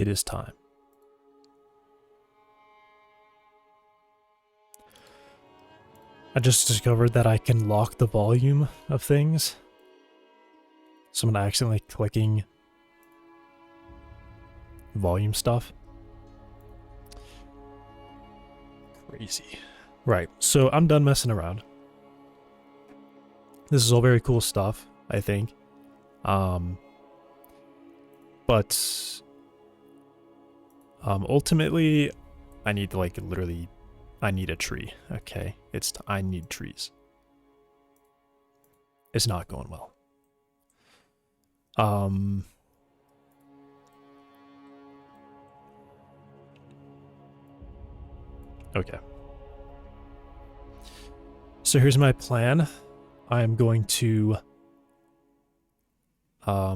It is time. I just discovered that I can lock the volume of things. So I'm accidentally clicking volume stuff. Crazy. Right, so I'm done messing around. This is all very cool stuff, I think. But ultimately, I need to like literally, I need a tree. Okay, I need trees. It's not going well. Okay. So here's my plan. I'm going to go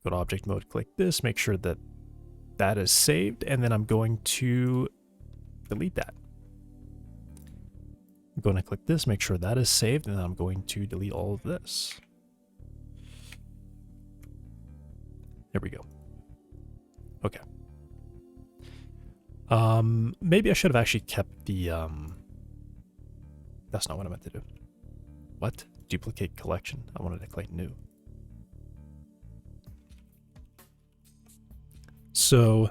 to object mode, click this, make sure that that is saved, and then I'm going to delete that. I'm going to click this, make sure that is saved, and then I'm going to delete all of this. There we go. Okay. Maybe I should have actually kept the, that's not what I meant to do. What? Duplicate collection. I wanted to click new. So,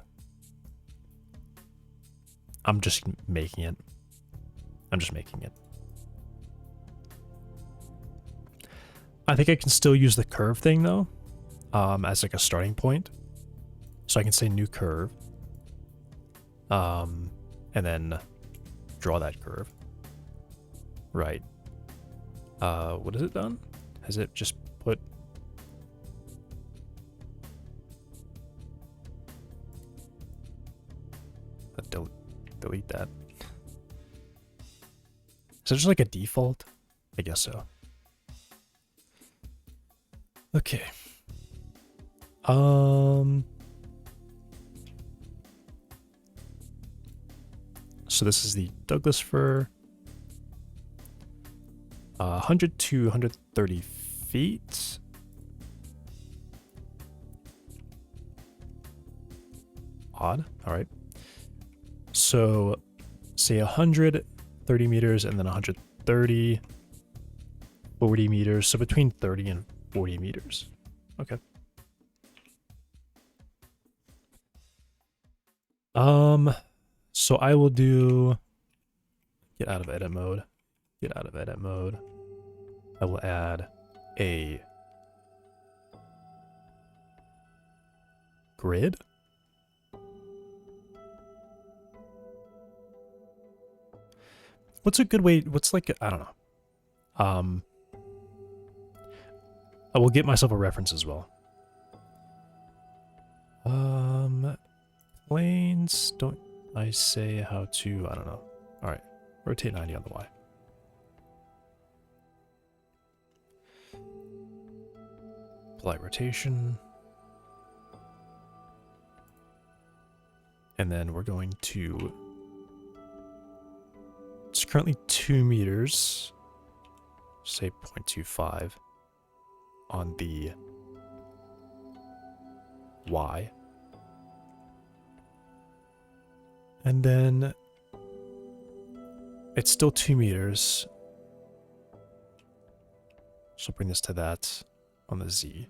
I'm just making it. I'm just making it. I think I can still use the curve thing though, as like a starting point. So I can say new curve. And then draw that curve. Right. What has it done? Has it just put... delete that. Is it just like a default? I guess so. Okay. So this is the Douglas fir. 100 to 130 feet. Odd. All right. So say 130 meters and then 130, 40 meters. So between 30 and 40 meters. Okay. So I will do, get out of edit mode. Get out of edit mode. I will add a grid. What's a good way? What's like, I don't know. I will get myself a reference as well. Planes, don't I say how to, I don't know. All right, rotate 90 on the Y. Apply rotation. And then we're going to, it's currently 2 meters, say 0.25 on the Y. And then it's still 2 meters. So bring this to that on the Z.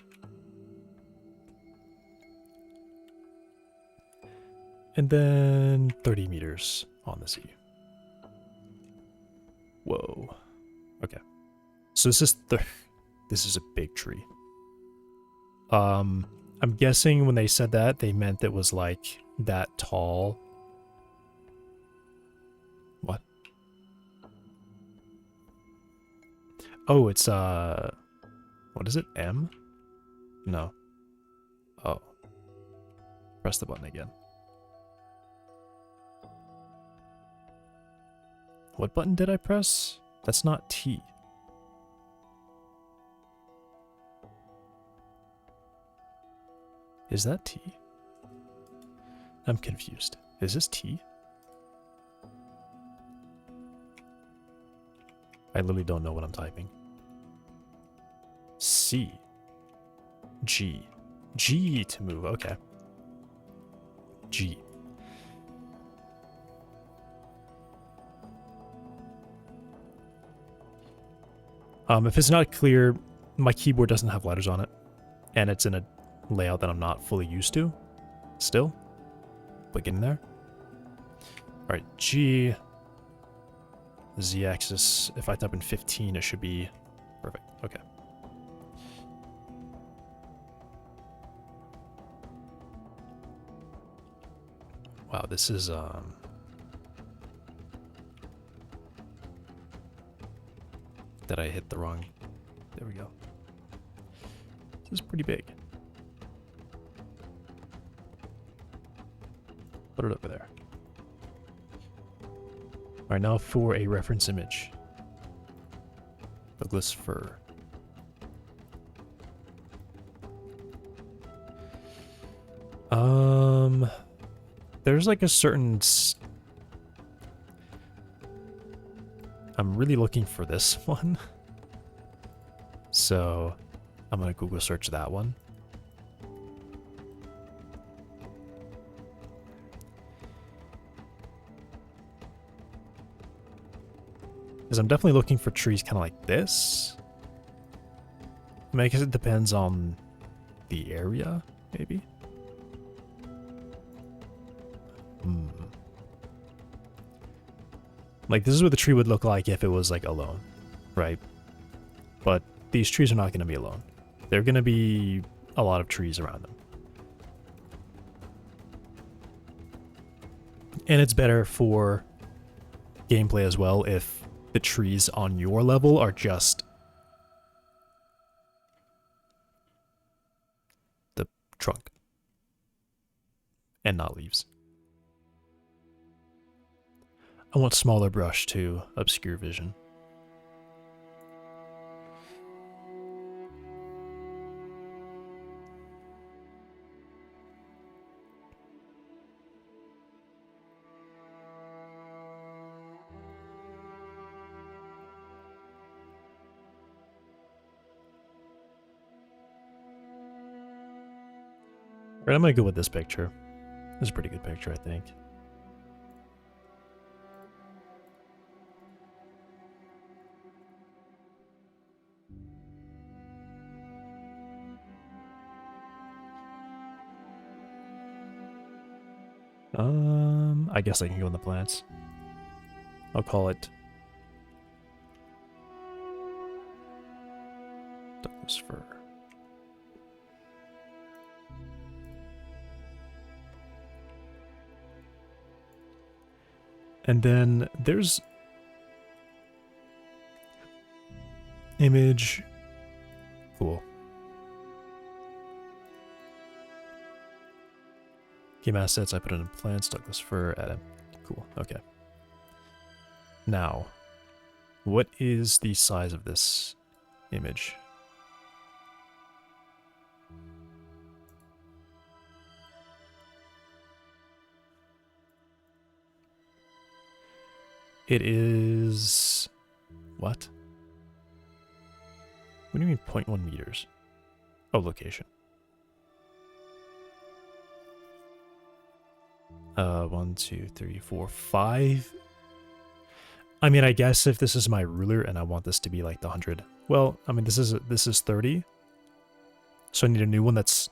And then 30 meters on the Z. Whoa. Okay. So this is a big tree. I'm guessing when they said that, they meant it was like that tall. What? Oh, it's what is it? M? No. Oh. Press the button again. What button did I press? That's not T. Is that T? I'm confused. Is this T? I literally don't know what I'm typing. C. G. G to move, okay. G. If it's not clear, my keyboard doesn't have letters on it, and it's in a layout that I'm not fully used to still, but getting there. All right, G, Z-axis, if I type in 15, it should be perfect. Okay. Wow, this is, Did I hit the wrong? There we go. This is pretty big. Put it over there. All right, now for a reference image. Douglas fir. There's like a certain... I'm really looking for this one. So I'm going to Google search that one. Because I'm definitely looking for trees kind of like this. I mean, I guess it depends on the area, maybe. Like, this is what the tree would look like if it was, like, alone, right? But these trees are not going to be alone. There are going to be a lot of trees around them. And it's better for gameplay as well if the trees on your level are just the trunk and not leaves. I want smaller brush to obscure vision. All right, I'm gonna go with this picture. This is a pretty good picture, I think. I guess I can go in the plants. I'll call it Douglas fir. And then there's image. Cool. Game assets, I put it in plants, Douglas fir, add it. Cool, okay. Now, what is the size of this image? It is... what? What do you mean 0.1 meters? Oh, location. 1, 2, 3, 4, 5. I mean, I guess if this is my ruler and I want this to be like the 100. Well, I mean, this is 30. So I need a new one that's...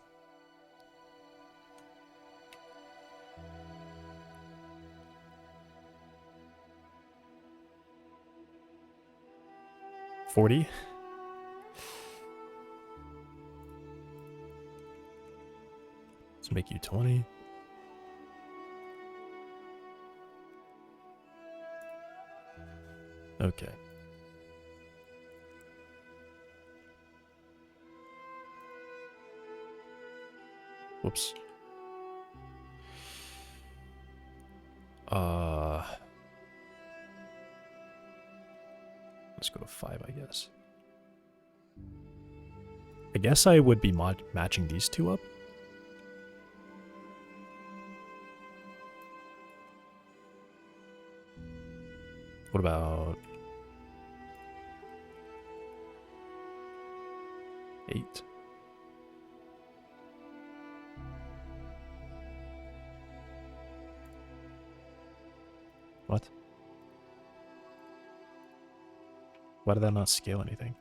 $40. Let's make you 20. Okay. Whoops. Let's go to 5, I guess. I guess I would be matching these two up. What about 8? Why did that not scale anything?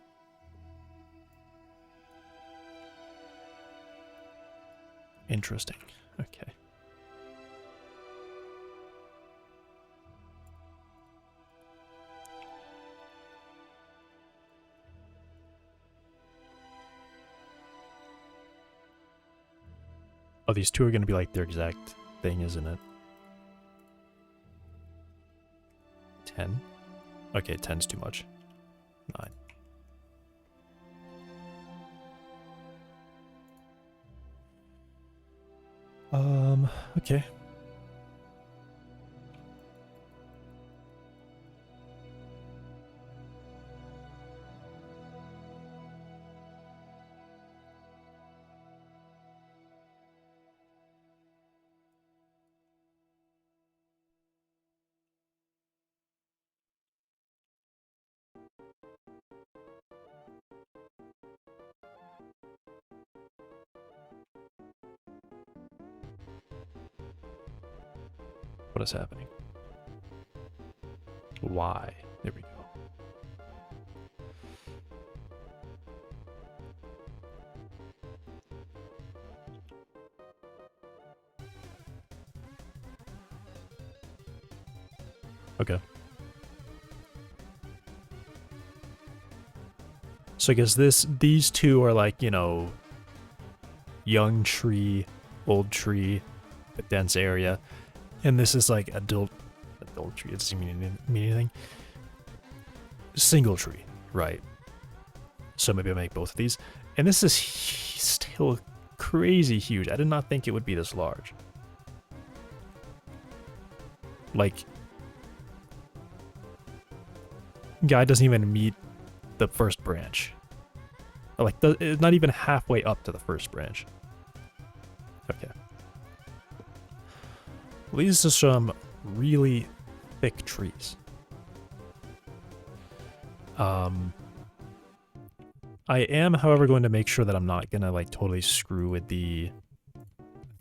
Interesting. Okay. Oh, these two are going to be like their exact thing, isn't it? 10? Okay, 10's too much. 9. Okay. What is happening? Why? There we go. Okay. So I guess these two are like, you know, young tree, old tree, a dense area. And this is like adult tree. It doesn't mean anything. Single tree, right? So maybe I'll make both of these. And this is still crazy huge. I did not think it would be this large. Like, guy doesn't even meet the first branch. Like, it's not even halfway up to the first branch. Okay. Well, these are some really thick trees. I am, however, going to make sure that I'm not gonna like totally screw with the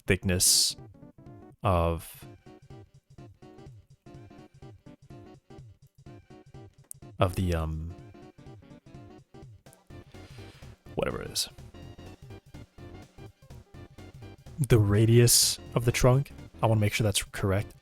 thickness of the whatever it is. The radius of the trunk. I want to make sure that's correct.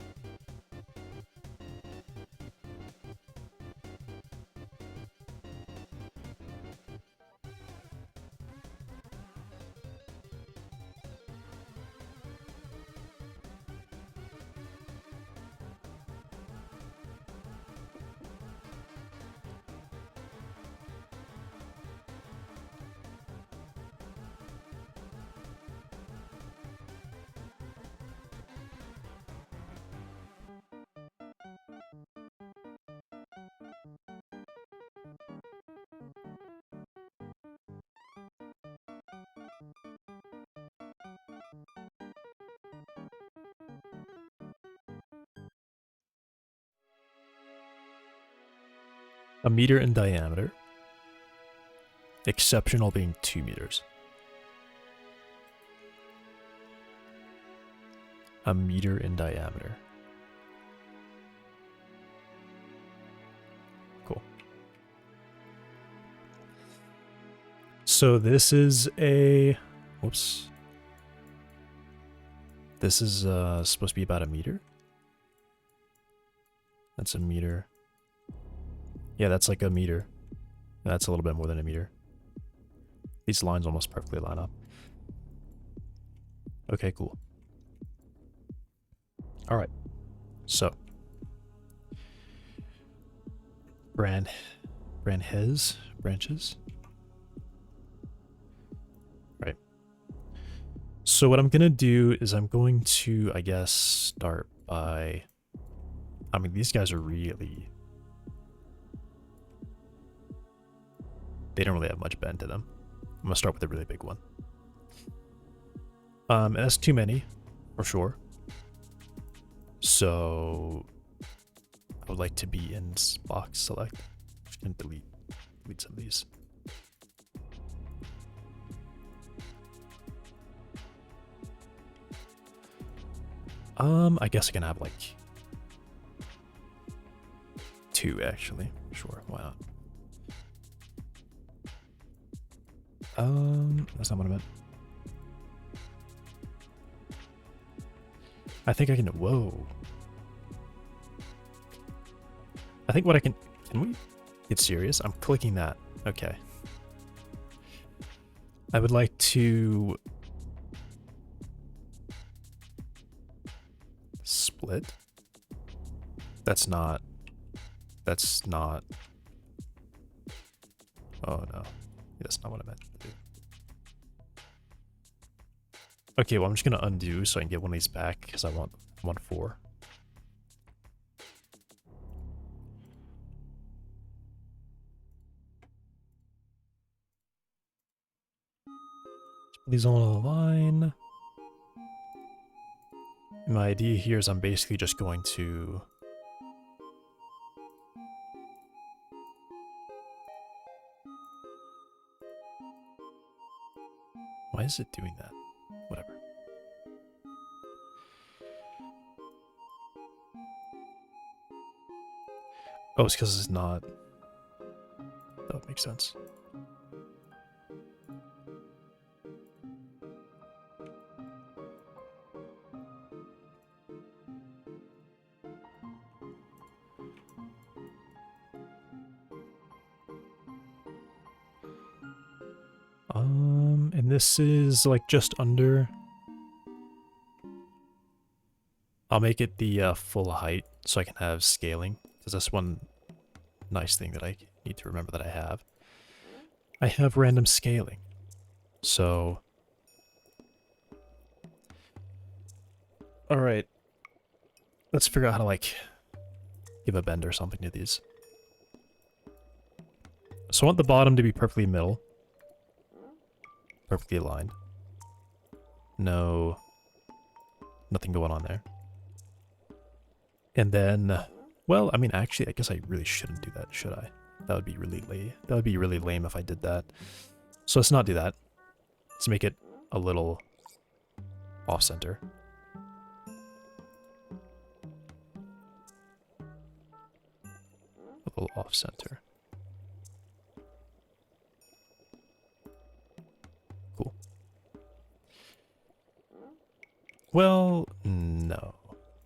A meter in diameter. Exceptional being 2 meters. A meter in diameter. Cool. So this is a... Whoops. This is supposed to be about a meter. That's a meter. Yeah, that's like a meter. That's a little bit more than a meter. These lines almost perfectly line up. Okay, cool. All right. So, branches. Right. So what I'm gonna do is I'm going to, I guess, start by. I mean, these guys are really. They don't really have much bend to them. I'm gonna start with a really big one. And that's too many, for sure. So I would like to be in box select. Just gonna delete some of these. I guess I can have like 2 actually. Sure, why not? That's not what I meant. I think I can, whoa. I think what I can we get serious? I'm clicking that. Okay. I would like to split. That's not, oh no, that's not what I meant to do. Okay, well I'm just gonna undo so I can get one of these back because I want 4. These all on a line. My idea here is I'm basically just going to why is it doing that? Whatever. Oh, it's because it's not. That would make sense. And this is like just under. I'll make it the full height so I can have scaling, because that's one nice thing that I need to remember that I have. I have random scaling. So, alright. Let's figure out how to like give a bend or something to these. So I want the bottom to be perfectly middle. Perfectly aligned. No, nothing going on there. And then, well, I mean, actually, I guess I really shouldn't do that, should I? That would be really lame. That would be really lame if I did that. So let's not do that. Let's make it a little off-center. A little off-center. Cool. Well, no.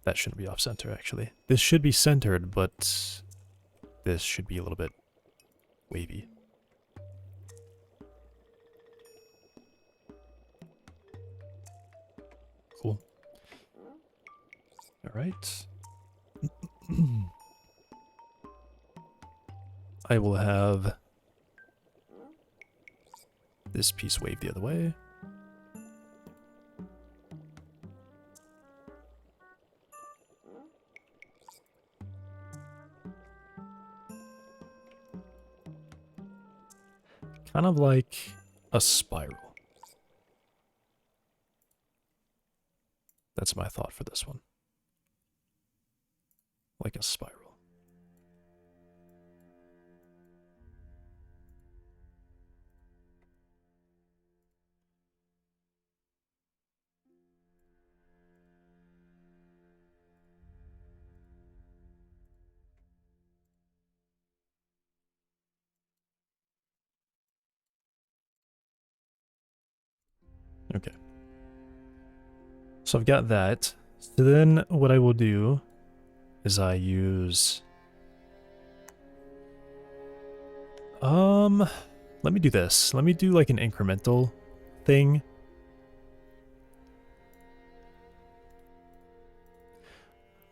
That shouldn't be off-center, actually. This should be centered, but this should be a little bit wavy. Cool. All right. I will have this piece wave the other way. Kind of like a spiral. That's my thought for this one. Like a spiral. Okay. So I've got that. So then what I will do is I use... let me do this. Let me do like an incremental thing.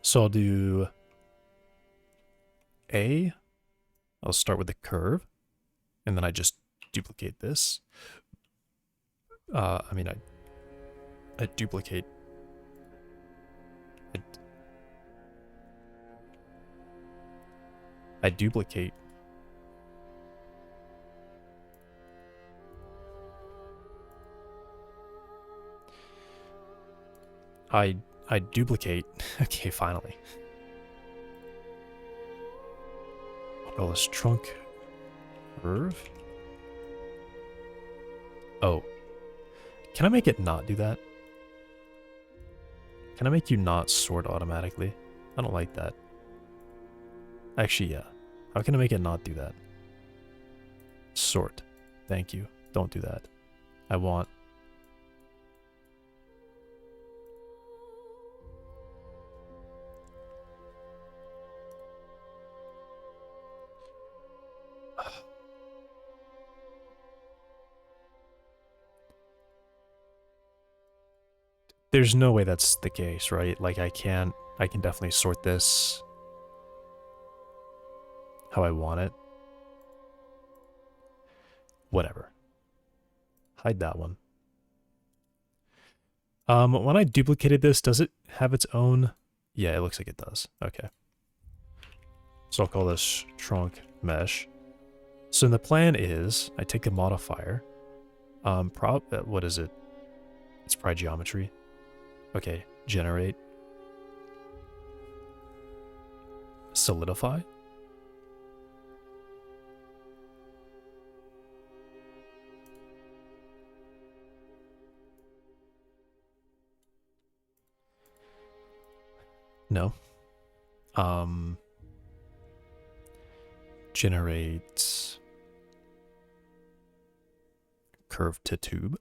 So I'll do A. I'll start with the curve, and then I just duplicate this. I mean, I duplicate. I duplicate. I duplicate. Okay, finally. Oh, this trunk curve. Oh. Can I make it not do that? Can I make you not sort automatically? I don't like that. Actually, yeah. How can I make it not do that? Sort. Thank you. Don't do that. I want... There's no way that's the case, right? Like, I can definitely sort this how I want it. Whatever. Hide that one. When I duplicated this, does it have its own? Yeah, it looks like it does. Okay. So I'll call this trunk mesh. So the plan is, I take the modifier. What is it? It's probably geometry. Okay, generate. Solidify. No. Generate curve to tube.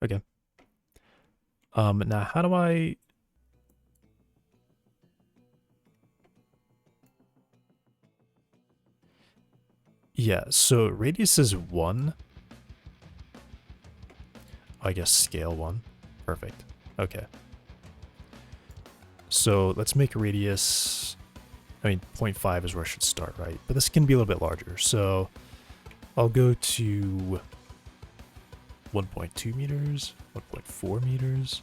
Okay. Now how do I... Yeah, so radius is 1. I guess scale 1. Perfect. Okay. So let's make radius... I mean, 0.5 is where I should start, right? But this can be a little bit larger. So I'll go to 1.2 meters, 1.4 meters,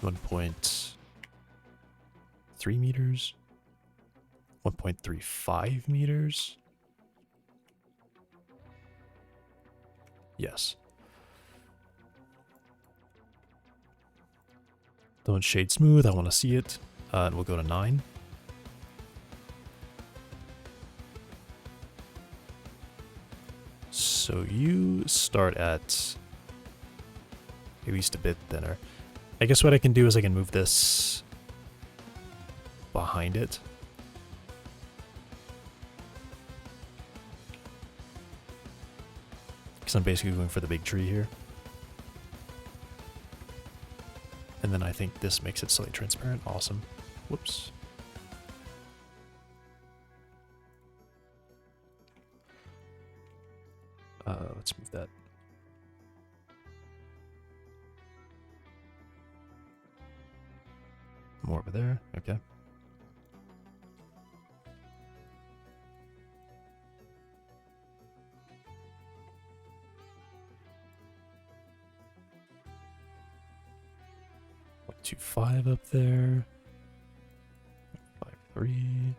1.3 meters, 1.35 meters. Yes. Don't shade smooth, I want to see it. And we'll go to 9. So you start at least a bit thinner. I guess what I can do is I can move this behind it. Because I'm basically going for the big tree here. And then I think this makes it slightly transparent. Awesome. Whoops. Let's move that. More over there. Okay. What, 2.5 up there. 5.3.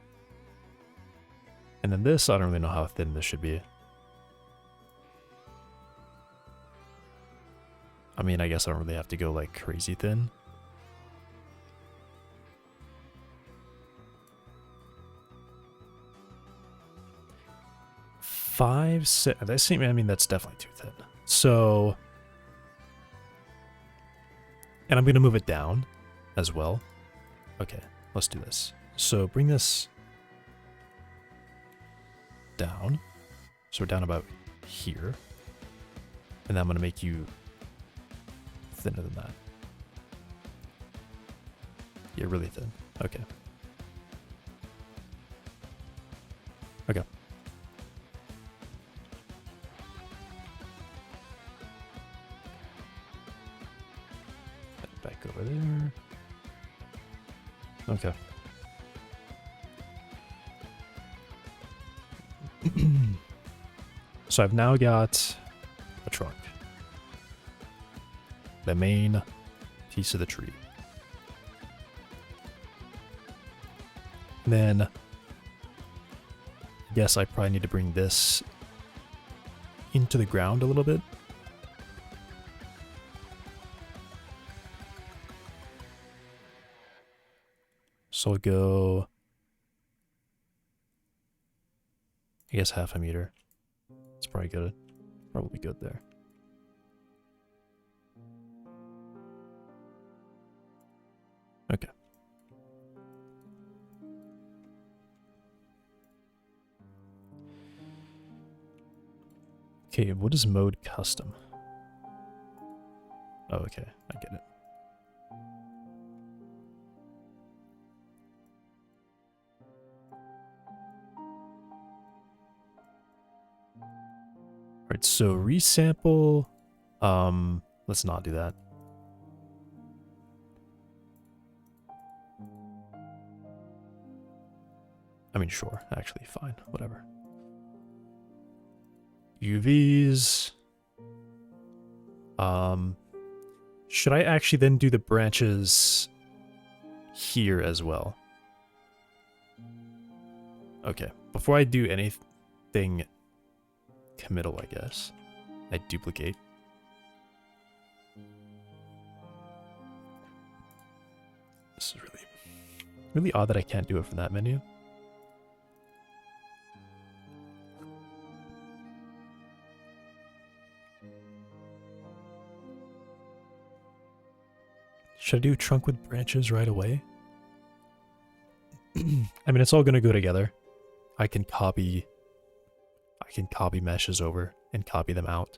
And then this, I don't really know how thin this should be. I mean, I guess I don't really have to go like crazy thin. Five, six. I mean, that's definitely too thin. So, and I'm going to move it down as well. Okay, let's do this. So bring this down. So we're down about here. And then I'm going to make you thinner than that. Yeah, really thin. Okay. Okay. Back over there. Okay. So I've now got a trunk. The main piece of the tree. And then, I guess I probably need to bring this into the ground a little bit. So I'll go, I guess, half a meter. It's probably good. Probably good there. Okay. Okay, what is mode custom? Oh, okay, I get it. Alright, so resample. Let's not do that. I mean, sure, actually, fine, whatever. UVs. Should I actually then do the branches here as well? Okay, before I do anything committal, I guess, I duplicate. This is really odd that I can't do it from that menu. Should I do trunk with branches right away? I mean, it's all gonna go together. I can copy meshes over and copy them out.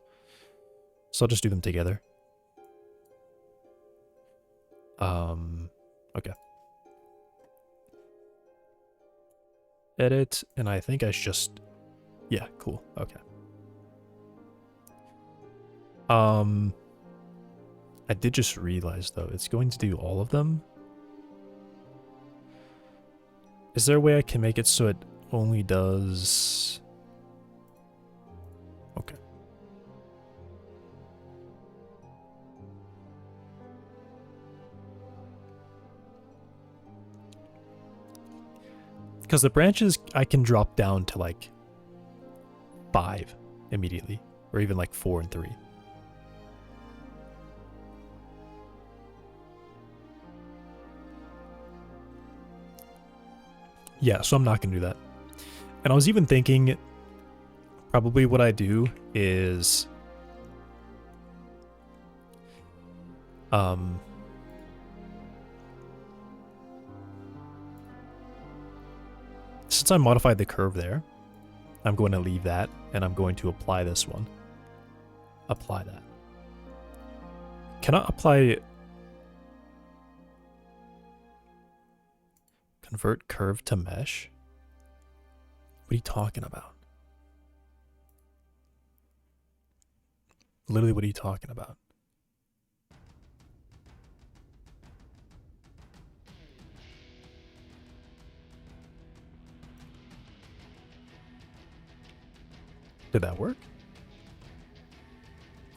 So I'll just do them together. Okay. Edit, and I think I should just, yeah, cool, okay. I did just realize, though, it's going to do all of them. Is there a way I can make it so it only does... Okay. Because the branches, I can drop down to, like, 5 immediately. Or even, like, 4 and 3. Yeah, so I'm not going to do that. And I was even thinking, probably what I do is... since I modified the curve there, I'm going to leave that, and I'm going to apply this one. Apply that. Cannot apply... Convert curve to mesh? What are you talking about? Literally, what are you talking about? Did that work?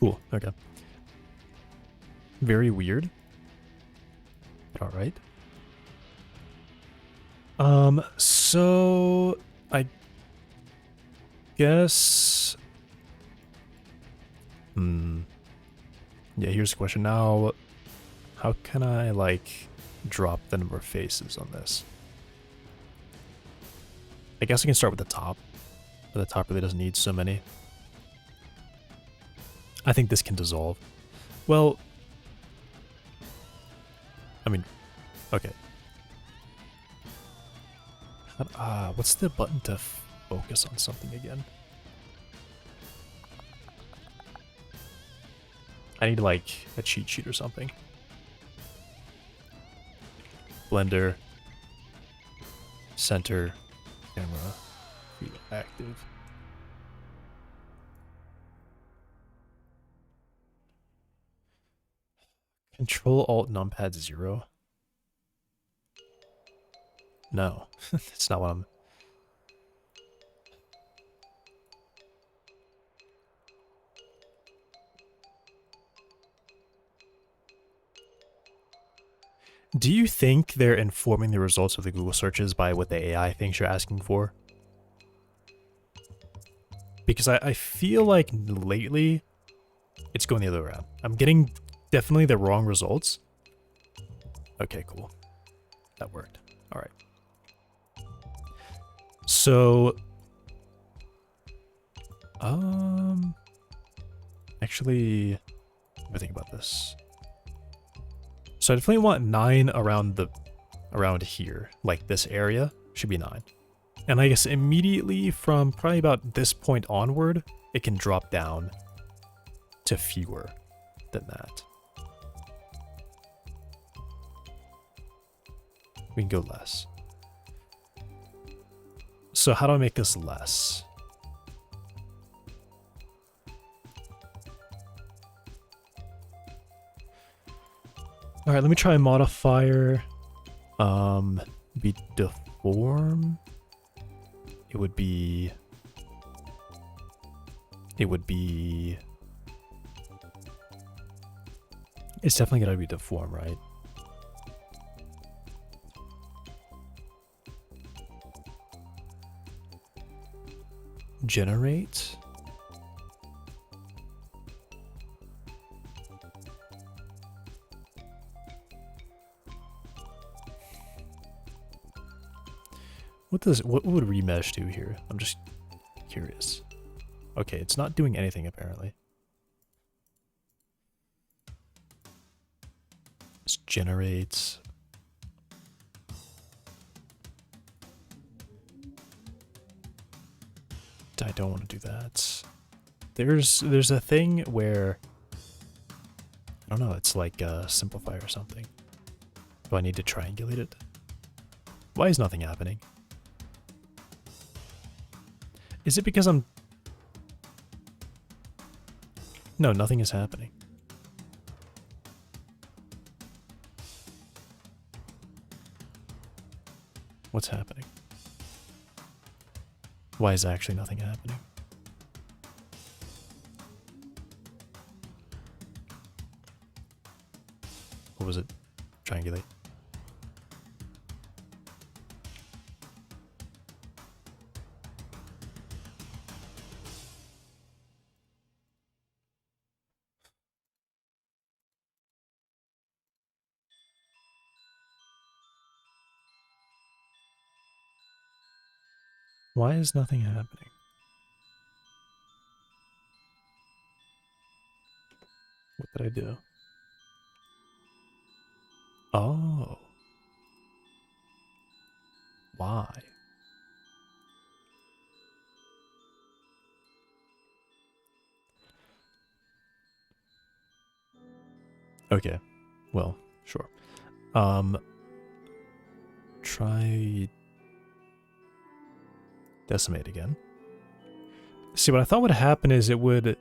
Cool, okay. Very weird. All right. So I guess yeah, here's the question now. How can I like drop the number of faces on this? I guess I can start with the top. But the top really doesn't need so many. I think this can dissolve. Well, I mean, okay. What's the button to focus on something again? I need like a cheat sheet or something. Blender, center, camera, active. Control Alt Numpad 0. No, that's not what I'm... Do you think they're informing the results of the Google searches by what the AI thinks you're asking for? Because I feel like lately it's going the other way around. I'm getting definitely the wrong results. Okay, cool. That worked. All right. So, actually, let me think about this. So I definitely want 9 around here. Like this area should be 9. And I guess immediately from probably about this point onward, it can drop down to fewer than that. We can go less. So how do I make this less? All right, let me try a modifier. Be deform. It would be. It's definitely gonna be deform, right? Generate. What would remesh do here? I'm just curious. Okay, it's not doing anything apparently. Let's generate. I don't want to do that. There's a thing where I don't know, it's like simplify or something. Do I need to triangulate it? Why is nothing happening? Is it because I'm... No, nothing is happening. What's happening? Why is actually nothing happening? What was it? Triangulate. Why is nothing happening? What did I do? Oh. Why? Okay. Well, sure. Try decimate again. See, what I thought would happen is it would...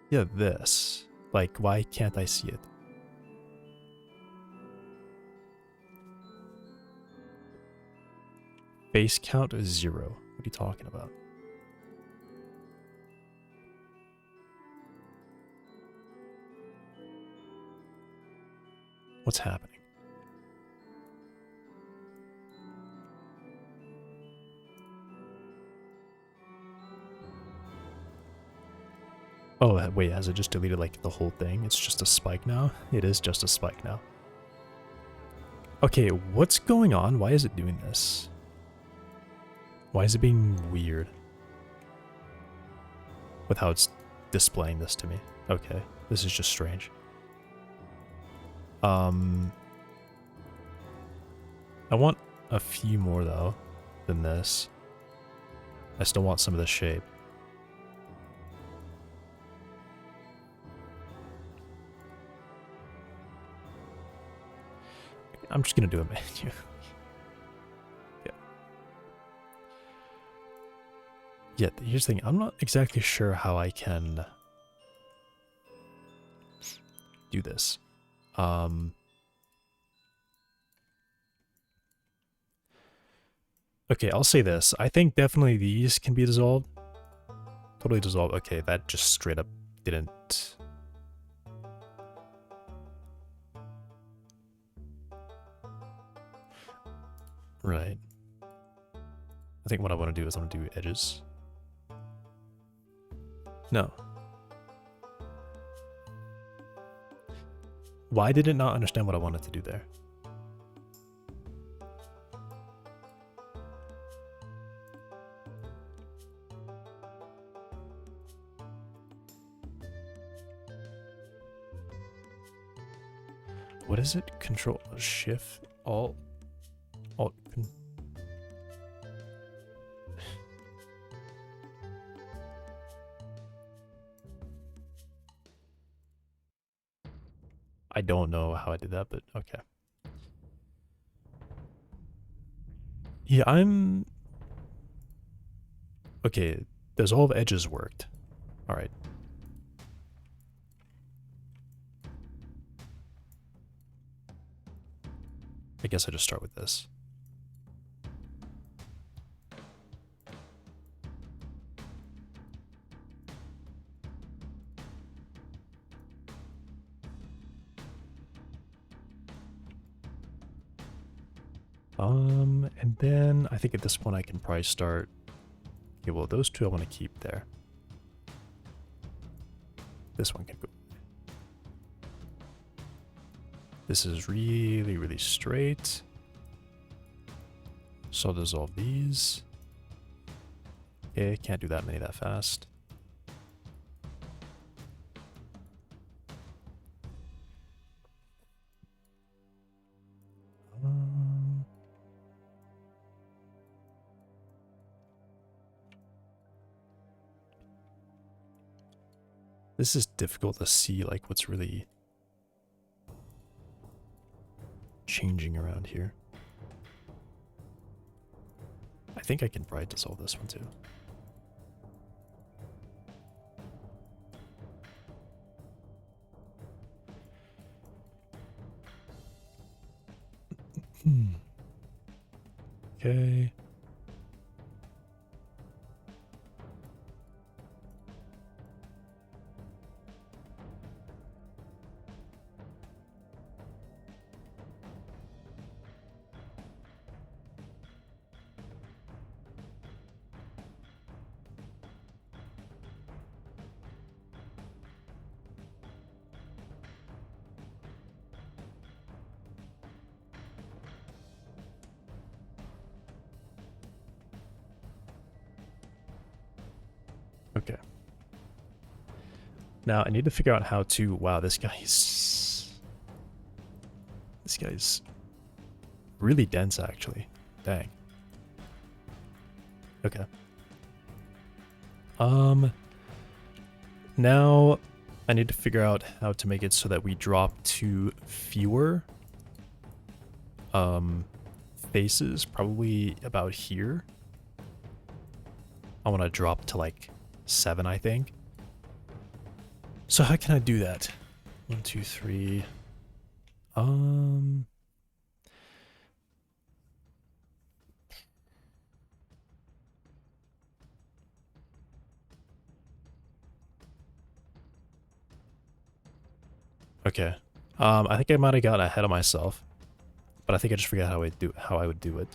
Yeah, this. Like, why can't I see it? Base count is 0. What are you talking about? What's happening? Oh, wait, has it just deleted, like, the whole thing? It's just a spike now? It is just a spike now. Okay, what's going on? Why is it doing this? Why is it being weird? With how it's displaying this to me. Okay, this is just strange. I want a few more, though, than this. I still want some of the shape. I'm just gonna do a menu. Yeah. Yeah, here's the thing. I'm not exactly sure how I can do this. Okay, I'll say this. I think definitely these can be dissolved. Totally dissolved. Okay, that just straight up didn't... Right. I think what I want to do is I want to do edges. No. Why did it not understand what I wanted to do there? What is it? Control Shift Alt Alt. I don't know how I did that, but okay. Yeah, I'm... Okay, there's all the edges worked. Alright. I guess I just start with this. And then I think at this point I can probably start... Okay, well, those two I want to keep there. This one can go. This is really, really straight. So I'll dissolve these. Okay, can't do that many that fast. This is difficult to see, like, what's really changing around here. I think I can probably dissolve this one too. Okay. Okay. Now I need to figure out how to... Wow, this guy's really dense, actually. Dang. Okay. Now I need to figure out how to make it so that we drop to fewer faces, probably about here. I want to drop to like 7, I think. So how can I do that? 1, 2, 3. Okay. I think I might have gotten ahead of myself, but I think I just forgot how I would do it.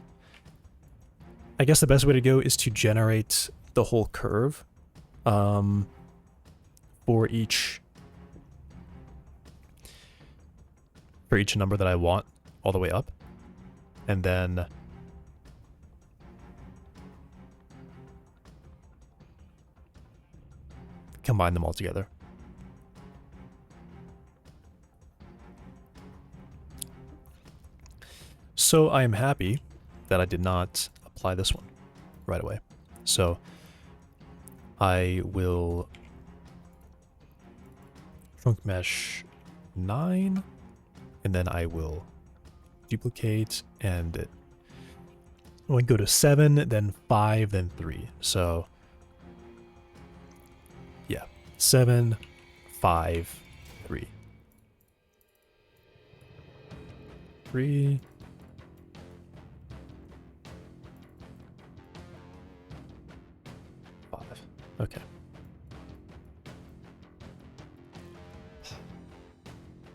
I guess the best way to go is to generate the whole curve for each number that I want all the way up, and then combine them all together. So I am happy that I did not apply this one right away. So I will trunk mesh 9, and then I will duplicate, and I go to 7, then 5, then 3. So yeah, 7, 5, 3. 3. Okay.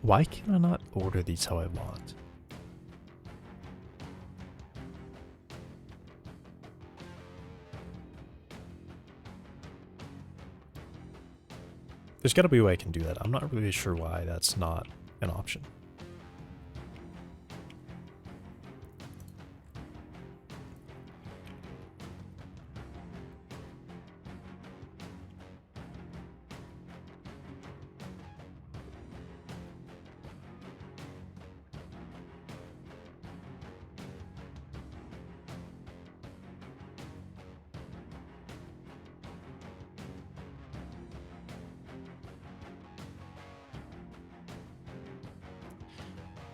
Why can I not order these how I want? There's got to be a way I can do that. I'm not really sure why that's not an option.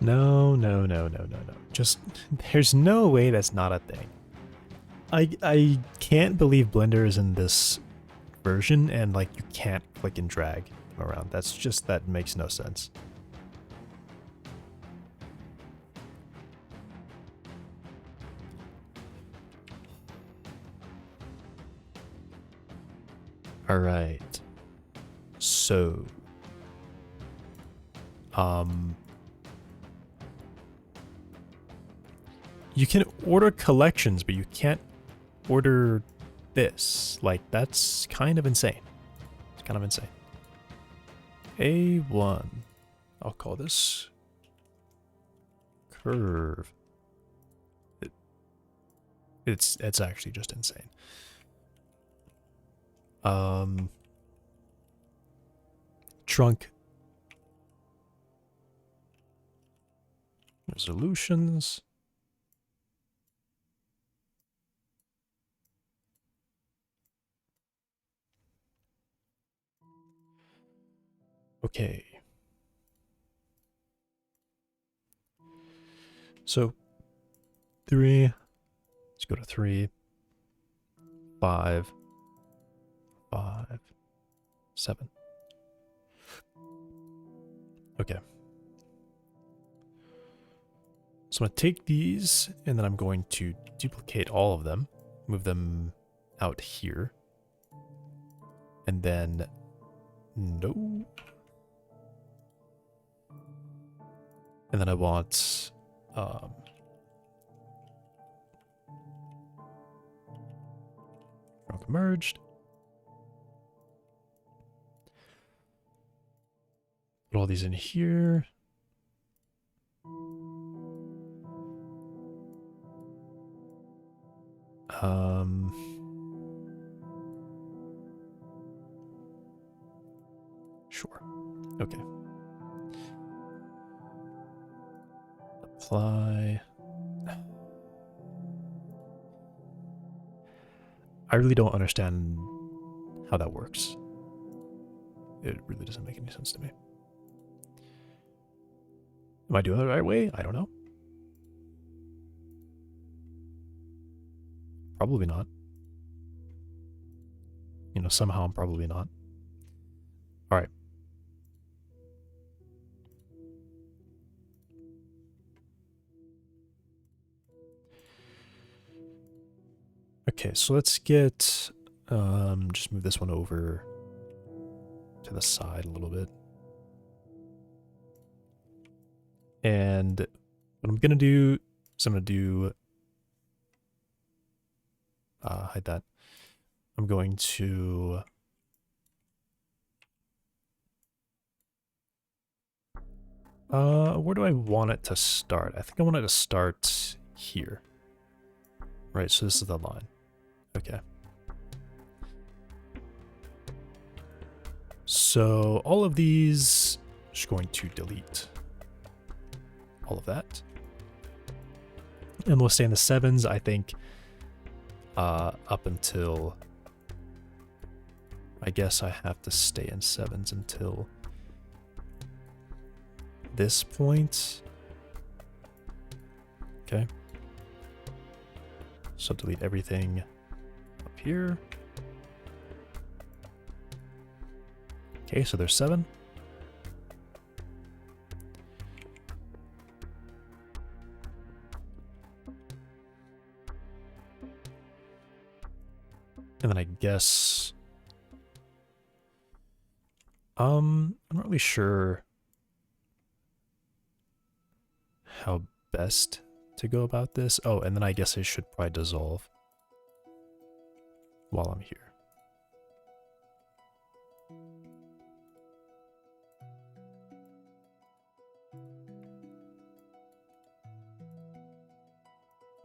No, no, no, no, no, no. Just, there's no way that's not a thing. I can't believe Blender is in this version and like you can't click and drag them around. That's just, that makes no sense. All right. So, you can order collections, but you can't order this. Like, that's kind of insane. It's kind of insane. A1. I'll call this curve. It's actually just insane. Trunk. Resolutions. Okay. So 3. Let's go to 3. 5. 5. 7. Okay. So I'm going to take these, and then I'm going to duplicate all of them, move them out here, and then, no. And then I want, trunk merged. Put all these in here. Sure. Okay. Apply. I really don't understand how that works. It really doesn't make any sense to me. Am I doing it the right way? I don't know. Probably not. You know, somehow I'm probably not. All right. Okay, so let's get, just move this one over to the side a little bit. And what I'm going to do is I'm going to do, hide that. I'm going to, where do I want it to start? I think I want it to start here. Right, so this is the line. Okay. So all of these, just going to delete all of that. And we'll stay in the 7s, I think, up until, I guess I have to stay in 7s until this point. Okay. So delete everything up here. Okay, so there's 7. And then I guess, I'm not really sure how best to go about this. Oh, and then I guess I should probably dissolve while I'm here.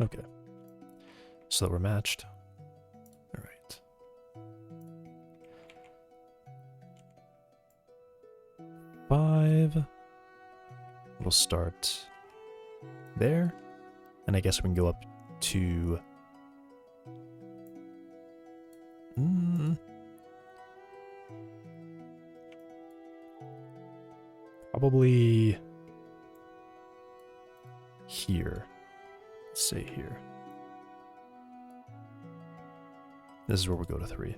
Okay. So that we're matched. All right. Five. We'll start there. And I guess we can go up to... probably here. Let's say here. This is where we go to 3.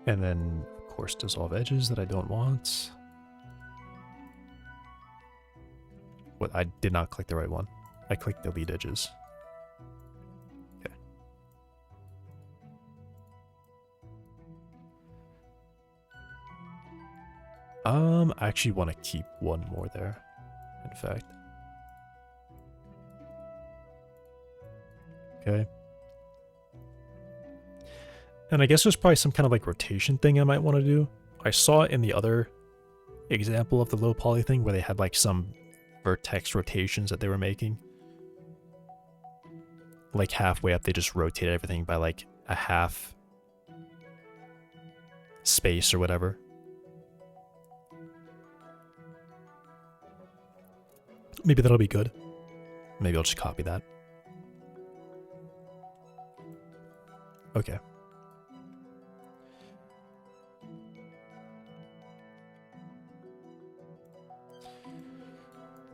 And then, of course, dissolve edges that I don't want. What? I did not click the right one. I clicked delete edges. Okay. I actually want to keep one more there, in fact. Okay. And I guess there's probably some kind of like rotation thing I might want to do. I saw it in the other example of the low poly thing where they had like some vertex rotations that they were making. Like halfway up, they just rotated everything by like a half space or whatever. Maybe that'll be good. Maybe I'll just copy that. Okay.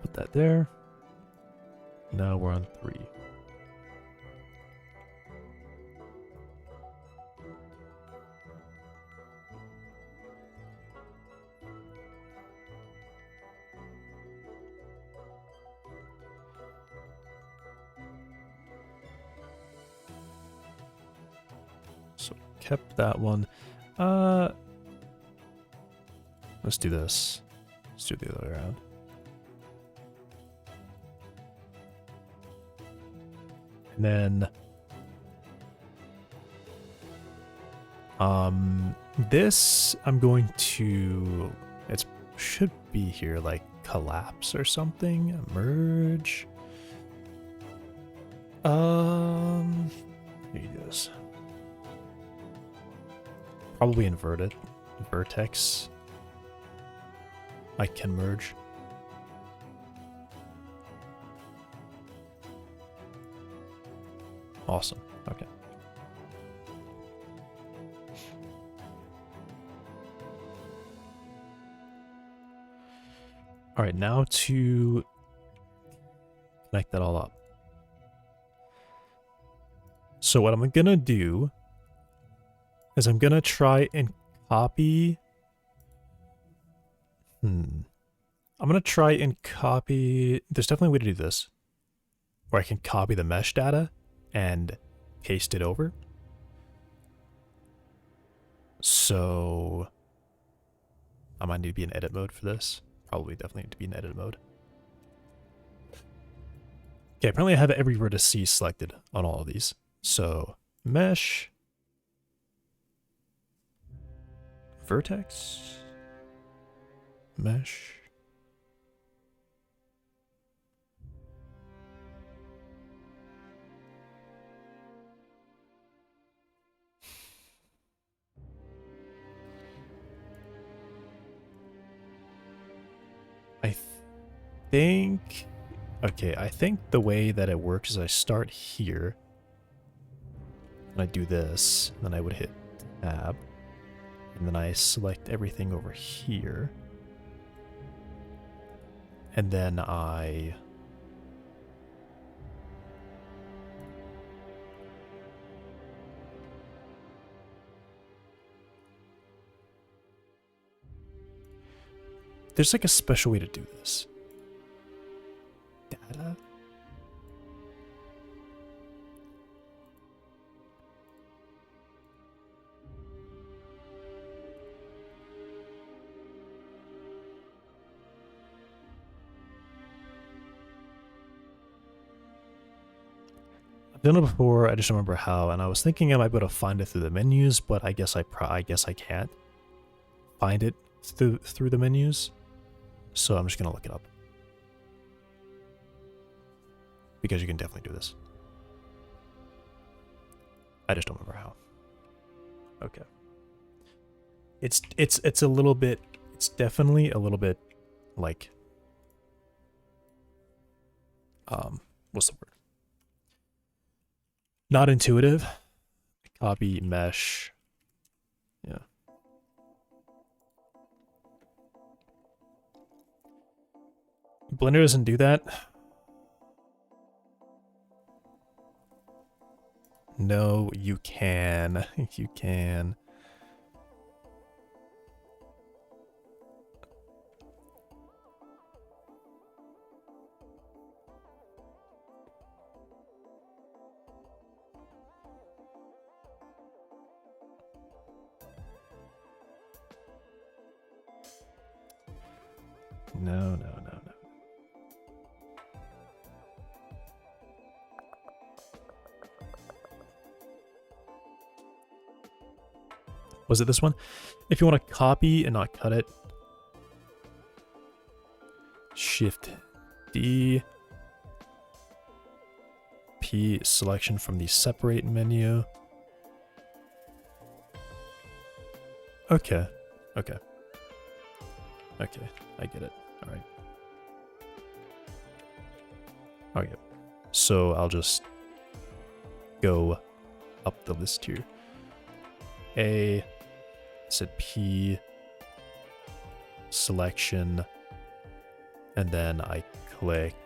Put that there. Now we're on 3. So kept that one. Let's do this. Let's do the other way around. And then this I'm going to, it should be here like collapse or something, merge. Here it is. Probably inverted vertex. I can merge. Awesome. Okay. All right, now to connect that all up. So what I'm gonna do is I'm gonna try and copy. I'm gonna try and copy. There's definitely a way to do this, where I can copy the mesh data and paste it over. So I might need to be in edit mode for this. Probably definitely need to be in edit mode. Okay, apparently I have every vertex C selected on all of these. So mesh, vertex, mesh. I think the way that it works is I start here, and I do this, and then I would hit tab, and then I select everything over here, and then there's like a special way to do this. Data? I've done it before, I just don't remember how, and I was thinking I might be able to find it through the menus, but I guess I can't find it through the menus. So I'm just gonna look it up. Because you can definitely do this. I just don't remember how. Okay. It's a little bit, it's definitely a little bit like what's the word? Not intuitive. Copy mesh. Yeah. Blender doesn't do that. No, you can. You can. No, no, no, no. Was it this one? If you want to copy and not cut it, Shift D, P selection from the separate menu. Okay, okay. Okay, I get it. All right. Okay, so I'll just go up the list here. A, said P, selection, and then I click.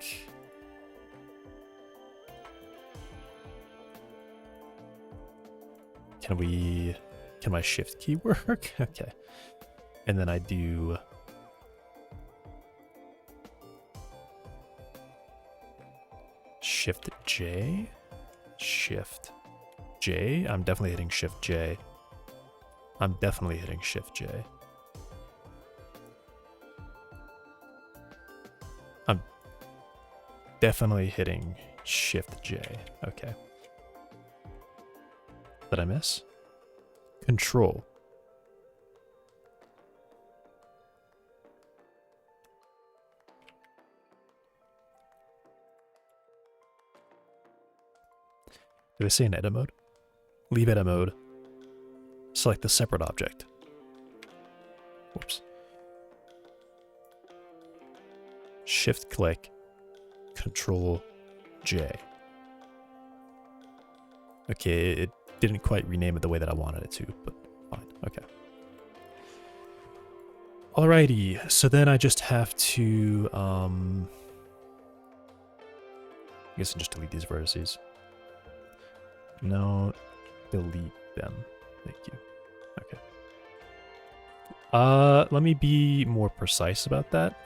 Can my shift key work? Okay. And then I do Shift J, Shift J. I'm definitely hitting Shift J. I'm definitely hitting Shift J. I'm definitely hitting Shift J. Okay. Did I miss? Control. Do they say in edit mode? Leave edit mode. Select the separate object. Whoops. Shift click. Control J. Okay, it didn't quite rename it the way that I wanted it to, but fine. Okay. Alrighty, so then I just have to, I guess I just delete these vertices. No, delete them. Thank you. Okay. Let me be more precise about that.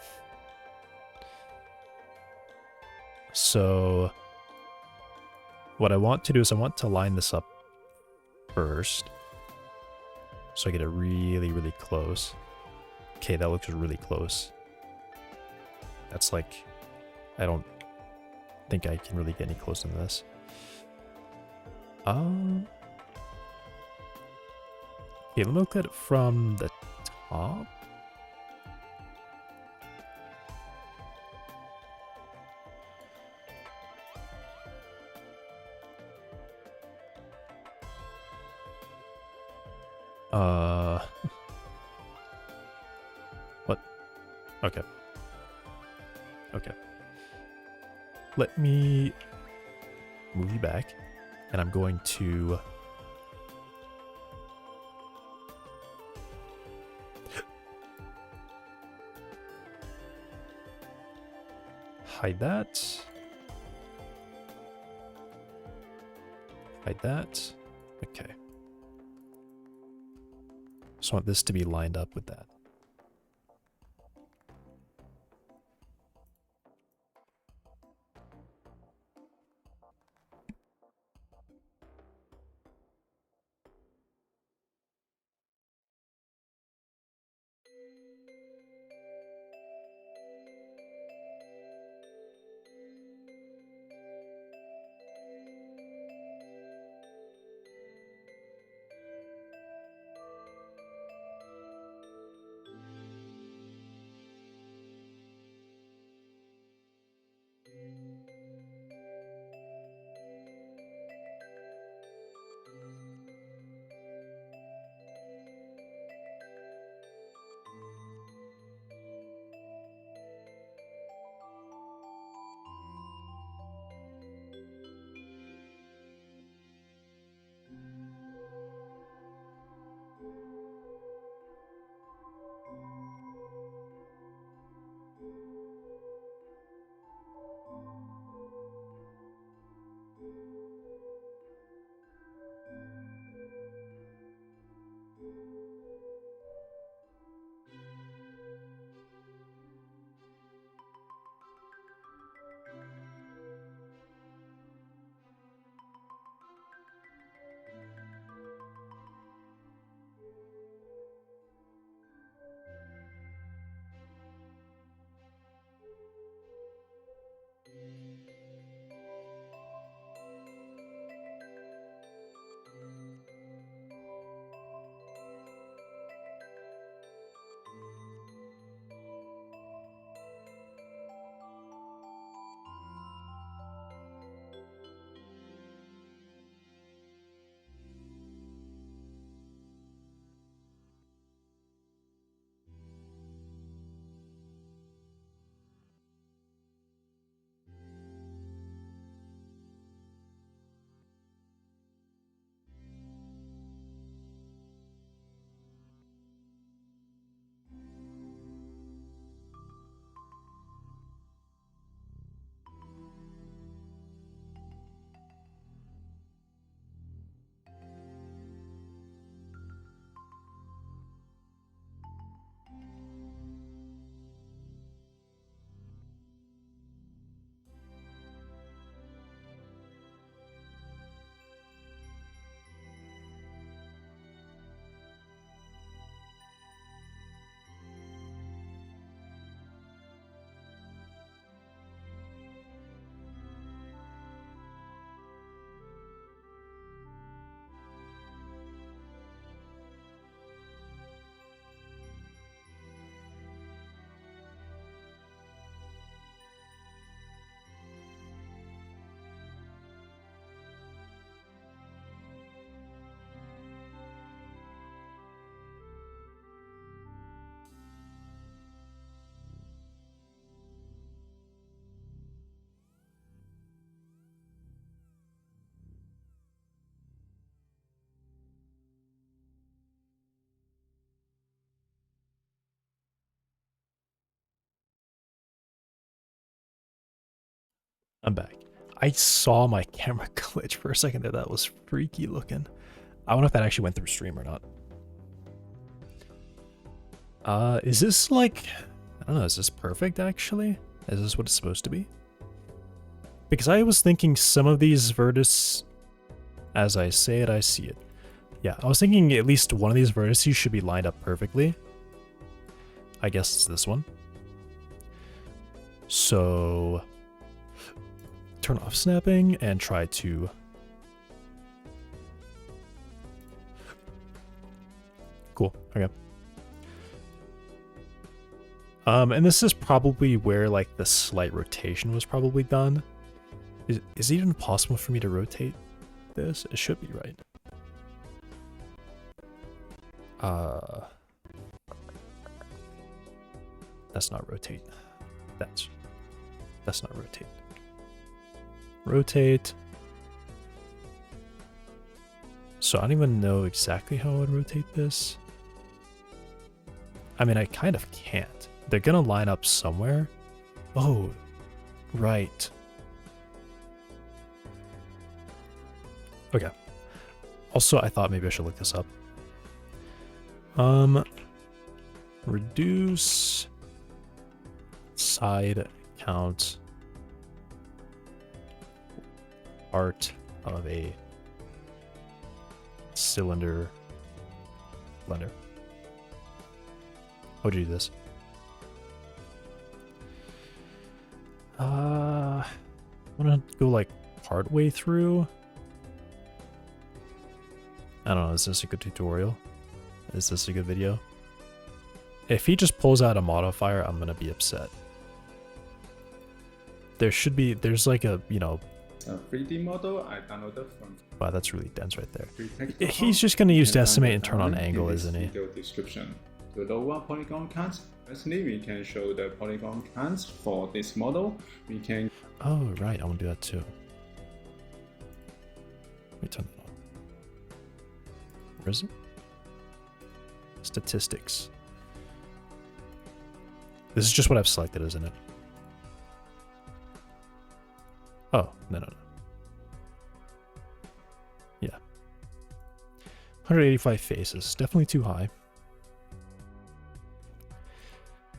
So, what I want to do is I want to line this up first. So I get it really, really close. Okay, that looks really close. That's like, I don't think I can really get any closer than this. Okay, let me look at it from the top. What? Okay. Okay. Let me move you back, and I'm going to hide that. Hide that. Okay. Just want this to be lined up with that. I'm back. I saw my camera glitch for a second there. That was freaky looking. I wonder if that actually went through stream or not. Is this like, I don't know, is this perfect actually? Is this what it's supposed to be? Because I was thinking some of these vertices, as I say it, I see it. Yeah, I was thinking at least one of these vertices should be lined up perfectly. I guess it's this one. So turn off snapping and try to cool. Okay. And this is probably where like the slight rotation was probably done. Is it even possible for me to rotate this? It should be, right? That's not rotate. That's not rotate. Rotate. So I don't even know exactly how I would rotate this. I mean, I kind of can't. They're gonna line up somewhere. Oh, right. Okay. Also, I thought maybe I should look this up. Reduce side count part of a cylinder blender. How would you do this? I want to go like part way through. I don't know, is this a good tutorial? Is this a good video? If he just pulls out a modifier, I'm gonna be upset. There's like a, you know... A 3D model I downloaded from... Wow, that's really dense right there. He's just gonna use decimate and turn on angle, isn't he? Video description. To lower polygon count, firstly we can show the polygon counts for this model. We can... Oh, right, I want to do that too. Let me turn that on. Where is it? Statistics. This is just what I've selected, isn't it? Oh, no. Yeah. 185 faces. Definitely too high.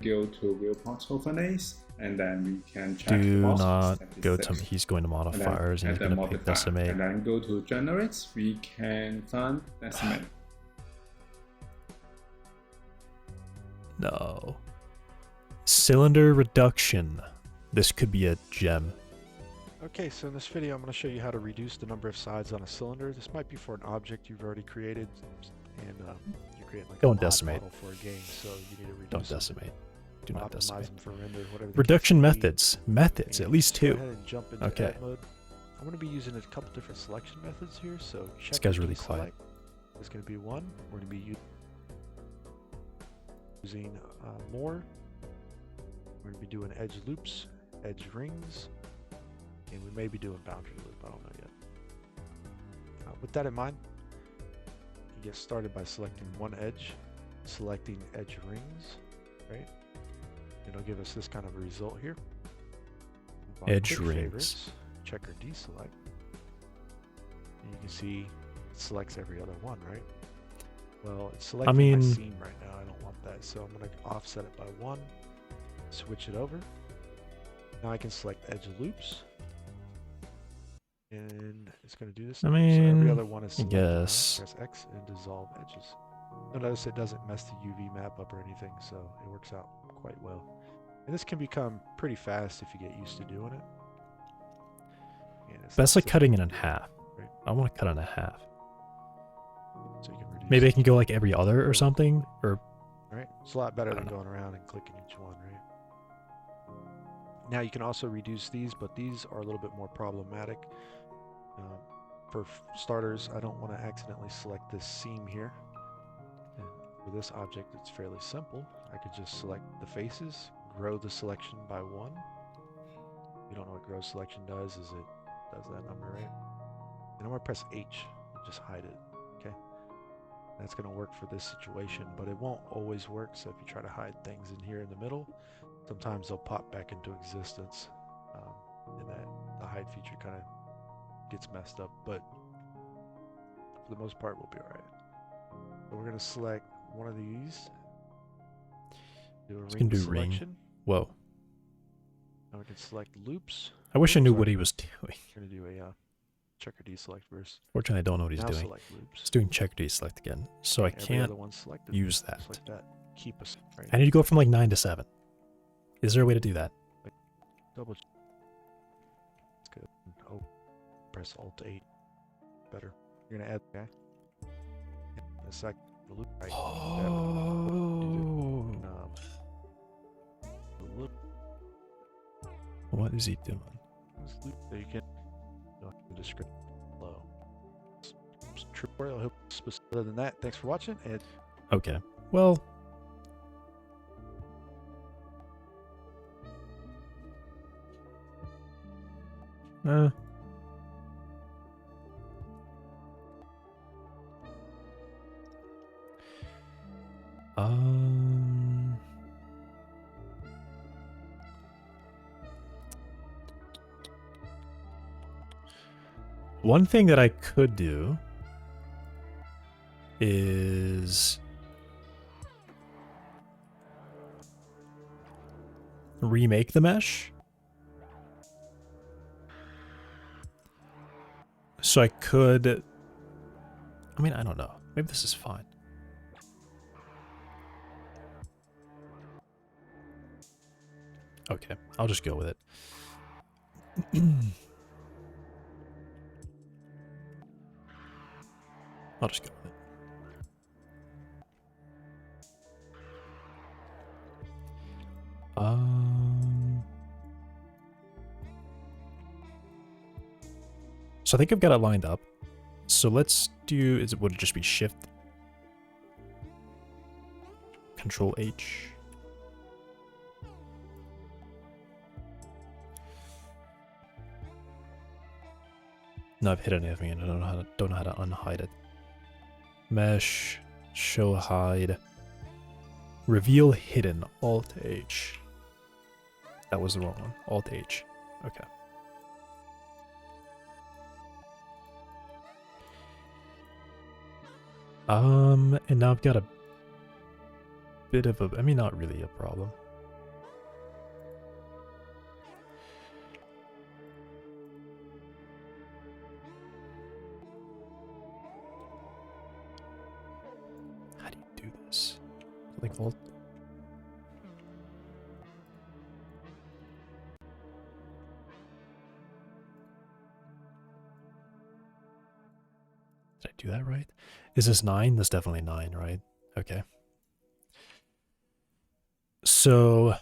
Go to viewport overlays, and then we can check do the not go to... He's going to modifiers and he's going to pick decimate. And then go to generates. We can find decimate. No. Cylinder reduction. This could be a gem. Okay, so in this video I'm going to show you how to reduce the number of sides on a cylinder. This might be for an object you've already created, and you're creating like Don't a decimate. model for a game, so you need to reduce Don't decimate. Do not decimate. them for render, whatever the Reduction case may be. methods. Methods, at least Go two. ahead and jump into Okay. edit mode. I'm going to be using a couple different selection methods here, so check This guy's really quiet. There's going to be one. We're going to be using more. We're going to be doing edge loops, edge rings, and we may be doing boundary loop. I don't know yet. With that in mind, you get started by selecting one edge, selecting edge rings, right? It'll give us this kind of a result here. Edge Quick rings. favorites, check or deselect. And you can see it selects every other one, right? Well, it's selecting my seam right now. I don't want that, so I'm going to offset it by 1. Switch it over. Now I can select edge loops, and it's going to do this. I So mean, every other one is I selected. Now guess. press X and dissolve edges. You'll notice it doesn't mess the UV map up or anything, so it works out quite well. And this can become pretty fast if you get used to doing it. And it's That's not like cutting it in simple, half. right? I want to cut it in half. So you can reduce Maybe I it. can go like every other or something, or Right? It's a lot better I than don't know. going around and clicking each one, right? Now you can also reduce these, but these are a little bit more problematic. For starters, I don't want to accidentally select this seam here. And for this object, it's fairly simple. I could just select the faces, grow the selection by 1. You don't know what grow selection does, is it does that number, right? And I'm going to press H and just hide it, okay? That's going to work for this situation, but it won't always work. So if you try to hide things in here in the middle, sometimes they'll pop back into existence, and that hide feature kind of gets messed up, but for the most part, we'll be all right. So we're gonna select one of these. Do a It's ring gonna do ring. selection. Whoa. And we can select loops. I wish I knew Sorry. what he was doing. We're gonna do a checker deselect first. Fortunately, I don't know what he's Now doing. select loops. He's doing check deselect again, so I Every can't other one selected. use that. Just like that. Keep us right. I need to go from like 9 to 7. Is there a way to do that? Double. It's good. Oh, press Alt 8. Better. You're gonna add the guy. A sec. The loop right. Oh. The loop. What is he doing? This loop that you can. The description below. Tutorial. I hope it's other than that. Thanks for watching. And Okay. Well. Um. One thing that I could do is remake the mesh. So I could, I mean, I don't know. Maybe this is fine. Okay, I'll just go with it. I'll just go with it. So I think I've got it lined up. So let's do, would it just be Shift, Control H? No, I've hit anything and I don't know how to unhide it. Mesh, show hide, reveal hidden, Alt H. That was the wrong one. Alt H. Okay. And now I've got a bit of a, I mean, not really a problem. How do you do this? Like Alt? Did I do that right? Is this 9? That's definitely 9, right? Okay. So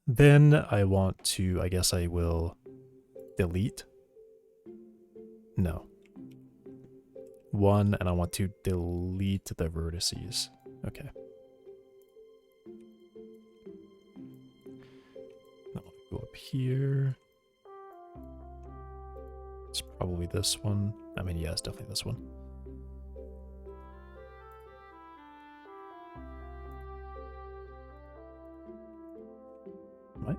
then I want to, I guess I will delete. No. 1, and I want to delete the vertices. Okay. I'll go up here. It's probably this one. I mean, yeah, it's definitely this one. What?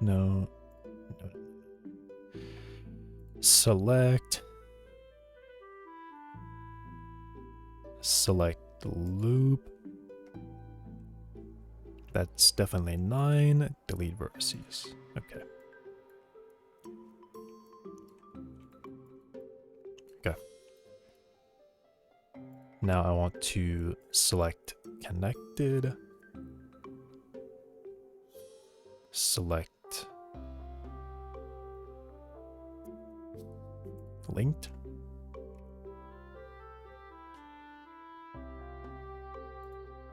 No. No. Select. Select loop. That's definitely 9. Delete vertices. Okay. Okay. Now I want to select connected. Select linked.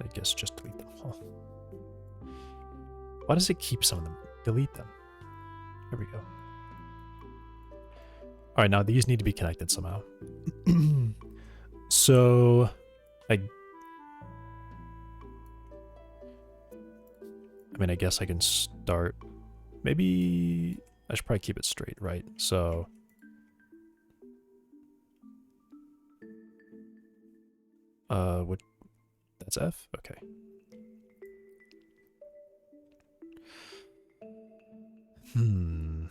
I guess just delete them all. Why does it keep some of them? Delete them. There we go. All right, now these need to be connected somehow. So I mean, I guess I can start. Maybe I should probably keep it straight, right? So what? That's F? Okay. Hmm.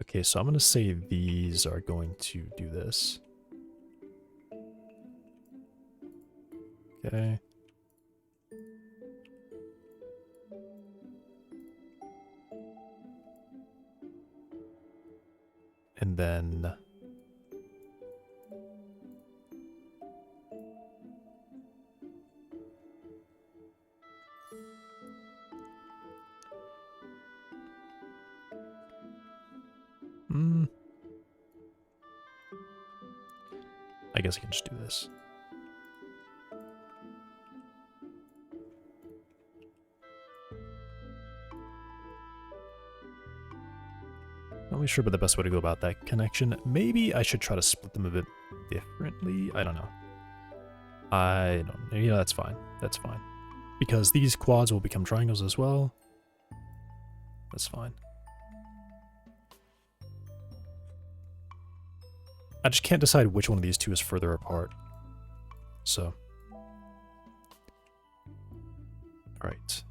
Okay, so I'm going to say these are going to do this. Okay. And then I guess I can just do this. Not really sure about the best way to go about that connection. Maybe I should try to split them a bit differently. I don't know. Yeah, that's fine. That's fine. Because these quads will become triangles as well. That's fine. I just can't decide which one of these two is further apart. So. Alright.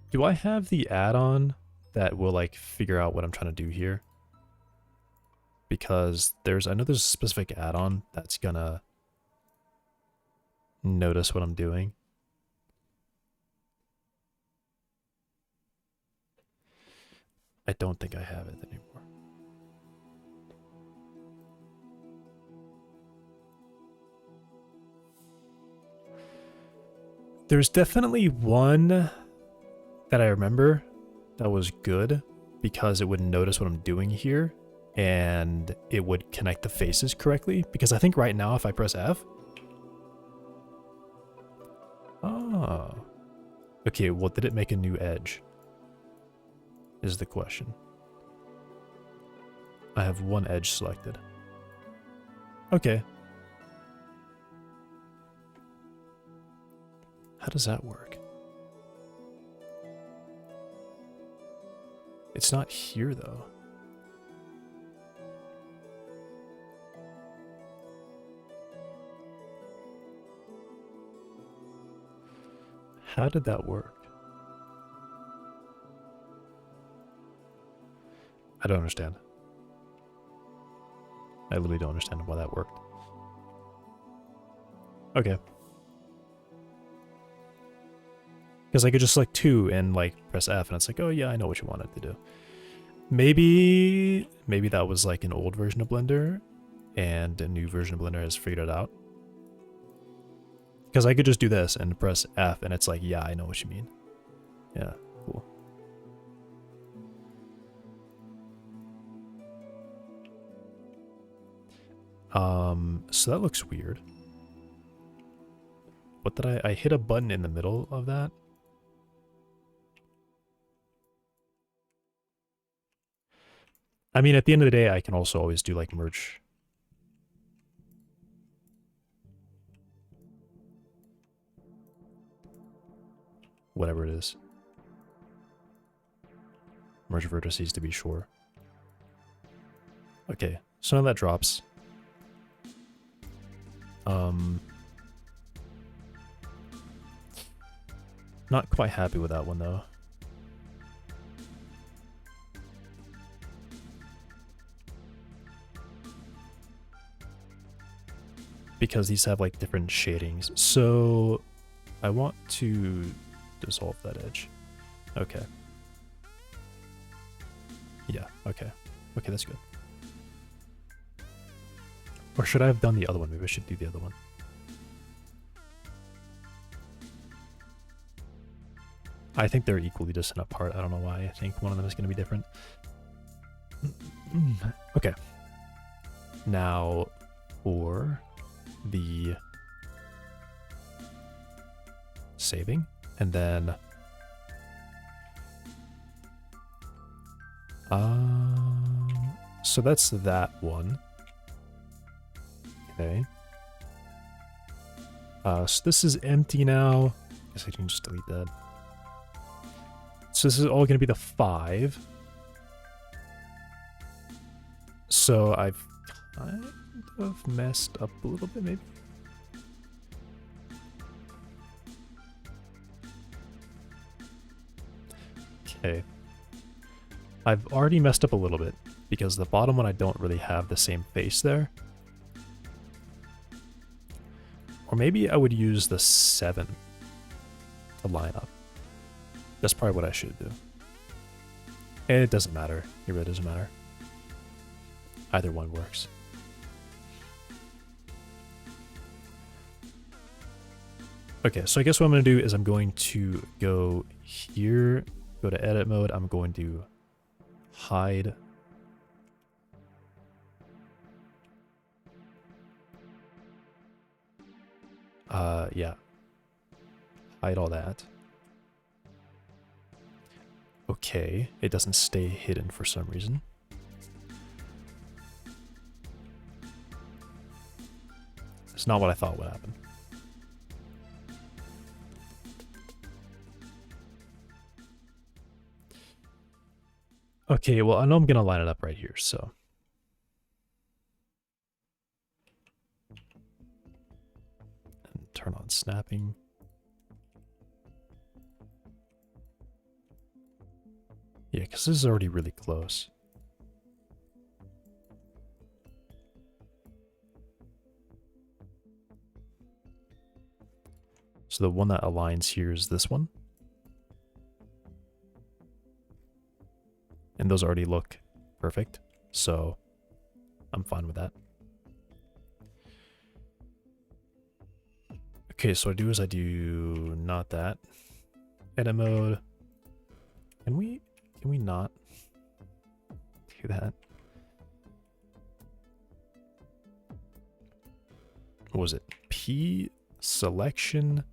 Do I have the add-on that will, like, figure out what I'm trying to do here? Because I know there's a specific add-on that's gonna notice what I'm doing. I don't think I have it anymore. There's definitely one that I remember that was good because it would notice what I'm doing here and it would connect the faces correctly. Because I think right now if I press F... Ah. Okay, well, did it make a new edge? Is the question. I have one edge selected. Okay. How does that work? It's not here, though. How did that work? I don't understand. I literally don't understand why that worked. Okay. Because I could just select 2 and like press F and it's like, oh yeah, I know what you wanted to do. Maybe that was like an old version of Blender and a new version of Blender has figured it out. Because I could just do this and press F and it's like, yeah, I know what you mean. Yeah, cool. So that looks weird. What did I hit a button in the middle of that? I mean, at the end of the day, I can also always do like merge. Whatever it is. Merge vertices to be sure. Okay, so now that drops. Not quite happy with that one though. Because these have like different shadings. So I want to dissolve that edge. Okay. Yeah, okay. Okay, that's good. Or should I have done the other one? Maybe I should do the other one. I think they're equally distant apart. I don't know why I think one of them is going to be different. Okay. Now, for the saving, and then so that's that one. Okay. So this is empty now. I guess I can just delete that. So this is all going to be the 5. So I've kind of messed up a little bit, maybe. Okay. I've already messed up a little bit because the bottom one I don't really have the same face there. Or maybe I would use the 7 to line up. That's probably what I should do. And it doesn't matter. It really doesn't matter. Either one works. Okay, so I guess what I'm going to do is I'm going to go here, go to edit mode. I'm going to hide. Yeah. Hide all that. Okay, it doesn't stay hidden for some reason. It's not what I thought would happen. Okay, well, I know I'm going to line it up right here, so. And turn on snapping. Yeah, because this is already really close. So the one that aligns here is this one. And those already look perfect, so I'm fine with that. Okay, so what I do is I do not that. Edit mode. Can we not do that? What was it? P selection.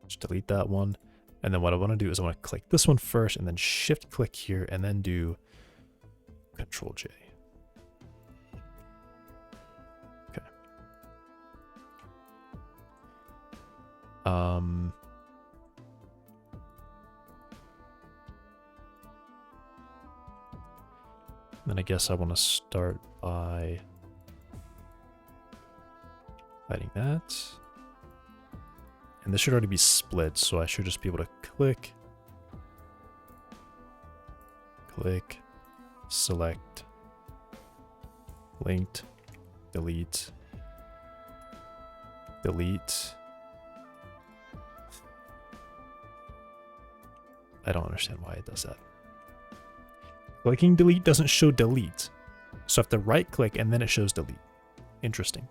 Just delete that one. And then what I want to do is I want to click this one first and then shift click here and then do Control J. Okay. Then I guess I want to start by hiding that. And this should already be split, so I should just be able to click, select, linked, delete, delete. I don't understand why it does that. Clicking delete doesn't show delete. So I have to right click and then it shows delete. Interesting.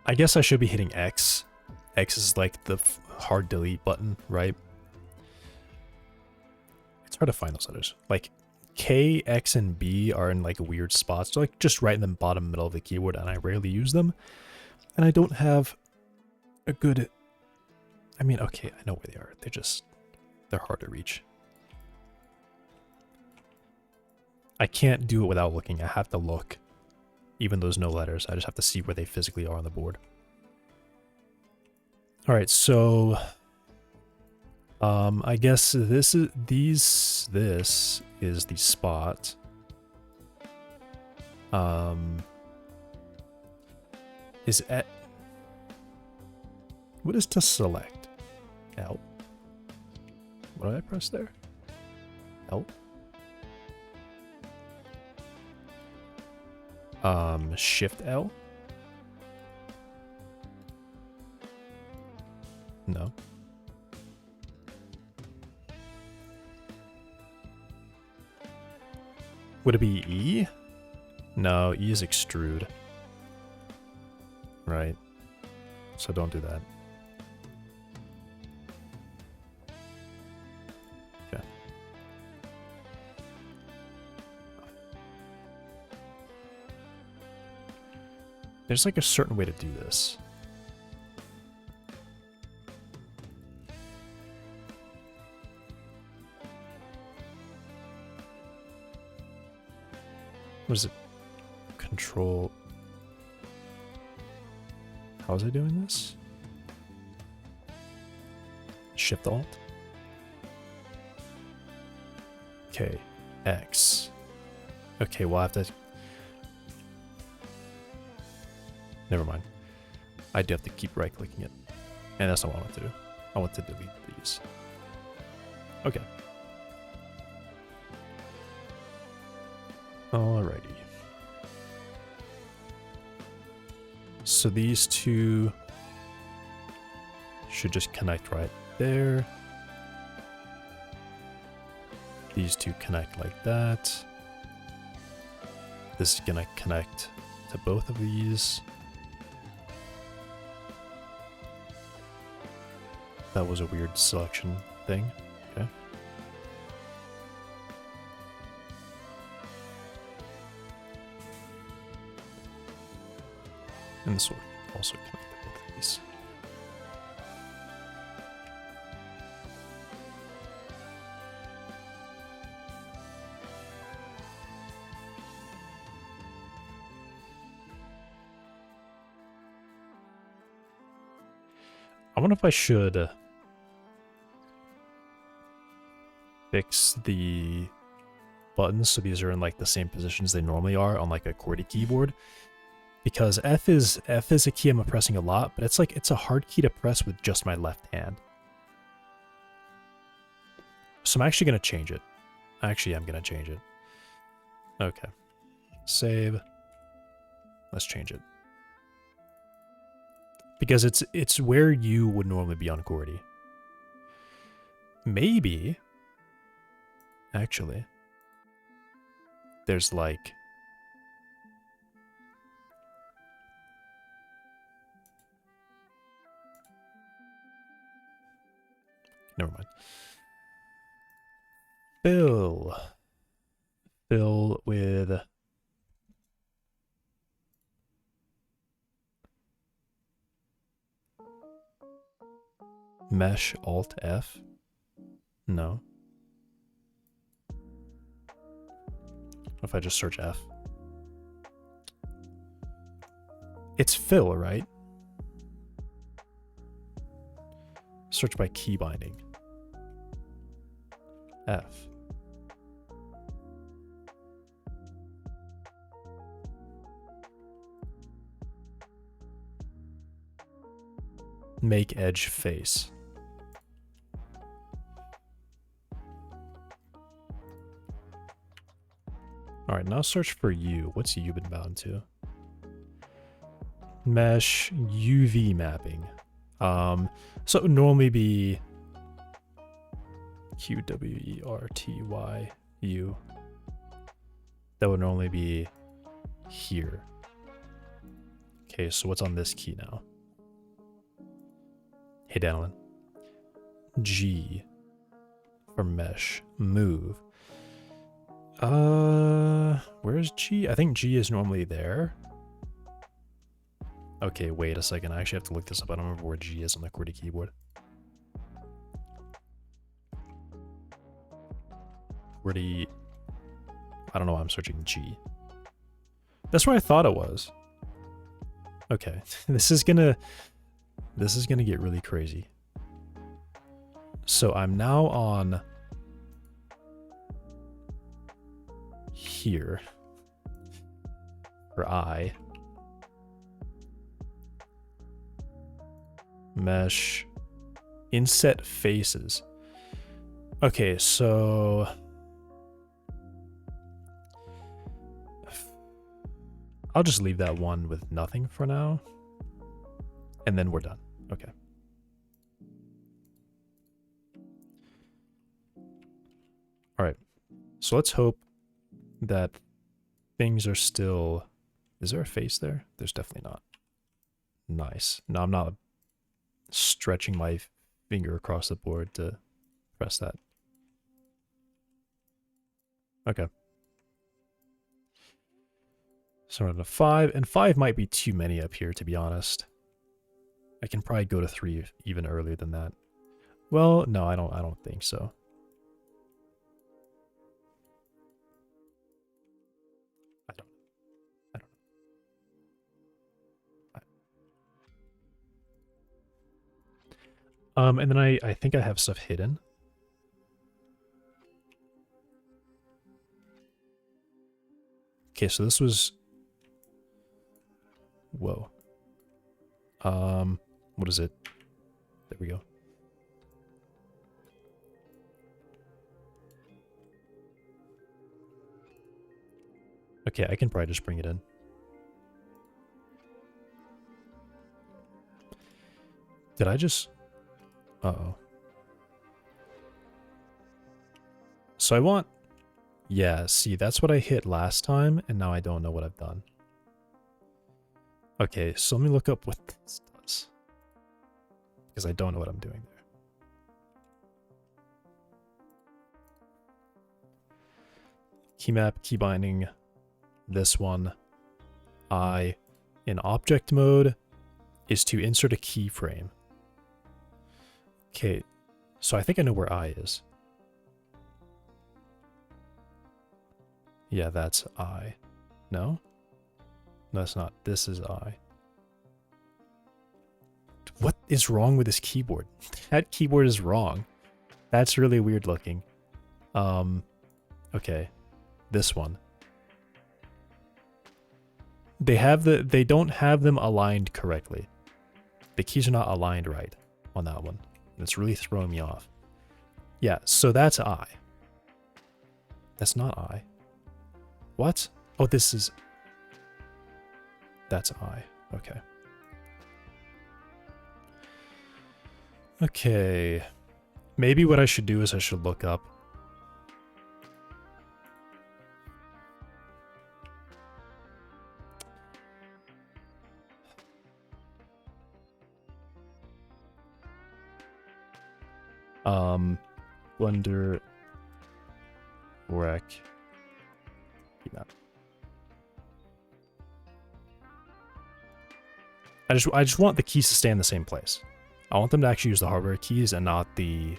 I guess I should be hitting X. X is like the hard delete button, right? It's hard to find those letters. Like K, X, and B are in like weird spots. They're like just right in the bottom middle of the keyboard, and I rarely use them. And I don't have a good... I mean, okay, I know where they are. They're hard to reach. I can't do it without looking. I have to look. Even though there's no letters, I just have to see where they physically are on the board. All right, so I guess this is the spot. Is at what is to select? L. What did I press there? L. Shift L? No. Would it be E? No, E is extrude. Right. So don't do that. Okay. There's like a certain way to do this. Was it control? How was I doing this? Shift Alt. Okay, X. Okay, we'll have to. Never mind. I do have to keep right clicking it. And that's not what I want to do. I want to delete these. Okay. Alrighty. So these two should just connect right there. These two connect like that. This is gonna connect to both of these. That was a weird selection thing. Okay. And this will also connect to both of these. I wonder if I should fix the buttons so these are in like the same positions they normally are on like a QWERTY keyboard, because F is a key I'm pressing a lot, but it's a hard key to press with just my left hand. So I'm actually gonna change it. Actually, I'm gonna change it. Okay, save. Let's change it because it's where you would normally be on QWERTY. Maybe. Actually, there's like never mind. Fill with mesh Alt F. No. What if I just search F? It's fill, right? Search by key binding. F. Make edge face. All right, now search for U. What's U been bound to? Mesh UV mapping. So it would normally be QWERTYU. That would normally be here. Okay, so what's on this key now? Hey, Danilin. G for mesh. Move. Where's G? I think G is normally there. Okay, wait a second. I actually have to look this up. I don't remember where G is on the QWERTY keyboard. QWERTY. I don't know why I'm searching G. That's where I thought it was. Okay, this is gonna get really crazy. So I'm now on here for I. Mesh inset faces. Okay, so I'll just leave that one with nothing for now, and then we're done. Okay. All right. So let's hope that things are still... Is there a face there? There's definitely not. Nice. No, I'm not stretching my finger across the board to press that. Okay. So we're on a 5, and 5 might be too many up here, to be honest. I can probably go to 3 even earlier than that. Well, no, I don't think so. I don't And then I think I have stuff hidden. Okay, so this was... Whoa. What is it? There we go. Okay, I can probably just bring it in. Did I just... Uh-oh. So I want... Yeah, see, that's what I hit last time, and now I don't know what I've done. Okay, so let me look up what this does. Because I don't know what I'm doing there. Key map, key binding, this one. I, in object mode, is to insert a keyframe. Okay, so I think I know where I is. Yeah, that's I. No? No, that's not. This is I. What is wrong with this keyboard? That keyboard is wrong. That's really weird looking. Okay. This one. They don't have them aligned correctly. The keys are not aligned right on that one. It's really throwing me off. Yeah, so that's I. That's not I. What? Oh, this is... That's I. Okay. Okay. Maybe what I should do is I should look up... Blender... Rec... Keymap. I just want the keys to stay in the same place. I want them to actually use the hardware keys and not the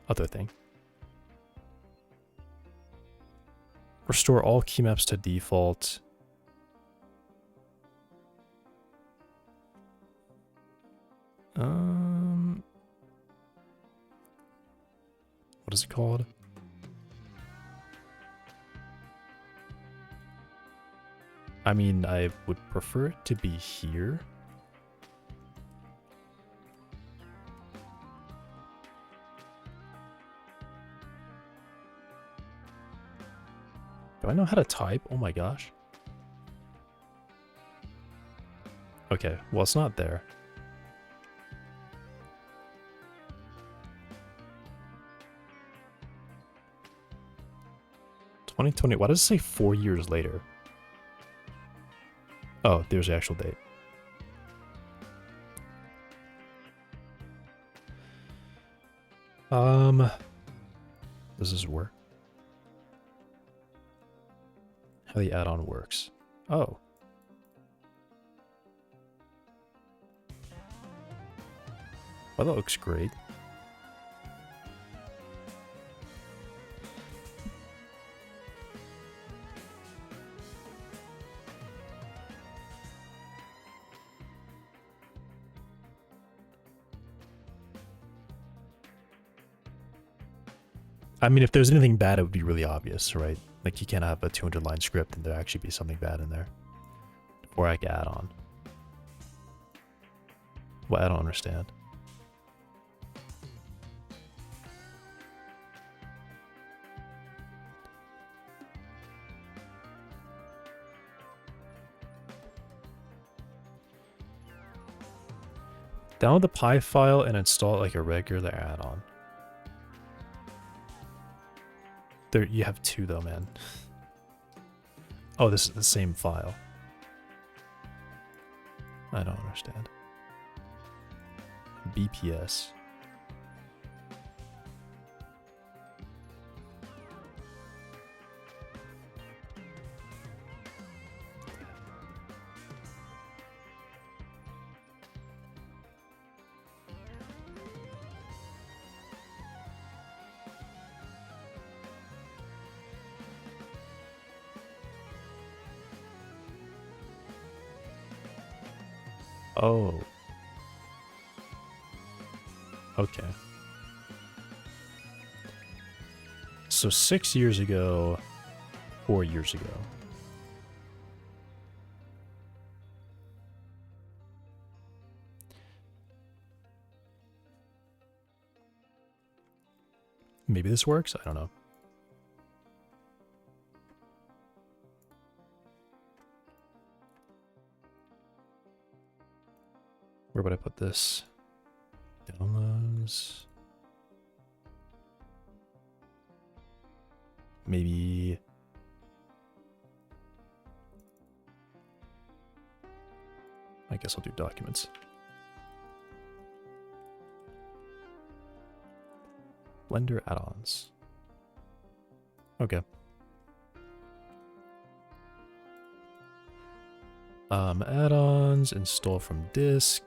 other thing. Restore all key maps to default. What is it called? I mean, I would prefer it to be here. Do I know how to type? Oh my gosh. Okay, well, it's not there. (2020). Why does it say 4 years later? Oh, there's the actual date. Does this work? How the add-on works. Oh. Well, that looks great. I mean, if there's anything bad, it would be really obvious, right? Like, you can't have a 200-line script and there actually be something bad in there. Or I can add on. Well, I don't understand. Download the Pi file and install it like a regular add-on. There, you have two though, man. Oh, this is the same file. I don't understand. BPS. Oh. Okay. So 6 years ago, 4 years ago. Maybe this works? I don't know. Where would I put this? Downloads. Maybe. I guess I'll do documents. Blender add-ons. Okay. Add-ons, install from disk.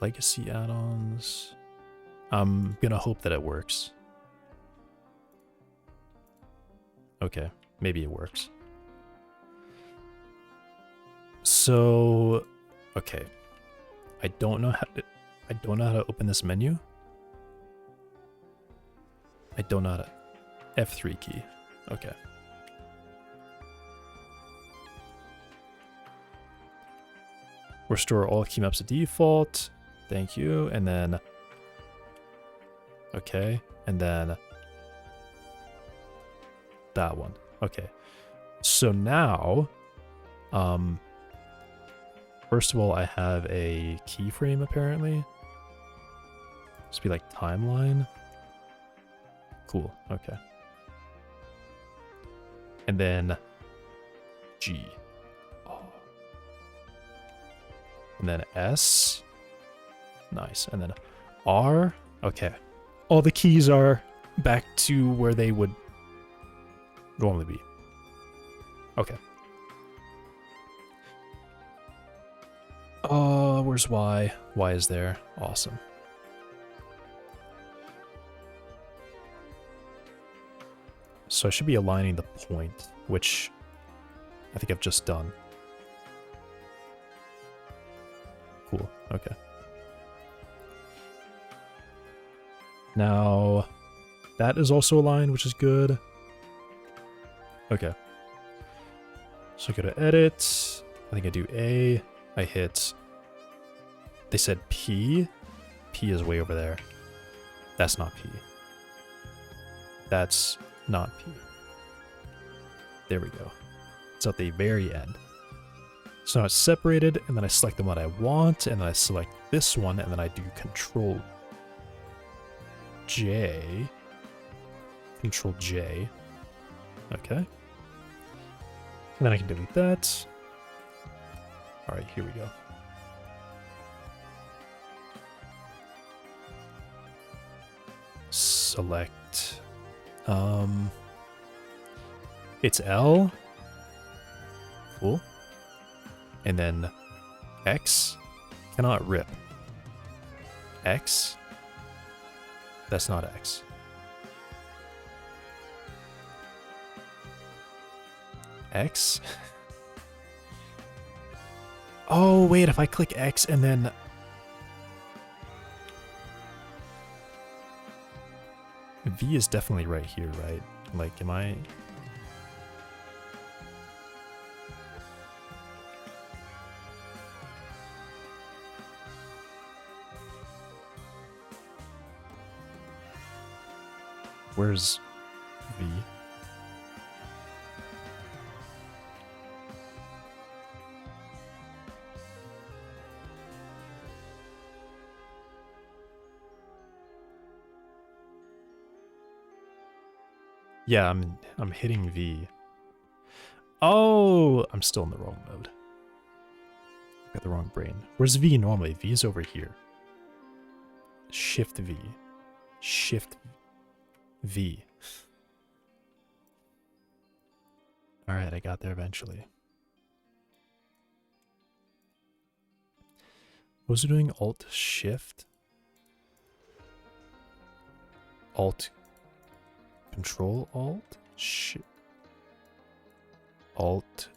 Legacy add-ons. I'm gonna hope that it works. Okay, maybe it works. So, okay. I don't know how to open this menu. I don't know how to F3 key. Okay. Restore all key maps to default. Thank you. And then okay, and then that one. Okay. So now first of all, I have a keyframe apparently. This be like timeline. Cool. Okay. And then G. Oh. And then S. Nice. And then R. Okay. All the keys are back to where they would normally be. Okay. Oh, where's Y? Y is there. Awesome. So I should be aligning the point, which I think I've just done. Cool. Okay. Now, that is also aligned, which is good. Okay. So I go to edit. I think I do A. I hit. They said P. P is way over there. That's not P. That's not P. There we go. It's at the very end. So now it's separated, and then I select the one I want, and then I select this one, and then I do Control J. Control J. Okay. And then I can delete that. Alright, here we go. Select. It's L. Cool. And then X. Cannot rip. X. That's not X. X. Oh, wait, if I click X and then... V is definitely right here, right? Like, am I... Where's V? Yeah, I'm hitting V. Oh, I'm still in the wrong mode. Got the wrong brain. Where's V normally? V is over here. Shift V. Shift V. Alright, I got there eventually. What was it doing? Alt Shift? Alt Control Alt? Alt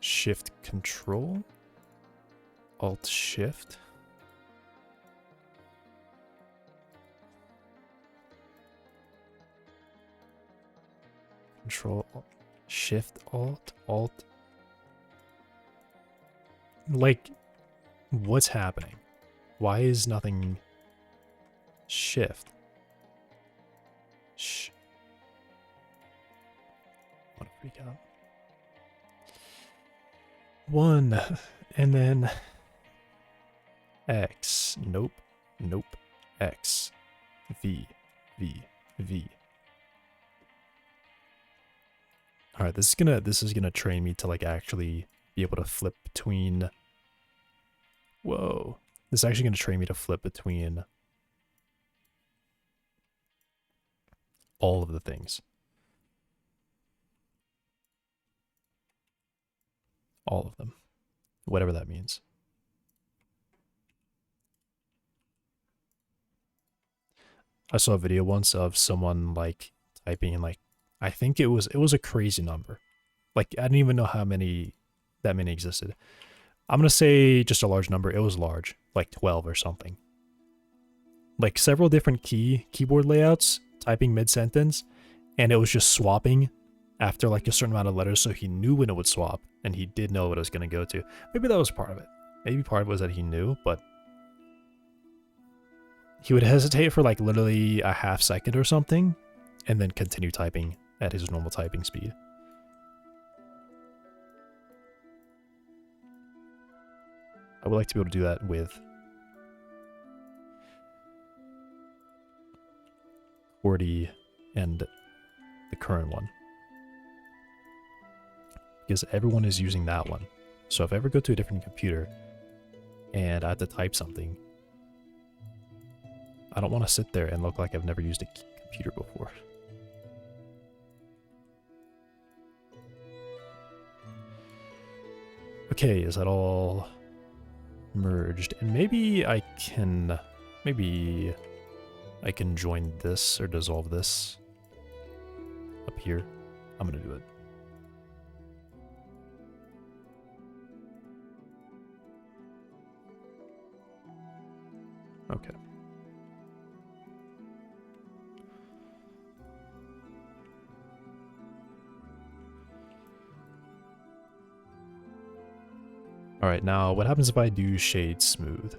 Shift Control, Alt Shift. Control, Shift, Alt. Like, what's happening? Why is nothing Shift? What a freak out. 1, and then X. Nope. X. V. All right, this is gonna train me to like actually be able to flip between. Whoa, this is actually gonna train me to flip between all of the things. All of them, whatever that means. I saw a video once of someone like typing in like, I think it was a crazy number. Like I didn't even know how many that many existed. I'm gonna say just a large number. It was large, like 12 or something. Like several different keyboard layouts, typing mid-sentence, and it was just swapping after like a certain amount of letters, so he knew when it would swap, and he did know what it was gonna go to. Maybe that was part of it. Maybe part of it was that he knew, but he would hesitate for like literally a half second or something, and then continue typing at his normal typing speed. I would like to be able to do that with QWERTY and the current one, because everyone is using that one. So if I ever go to a different computer and I have to type something, I don't want to sit there and look like I've never used a computer before. Okay, is that all merged? And maybe I can join this or dissolve this up here. I'm gonna do it. Okay. All right, now what happens if I do shade smooth?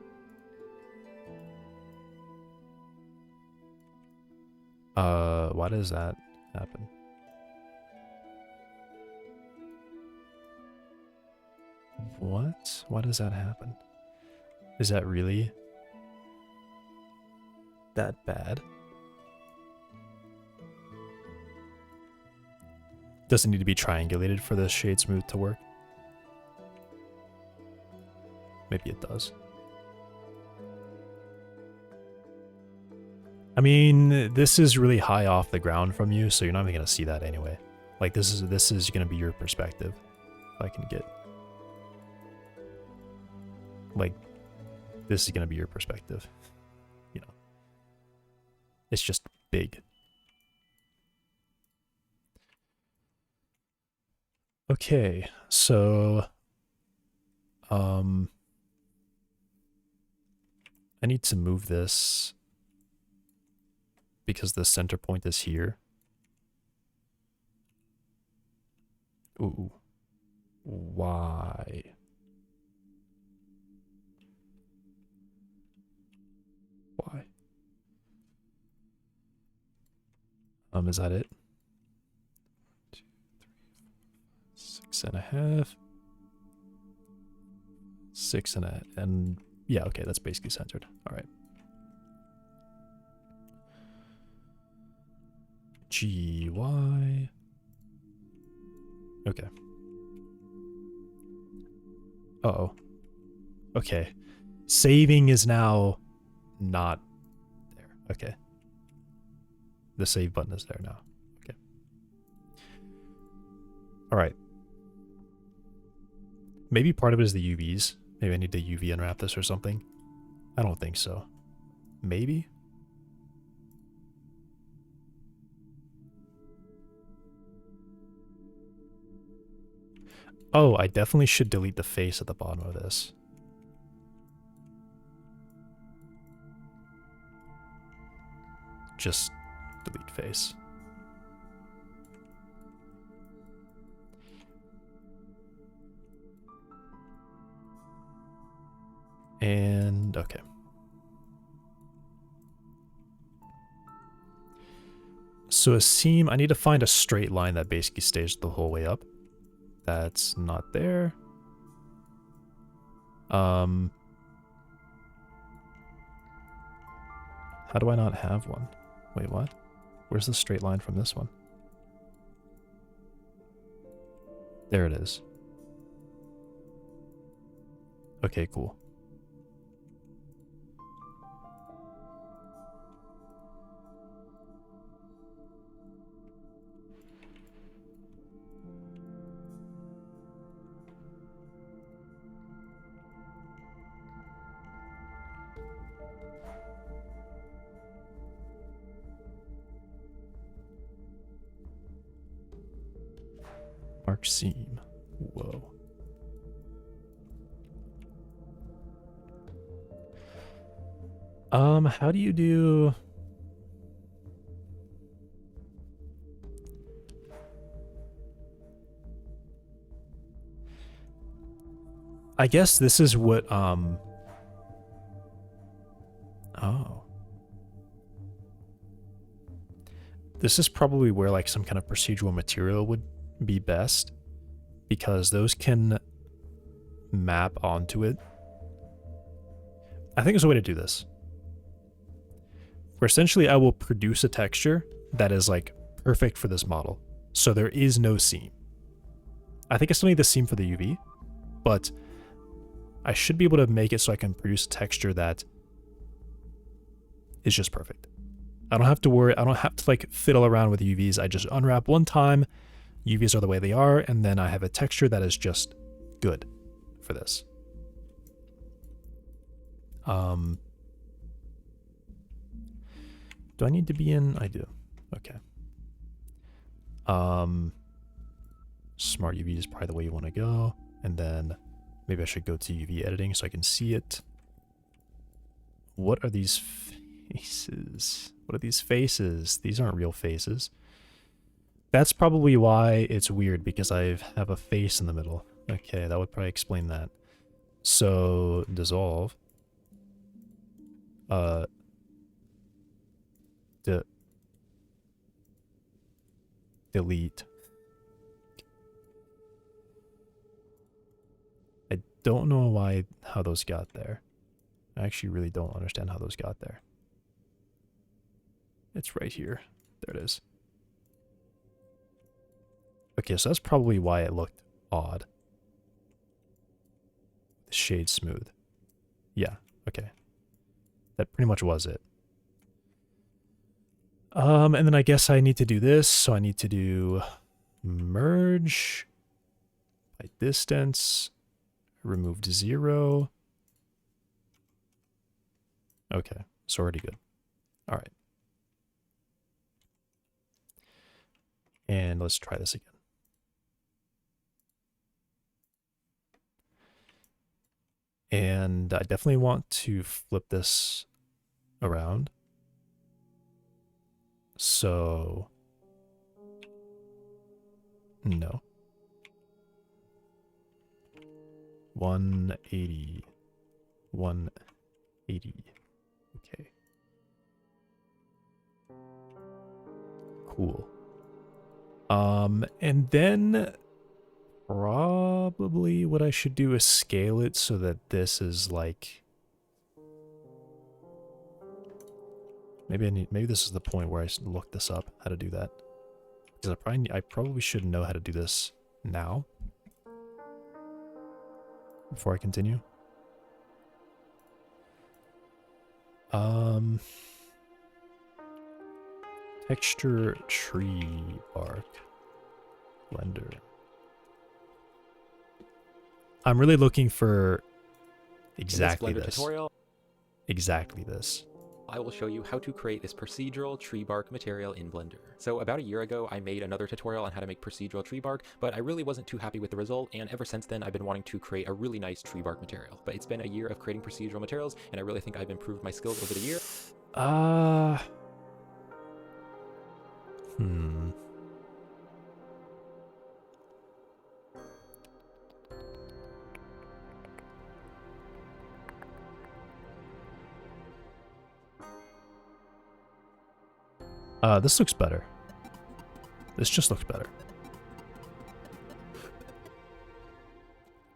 Why does that happen? What? Why does that happen? Is that really that bad? Does it need to be triangulated for the shade smooth to work? Maybe it does. I mean, this is really high off the ground from you, so you're not even gonna see that anyway. Like this is gonna be your perspective. If I can get, like, this is gonna be your perspective. You know, it's just big. Okay, so I need to move this because the center point is here. Ooh. Why? Why? Is that it? 2, 3, 4, 6.5. 6.5, and yeah, okay, that's basically centered. All right. GY. Okay. Uh-oh. Okay. Saving is now not there. Okay. The save button is there now. Okay. All right. Maybe part of it is the UVs. Maybe I need to UV unwrap this or something. I don't think so. Maybe? Oh, I definitely should delete the face at the bottom of this. Just delete face. And okay. So a seam, I need to find a straight line that basically stays the whole way up. That's not there. How do I not have one? Wait, what? Where's the straight line from this one? There it is. Okay, cool. Mark seam. Whoa. How do you do... I guess this is what, oh. This is probably where, like, some kind of procedural material would be best, because those can map onto it. I think there's a way to do this, where essentially I will produce a texture that is, like, perfect for this model. So there is no seam. I think I still need the seam for the UV, but I should be able to make it so I can produce a texture that is just perfect. I don't have to worry, I don't have to like fiddle around with UVs. I just unwrap one time, UVs are the way they are, and then I have a texture that is just good for this. Do I need to be in? I do. Okay. Smart UV is probably the way you want to go, and then maybe I should go to UV editing so I can see it. What are these faces? What are these faces? These aren't real faces. That's probably why it's weird, because I have a face in the middle. Okay, that would probably explain that. So, dissolve. Delete. I don't know how those got there. I actually really don't understand how those got there. It's right here. There it is. Okay, so that's probably why it looked odd. The shade smooth. Yeah, okay. That pretty much was it. And then I guess I need to do this, so I need to do merge by distance, removed 0. Okay, it's already good. All right. And let's try this again. And I definitely want to flip this around. So, no. 180. 180. Okay. Cool. And then probably what I should do is scale it so that this is like, maybe this is the point where I look this up, how to do that. Because I probably should know how to do this now before I continue. Texture tree bark blender. I'm really looking for exactly this. Tutorial. Exactly this. I will show you how to create this procedural tree bark material in Blender. So about a year ago, I made another tutorial on how to make procedural tree bark, but I really wasn't too happy with the result, and ever since then, I've been wanting to create a really nice tree bark material. But it's been a year of creating procedural materials, and I really think I've improved my skills over the year. This looks better. This just looks better.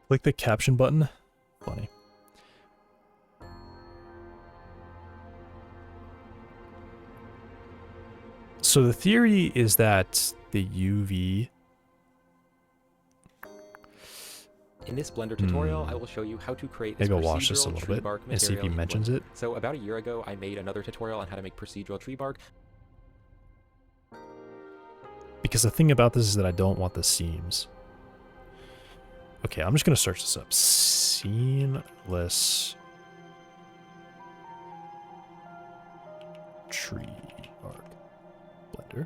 Click the caption button. Funny. So the theory is that the UV... In this Blender tutorial, I will show you how to create this Maybe I'll watch this a procedural little tree bit bark and see if he material in mentions Blender. it. So about a year ago, I made another tutorial on how to make procedural tree bark. Because the thing about this is that I don't want the seams. Okay, I'm just going to search this up. Seamless tree bark Blender.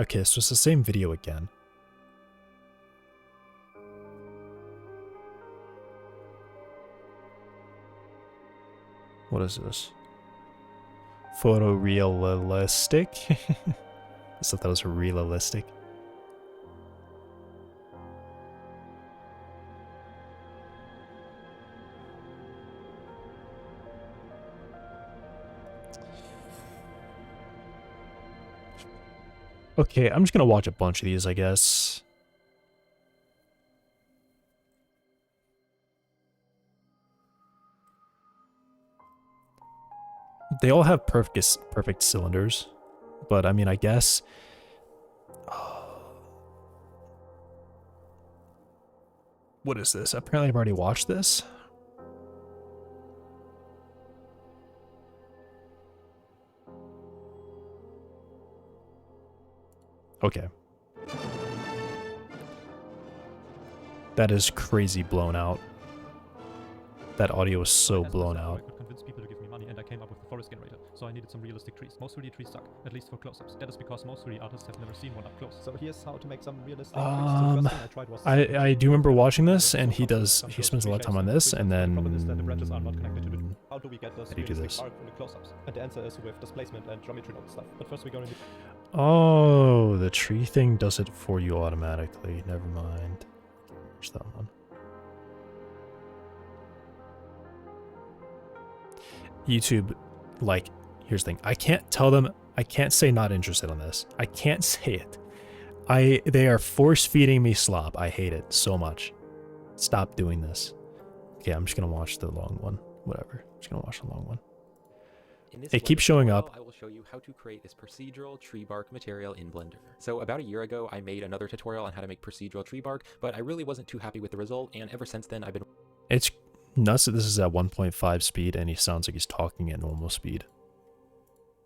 Okay, so it's the same video again. What is this? Photorealistic? I thought that was realistic. Okay, I'm just gonna watch a bunch of these, I guess. They all have perfect cylinders, but I mean, I guess. What is this? Apparently, I've already watched this. Okay. That is crazy blown out. That audio is so blown out. I could convince people to give me money, and I came up with the forest generator. So I needed some realistic trees. Most 3D trees suck, at least for close-ups. That is because most 3D artists have never seen one up close. So here's how to make some realistic trees. So the first thing I tried was I do remember watching this, and he spends a lot of time on this, and then how do we get this how do you do this? arc in the close-ups? And the answer is with displacement and geometry node stuff. But first we're going to Oh, the tree thing does it for you automatically. Never mind. Where's that one? YouTube, like, here's the thing. I can't tell them, I can't say not interested on this. I can't say it. They are force feeding me slop. I hate it so much. Stop doing this. Okay, I'm just gonna watch the long one. Whatever. I'm just gonna watch the long one. It keeps showing up. I will show you how to create this procedural tree bark material in Blender. So about a year ago, I made another tutorial on how to make procedural tree bark, but I really wasn't too happy with the result, and ever since then, I've been... It's nuts that this is at 1.5 speed, and he sounds like he's talking at normal speed.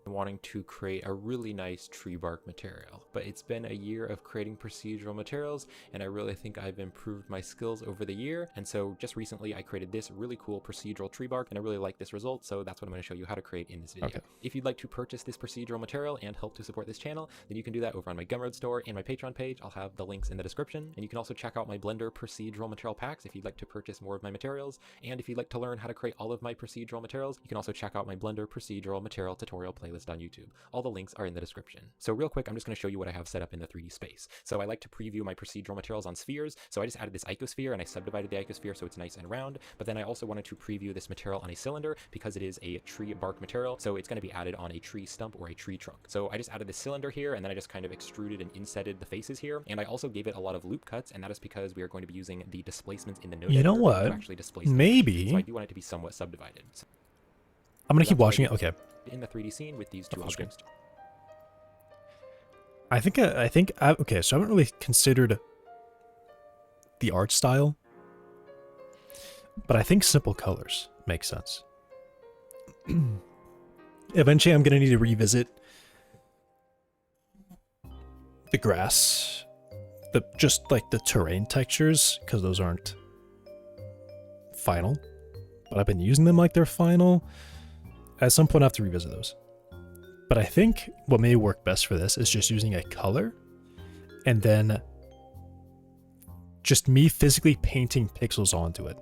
wanting to create a really nice tree bark material, but it's been a year of creating procedural materials, and I really think I've improved my skills over the year. And so just recently I created this really cool procedural tree bark, and I really like this result, so that's what I'm going to show you how to create in this video. Okay. If you'd like to purchase this procedural material and help to support this channel, then you can do that over on my Gumroad store and my Patreon page. I'll have the links in the description, and you can also check out my Blender procedural material packs if you'd like to purchase more of my materials. And if you'd like to learn how to create all of my procedural materials, you can also check out my Blender procedural material tutorial playlist on YouTube. All the links are in the description. So real quick, I'm just going to show you what I have set up in the 3D space. So I like to preview my procedural materials on spheres. So I just added this icosphere and I subdivided the icosphere so it's nice and round. But then I also wanted to preview this material on a cylinder because it is a tree bark material. So it's going to be added on a tree stump or a tree trunk. So I just added this cylinder here, and then I just kind of extruded and insetted the faces here. And I also gave it a lot of loop cuts, and that is because we are going to be using the displacements in the node. You know editor what? To actually displace the Maybe. mesh. So I do want it to be somewhat subdivided. So I'm going to keep that's what I watching it. did Okay. in the 3D scene with these two Full screen. objects. Okay, so I haven't really considered the art style, but I think simple colors make sense. Eventually, I'm going to need to revisit the grass, just like the terrain textures, because those aren't final, but I've been using them like they're final. At some point I have to revisit those. But I think what may work best for this is just using a color and then just me physically painting pixels onto it.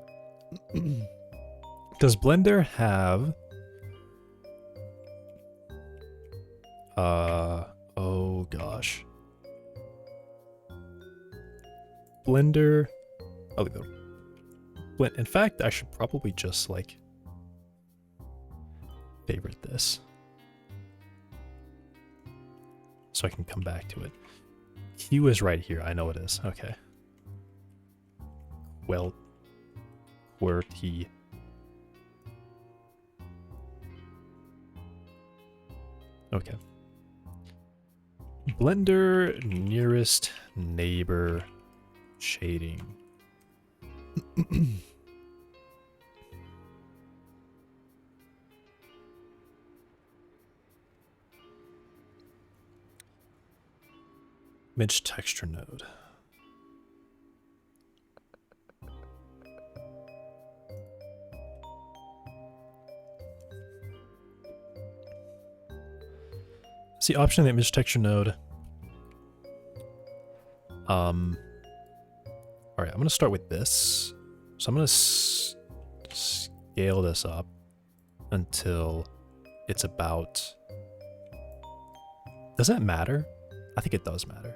Does Blender have oh gosh. Blender, oh, in fact, I should probably just like favorite this so I can come back to it. Hue is right here. I know it is. Okay. Well, QWERTY. Okay. Blender nearest neighbor shading. Image texture node. See, option in the image texture node. All right, I'm gonna start with this. So I'm gonna scale this up until it's about. Does that matter? I think it does matter.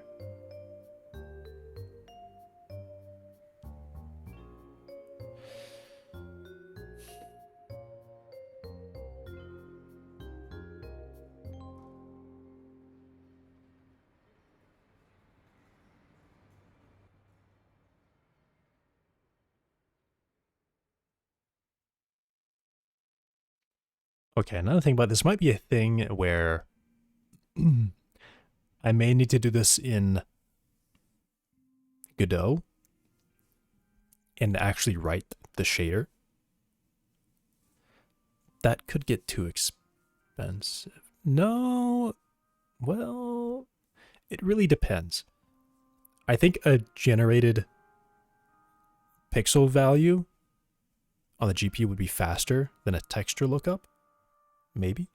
Okay, another thing about this might be a thing where I may need to do this in Godot and actually write the shader. That could get too expensive. No, well, it really depends. I think a generated pixel value on the GPU would be faster than a texture lookup. Maybe.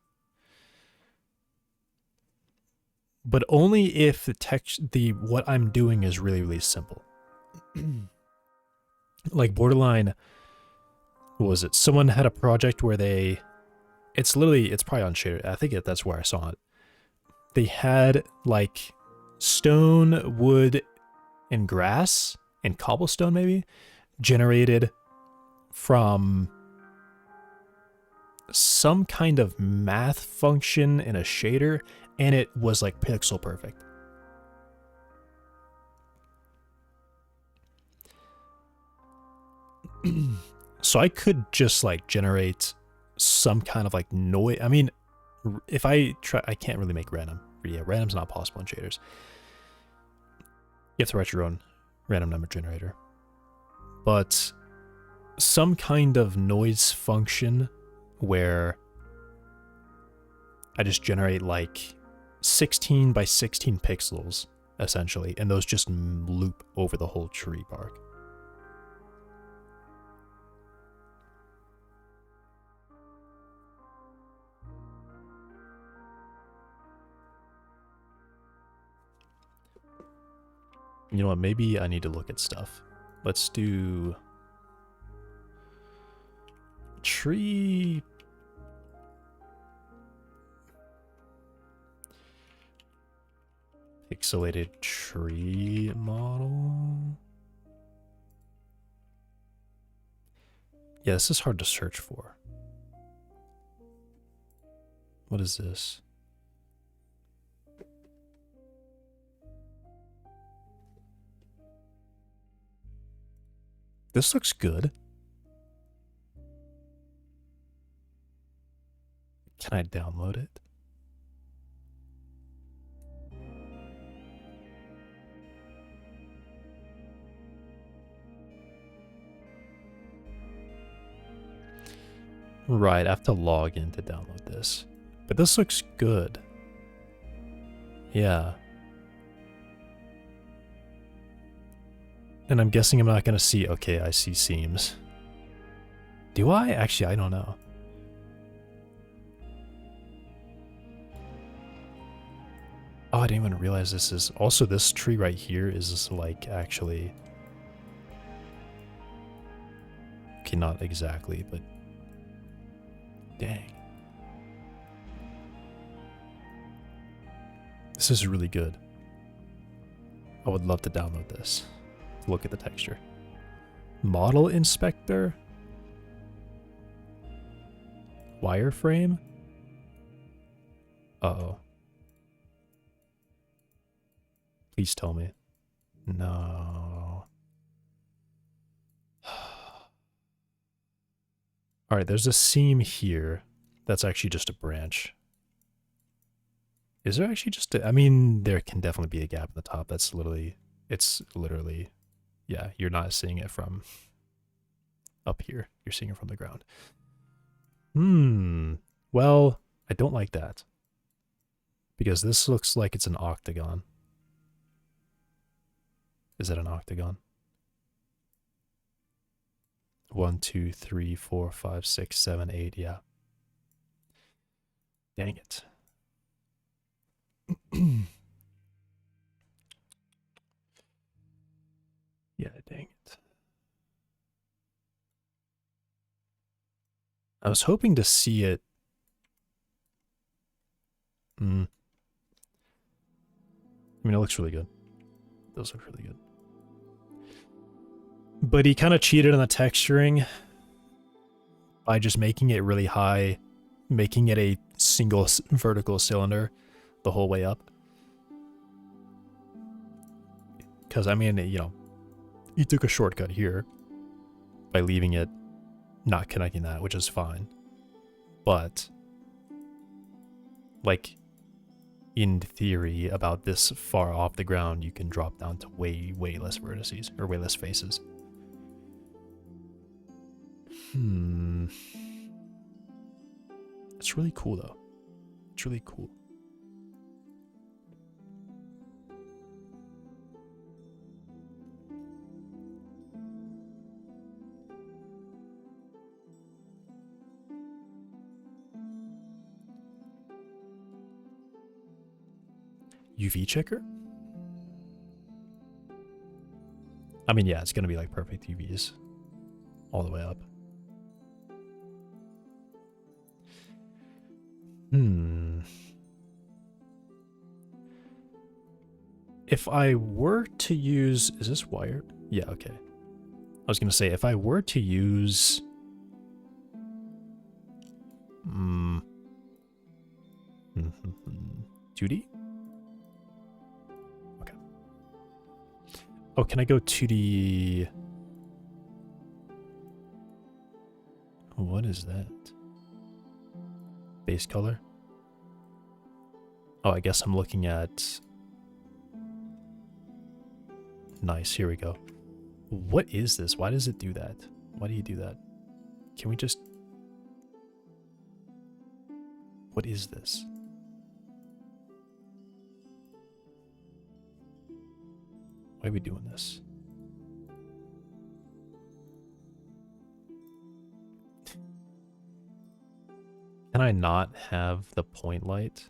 But only if what I'm doing is really, really simple. Like Borderline, what was it? Someone had a project where it's probably on Shader. I think that's where I saw it. They had like stone, wood, and grass, and cobblestone maybe, generated from some kind of math function in a shader, and it was like pixel perfect. So I could just like generate some kind of like noise. I mean, if I try, I can't really make random. Yeah, random's not possible in shaders. You have to write your own random number generator. But some kind of noise function where I just generate like 16 by 16 pixels, essentially, and those just loop over the whole tree bark. You know what, maybe I need to look at stuff. Let's do tree. Pixelated tree model. Yeah, this is hard to search for. What is this? This looks good. Can I download it? Right, I have to log in to download this. But this looks good. Yeah. And I'm guessing I'm not going to see... Okay, I see seams. Do I? Actually, I don't know. Oh, I didn't even realize this is... Also, this tree right here is like actually... Okay, not exactly, but... Dang. This is really good. I would love to download this. Look at the texture. Model inspector? Wireframe? Uh-oh. Please tell me. No. Alright, there's a seam here. That's actually just a branch. Is there actually just a... I mean, there can definitely be a gap in the top. That's literally... It's literally... Yeah, you're not seeing it from up here. You're seeing it from the ground. Well, I don't like that. Because this looks like it's an octagon. Is it an octagon? 1, 2, 3, 4, 5, 6, 7, 8, yeah. Dang it. Yeah, dang it. I was hoping to see it. I mean, it looks really good. It does look really good. But he kind of cheated on the texturing by just making it really high, making it a single vertical cylinder the whole way up. Because, I mean, you know, he took a shortcut here by leaving it not connecting that, which is fine. But, like, in theory, about this far off the ground, you can drop down to way, way less vertices, or way less faces. It's really cool, though. It's really cool. UV checker? I mean, yeah, it's gonna be like perfect UVs all the way up. If I were to use... Is this wired? Yeah, okay. I was gonna say, if I were to use... 2D? Okay. Oh, can I go 2D? What is that? Base color? Oh, I guess I'm looking at... Nice, here we go. What is this? Why does it do that? Why do you do that? Can we just... What is this? Why are we doing this? Can I not have the point light?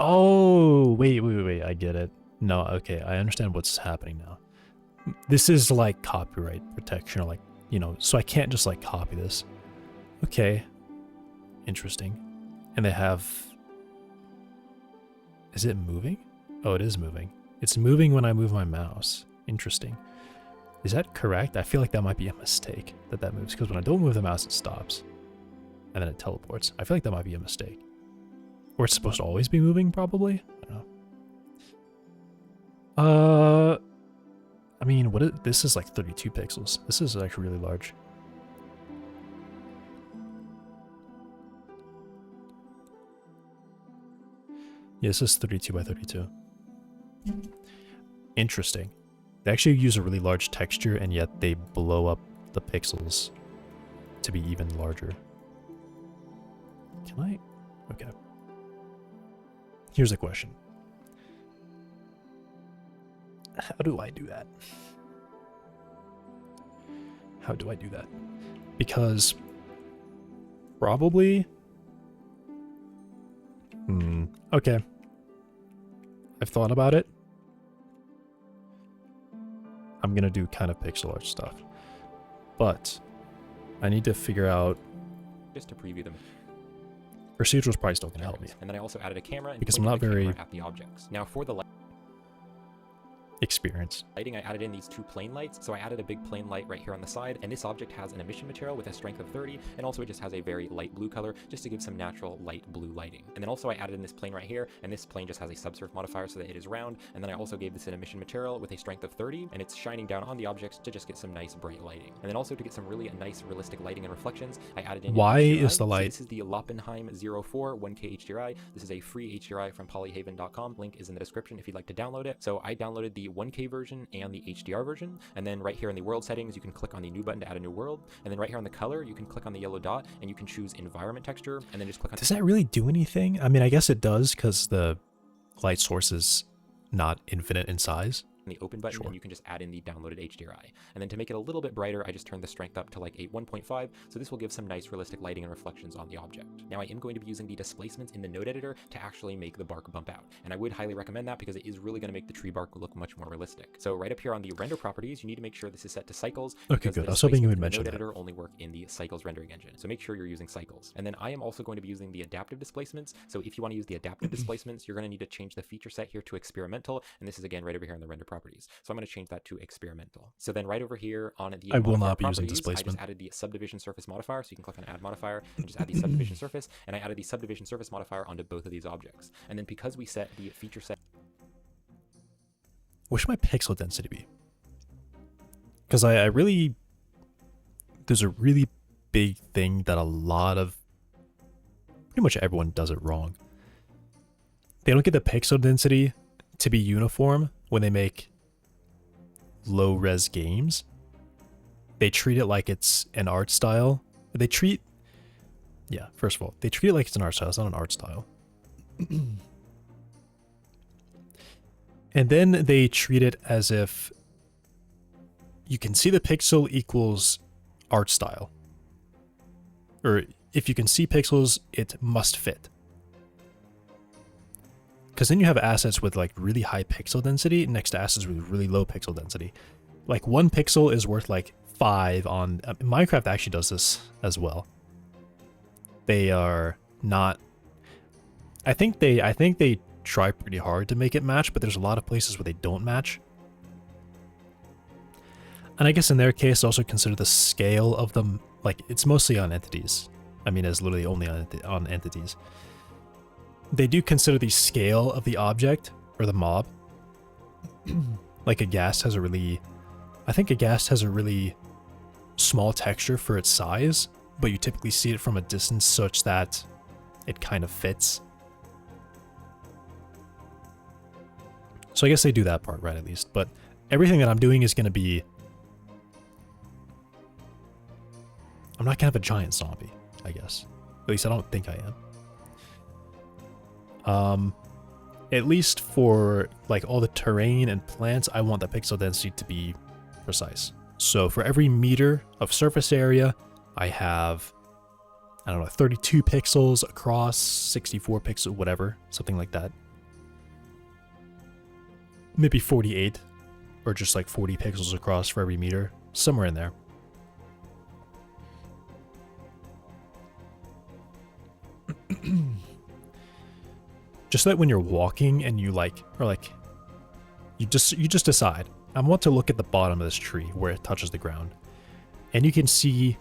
Oh, wait, I get it. No, okay, I understand what's happening now. This is like copyright protection, or like, you know, so I can't just like copy this. Okay. Interesting. And they have... Is it moving? Oh, it is moving. It's moving when I move my mouse. Interesting. Is that correct? I feel like that might be a mistake that that moves, because when I don't move the mouse, it stops. And then it teleports. I feel like that might be a mistake. Or it's supposed to always be moving, probably? I don't know. I mean, this is like 32 pixels. This is actually really large. Yeah, this is 32 by 32. Interesting. They actually use a really large texture, and yet they blow up the pixels to be even larger. Can I? Okay. Here's a question. How do I do that? How do I do that? Because probably... okay. I've thought about it. I'm gonna do kind of pixel art stuff. But I need to figure out... Just to preview them. Procedural's probably still gonna help me. And then I also added a camera and Because I'm pointed not the very camera at the objects. Now for the experienced. lighting, I added in these 2 plane lights. So I added a big plane light right here on the side, and this object has an emission material with a strength of 30, and also it just has a very light blue color, just to give some natural light blue lighting. And then also I added in this plane right here, and this plane just has a subsurf modifier so that it is round, and then I also gave this an emission material with a strength of 30, and it's shining down on the objects to just get some nice bright lighting. And then also to get some really nice realistic lighting and reflections, I added in Why HDRI. is the So light... this is the Loppenheim 04 1K HDRI. This is a free HDRI from polyhaven.com. Link is in the description if you'd like to download it. So I downloaded the 1K version and the HDR version, and then right here in the world settings you can click on the new button to add a new world, and then right here on the color you can click on the yellow dot and you can choose environment texture, and then just click on... Does that really do anything? I mean, I guess it does because the light source is not infinite in size. the open button, Sure. and you can just add in the downloaded HDRI. And then to make it a little bit brighter, I just turned the strength up to like a 1.5, so this will give some nice realistic lighting and reflections on the object. Now I am going to be using the displacements in the node editor to actually make the bark bump out, and I would highly recommend that because it is really going to make the tree bark look much more realistic. So right up here on the render properties, you need to make sure this is set to cycles. Okay, because good. the I was hoping you would displacements in mention the node that. editor only work in the cycles rendering engine, so make sure you're using cycles. And then I am also going to be using the adaptive displacements. So if you want to use the adaptive displacements, you're going to need to change the feature set here to experimental, and this is again right over here in the render properties. So I'm going to change that to experimental. So then right over here on the I will modifier not be using properties, I displacement. just added the subdivision surface modifier, so you can click on add modifier and just add the subdivision surface, and I added the subdivision surface modifier onto both of these objects. And then because we set the feature set... What should my pixel density be? Because I really... There's a really big thing that a lot of... Pretty much everyone does it wrong. They don't get the pixel density to be uniform when they make low-res games. They treat it like it's an art style. They treat... Yeah, first of all, they treat it like it's an art style. It's not an art style. And then they treat it as if you can see the pixel equals art style. Or if you can see pixels, it must fit. Because then you have assets with like really high pixel density next to assets with really low pixel density. Like 1 pixel is worth like 5 on... Minecraft actually does this as well. They are not... I think they try pretty hard to make it match, but there's a lot of places where they don't match. And I guess in their case, also consider the scale of them. Like, it's mostly on entities. I mean, it's literally only on entities. They do consider the scale of the object, or the mob. Like a ghast has a really... I think a ghast has a really small texture for its size, but you typically see it from a distance such that it kind of fits. So I guess they do that part right, at least. But everything that I'm doing is going to be... I'm not going to have a giant zombie, I guess. At least I don't think I am. At least for like all the terrain and plants, I want the pixel density to be precise. So for every meter of surface area, I have, I don't know, 32 pixels across, 64 pixels, whatever, something like that. Maybe 48, or just like 40 pixels across for every meter, somewhere in there. Just so that when you're walking and you like, or like, you just decide, I want to look at the bottom of this tree where it touches the ground, and you can see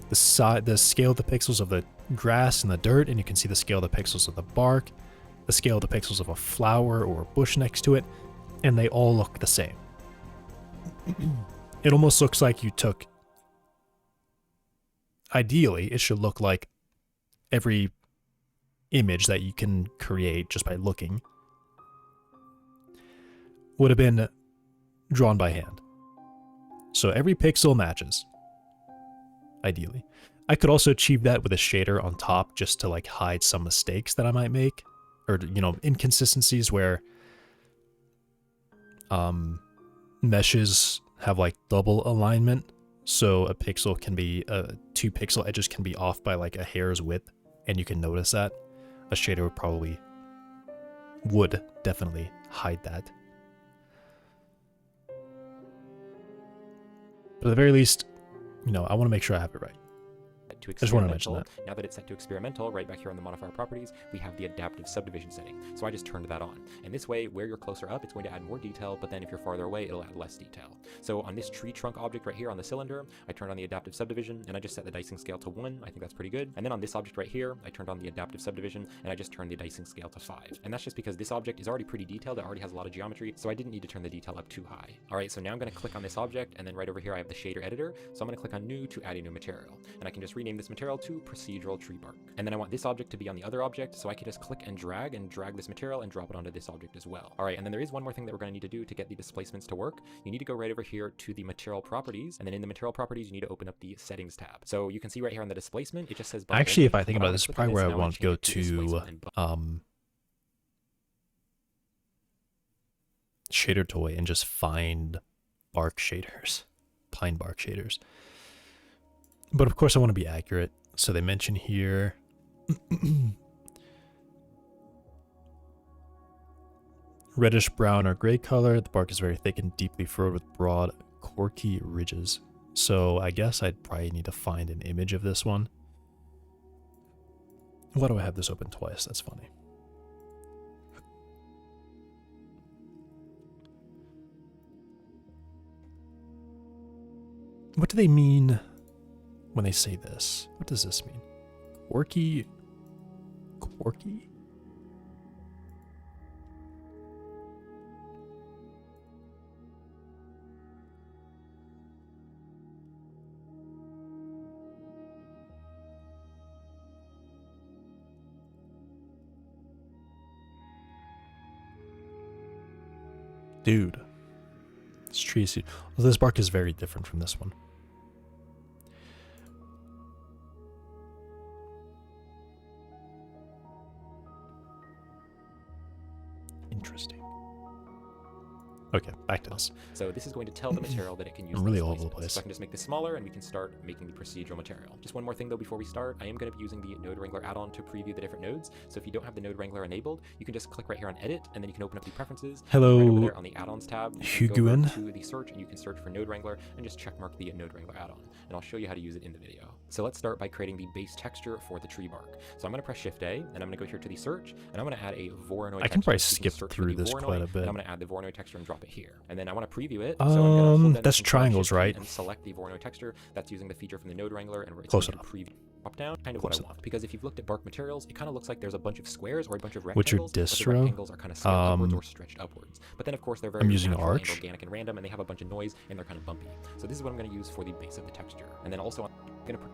the scale of the pixels of the grass and the dirt, and you can see the scale of the pixels of the bark, the scale of the pixels of a flower or a bush next to it, and they all look the same. It almost looks like you took... Ideally, it should look like every image that you can create just by looking would have been drawn by hand. So every pixel matches, ideally. I could also achieve that with a shader on top just to like hide some mistakes that I might make, or inconsistencies where meshes have like double alignment, so a pixel can be 2 pixel edges can be off by like a hair's width, and you can notice that. A shader would definitely hide that. But at the very least, I want to make sure I have it right. To just want to mention experimental. Now that it's set to experimental, right back here on the modifier properties, we have the adaptive subdivision setting. So I just turned that on. And this way, where you're closer up, it's going to add more detail, but then if you're farther away, it'll add less detail. So on this tree trunk object right here on the cylinder, I turned on the adaptive subdivision, and I just set the dicing scale to 1. I think that's pretty good. And then on this object right here, I turned on the adaptive subdivision, and I just turned the dicing scale to 5. And that's just because this object is already pretty detailed, it already has a lot of geometry, so I didn't need to turn the detail up too high. Alright, so now I'm going to click on this object, and then right over here I have the shader editor, so I'm going to click on new to add a new material. And I can just rename this material to procedural tree bark. And then I want this object to be on the other object, so I can just click and drag this material and drop it onto this object as well. Alright, and then there is one more thing that we're going to need to do to get the displacements to work. You need to go right over here to the material properties, and then in the material properties you need to open up the settings tab. So you can see right here on the displacement, it just says bump. Actually, if I think about it, this is probably where I want to go to shader toy and just find bark shaders, pine bark shaders. But of course I want to be accurate. So they mention here reddish brown or gray color. The bark is very thick and deeply furrowed with broad, corky ridges. So I guess I'd probably need to find an image of this one. Why do I have this open twice? That's funny. What do they mean when they say this? What does this mean? Quirky? Dude. This tree is... Well, this bark is very different from this one. Interesting. Okay, back to this. So this is going to tell the material that it can use. I'm really all over the place. So I can just make this smaller and we can start making the procedural material. Just one more thing though before we start, I am going to be using the Node Wrangler add-on to preview the different nodes. So if you don't have the Node Wrangler enabled, you can just click right here on edit and then you can open up the preferences. Hello, right over there on the add-ons tab. You can go Huguin. over to the search and you can search for Node Wrangler and just check mark the Node Wrangler add-on. And I'll show you how to use it in the video. So let's start by creating the base texture for the tree bark. So I'm going to press Shift A and I'm going to go here to the search and I'm going to add a Voronoi texture. I can probably So skip through this quite a bit. And I'm going to add the Voronoi texture and drop it here. And then I want to preview it. So I'm gonna hold down that's Control triangles, Shift right? And select the Voronoi texture. That's using the feature from the Node Wrangler and it's Close going to preview drop down, kind of what I want. Because if you've looked at bark materials, it kind of looks like there's a bunch of squares or a bunch of rectangles. Which are but the distro? rectangles are kind of scaled upwards or stretched upwards. But then of course they're very I'm using natural and Arch. organic and random, and they have a bunch of noise and they're kind of bumpy. So this is what I'm going to use for the base of the texture. And then also I'm going to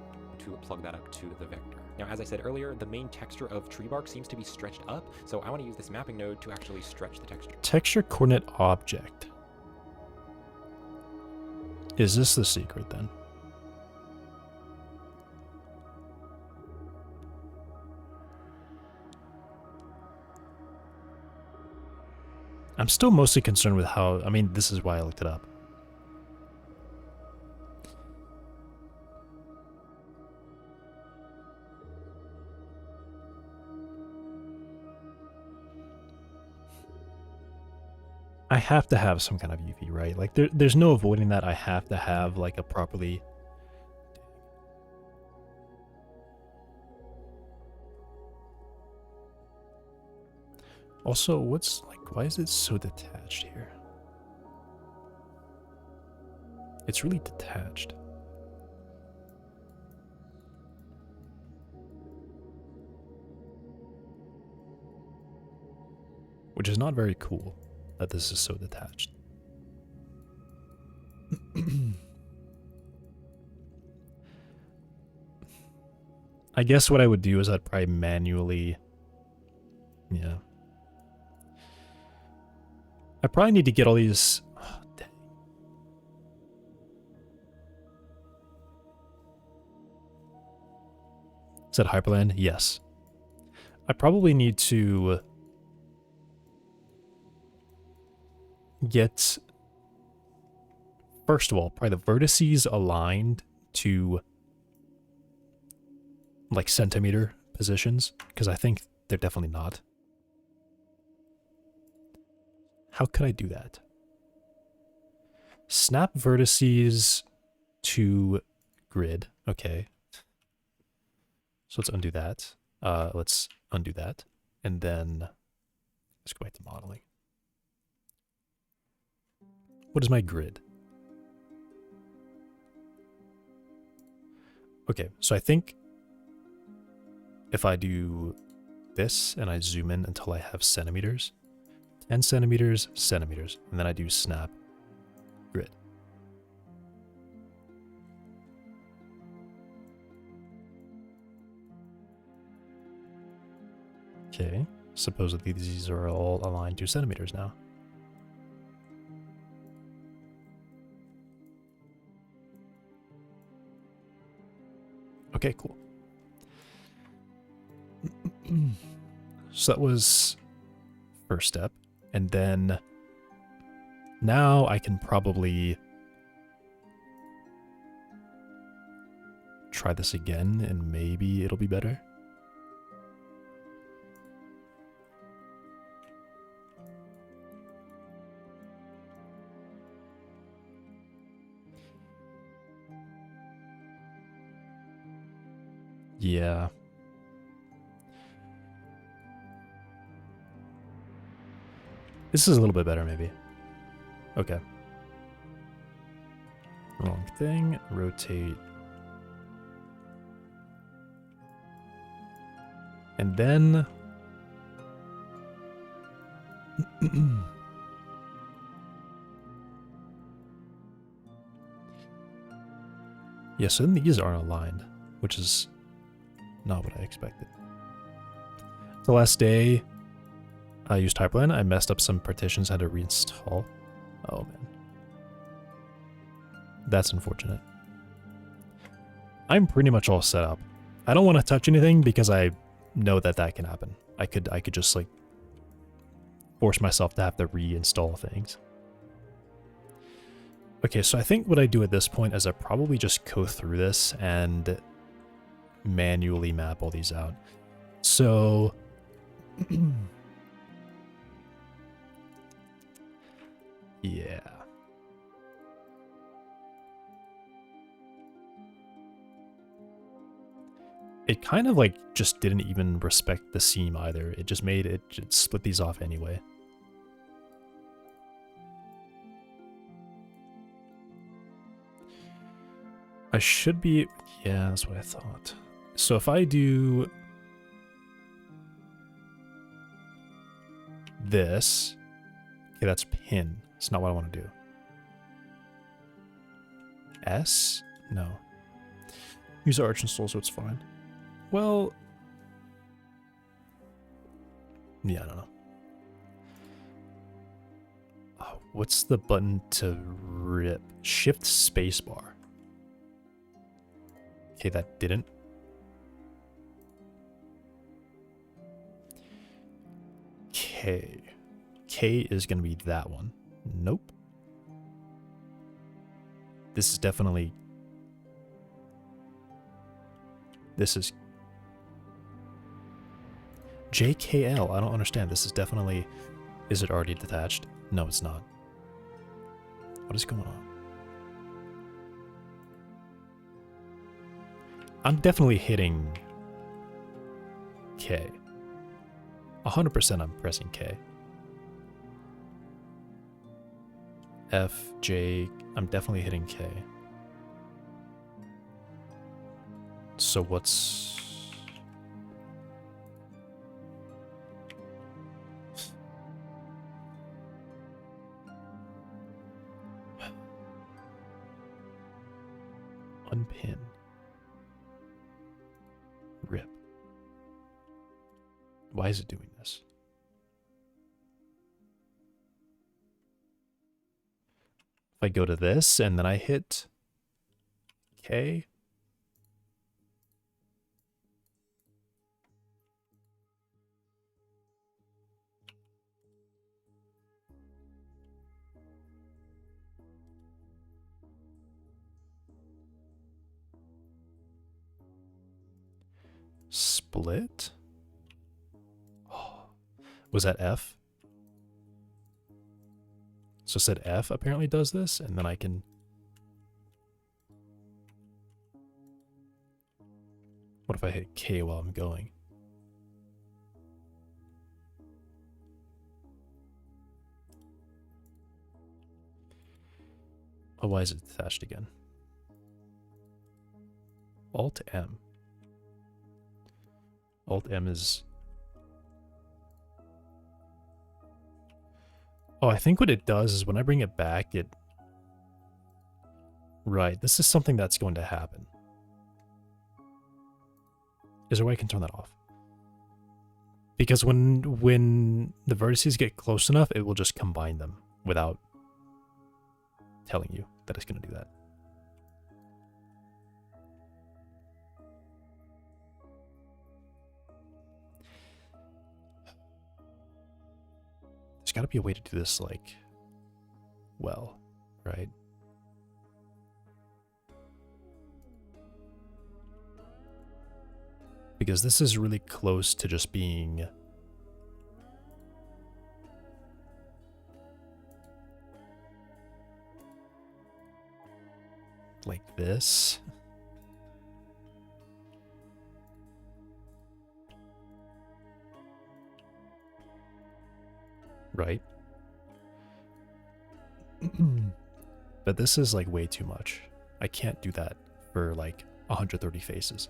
plug that up to the vector. Now, as I said earlier, the main texture of tree bark seems to be stretched up, so I want to use this mapping node to actually stretch the texture. Texture coordinate object. Is this the secret then? I'm still mostly concerned with how, I mean, this is why I looked it up. I have to have some kind of UV, right? Like there's no avoiding that. I have to have like a properly... Also, what's like, why is it so detached here? It's really detached. Which is not very cool that this is so detached. I guess what I would do is I'd probably manually Yeah. I probably need to get all these... Oh, dang. Is that Hyperland? Yes. I probably need to get, first of all, probably the vertices aligned to like centimeter positions, because I think they're definitely not. How could I do that? Snap vertices to grid. Okay. So let's undo that. Let's undo that. And then let's go back to modeling. What is my grid? Okay, so I think if I do this and I zoom in until I have centimeters, 10 centimeters, centimeters, and then I do snap grid. Okay, supposedly these are all aligned to centimeters now. Okay, cool. So that was first step. And then now I can probably try this again and maybe it'll be better. Yeah. This is a little bit better, maybe. Okay. Wrong thing. Rotate. And then... yeah, so then these aren't aligned, which is not what I expected. The last day I used Hyperland, I messed up some partitions, had to reinstall. Oh man. That's unfortunate. I'm pretty much all set up. I don't want to touch anything because I know that that can happen. I could just like force myself to have to reinstall things. Okay, so I think what I do at this point is I probably just go through this and manually map all these out. So yeah. It kind of like just didn't even respect the seam either. It just made it just split these off anyway. I should be, yeah, that's what I thought. So if I do this, okay, that's pin. It's not what I want to do. S? No. Use arch install, so it's fine. Well, yeah, I don't know. Oh, what's the button to rip? Shift spacebar. Okay, that didn't. K. K is going to be that one. Nope. This is definitely... This is... JKL. I don't understand. This is definitely... Is it already detached? No, it's not. What is going on? I'm definitely hitting K. 100% I'm pressing K. F, J, I'm definitely hitting K. So what's... Unpin. Rip. Why is it doing this? I go to this and then I hit K. Split? Oh, was that F? So it said F apparently does this, and then I can... What if I hit K while I'm going? Oh, why is it attached again? Alt M. Alt M is... Oh, I think what it does is when I bring it back, it... Right, this is something that's going to happen. Is there a way I can turn that off? Because when the vertices get close enough, it will just combine them without telling you that it's going to do that. There's got to be a way to do this, like, well, right? Because this is really close to just being... like this. Right? But this is like way too much. I can't do that for like 130 faces.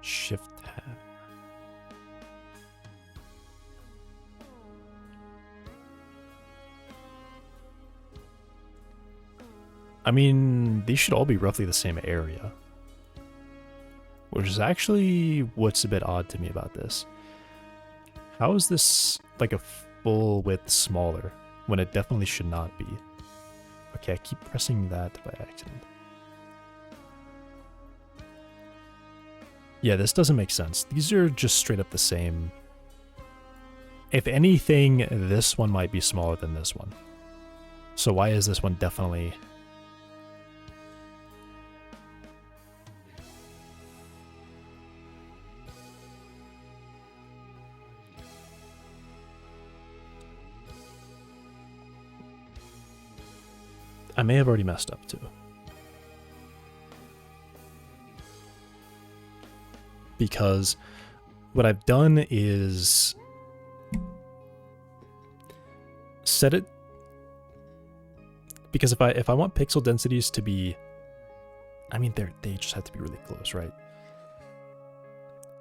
Shift tab. I mean, these should all be roughly the same area. Which is actually what's a bit odd to me about this. How is this like a full width smaller when it definitely should not be? Okay, I keep pressing that by accident. Yeah, this doesn't make sense. These are just straight up the same. If anything, this one might be smaller than this one. So why is this one definitely... I may have already messed up too. Because what I've done is set it, because if I want pixel densities to be, I mean they just have to be really close, right?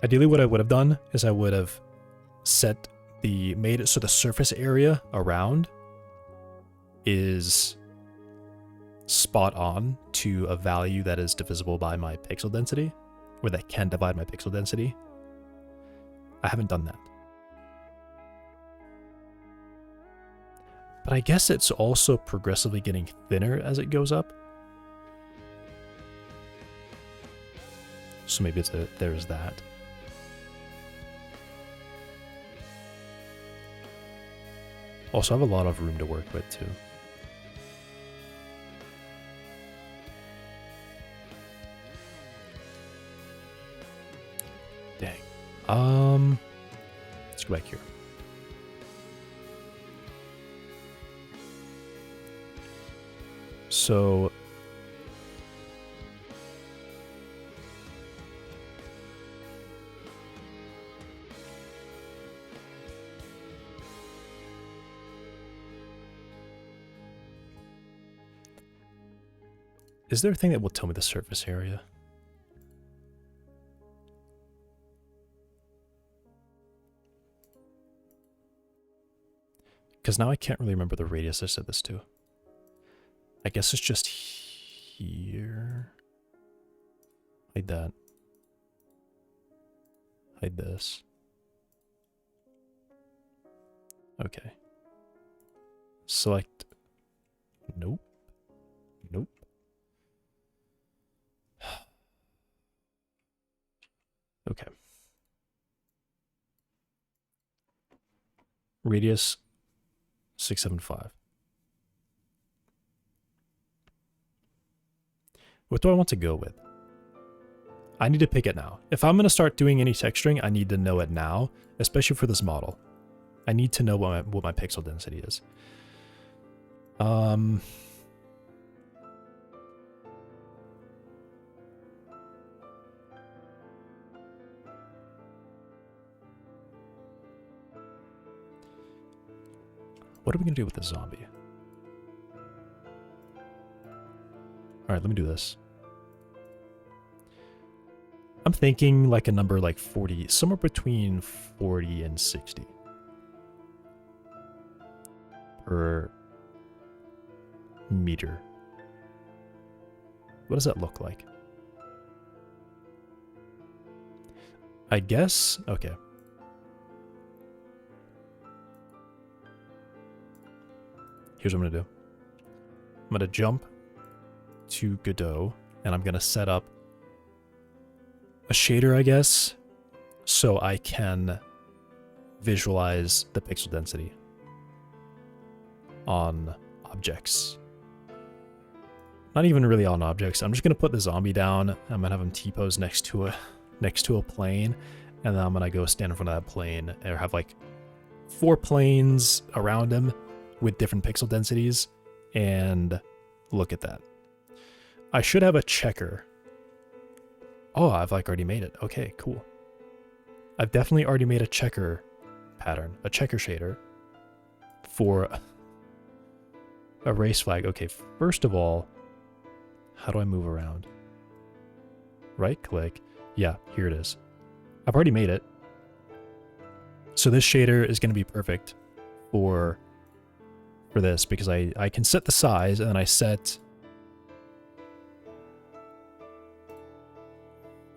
Ideally what I would have done is I would have made it so the surface area around is spot on to a value that is divisible by my pixel density, or that can divide my pixel density. I haven't done that. But I guess it's also progressively getting thinner as it goes up. So maybe there's that. Also, I have a lot of room to work with too. Let's go back here. So Is there a thing that will tell me the surface area? Because now I can't really remember the radius I said this to. I guess it's just here. Hide that. Hide this. Okay. Select. Nope. Nope. Okay. Radius 675. What do I want to go with? I need to pick it now. If I'm going to start doing any texturing, I need to know it now, especially for this model. I need to know what my pixel density is. What are we going to do with the zombie? Alright, let me do this. I'm thinking like a number like 40, somewhere between 40 and 60. Per meter. What does that look like? I guess, okay. Here's what I'm gonna do. I'm gonna jump to Godot, and I'm gonna set up a shader, I guess, so I can visualize the pixel density on objects. Not even really on objects. I'm just gonna put the zombie down. I'm gonna have him T-pose next to a plane, and then I'm gonna go stand in front of that plane, or have like 4 planes around him with different pixel densities, and look at that. I should have a checker. Oh, I've like already made it. Okay, cool. I've definitely already made a checker pattern, a checker shader for a race flag. Okay, first of all, how do I move around? Right click. Yeah, here it is. I've already made it. So this shader is going to be perfect for this, because I can set the size, and then I set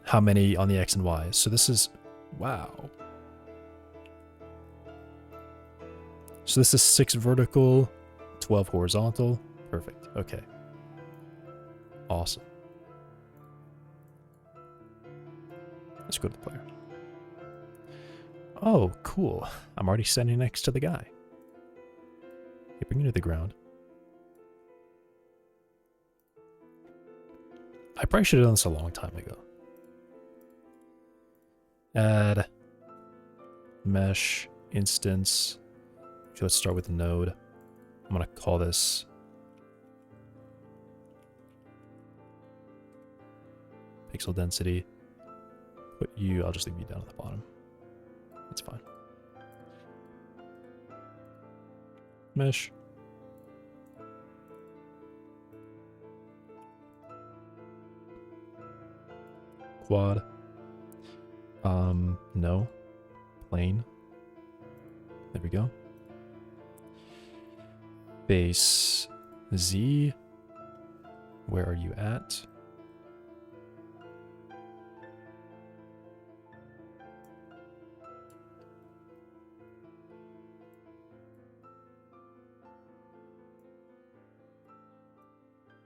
how many on the X and Y. So this is, wow. So this is 6 vertical, 12 horizontal. Perfect. Okay. Awesome. Let's go to the player. Oh, cool. I'm already standing next to the guy. Okay, bring me to the ground. I probably should have done this a long time ago. Add mesh instance. So let's start with the node. I'm going to call this pixel density. Put you, I'll just leave you down at the bottom. That's fine. Mesh. Quad. No. Plane. There we go. Base Z. Where are you at?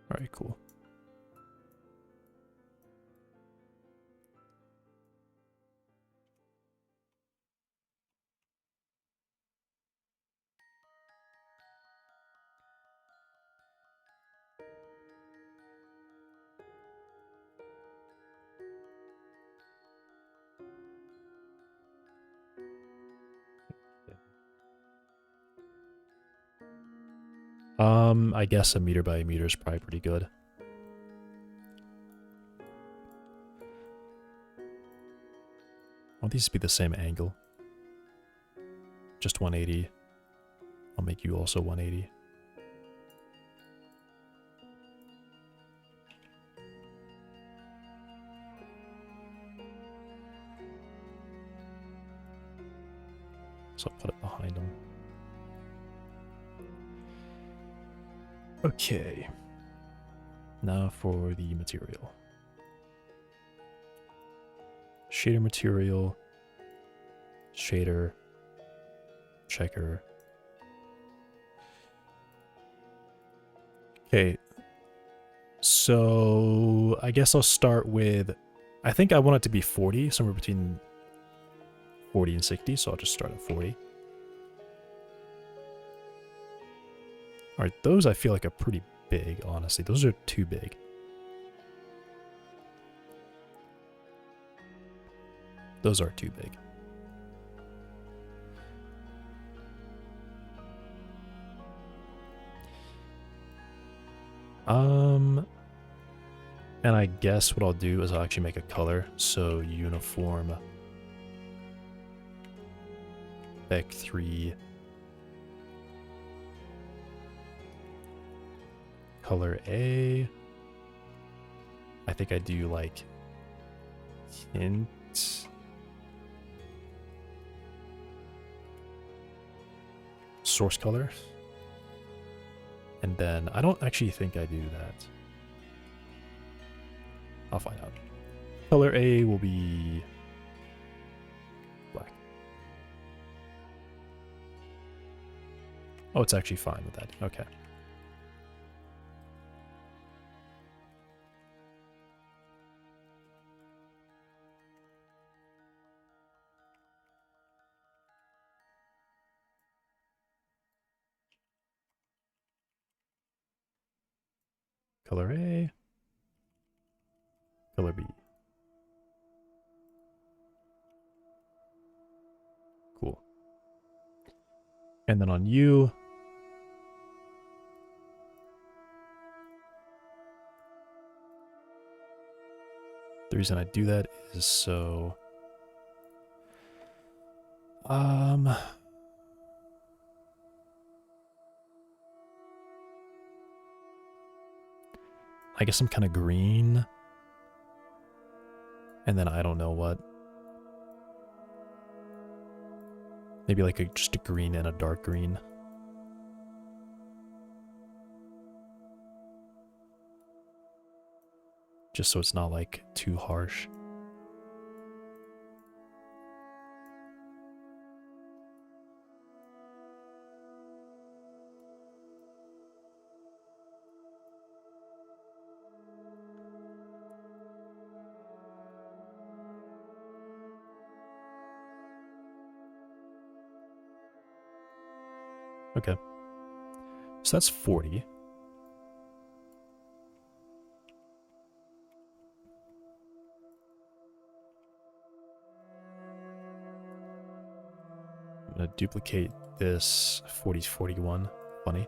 All right, cool. I guess a meter by a meter is probably pretty good. I want these to be the same angle. Just 180. I'll make you also 180. So I'll put it behind him. Okay. Now for the material. Shader material. Shader. Checker. Okay. So I guess I'll start with, I think I want it to be 40, somewhere between 40 and 60, so I'll just start at 40. Alright, those I feel like are pretty big, honestly. Those are too big. Those are too big. And I guess what I'll do is I'll actually make a color. So uniform Vec 3 color A. I think I do like hint. Source color. And then I don't actually think I do that. I'll find out. Color A will be black. Oh, it's actually fine with that. Okay. Color A. Color B. Cool. And then on you, the reason I do that is so I guess I'm kind of green. And then I don't know what. Maybe like just a green and a dark green. Just so it's not like too harsh. Okay. So that's 40. I'm going to duplicate this 40 41. Funny.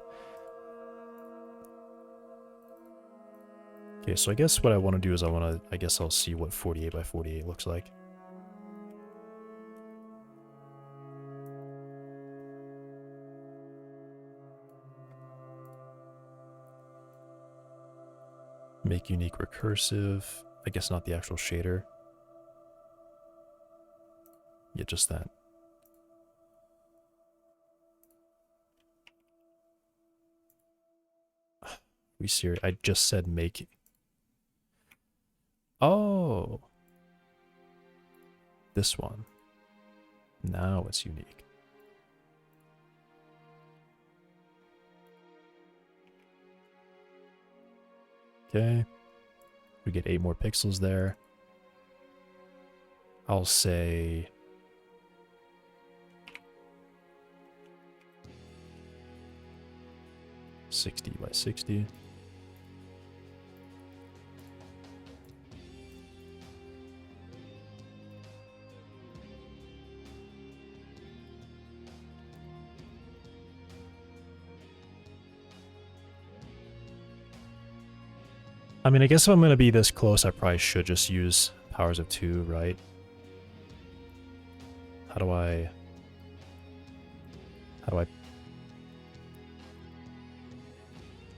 Okay, so I guess what I want to do is I guess I'll see what 48 by 48 looks like. Make unique recursive. I guess not the actual shader. Yeah, just that. We serious? I just said make. Oh. This one. Now it's unique. Okay. We get 8 more pixels there. I'll say 60 by 60. I mean, I guess if I'm going to be this close, I probably should just use powers of 2, right? How do I...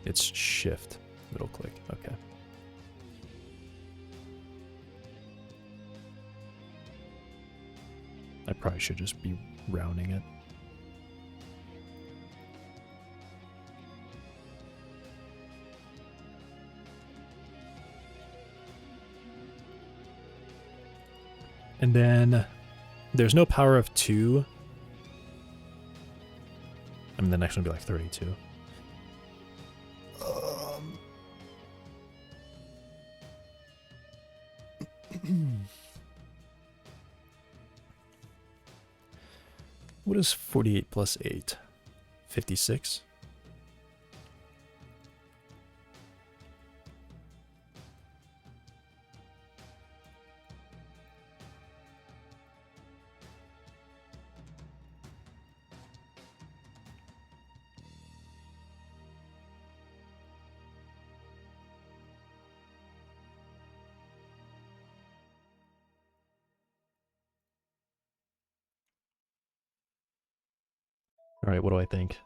It's shift, middle click, okay. I probably should just be rounding it. And then there's no power of 2. I mean, the next one would be like 32. What is 48 plus 8? 56? All right, what do I think?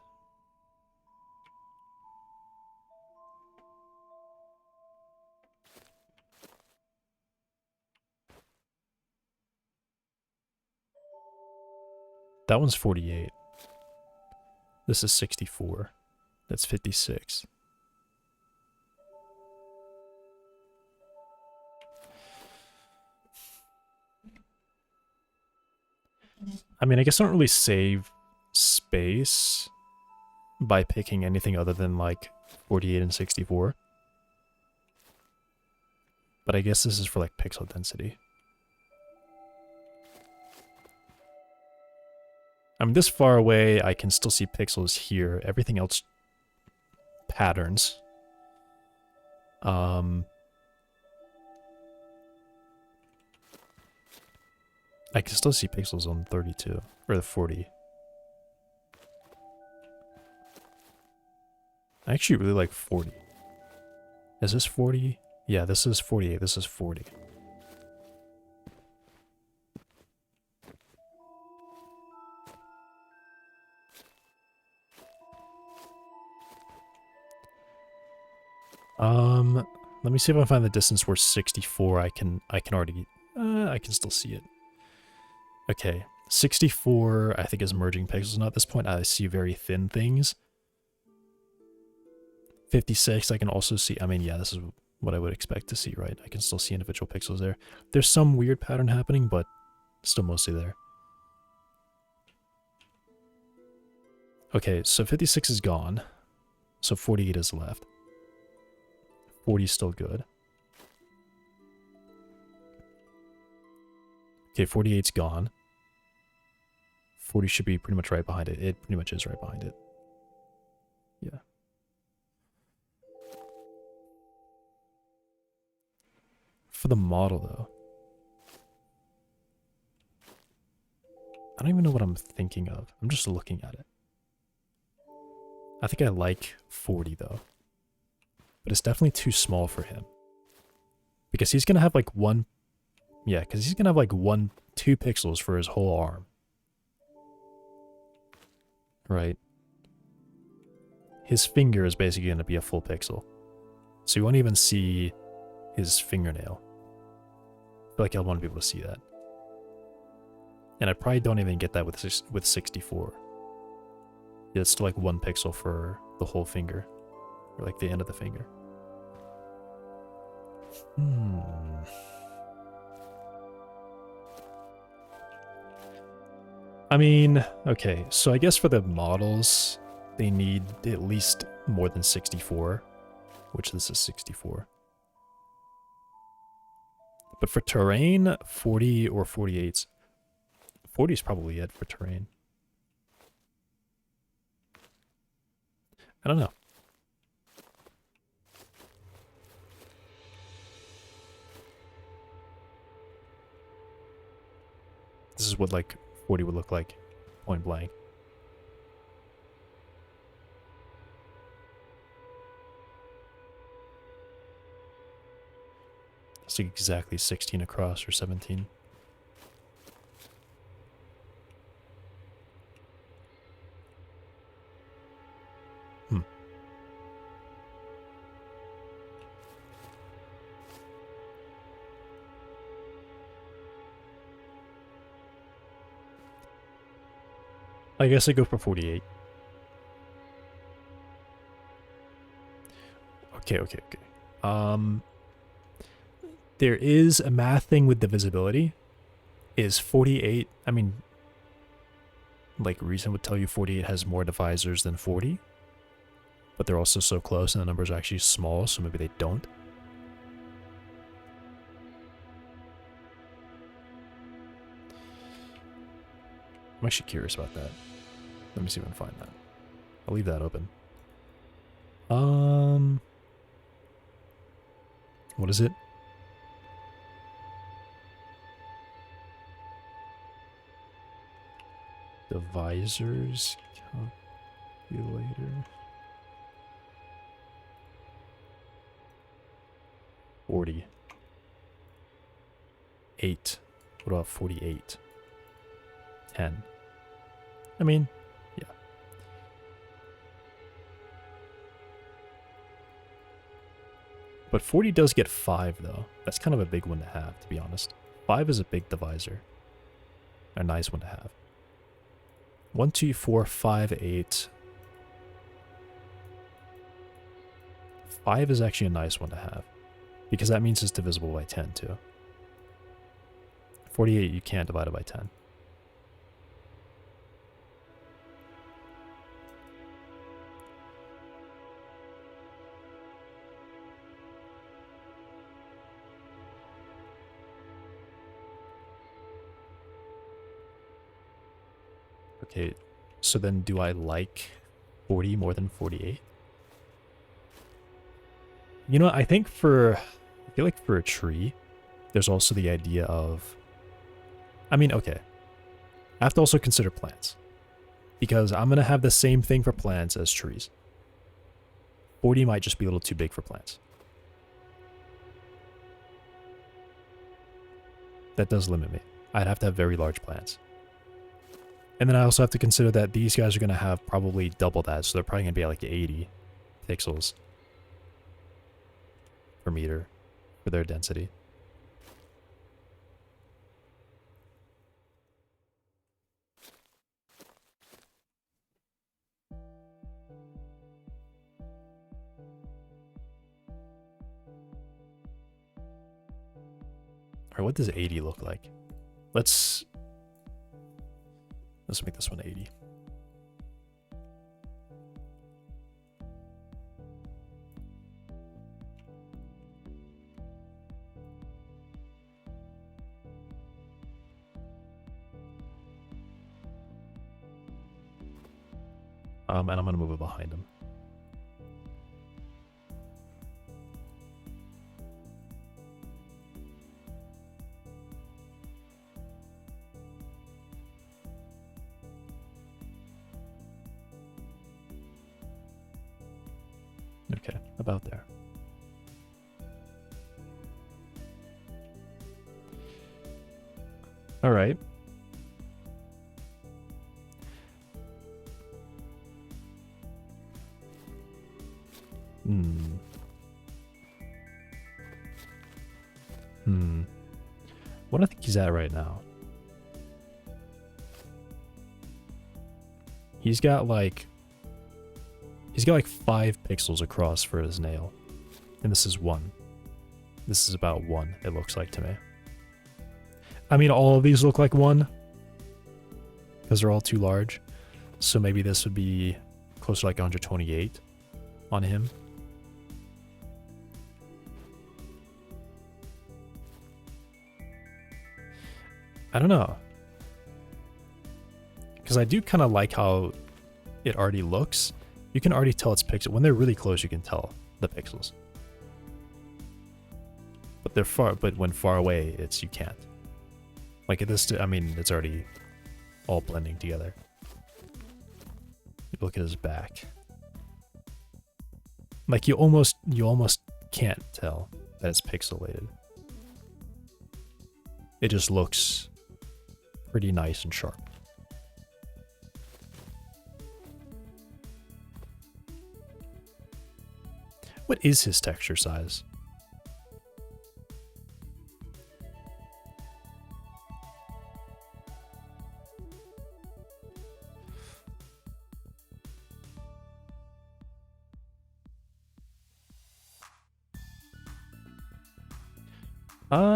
That one's 48. This is 64. That's 56. I mean, I guess I don't really save space by picking anything other than like 48 and 64. But I guess this is for like pixel density. I'm this far away, I can still see pixels here. Everything else patterns. I can still see pixels on 32 or the 40. I actually really like 40. Is this 40? Yeah, this is 48. This is 40. Let me see if I find the distance where 64 I can already I can still see it. Okay, 64 I think is merging pixels. Now at this point I see very thin things. 56 I can also see, I mean, yeah, this is what I would expect to see, right? I can still see individual pixels there. There's some weird pattern happening, but still mostly there. Okay, so 56 is gone. So 48 is left. 40 is still good. Okay, 48's gone. 40 should be pretty much right behind it. It pretty much is right behind it. Yeah. For the model, though. I don't even know what I'm thinking of. I'm just looking at it. I think I like 40, though. But it's definitely too small for him. Because he's going to have like one... Yeah, because he's going to have like 2 pixels for his whole arm. Right? His finger is basically going to be a full pixel. So you won't even see his fingernail. I feel like I want to be able to see that. And I probably don't even get that with 64. Yeah, it's still like 1 pixel for the whole finger. Or like the end of the finger. I mean, okay, so I guess for the models, they need at least more than 64, which this is 64. But for terrain, 40 or 48. 40 is probably it for terrain. I don't know. This is what like 40 would look like, point blank. It's like exactly 16 across or 17. I guess I go for 48. Okay. There is a math thing with the visibility. Is 48, I mean, like reason would tell you 48 has more divisors than 40, but they're also so close and the numbers are actually small, so maybe they don't. I'm actually curious about that. Let me see if I can find that. I'll leave that open. What is it? Divisors calculator. 40. 8. What about 48? 10. I mean, yeah. But 40 does get 5, though. That's kind of a big one to have, to be honest. 5 is a big divisor. A nice one to have. 1, 2, 4, 5, 8. 5 is actually a nice one to have. Because that means it's divisible by 10, too. 48, you can't divide it by 10. Okay, so then do I like 40 more than 48? You know, I feel like for a tree, there's also the idea of, I mean, okay, I have to also consider plants. Because I'm going to have the same thing for plants as trees. 40 might just be a little too big for plants. That does limit me. I'd have to have very large plants. And then I also have to consider that these guys are going to have probably double that, so they're probably going to be at like 80 pixels per meter for their density. Alright, what does 80 look like? Let's make this one 80. And I'm gonna move it behind him. Okay, about there. All right. What do I think he's at right now? He's got like 5 pixels across for his nail. And this is 1. This is about 1, it looks like to me. I mean, all of these look like 1. Because they're all too large. So maybe this would be closer to like 128 on him. I don't know. Because I do kind of like how it already looks. You can already tell it's pixel. When they're really close, you can tell the pixels. But they're far. But when far away, you can't. Like this, I mean, it's already all blending together. You look at his back. Like you almost can't tell that it's pixelated. It just looks pretty nice and sharp. What is his texture size?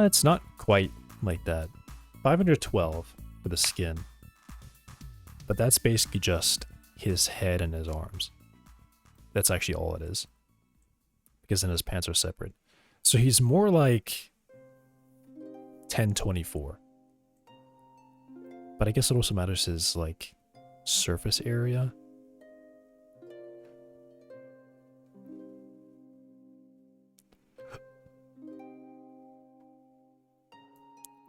It's not quite like that. 512 for the skin. But that's basically just his head and his arms. That's actually all it is. Because then his pants are separate. So he's more like 1024. But I guess it also matters his like surface area.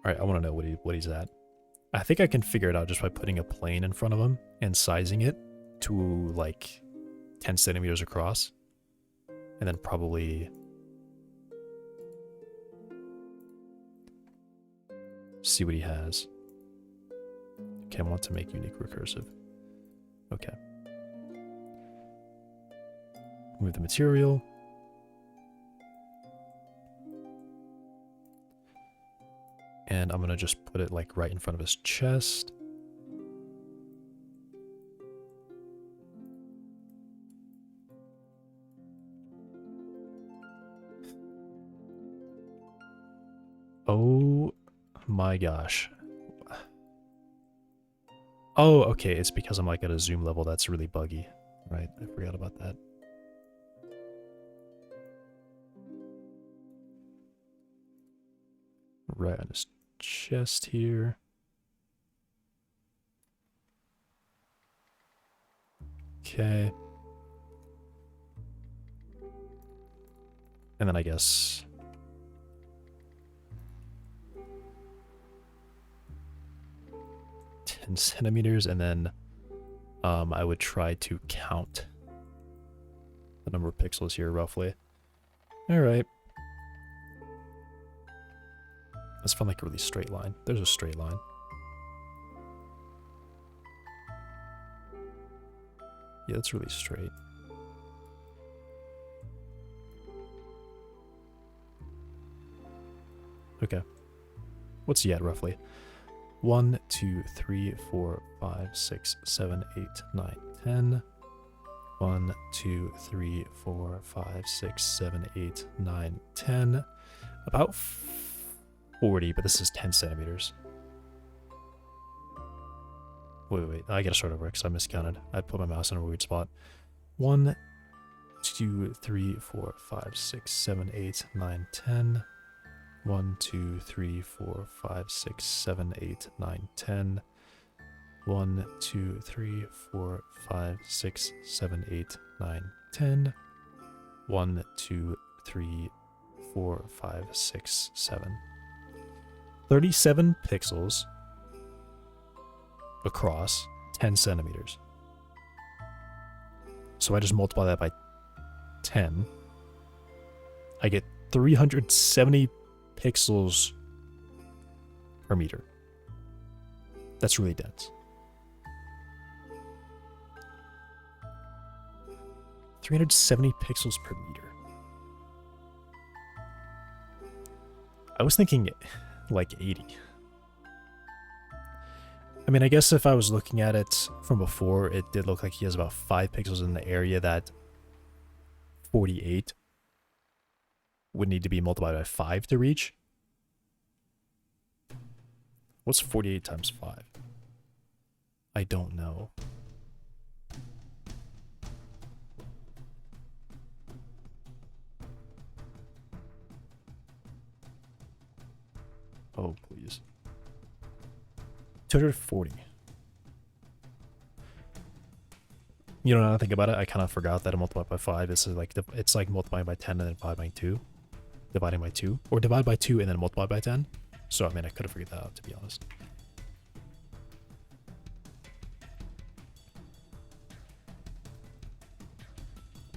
Alright, I want to know what he's at. I think I can figure it out just by putting a plane in front of him and sizing it to like 10 centimeters across. And then probably see what he has. Okay, I want to make unique recursive. Okay. Move the material. And I'm gonna just put it like right in front of his chest. Oh my gosh. Oh, okay, it's because I'm like at a zoom level that's really buggy. Right, I forgot about that. Right on his chest here. Okay. And then I guess 10 centimeters, and then I would try to count the number of pixels here roughly. Alright. Let's find like a really straight line. There's a straight line. Yeah, that's really straight. Okay. What's he at roughly? 1, 2, 3, 4, 5, 6, 7, 8, 9, 10. 1, 2, 3, 4, 5, 6, 7, 8, 9, 10. About 40, but this is 10 centimeters. Wait, I gotta start over because I miscounted. I put my mouse in a weird spot. 1, 2, 3, 4, 5, 6, 7, 8, 9, 10. 1, 2, 3, 4, 5, 6, 7, 8, 9, 10. 1, 2, 3, 4, 5, 6, 7, 8, 9, 10. 1, 2, 3, 4, 5, 6, 7. 37 pixels across 10 centimeters. So I just multiply that by 10. I get 370 pixels per meter. That's really dense. 370 pixels per meter. I was thinking like 80. I mean, I guess if I was looking at it from before, it did look like he has about 5 pixels in the area that 48 would need to be multiplied by 5 to reach. What's 48 times 5? I don't know. Oh, please. 240. You know, now that I think about it, I kind of forgot that I multiplied by 5. This is like, it's like multiplying by 10 and then dividing by 2. Dividing by 2. Or divide by 2 and then multiply by 10. So, I mean, I could have figured that out, to be honest.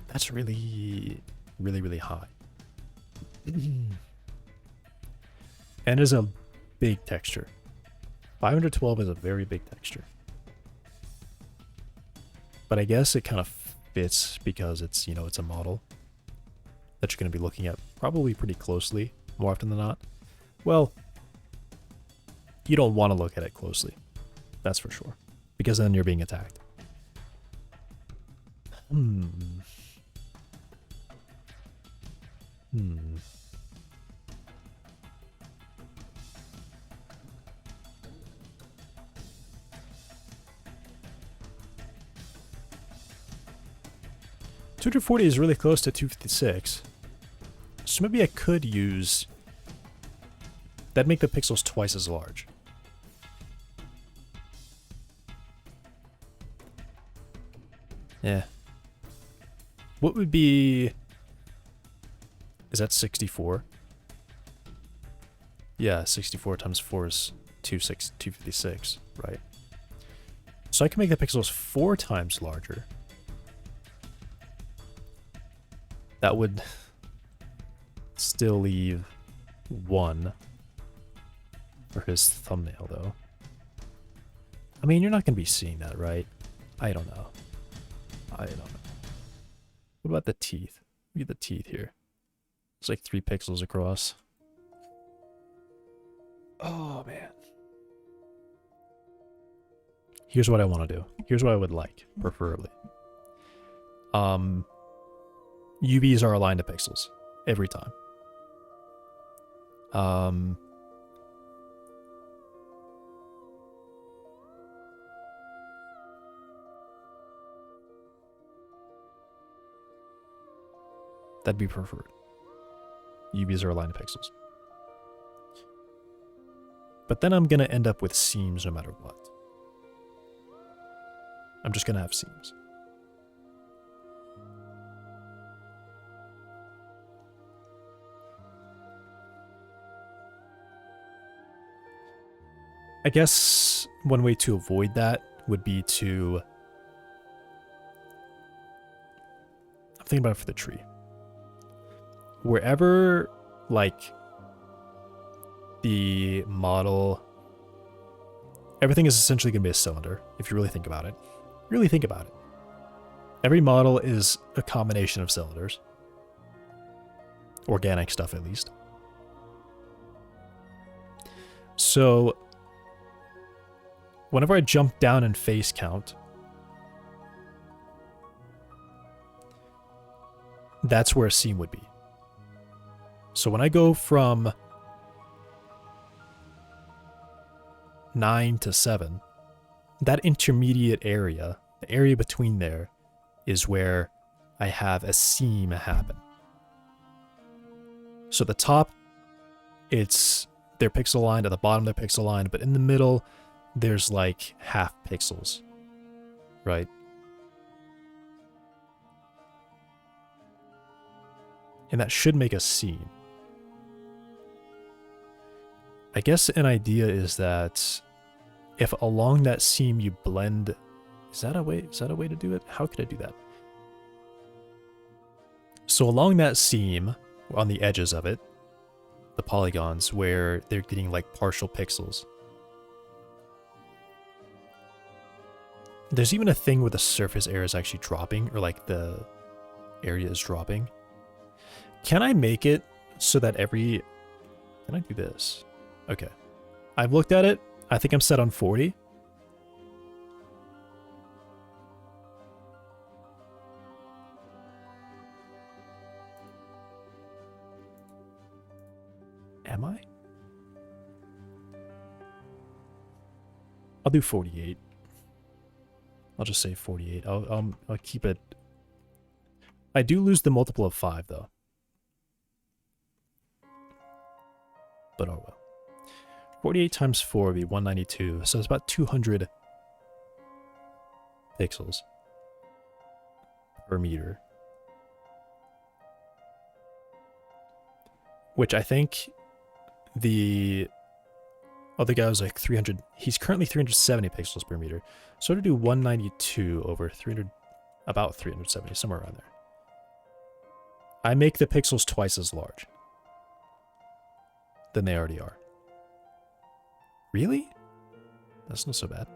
That's really, really, really high. And is a big texture. 512 is a very big texture. But I guess it kind of fits because it's, you know, it's a model that you're going to be looking at probably pretty closely, more often than not. Well, you don't want to look at it closely. That's for sure. Because then you're being attacked. 240 is really close to 256. So maybe I could use... That'd make the pixels twice as large. Yeah. What would be... Is that 64? Yeah, 64 times 4 is 256, right? So I can make the pixels 4 times larger. That would still leave 1 for his thumbnail, though. I mean, you're not going to be seeing that, right? I don't know. I don't know. What about the teeth? Look at the teeth here. It's like 3 pixels across. Oh, man. Here's what I want to do. Here's what I would like, preferably. UVs are aligned to pixels every time. That'd be preferred. UVs are aligned to pixels. But then I'm going to end up with seams no matter what. I'm just going to have seams. I guess one way to avoid that would be to... I'm thinking about it for the tree. Wherever, like, the model... Everything is essentially going to be a cylinder, if you really think about it. Really think about it. Every model is a combination of cylinders. Organic stuff, at least. So... Whenever I jump down in face count, that's where a seam would be. So when I go from 9 to 7, that intermediate area, the area between there, is where I have a seam happen. So at the top, they're pixel lined, at the bottom they're pixel lined, but in the middle, there's like half pixels, right? And that should make a seam. I guess an idea is that if along that seam you blend, is that a way to do it? How could I do that? So along that seam, on the edges of it, the polygons where they're getting like partial pixels, there's even a thing where the surface area is actually dropping, or like the area is dropping. Can I make it so that can I do this? Okay. I've looked at it. I think I'm set on 40. Am I? I'll do 48. I'll just say 48. I'll keep it. I do lose the multiple of 5 though. But oh well. 48 times 4 would be 192, so it's about 200 pixels per meter. Which I think the other guy was like 300. He's currently 370 pixels per meter. So to do 192 over 300, about 370, somewhere around there. I make the pixels twice as large than they already are. Really? That's not so bad.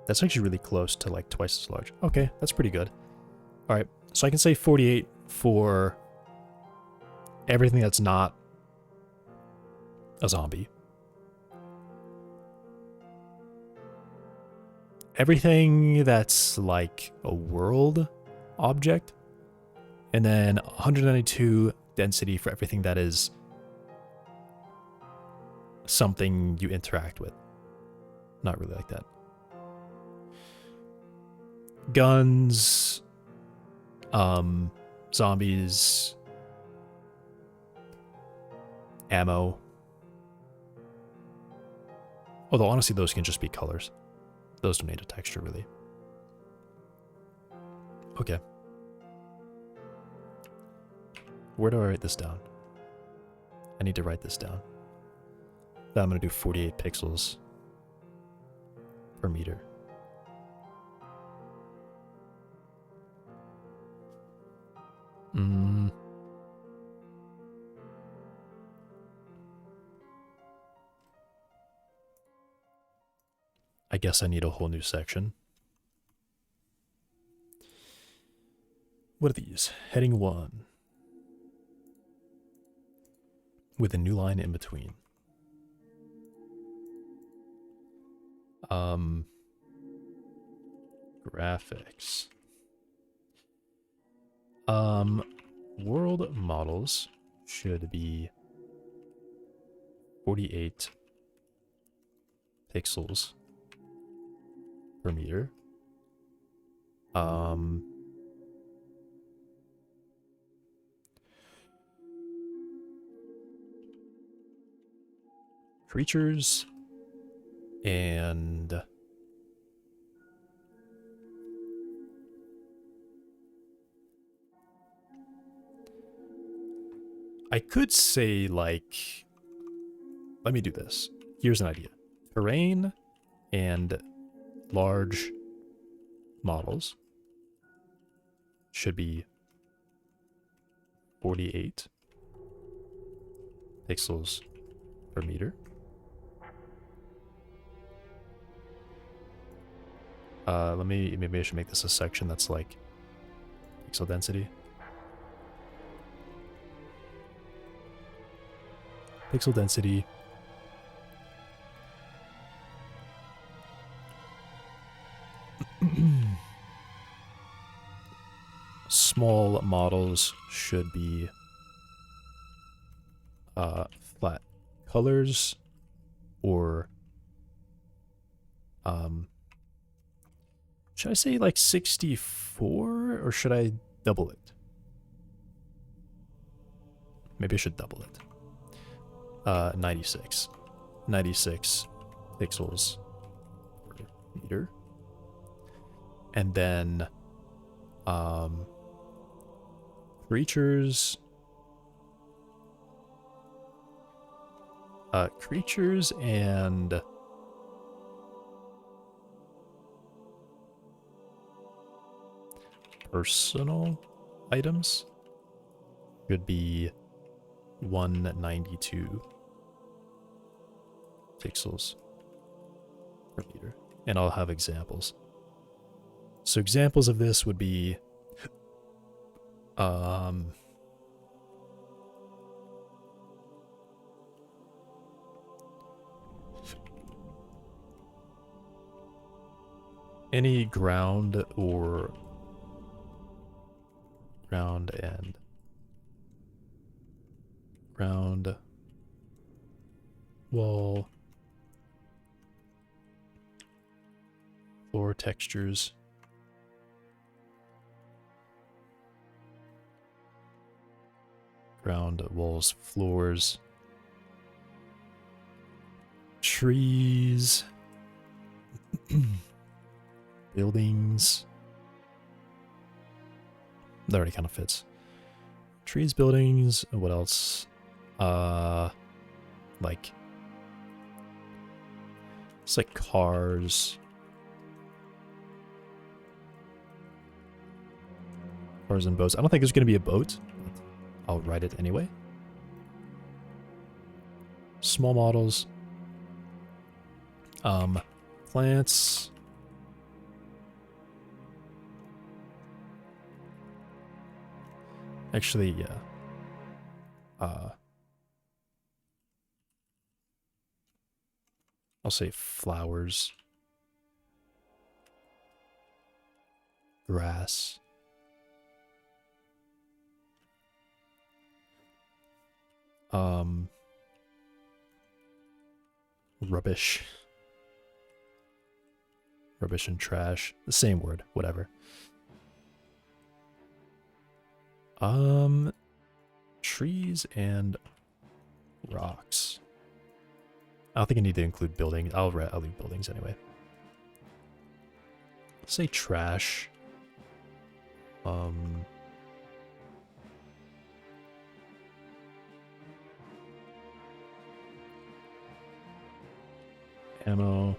That's actually really close to like twice as large. Okay, that's pretty good. All right, so I can say 48 for everything that's not a zombie. Everything that's like a world object. And then 192 density for everything that is something you interact with. Not really like that. Guns, Zombies, ammo. Although honestly, those can just be colors. Those don't need a texture, really. Okay. Where do I write this down? I need to write this down. Then I'm going to do 48 pixels per meter. I guess I need a whole new section. What are these? Heading 1. With a new line in between. Graphics. World models should be 48 pixels per meter. Creatures and I could say, like, let me do this. Here's an idea. Terrain and large models should be 48 pixels per meter. Maybe I should make this a section that's like pixel density. Pixel density. Small models should be flat colors, or should I say like 64, or should I double it? Maybe I should double it. 96 pixels per meter. And then creatures and personal items should be 192 pixels per meter. And I'll have examples. So examples of this would be any ground or ground wall floor textures, ground, walls, floors, trees, buildings. That already kind of fits. Trees, buildings, what else? Like, it's like cars. Cars and boats. I don't think there's going to be a boat. I'll write it anyway. Small models. Plants. Actually, yeah. I'll say flowers. Grass. Rubbish. Rubbish and trash. The same word, whatever. Trees and rocks. I don't think I need to include buildings. I'll leave buildings anyway. Let's say trash. Ammo.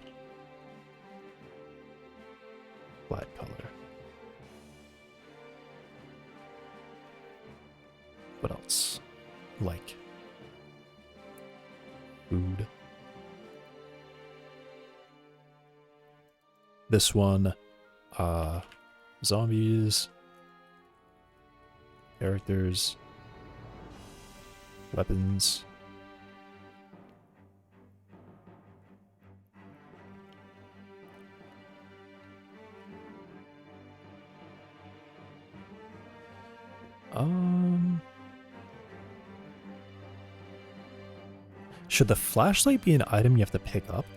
Flat color. What else? Like food. This one, zombies, characters, weapons. Should the flashlight be an item you have to pick up?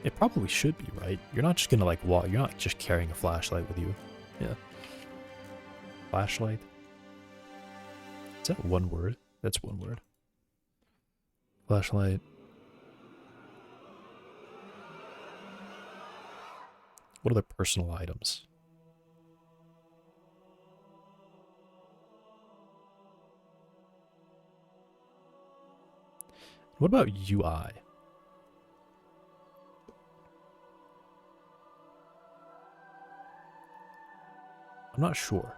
It probably should be, right? You're not just gonna like walk. You're not just carrying a flashlight with you. Yeah. Flashlight. Is that one word? That's one word. Flashlight. What are the personal items? What about UI? I'm not sure.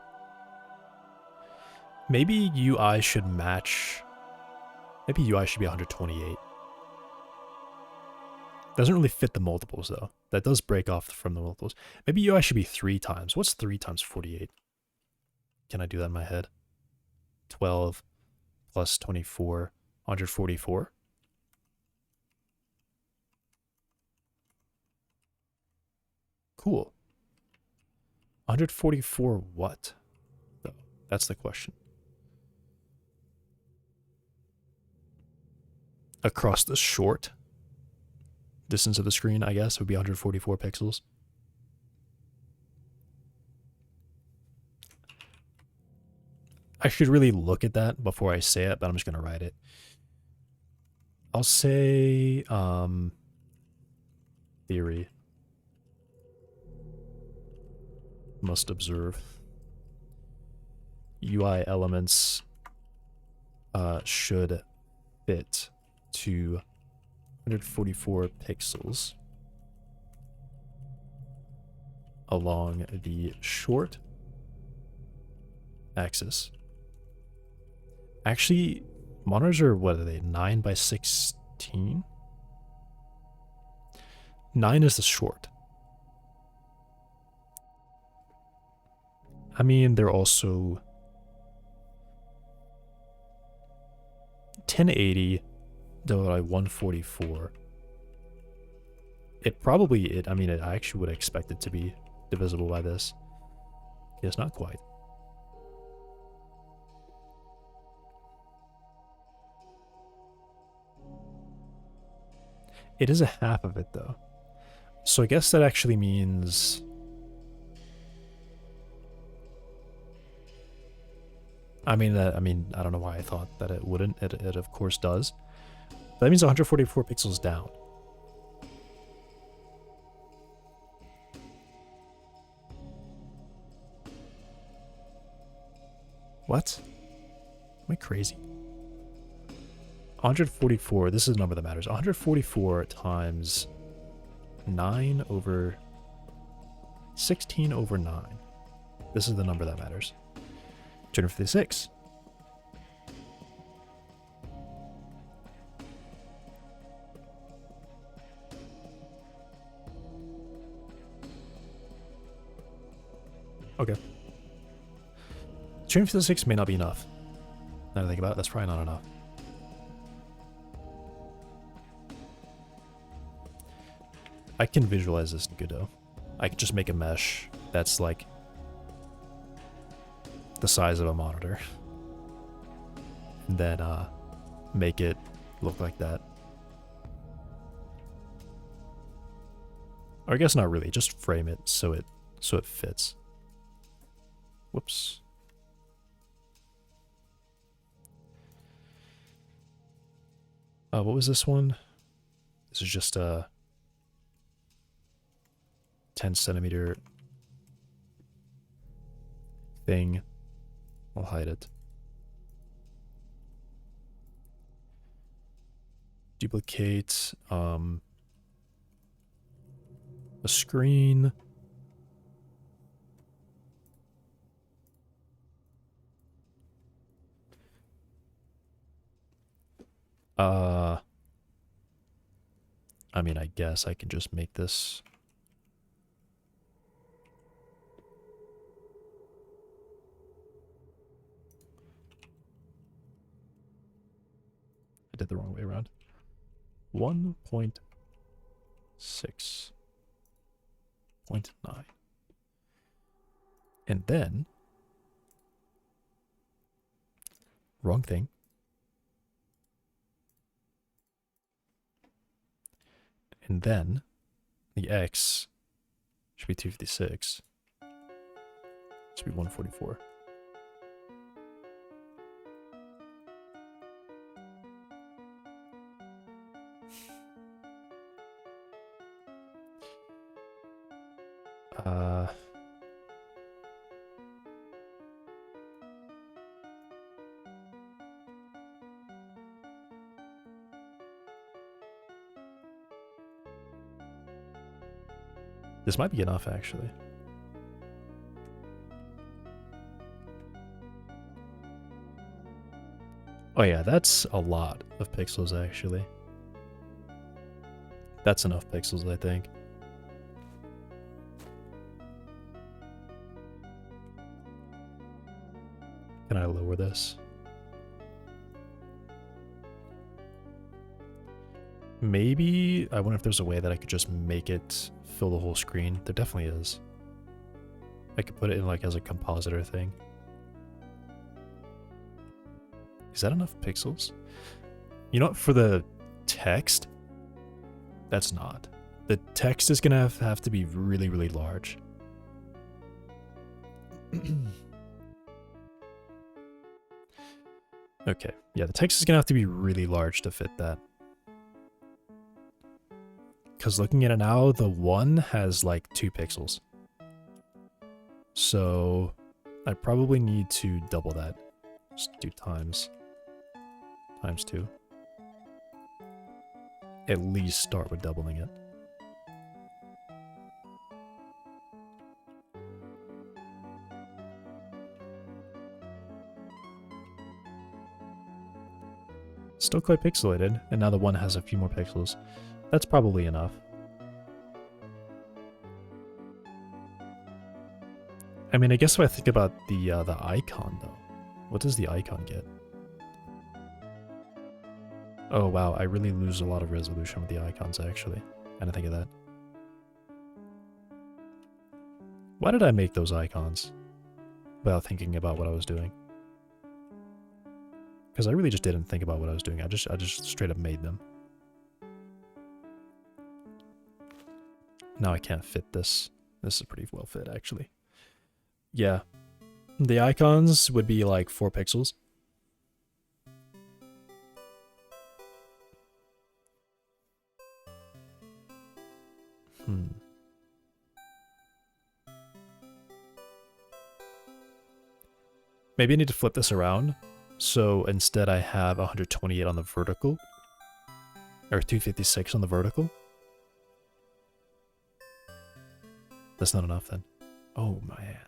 Maybe UI should match. Maybe UI should be 128. Doesn't really fit the multiples though. That does break off from the multiples. Maybe UI should be 3 times. What's 3 times 48? Can I do that in my head? 12 plus 24, 144. Cool. 144 what? Though? That's the question. Across the short distance of the screen, I guess, would be 144 pixels. I should really look at that before I say it, but I'm just going to write it. I'll say, theory. Must observe. UI elements should fit to 144 pixels along the short axis. Actually, monitors are, what are they, 9 by 16? 9 is the short. I mean, they're also 1080 divided by 144. I mean, I actually would expect it to be divisible by this. Yes, not quite. It is a half of it, though. So I guess that actually means... I mean, I don't know why I thought that it wouldn't. It of course does. That means 144 pixels down. What? Am I crazy? 144, this is a number that matters. 144 times 9 over 16 over 9. This is the number that matters. 256. Okay. 256 may not be enough. Now that I think about it, that's probably not enough. I can visualize this in Godot. I could just make a mesh that's like the size of a monitor. And then make it look like that. Or I guess not really, just frame it so it fits. Whoops. What was this one? This is just a 10 centimeter thing. I'll hide it. Duplicate the screen. I mean, I guess I can just make this. I did the wrong way around. 1.6.9. And then, wrong thing. And then the X should be 256. Should be 144. This might be enough, actually. Oh yeah, that's a lot of pixels, actually. That's enough pixels, I think. Can I lower this? Maybe, I wonder if there's a way that I could just make it fill the whole screen. There definitely is. I could put it in like as a compositor thing. Is that enough pixels? You know what, for the text, that's not. The text is gonna have to be really, really large. Okay, yeah, the text is gonna have to be really large to fit that. Because looking at it now, the 1 has like 2 pixels. So I probably need to double that. Just do times 2. At least start with doubling it. Still quite pixelated, and now the 1 has a few more pixels. That's probably enough. I mean, I guess if I think about the icon, though. What does the icon get? Oh, wow, I really lose a lot of resolution with the icons, actually. I didn't think of that. Why did I make those icons? Without thinking about what I was doing. Because I really just didn't think about what I was doing. I just straight up made them. Now I can't fit this. This is pretty well fit, actually. Yeah. The icons would be like 4 pixels. Maybe I need to flip this around. So instead I have 128 on the vertical. Or 256 on the vertical. That's not enough then. Oh man.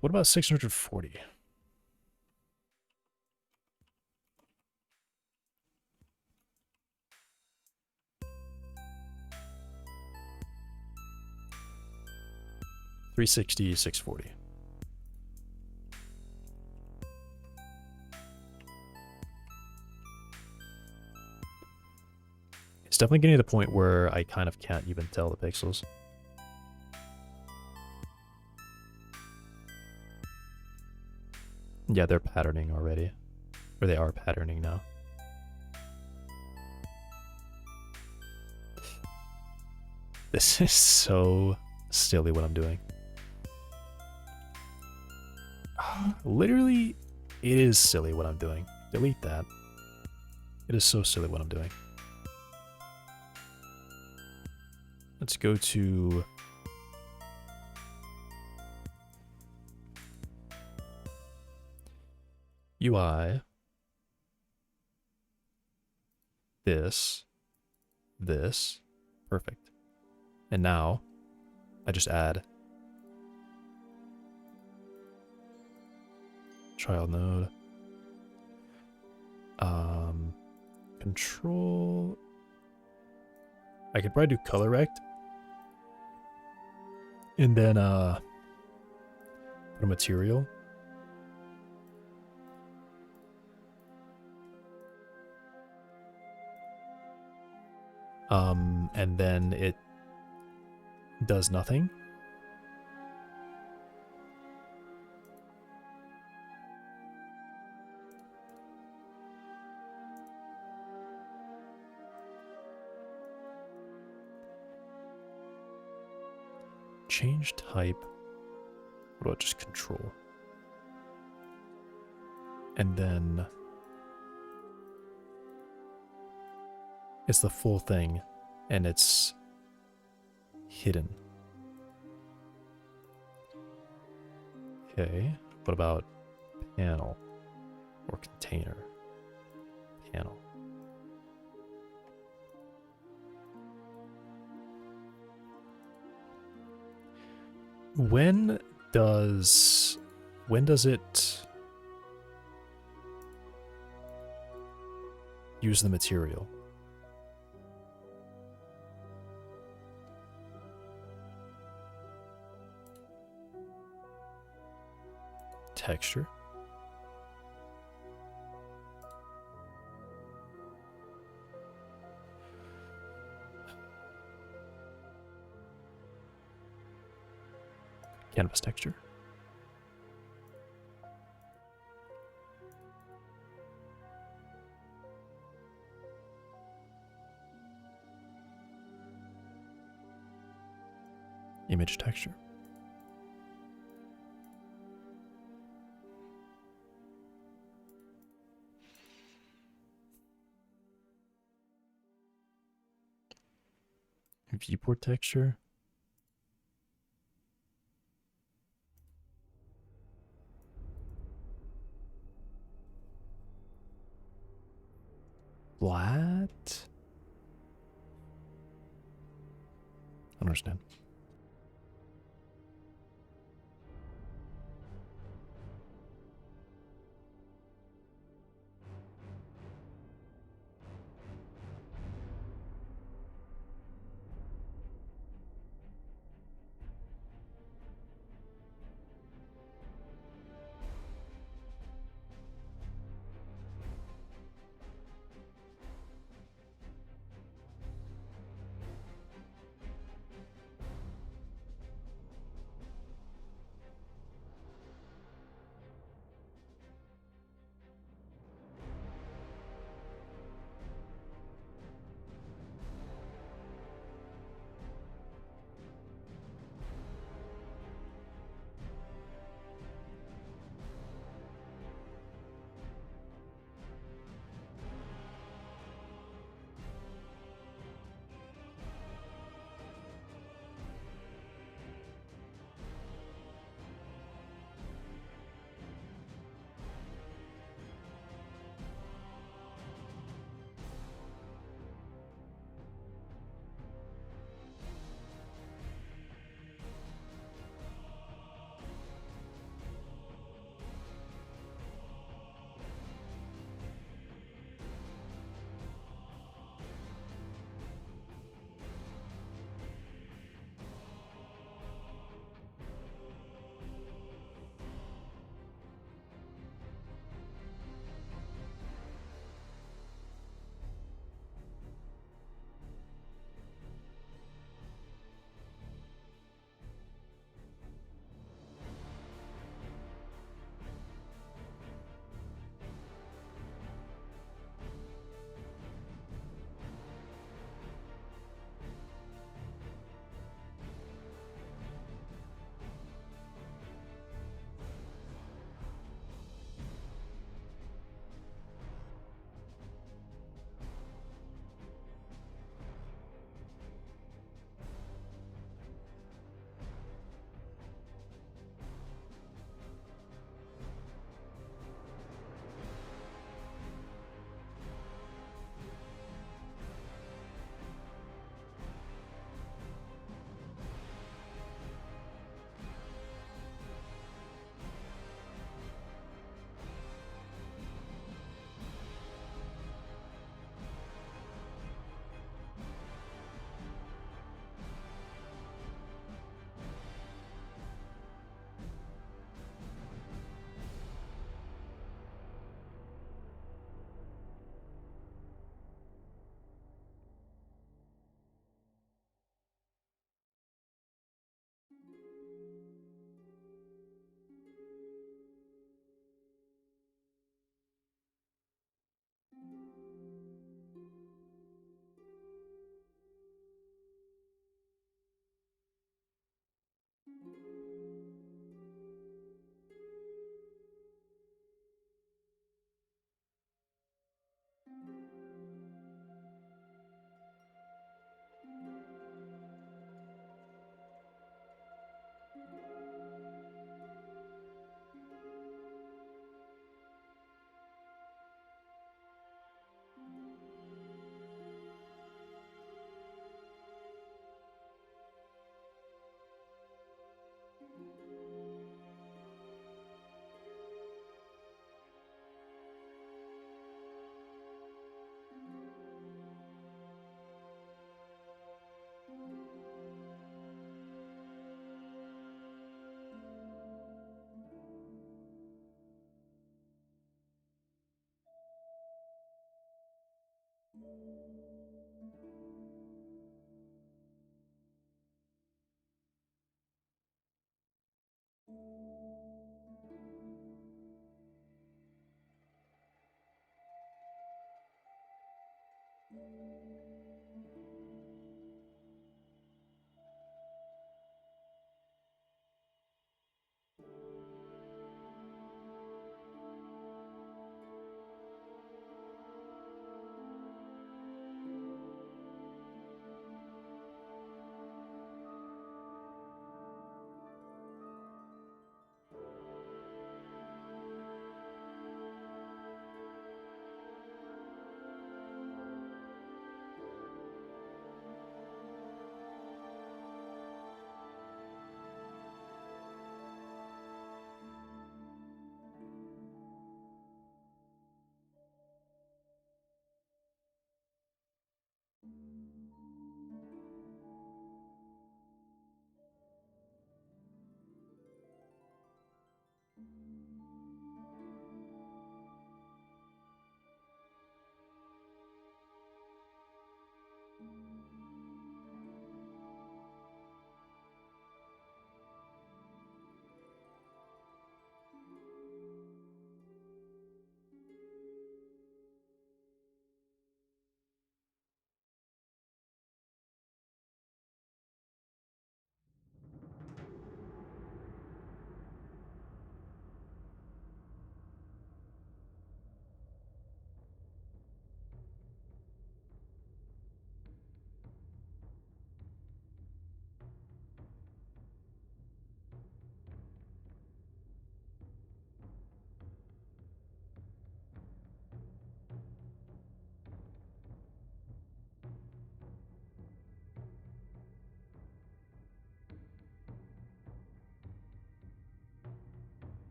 What about 640? $360, $640. It's definitely getting to the point where I kind of can't even tell the pixels. Yeah, they're patterning already. Or they are patterning now. This is so silly what I'm doing. Literally, it is silly what I'm doing. Delete that. It is so silly what I'm doing. Let's go to UI. This. Perfect. And now I just add child node. Control. I could probably do color rect. And then put a material. And then it does nothing. Change type. What about just control? And then it's the full thing and it's hidden. Okay, what about panel or container? Panel. When does it use the material? Texture. Canvas texture. Image texture. Viewport texture. Flat? I don't understand.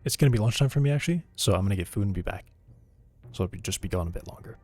It's going to be lunchtime for me, actually, so I'm going to get food and be back. So it'll just be gone a bit longer.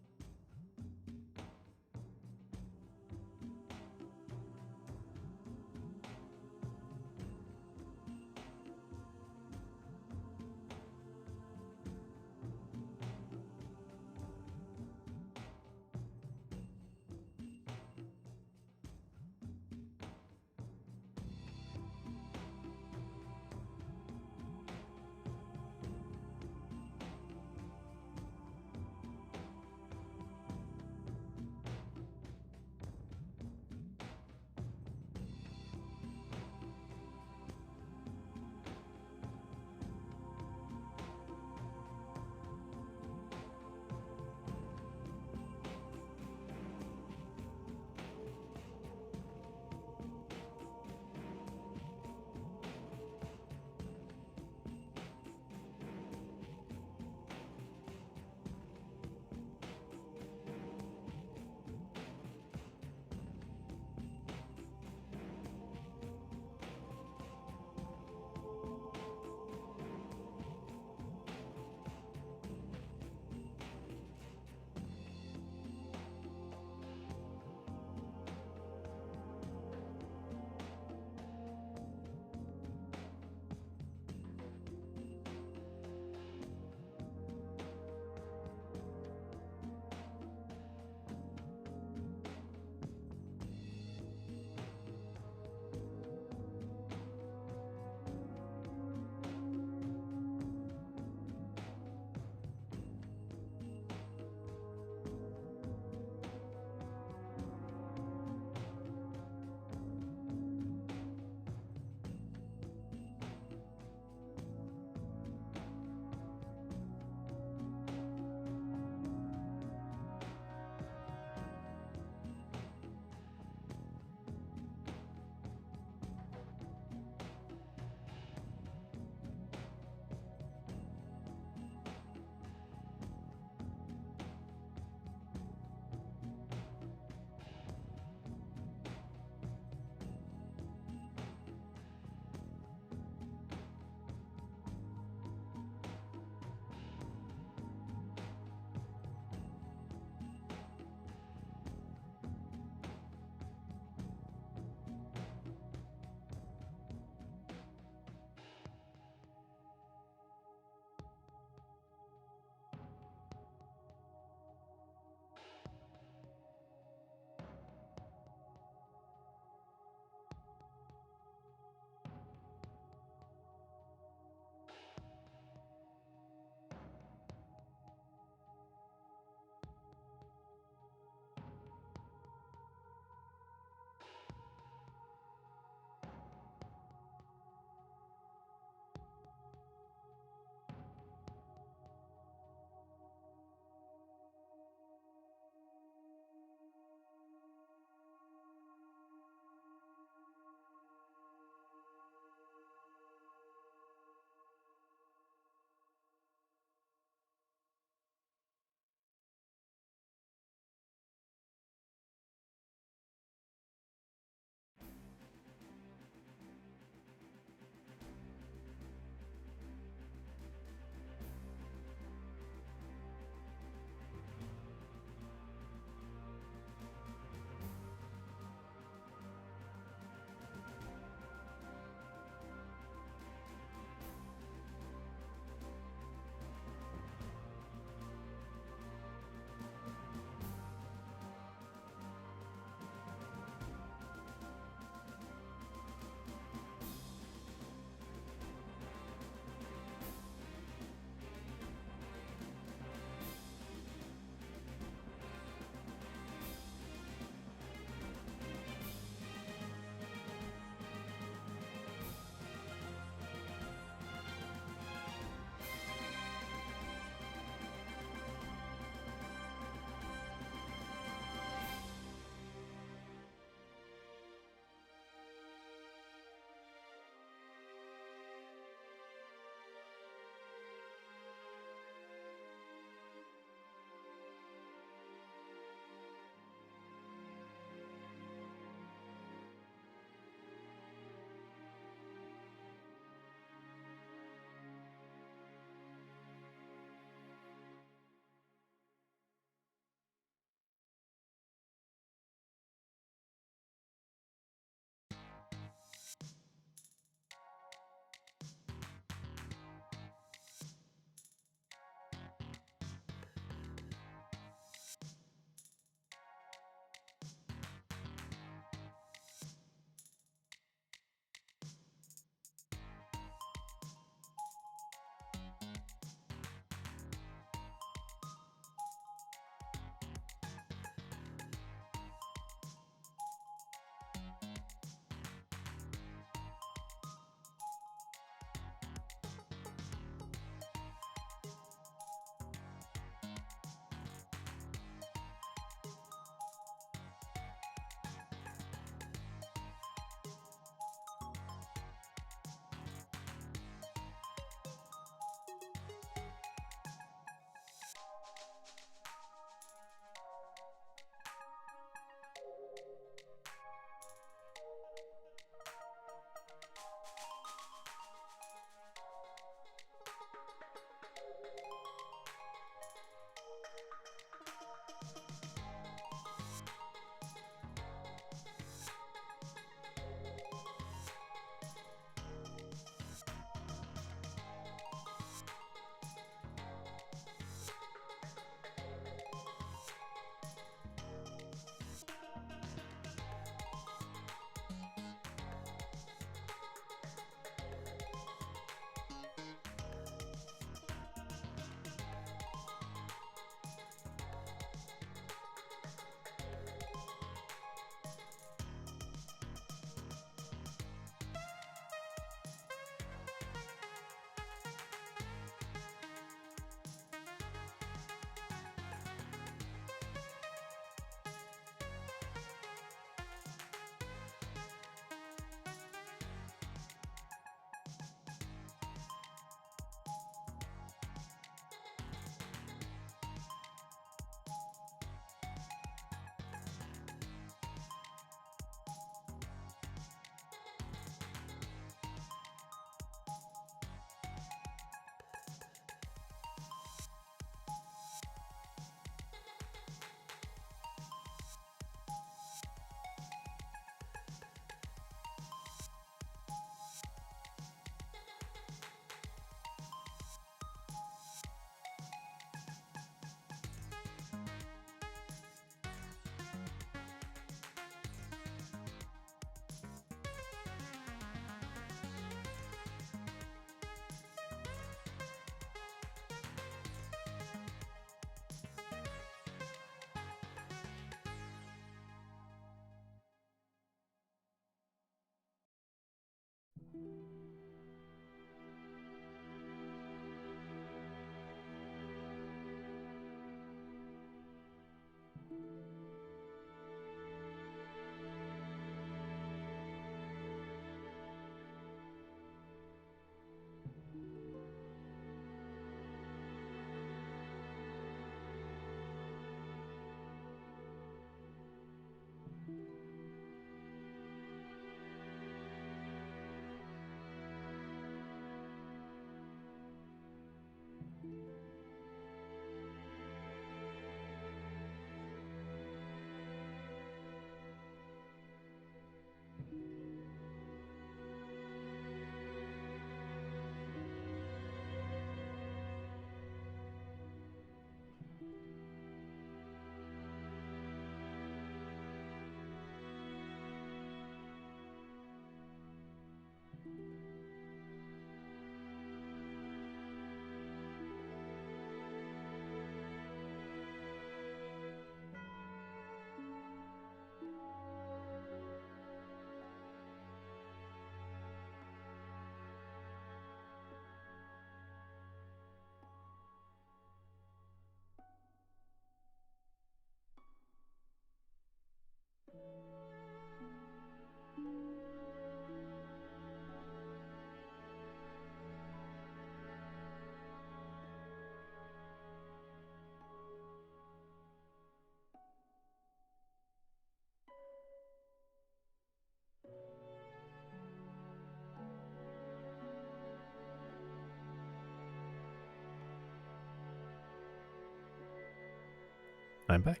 I'm back.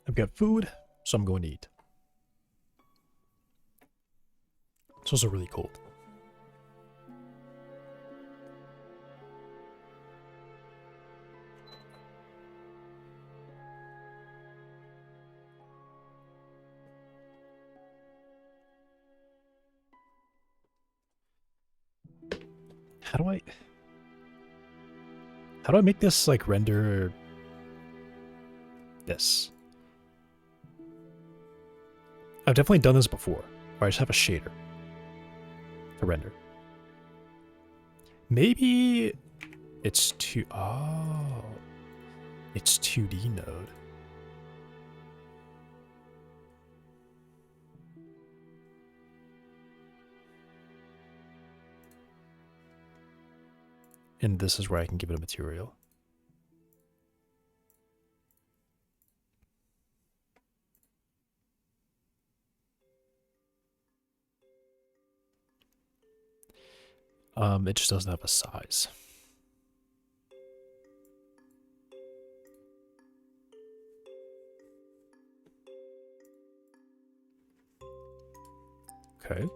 I've got food, so I'm going to eat. It's also really cold. How do I make this like render this? I've definitely done this before, where I just have a shader to render. Maybe it's it's 2D node. And this is where I can give it a material. It just doesn't have a size. Okay.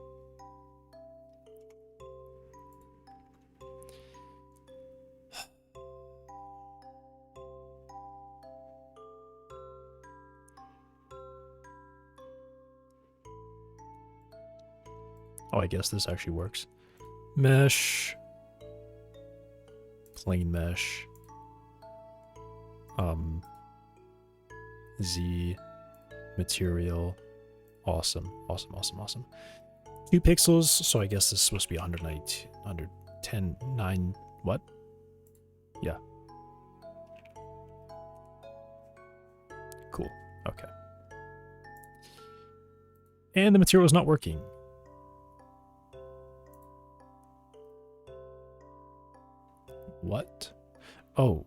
Oh, I guess this actually works. Mesh. Plain mesh. Z. Material. Awesome. Awesome, awesome, awesome. 2 pixels, so I guess this is supposed to be 192, 110, 9, what? Yeah. Cool. Okay. And the material is not working. What? Oh.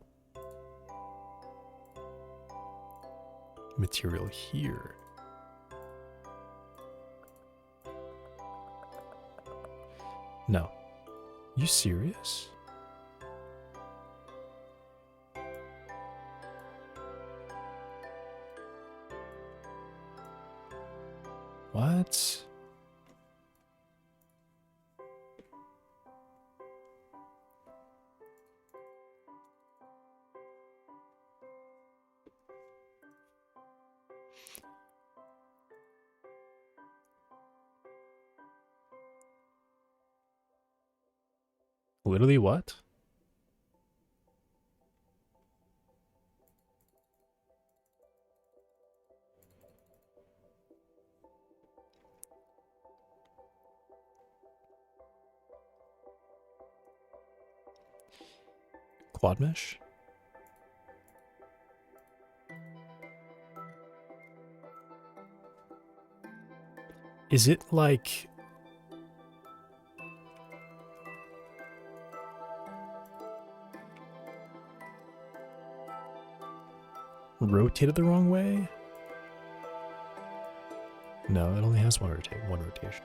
Material here. No. You serious? What? Literally what? Quad mesh? Is it like... rotated the wrong way? No, it only has one rotation.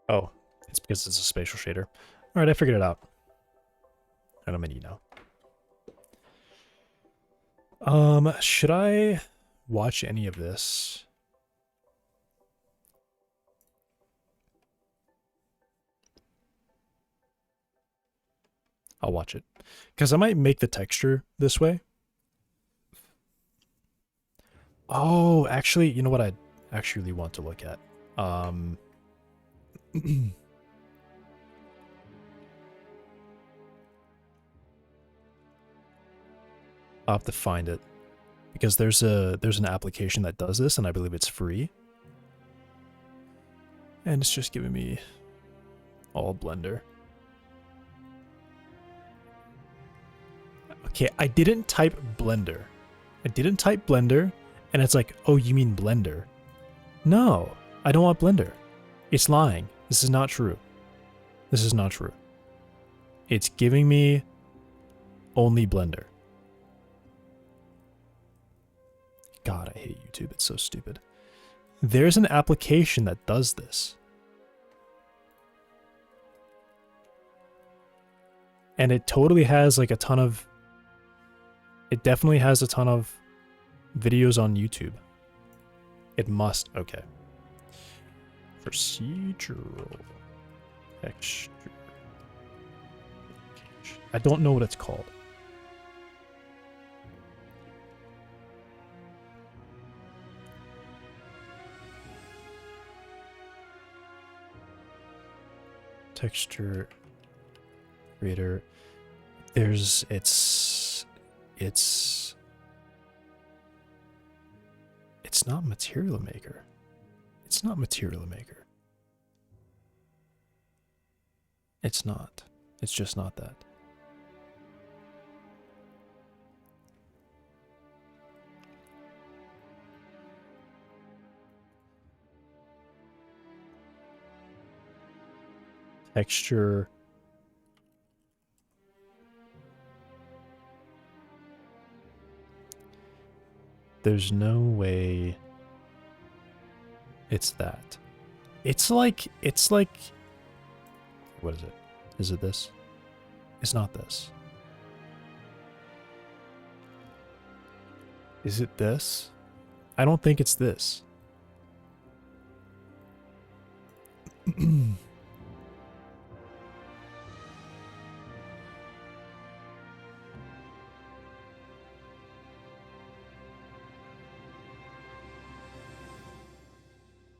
Oh, it's because it's a spatial shader. Alright, I figured it out. And I'm in E now. Should I watch any of this? I'll watch it. Because I might make the texture this way. Oh, actually, you know what I actually want to look at? I'll have to find it. Because there's an application that does this, and I believe it's free. And it's just giving me all Blender. Okay, I didn't type Blender. And it's like, oh, you mean Blender? No, I don't want Blender. It's lying. This is not true. This is not true. It's giving me only Blender. God, I hate YouTube. It's so stupid. There's an application that does this. And it totally has like a ton of... It definitely has a ton of videos on YouTube. It must. Okay. Procedural texture. I don't know what it's called. Texture creator. There's it's not Material Maker. It's not Material Maker. It's not. It's just not that. Texture. There's no way it's that. It's like, what is it? Is it this? It's not this. Is it this? I don't think it's this.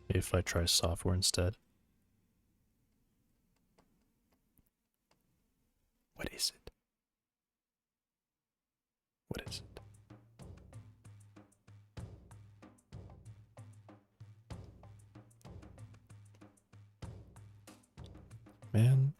If I try software instead. What is it? What is it? Man.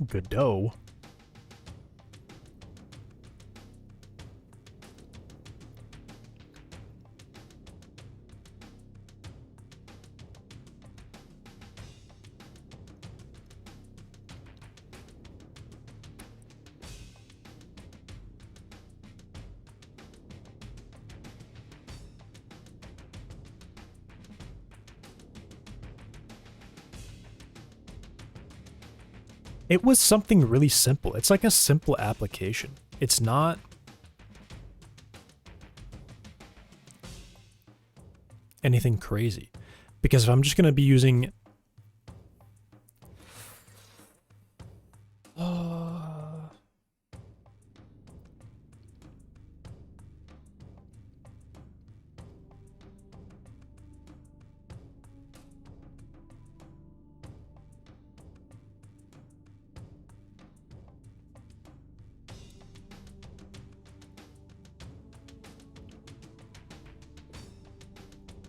Godot. It was something really simple. It's like a simple application. It's not anything crazy. Because if I'm just going to be using...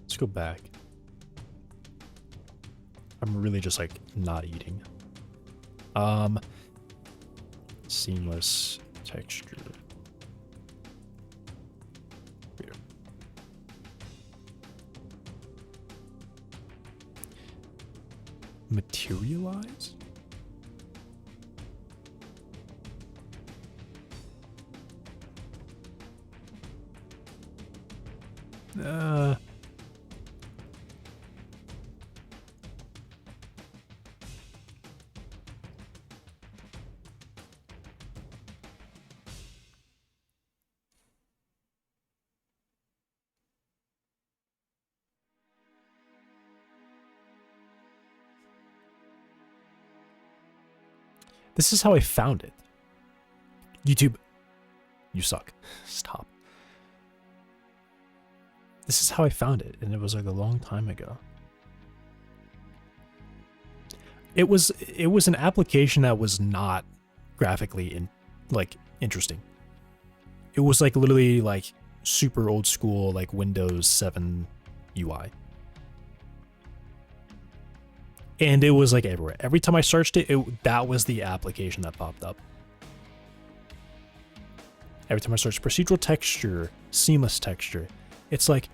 Let's go back. I'm really just like not eating. Seamless texture. Here. Materialize? This is how I found it. YouTube, you suck. Stop. This is how I found it, and it was like a long time ago. it was an application that was not graphically interesting. It was like literally like super old school like Windows 7 UI. And it was like everywhere. Every time I searched it, that was the application that popped up. Every time I searched procedural texture, seamless texture, it's like,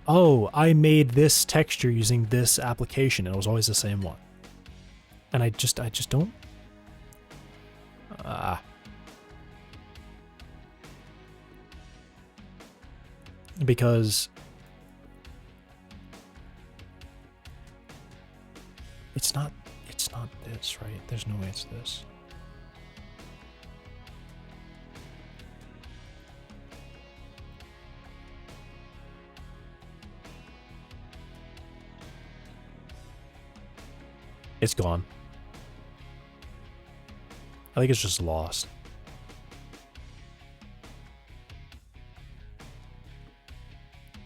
oh, I made this texture using this application, and it was always the same one. And I just don't. Because it's not this, right? There's no way it's this. It's gone. I think it's just lost.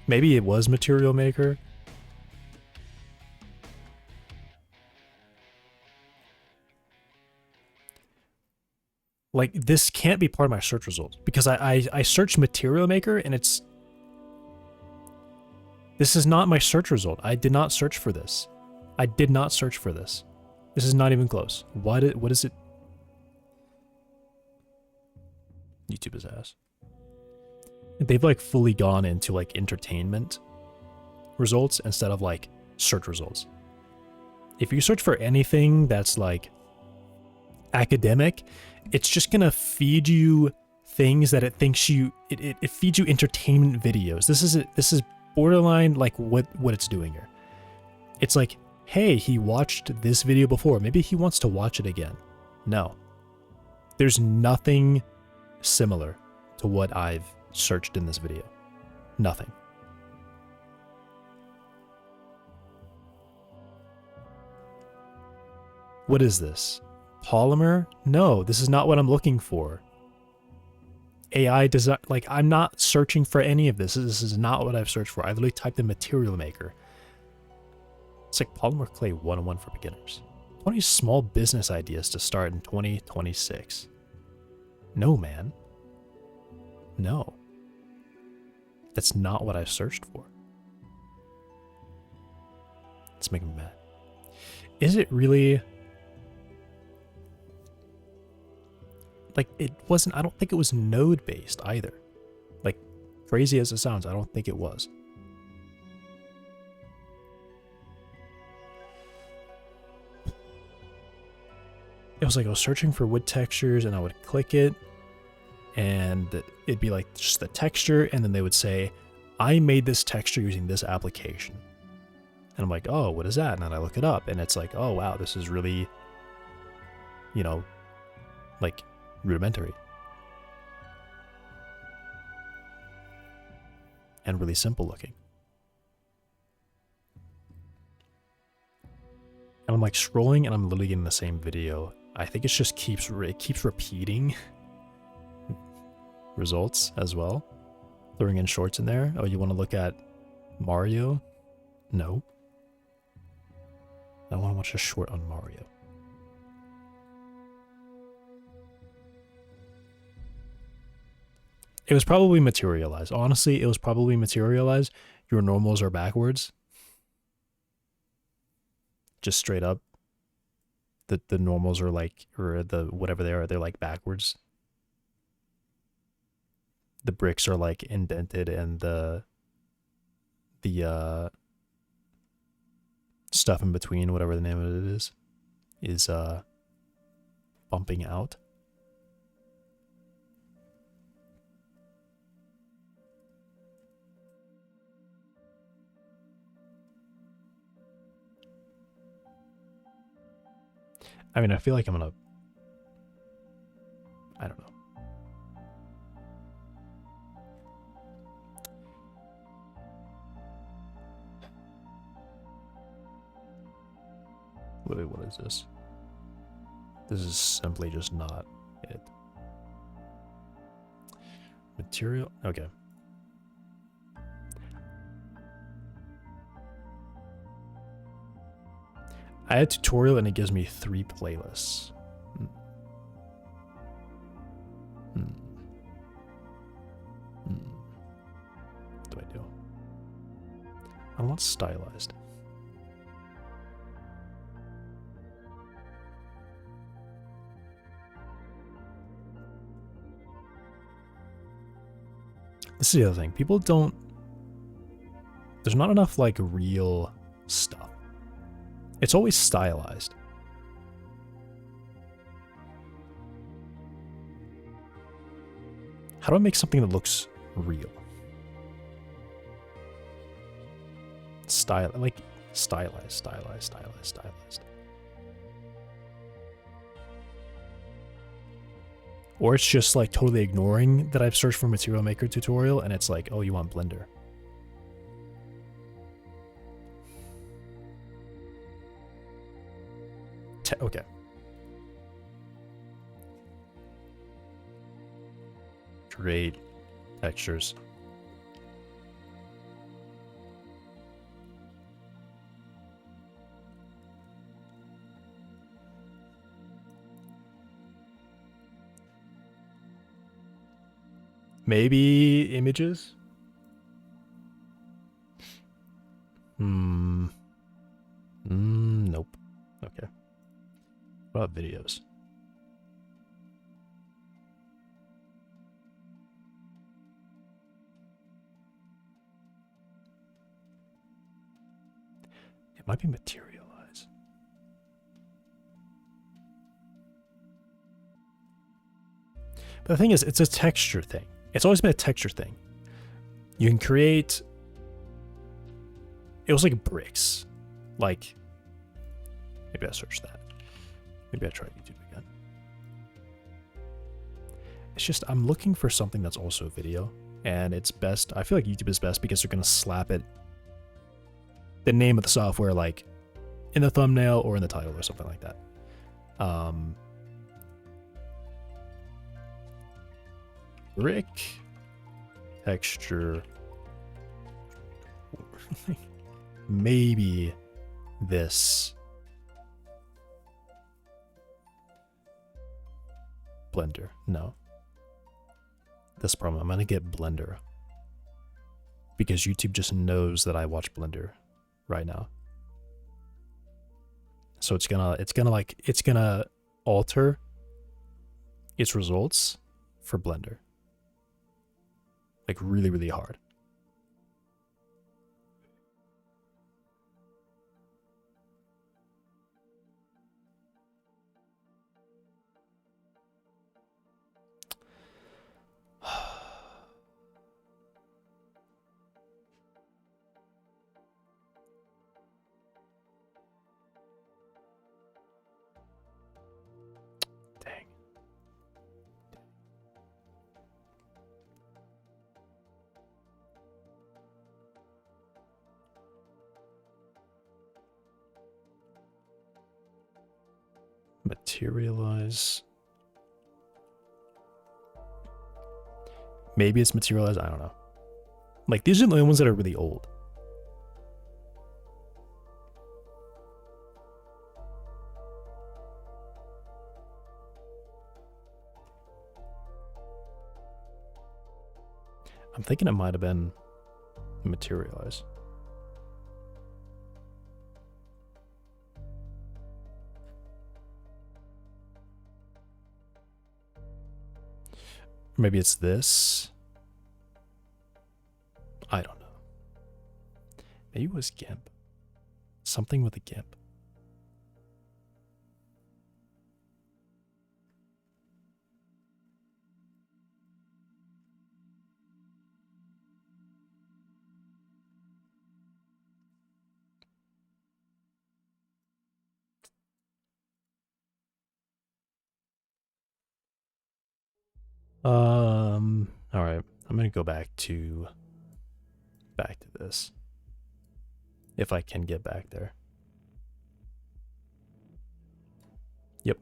Maybe it was Material Maker. Like, this can't be part of my search results because I searched Material Maker and this is not my search result. I did not search for this. I did not search for this. This is not even close. What is it? YouTube is ass. They've like fully gone into like entertainment results instead of like search results. If you search for anything that's like academic, it's just gonna feed you things that it thinks it feeds you entertainment videos. This is borderline like what it's doing here. It's like, hey, he watched this video before, maybe he wants to watch it again. No, there's nothing similar to what I've searched in this video. Nothing. What is this? Polymer? No, this is not what I'm looking for. AI does not, like, I'm not searching for any of this. This is not what I've searched for. I literally typed in Material Maker. It's like Polymer Clay 101 for beginners. 20 small business ideas to start in 2026. No, man. No. That's not what I searched for. It's making me mad. Is it really? Like, it wasn't, I don't think it was node based either. Like, crazy as it sounds, I don't think it was. It was like I was searching for wood textures and I would click it and it'd be like just the texture, and then they would say, I made this texture using this application. And I'm like, oh, what is that? And then I look it up and it's like, oh wow, this is really, you know, like rudimentary. And really simple looking. And I'm like scrolling and I'm literally getting the same video. I think it just keeps repeating results as well. Throwing in shorts in there. Oh, you want to look at Mario? No. I want to watch a short on Mario. It was probably materialized. Honestly, it was probably materialized. Your normals are backwards. Just straight up. The normals are like, or the whatever they are, they're like backwards. The bricks are like indented and the stuff in between, whatever the name of it is bumping out. I mean, I feel like I'm gonna, I don't know. What is this? This is simply just not it. Material, okay. I add tutorial and it gives me 3 playlists. Hmm. Hmm. Hmm. What do I do? I want stylized. This is the other thing. People don't... There's not enough, like, real stuff. It's always stylized. How do I make something that looks real? Stylized. Or it's just like totally ignoring that I've searched for Material Maker tutorial and it's like, oh, you want Blender. Okay. Create textures. Maybe images? Nope. Okay. What about videos? It might be materialize. But the thing is, it's a texture thing. It's always been a texture thing. You can create... It was like bricks. Like... Maybe I searched that. Maybe I try YouTube again. It's just, I'm looking for something that's also video. And it's best... I feel like YouTube is best because they're going to slap it... the name of the software, like, in the thumbnail or in the title or something like that. Brick, texture, maybe this. Blender, no. This problem, I'm gonna get Blender. Because YouTube just knows that I watch Blender right now. So it's gonna alter its results for Blender. Like really, really hard. Dang. Materialize. Maybe it's materialize, I don't know. Like, these are the only ones that are really old. I'm thinking it might have been materialize. Maybe it's this. I don't know. Maybe it was GIMP. Something with a GIMP. All right. I'm going to go back to this. If I can get back there. Yep.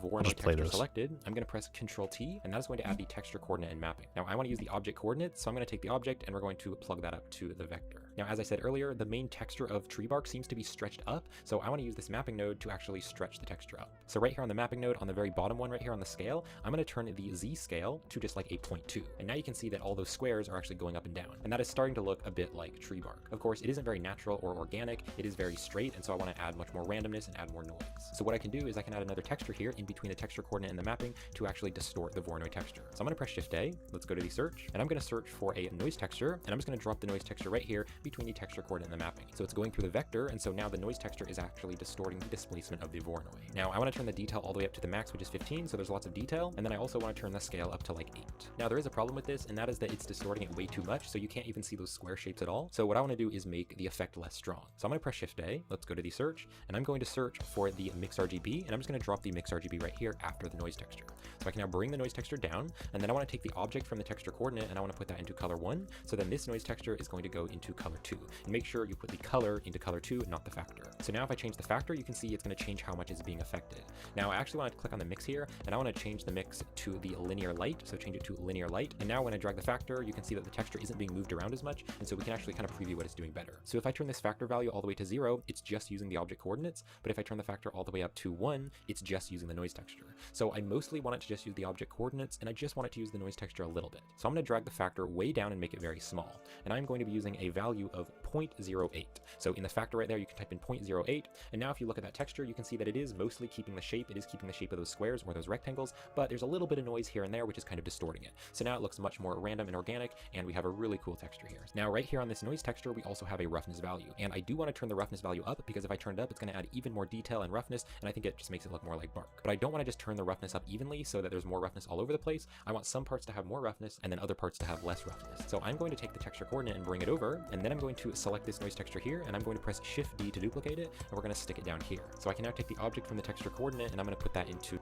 I'll just play this. Selected, I'm going to press Control T, and that's going to add the texture coordinate and mapping. Now I want to use the object coordinates, so I'm going to take the object and we're going to plug that up to the vector. Now, as I said earlier, the main texture of tree bark seems to be stretched up, so I want to use this mapping node to actually stretch the texture up. So right here on the mapping node, on the very bottom one right here on the scale, I'm going to turn the Z scale to just like a 0.2. And now you can see that all those squares are actually going up and down. And that is starting to look a bit like tree bark. Of course, it isn't very natural or organic. It is very straight, and so I want to add much more randomness and add more noise. So what I can do is I can add another texture here in between the texture coordinate and the mapping to actually distort the Voronoi texture. So I'm going to press Shift A. Let's go to the search, and I'm going to search for a noise texture, and I'm just going to drop the noise texture right here between the texture coordinate and the mapping. So it's going through the vector, and so now the noise texture is actually distorting the displacement of the Voronoi. Now I want to turn the detail all the way up to the max, which is 15, so there's lots of detail, and then I also want to turn the scale up to like 8. Now there is a problem with this, and that is that it's distorting it way too much, so you can't even see those square shapes at all. So what I want to do is make the effect less strong. So I'm going to press Shift A. Let's go to the search, and I'm going to search for the mix RGB, and I'm just going to drop the mix RGB right here after the noise texture. So I can now bring the noise texture down, and then I want to take the object from the texture coordinate and I want to put that into color 1. So then this noise texture is going to go into color 2. And make sure you put the color into color 2, not the factor. So now if I change the factor, you can see it's going to change how much is being affected. Now I actually want to click on the mix here, and I want to change the mix to the linear light. So change it to linear light. And now when I drag the factor, you can see that the texture isn't being moved around as much. And so we can actually kind of preview what it's doing better. So if I turn this factor value all the way to 0, it's just using the object coordinates. But if I turn the factor all the way up to 1, it's just using the noise texture. So I mostly want it to just use the object coordinates, and I just want it to use the noise texture a little bit. So I'm going to drag the factor way down and make it very small. And I'm going to be using a value of 0.08. So in the factor right there, you can type in 0.08. And now if you look at that texture, you can see that it is mostly keeping the shape. It is keeping the shape of those squares or those rectangles, but there's a little bit of noise here and there, which is kind of distorting it. So now it looks much more random and organic, and we have a really cool texture here. Now right here on this noise texture, we also have a roughness value. And I do want to turn the roughness value up, because if I turn it up, it's going to add even more detail and roughness, and I think it just makes it look more like bark. But I don't want to just turn the roughness up evenly so that there's more roughness all over the place. I want some parts to have more roughness and then other parts to have less roughness. So I'm going to take the texture coordinate and bring it over, and then I'm going to select this noise texture here, and I'm going to press Shift D to duplicate it, and we're going to stick it down here. So I can now take the object from the texture coordinate, and I'm going to put that into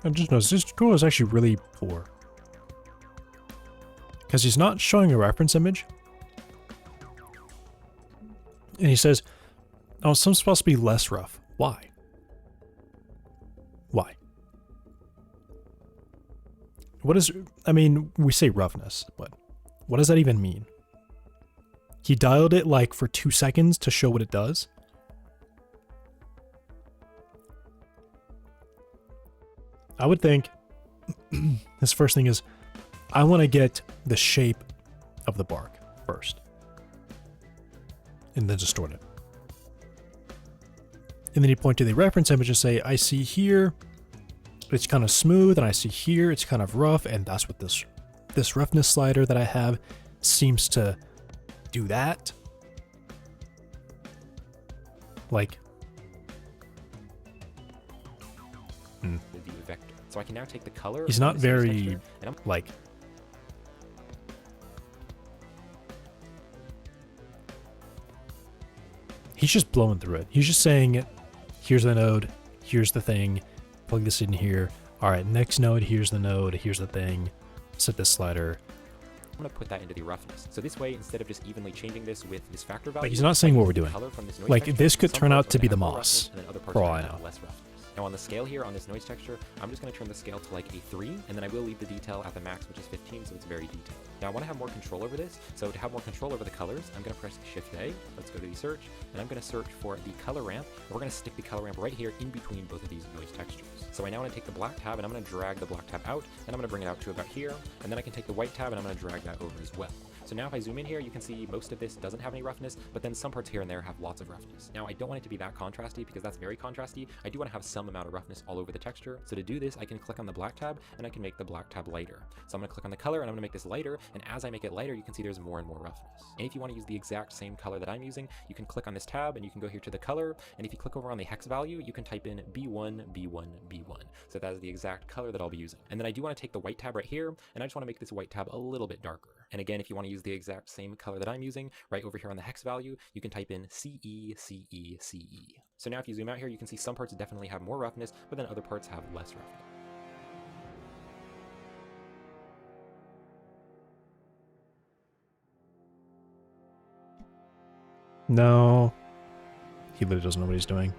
I just noticed this tutorial is actually really poor, because he's not showing a reference image, and he says, oh, some's supposed to be less rough. Why? Why? What is, I mean, we say roughness, but what does that even mean? He dialed it like for 2 seconds to show what it does. I would think his first thing is, I want to get the shape of the bark first, and then distort it. And then you point to the reference image and say, I see here it's kind of smooth, and I see here it's kind of rough, and that's what this roughness slider that I have seems to do that. Like, the vector. So I can now take the color. He's of not this noise very, texture, and I'm like, he's just blowing through it. He's just saying, here's the node, here's the thing, plug this in here. All right, next node, here's the node, here's the thing, set this slider. I'm going to put that into the roughness. So this way, instead of just evenly changing this with this factor value, Like, he's not saying what we're doing. color from this noise Like, texture, this could some turn parts out to are be gonna the have more moss, roughness, and then other parts for are all gonna I have know. less roughness. Now on the scale here, on this noise texture, I'm just going to turn the scale to like a 3, and then I will leave the detail at the max, which is 15, so it's very detailed. Now I want to have more control over this, so to have more control over the colors, I'm going to press Shift A, let's go to the search, and I'm going to search for the color ramp, and we're going to stick the color ramp right here in between both of these noise textures. So I now want to take the black tab, and I'm going to drag the black tab out, and I'm going to bring it out to about here, and then I can take the white tab, and I'm going to drag that over as well. So now if I zoom in here, you can see most of this doesn't have any roughness, but then some parts here and there have lots of roughness. Now I don't want it to be that contrasty, because that's very contrasty. I do want to have some amount of roughness all over the texture. So to do this, I can click on the black tab, and I can make the black tab lighter. So I'm going to click on the color, and I'm going to make this lighter, and as I make it lighter, you can see there's more and more roughness. And if you want to use the exact same color that I'm using, you can click on this tab, and you can go here to the color, and if you click over on the hex value, you can type in B1, B1, B1. So that is the exact color that I'll be using. And then I do want to take the white tab right here, and I just want to make this white tab a little bit darker. And again, if you want to use the exact same color that I'm using, right over here on the hex value, you can type in CE, CE, CE. So now if you zoom out here, you can see some parts definitely have more roughness, but then other parts have less roughness. No, he literally doesn't know what he's doing.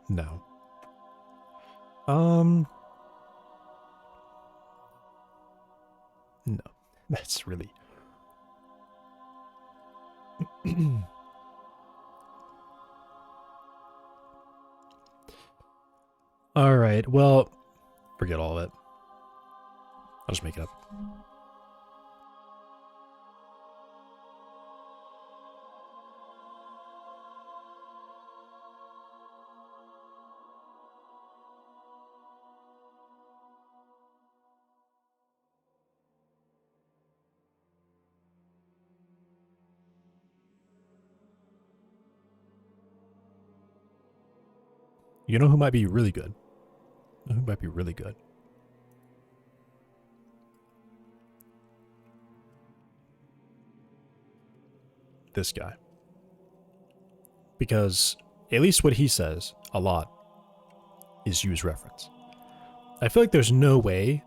No. No. That's really... All right, well, forget all of it. I'll just make it up. You know who might be really good? Who might be really good? This guy. Because at least what he says a lot is use reference. I feel like there's no way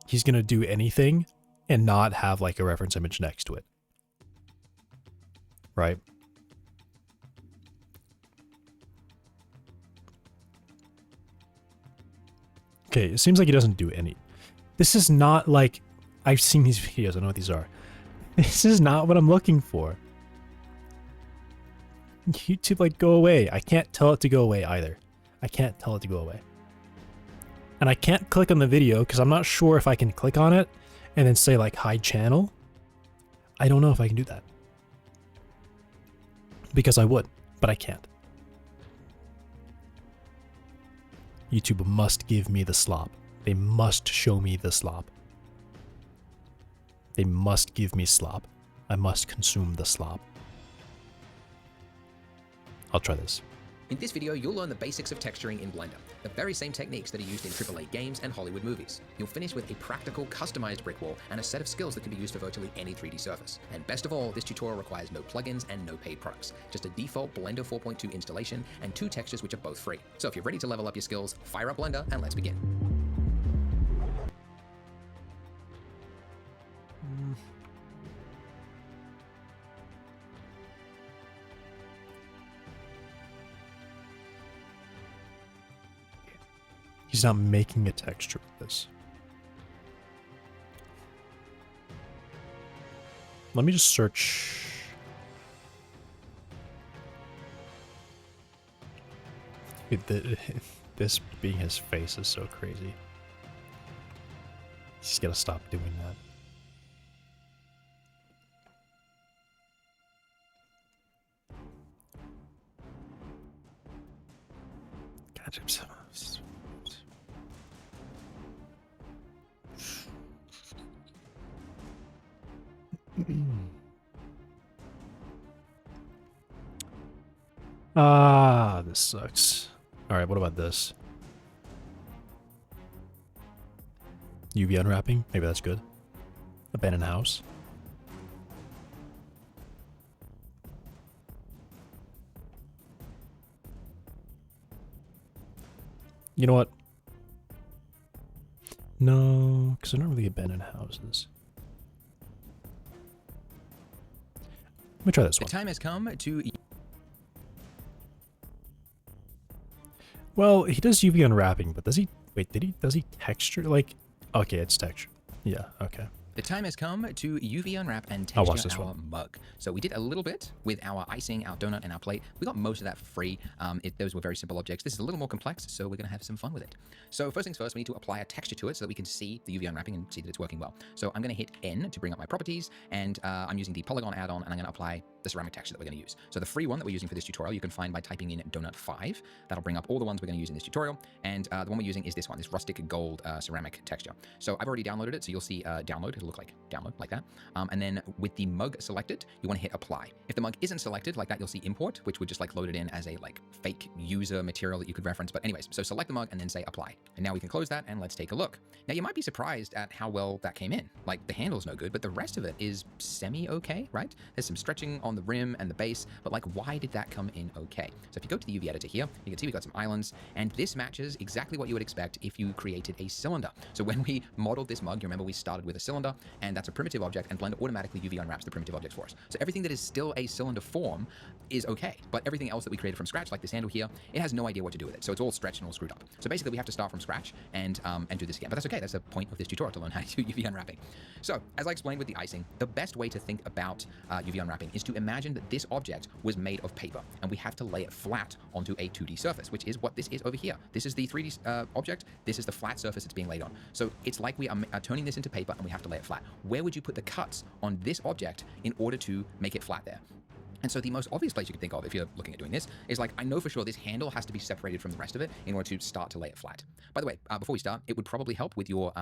he's going to do anything and not have like a reference image next to it. Right? Okay, it seems like he doesn't do any. This is not like... I've seen these videos, I know what these are. This is not what I'm looking for. YouTube, like, go away. I can't tell it to go away either. I can't tell it to go away. And I can't click on the video because I'm not sure if I can click on it and then say, like, hide channel. I don't know if I can do that. Because I would, but I can't. YouTube must give me the slop. They must show me the slop. They must give me slop. I must consume the slop. I'll try this. In this video, you'll learn the basics of texturing in Blender, the very same techniques that are used in AAA games and Hollywood movies. You'll finish with a practical, customized brick wall and a set of skills that can be used for virtually any 3D surface. And best of all, this tutorial requires no plugins and no paid products, just a default Blender 4.2 installation and 2 textures which are both free. So if you're ready to level up your skills, fire up Blender and let's begin. He's not making a texture with this. Let me just search. This being his face is so crazy. He's gotta stop doing that. Gotcha. Ah, this sucks. Alright, what about this? UV unwrapping? Maybe that's good. Abandoned house. You know what? No, because they're not really abandoned houses. Let me try this The one. time has come to... Well, he does UV unwrapping, but does he... Wait, does he texture? Like... Okay, it's texture. Yeah, okay. The time has come to UV unwrap and I'll watch texture this our one. mug. So we did a little bit with our icing, our donut, and our plate. We got most of that for free. Those were very simple objects. This is a little more complex, so we're going to have some fun with it. So first things first, we need to apply a texture to it so that we can see the UV unwrapping and see that it's working well. So I'm going to hit N to bring up my properties, and I'm using the polygon add-on, and I'm going to apply the ceramic texture that we're going to use. So the free one that we're using for this tutorial, you can find by typing in donut 5. That'll bring up all the ones we're going to use in this tutorial, and the one we're using is this one, this rustic gold ceramic texture. So I've already downloaded it, so you'll see download. It'll look like download like that. And then with the mug selected, you want to hit apply. If the mug isn't selected like that, you'll see import, which would just like load it in as a like fake user material that you could reference. But anyways, so select the mug and then say apply. And now we can close that and let's take a look. Now you might be surprised at how well that came in. Like the handle's no good, but the rest of it is semi-okay, right? There's some stretching on the rim and the base, but like, why did that come in okay? So if you go to the UV editor here, you can see we've got some islands, and this matches exactly what you would expect if you created a cylinder. So when we modeled this mug, you remember we started with a cylinder, and that's a primitive object, and Blender automatically UV unwraps the primitive objects for us. So everything that is still a cylinder form is okay, but everything else that we created from scratch, like this handle here, it has no idea what to do with it. So it's all stretched and all screwed up. So basically we have to start from scratch and do this again, but that's okay. That's the point of this tutorial, to learn how to do UV unwrapping. So as I explained with the icing, the best way to think about UV unwrapping is to imagine that this object was made of paper, and we have to lay it flat onto a 2D surface, which is what this is over here. This is the 3D object. This is the flat surface it's being laid on. So it's like we are turning this into paper, and we have to lay it flat. Where would you put the cuts on this object in order to make it flat there? And so the most obvious place you can think of if you're looking at doing this is like, I know for sure this handle has to be separated from the rest of it in order to start to lay it flat. By the way, before we start, it would probably help with your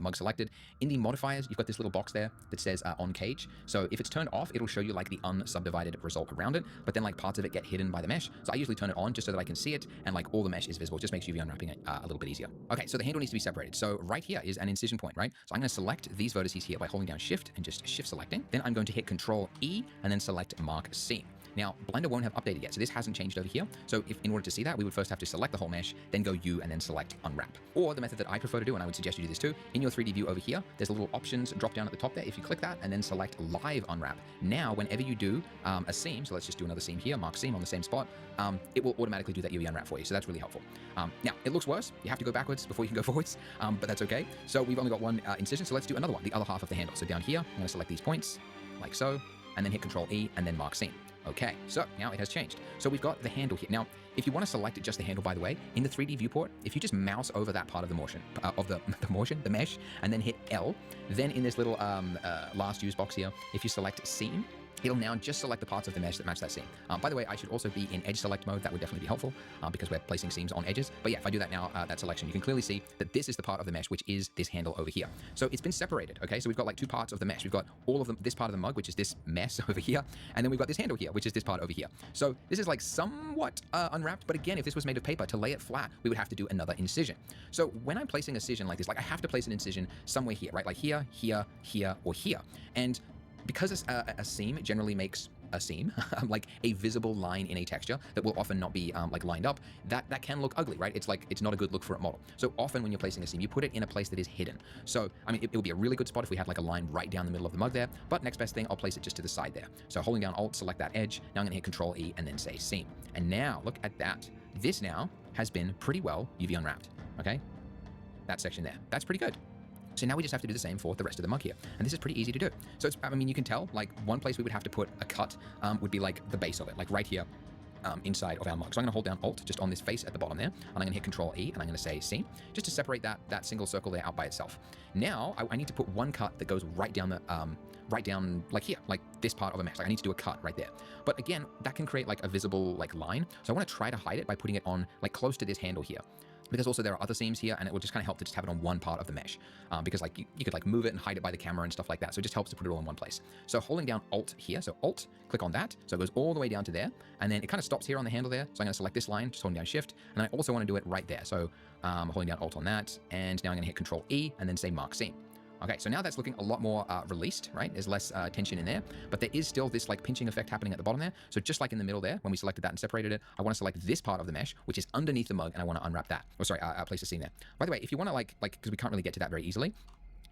mug selected. In the modifiers, you've got this little box there that says on cage. So if it's turned off, it'll show you like the unsubdivided result around it, but then like parts of it get hidden by the mesh. So I usually turn it on just so that I can see it, and like all the mesh is visible. It just makes UV unwrapping it a little bit easier. Okay, so the handle needs to be separated. So right here is an incision point, right? So I'm going to select these vertices here by holding down Shift and just Shift selecting. Then I'm going to hit Control E and then select Mark Seam. Now, Blender won't have updated yet, so this hasn't changed over here. So if in order to see that, we would first have to select the whole mesh, then go U and then select Unwrap. Or the method that I prefer to do, and I would suggest you do this too, in your 3D view over here, there's a little options drop down at the top there. If you click that and then select Live Unwrap, now whenever you do a seam, so let's just do another seam here, mark seam on the same spot, it will automatically do that UV unwrap for you. So that's really helpful. Now, it looks worse. You have to go backwards before you can go forwards, but that's okay. So we've only got one incision, so let's do another one, the other half of the handle. So down here, I'm going to select these points, like so, and then hit Control E and then mark seam. Okay, so now it has changed. So we've got the handle here. Now, if you want to select it just the handle, by the way, in the 3D viewport, if you just mouse over that part of the motion, the mesh, and then hit L, then in this little last use box here, if you select seam, it'll now just select the parts of the mesh that match that seam. By the way, I should also be in edge select mode. That would definitely be helpful because we're placing seams on edges. But yeah, if I do that now, that selection, you can clearly see that this is the part of the mesh, which is this handle over here. So it's been separated, okay? So we've got like two parts of the mesh. We've got all of them, this part of the mug, which is this mess over here. And then we've got this handle here, which is this part over here. So this is like somewhat unwrapped. But again, if this was made of paper, to lay it flat, we would have to do another incision. So when I'm placing a incision like this, like I have to place an incision somewhere here, right? Like here, here, here, or here. And because a seam generally makes a seam, like a visible line in a texture that will often not be like lined up, that can look ugly, right? It's like, it's not a good look for a model. So often when you're placing a seam, you put it in a place that is hidden. So, I mean, it would be a really good spot if we had like a line right down the middle of the mug there, but next best thing, I'll place it just to the side there. So holding down Alt, select that edge. Now I'm gonna hit Control E and then say seam. And now look at that. This now has been pretty well UV unwrapped, okay? That section there, that's pretty good. So now we just have to do the same for the rest of the mug here. And this is pretty easy to do. So it's, I mean, you can tell, like one place we would have to put a cut would be like the base of it, like right here inside of our mug. So I'm gonna hold down Alt just on this face at the bottom there, and I'm gonna hit Control E, and I'm gonna say seam, just to separate that single circle there out by itself. Now, I need to put one cut that goes right down the, right down like here, like this part of a mesh. Like I need to do a cut right there. But again, that can create like a visible like line. So I wanna try to hide it by putting it on like close to this handle here. Because also there are other seams here, and it will just kind of help to just have it on one part of the mesh. Because like you could like move it and hide it by the camera and stuff like that. So it just helps to put it all in one place. So holding down Alt here, so Alt, click on that. So it goes all the way down to there, and then it kind of stops here on the handle there. So I'm gonna select this line, just holding down Shift, and I also want to do it right there. So holding down Alt on that, and now I'm gonna hit Control E and then say Mark Seam. Okay, so now that's looking a lot more released, right? There's less tension in there, but there is still this like pinching effect happening at the bottom there. So just like in the middle there, when we selected that and separated it, I want to select this part of the mesh, which is underneath the mug, and I want to unwrap that. Oh, sorry, place a seam there. By the way, if you want to like, because we can't really get to that very easily,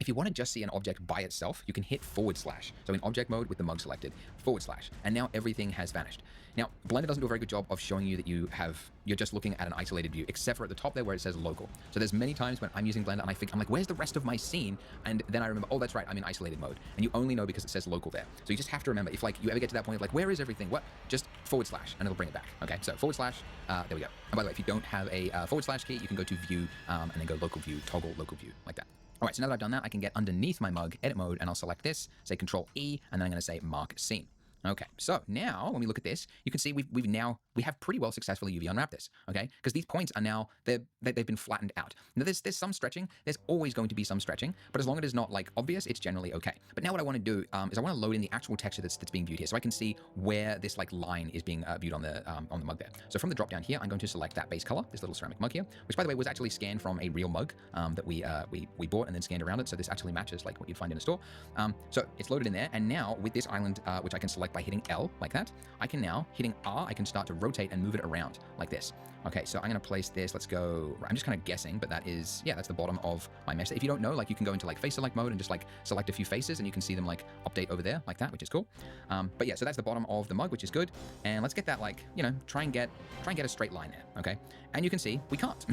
if you want to just see an object by itself, you can hit /. So in object mode with the mug selected, /, and now everything has vanished. Now, Blender doesn't do a very good job of showing you that you're just looking at an isolated view, except for at the top there where it says local. So there's many times when I'm using Blender and I'm like, where's the rest of my scene? And then I remember, oh, that's right, I'm in isolated mode. And you only know because it says local there. So you just have to remember, if like you ever get to that point of like, where is everything? What? Just /, and it'll bring it back. Okay, so /, there we go. And by the way, if you don't have a / key, you can go to view and then go local view, toggle local view, like that. All right, so now that I've done that, I can get underneath my mug, edit mode, and I'll select this, say Control E, and then I'm gonna say Mark Seam. Okay, so now when we look at this, you can see we have pretty well successfully UV unwrapped this, okay? Because these points are now, they've been flattened out. Now there's some stretching, there's always going to be some stretching, but as long as it's not like obvious, it's generally okay. But now what I wanna do is I wanna load in the actual texture that's being viewed here, so I can see where this like line is being viewed on the mug there. So from the drop down here, I'm going to select that base color, this little ceramic mug here, which by the way was actually scanned from a real mug that we bought and then scanned around it, so this actually matches like what you'd find in a store. So it's loaded in there, and now with this island, which I can select by hitting L like that, I can now, hitting R, I can start to rotate and move it around like this. Okay, so I'm going to place this, let's go, I'm just kind of guessing, but that is, yeah, that's the bottom of my mesh. If you don't know, like you can go into like face select mode and just like select a few faces and you can see them like update over there like that, which is cool. But yeah, so that's the bottom of the mug, which is good. And let's get that like, you know, try and get a straight line there, okay? And you can see we can't,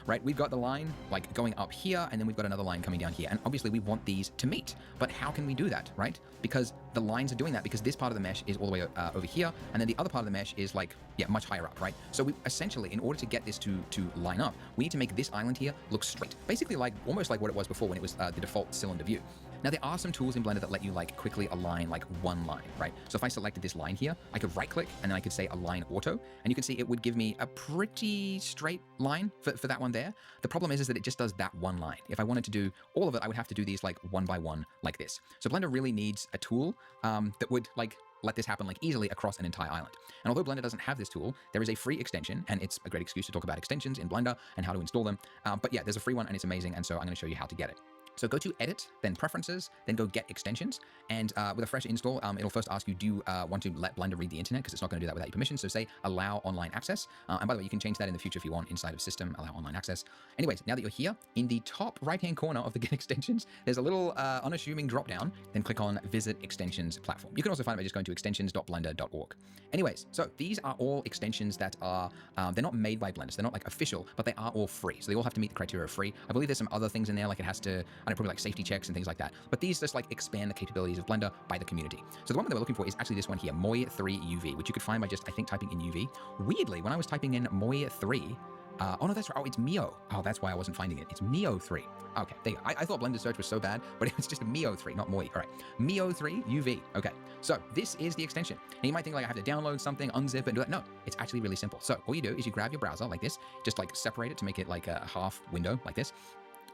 right? We've got the line like going up here and then we've got another line coming down here. And obviously we want these to meet, but how can we do that, right? Because the lines are doing that because this part of the mesh is all the way over here. And then the other part of the mesh is like, yeah, much higher up, right? So we essentially, in order to get this to line up, we need to make this island here look straight. Basically like, almost like what it was before when it was the default cylinder view. Now there are some tools in Blender that let you like quickly align like one line, right? So if I selected this line here, I could right click and then I could say align auto, and you can see it would give me a pretty straight line for that one there. The problem is that it just does that one line. If I wanted to do all of it, I would have to do these like one by one like this. So Blender really needs a tool that would like let this happen like easily across an entire island. And although Blender doesn't have this tool, there is a free extension, and it's a great excuse to talk about extensions in Blender and how to install them. But yeah, there's a free one and it's amazing, and so I'm going to show you how to get it. So go to Edit, then Preferences, then go Get Extensions. And with a fresh install, it'll first ask you, do you want to let Blender read the internet? Because it's not going to do that without your permission. So say Allow Online Access. And by the way, you can change that in the future if you want inside of System, Allow Online Access. Anyways, now that you're here, in the top right-hand corner of the Get Extensions, there's a little unassuming drop-down. Then click on Visit Extensions Platform. You can also find it by just going to extensions.blender.org. Anyways, so these are all extensions that are, they're not made by Blender. So they're not like official, but they are all free. So they all have to meet the criteria of free. I believe there's some other things in there, like it has to, I don't know, probably like safety checks and things like that. But these just like expand the capabilities of Blender by the community. So the one that we're looking for is actually this one here, Moi3 UV, which you could find by just, I think, typing in UV. Weirdly, when I was typing in Moi3, oh no, that's right. Oh, it's Mio. Oh, that's why I wasn't finding it. It's Mio3. Okay, there you go. I thought Blender search was so bad, but it was just a Mio3, not Moi. All right, Mio3 UV. Okay, so this is the extension. And you might think like I have to download something, unzip it, and do that. No, it's actually really simple. So all you do is you grab your browser like this, just like separate it to make it like a half window like this.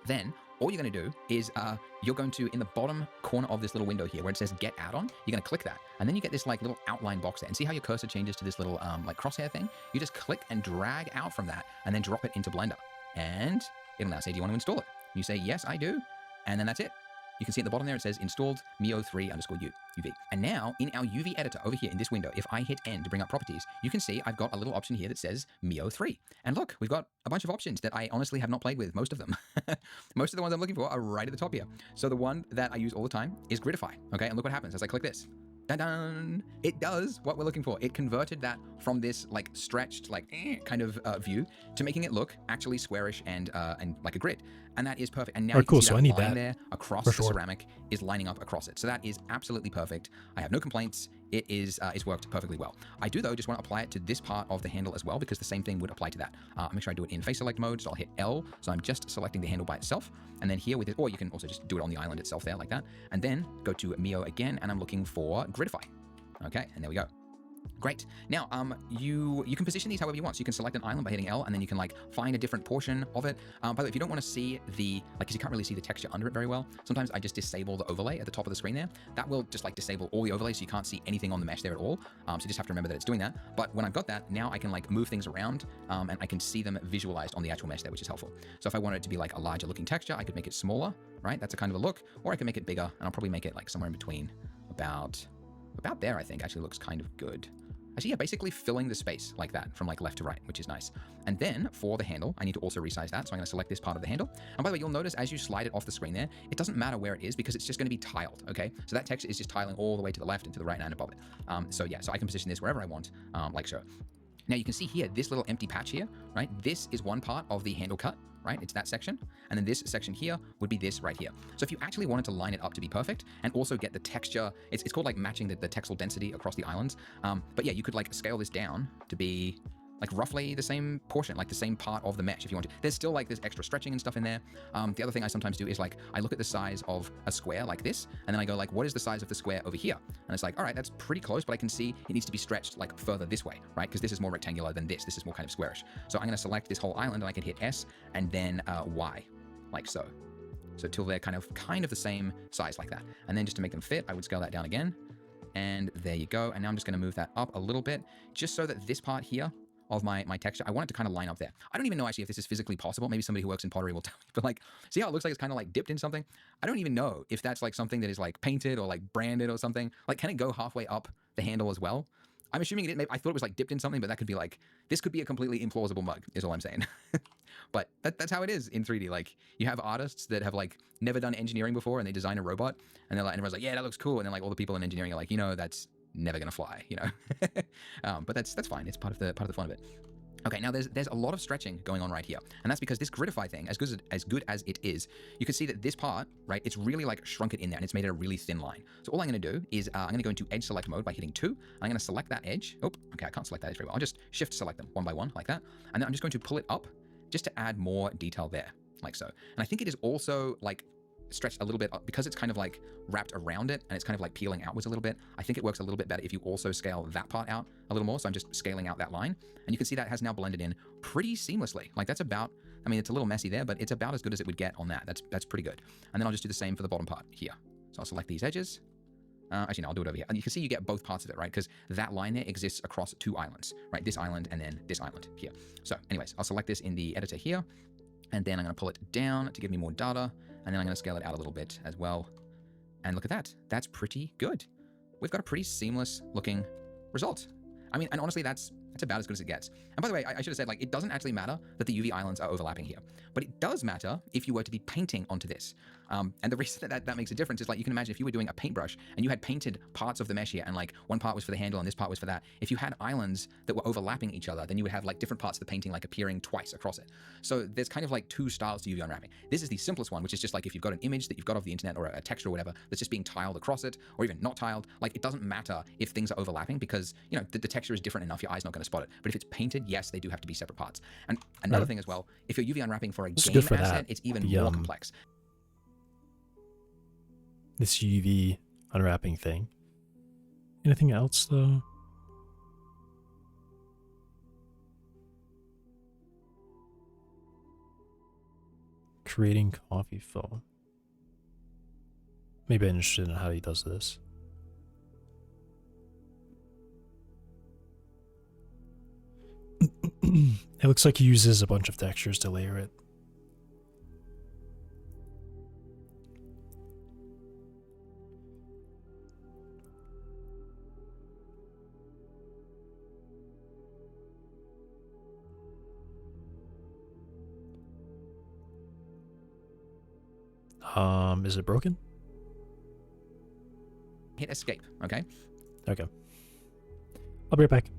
Then all you're going to do is you're going to, in the bottom corner of this little window here where it says Get Add-on, you're going to click that. And then you get this like little outline box there. And see how your cursor changes to this little like crosshair thing? You just click and drag out from that and then drop it into Blender. And it'll now say, do you want to install it? You say, yes, I do. And then that's it. You can see at the bottom there, it says installed Mio3_UV. And now in our UV editor over here in this window, if I hit N to bring up properties, you can see I've got a little option here that says Mio3. And look, we've got a bunch of options that I honestly have not played with, most of them. Most of the ones I'm looking for are right at the top here. So the one that I use all the time is Gridify. Okay, and look what happens as I click this. Dun-dun! It does what we're looking for. It converted that from this like stretched like kind of view to making it look actually squarish and like a grid, and that is perfect. And now you can see that line there across the ceramic is lining up across it. So that is absolutely perfect. I have no complaints. It is it's worked perfectly well. I do though just want to apply it to this part of the handle as well because the same thing would apply to that. Make sure I do it in face select mode. So I'll hit L. So I'm just selecting the handle by itself, and then here with it, or you can also just do it on the island itself there like that, and then go to Mio again, and I'm looking for Gridify. Okay, and there we go. Great. Now, you can position these however you want. So you can select an island by hitting L, and then you can like find a different portion of it. By the way, if you don't want to see the, like, because you can't really see the texture under it very well, sometimes I just disable the overlay at the top of the screen there. That will just like disable all the overlays so you can't see anything on the mesh there at all. So you just have to remember that it's doing that. But when I've got that, now I can like move things around and I can see them visualized on the actual mesh there, which is helpful. So if I wanted it to be like a larger looking texture, I could make it smaller, right? That's a kind of a look, or I can make it bigger, and I'll probably make it like somewhere in between, about there, I think. Actually looks kind of good. Actually, yeah, basically filling the space like that from like left to right, which is nice. And then for the handle, I need to also resize that. So I'm going to select this part of the handle. And by the way, you'll notice as you slide it off the screen there, it doesn't matter where it is because it's just going to be tiled. Okay. So that texture is just tiling all the way to the left and to the right and above it. So yeah, so I can position this wherever I want, like so. Now you can see here, this little empty patch here, right? This is one part of the handle cut, right? It's that section. And then this section here would be this right here. So if you actually wanted to line it up to be perfect and also get the texture, it's called like matching the texel density across the islands. But yeah, you could like scale this down to be like roughly the same portion, like the same part of the mesh if you want to. There's still like this extra stretching and stuff in there. The other thing I sometimes do is like, I look at the size of a square like this, and then I go like, what is the size of the square over here? And it's like, all right, that's pretty close, but I can see it needs to be stretched like further this way, right? Because this is more rectangular than this. This is more kind of squarish. So I'm going to select this whole island, and I can hit S and then Y, like so. So till they're kind of the same size like that. And then just to make them fit, I would scale that down again. And there you go. And now I'm just going to move that up a little bit, just so that this part here of my texture, I want it to kind of line up there. I don't even know actually if this is physically possible. Maybe somebody who works in pottery will tell me, but like, see how it looks like it's kind of like dipped in something? I don't even know if that's like something that is like painted or like branded or something. Like, can it go halfway up the handle as well? I'm assuming it did. I thought it was like dipped in something, but that could be like, this could be a completely implausible mug is all I'm saying. But that's how it is in 3D. Like, you have artists that have like never done engineering before and they design a robot and they're like, and everyone's like, yeah, that looks cool. And then like all the people in engineering are like, you know, that's never gonna fly, you know. But that's fine. It's part of the fun of it. Okay, now there's a lot of stretching going on right here, and that's because this Gridify thing, as good as it is, you can see that this part, right, it's really like shrunk it in there, and it's made it a really thin line. So all I'm going to do is I'm going to go into Edge Select mode by hitting 2. I'm going to select that edge. Oh, okay, I can't select that edge very well. I'll just Shift select them one by one like that, and then I'm just going to pull it up just to add more detail there, like so. And I think it is also like stretched a little bit because it's kind of like wrapped around it and it's kind of like peeling outwards a little bit. I think it works a little bit better if you also scale that part out a little more. So I'm just scaling out that line, and you can see that has now blended in pretty seamlessly. Like, that's about, I mean, it's a little messy there, but it's about as good as it would get on that. That's pretty good. And then I'll just do the same for the bottom part here. So I'll select these edges. Actually, no, I'll do it over here. And you can see you get both parts of it, right? Because that line there exists across 2 islands, right? This island and then this island here. So anyways, I'll select this in the editor here, and then I'm going to pull it down to give me more data. And then I'm going to scale it out a little bit as well. And look at that. That's pretty good. We've got a pretty seamless looking result. I mean, and honestly, that's about as good as it gets. And by the way, I should have said, like, it doesn't actually matter that the UV islands are overlapping here, but it does matter if you were to be painting onto this. And the reason that makes a difference is, like, you can imagine if you were doing a paintbrush and you had painted parts of the mesh here, and like one part was for the handle and this part was for that. If you had islands that were overlapping each other, then you would have like different parts of the painting like appearing twice across it. So there's kind of like 2 styles to UV unwrapping. This is the simplest one, which is just like if you've got an image that you've got off the internet or a texture or whatever that's just being tiled across it, or even not tiled. Like, it doesn't matter if things are overlapping because, you know, the texture is different enough, your eye's not going to spot it. But if it's painted, yes, they do have to be separate parts. And another thing as well, if you're UV unwrapping for a It's game good for asset, that. it's even The, more complex. This UV unwrapping thing. Anything else though? Creating coffee foam. Maybe I'm interested in how he does this. It looks like he uses a bunch of textures to layer it. Is it broken? Hit escape, okay? Okay. I'll be right back.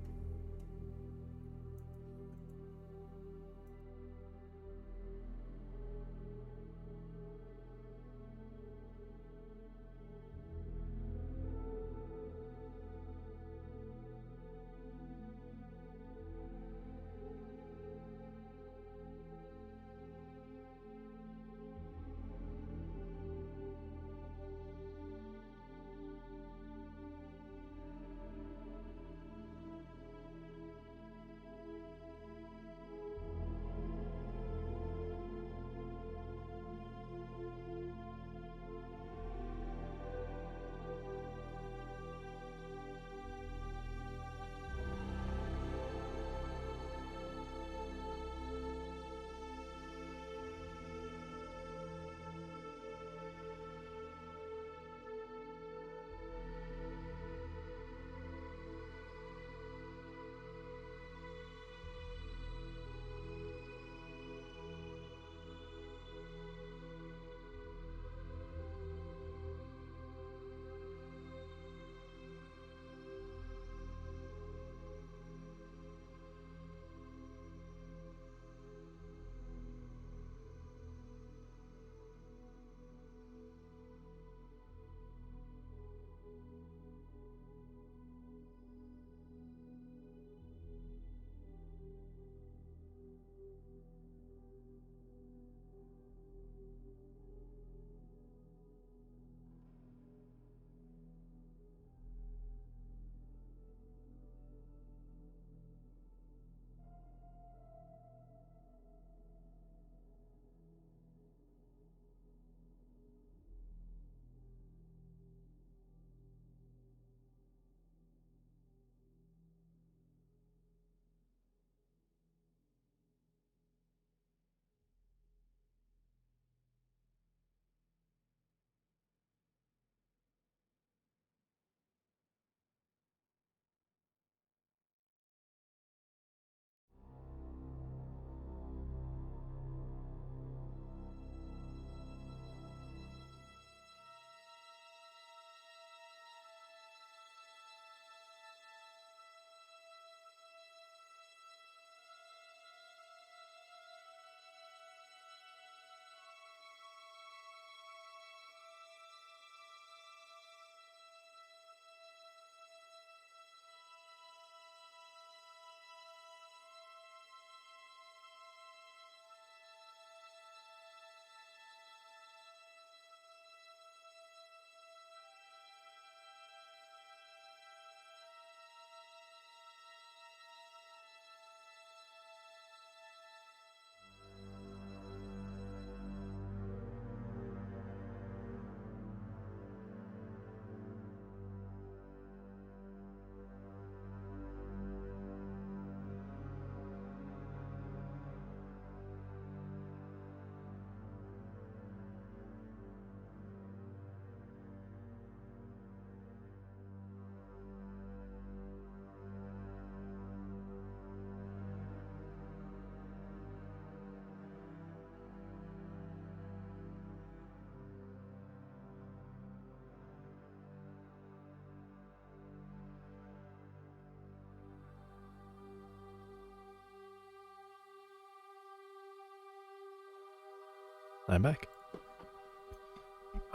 I'm back.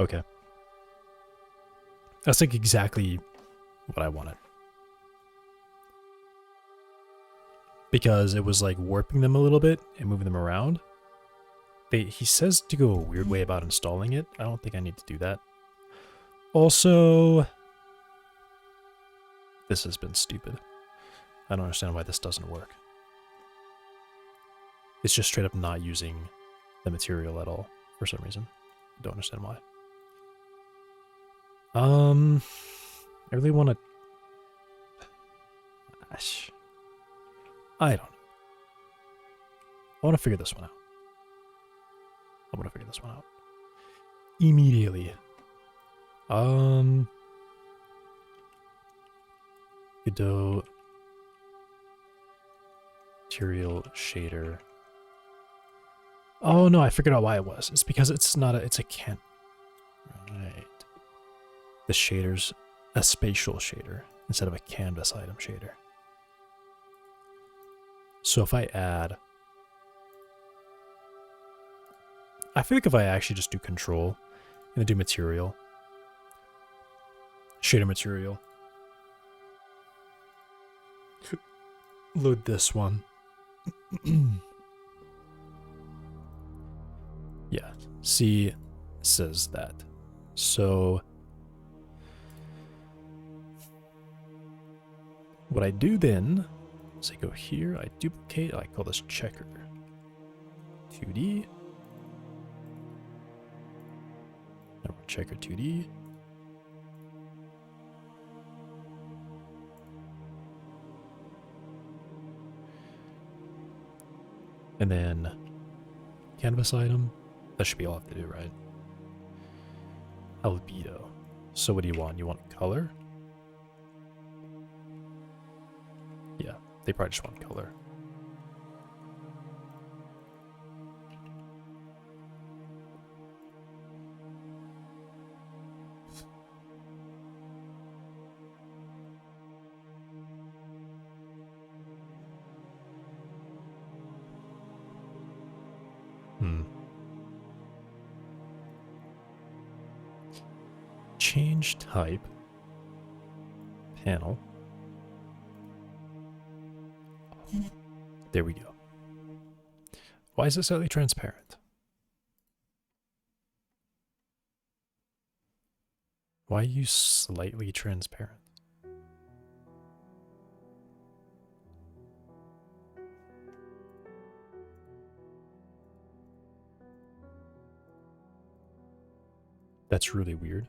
Okay. That's like exactly what I wanted. Because it was like warping them a little bit and moving them around. He says to go a weird way about installing it. I don't think I need to do that. Also, this has been stupid. I don't understand why this doesn't work. It's just straight up not using the material at all for some reason. Don't understand why. I really want to... Gosh. I don't know. I want to figure this one out. I want to figure this one out. Immediately. Godot material shader. Oh no, I figured out why it was. It's because it's not a, it's a can. Right. The shader's a spatial shader instead of a canvas item shader. So if I add, I feel like if I actually just do control and then do material, shader material, load this one. Yeah, see, says that. So what I do then is I go here, I duplicate, I call this checker 2D. Checker 2D. And then canvas item. That should be all I have to do, right? Albedo. So what do you want? You want color? Yeah, they probably just want color. Change type. Panel. There we go. Why is it slightly transparent? Why are you slightly transparent? That's really weird.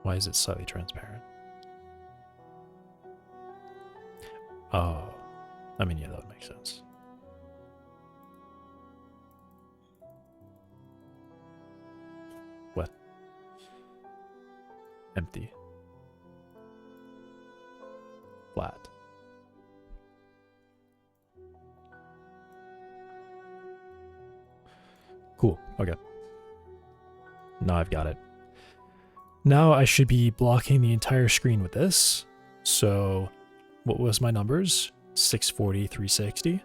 Why is it slightly transparent? Oh, I mean, yeah, that would make sense. What? Empty. Flat. Cool, okay. Now I've got it. Now I should be blocking the entire screen with this. So what was my numbers? 640, 360.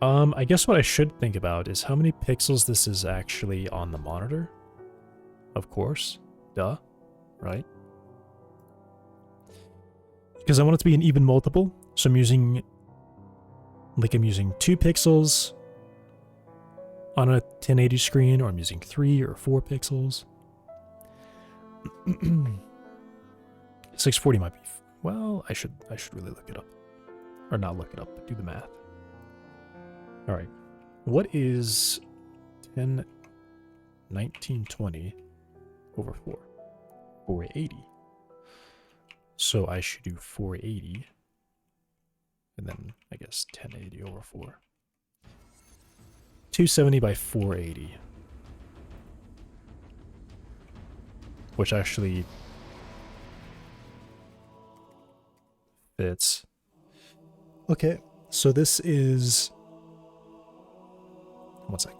I guess what I should think about is how many pixels this is actually on the monitor. Of course. Duh. Right? Because I want it to be an even multiple. So I'm using 2 pixels on a 1080 screen, or I'm using 3 or 4 pixels. 640 might be, well, I should really look it up. Or not look it up, but do the math. All right. What is 10, 1920 over 4? 480. So I should do 480. And then, I guess, 1080 over 4. 270 by 480. Which actually fits. Okay, so this is One sec.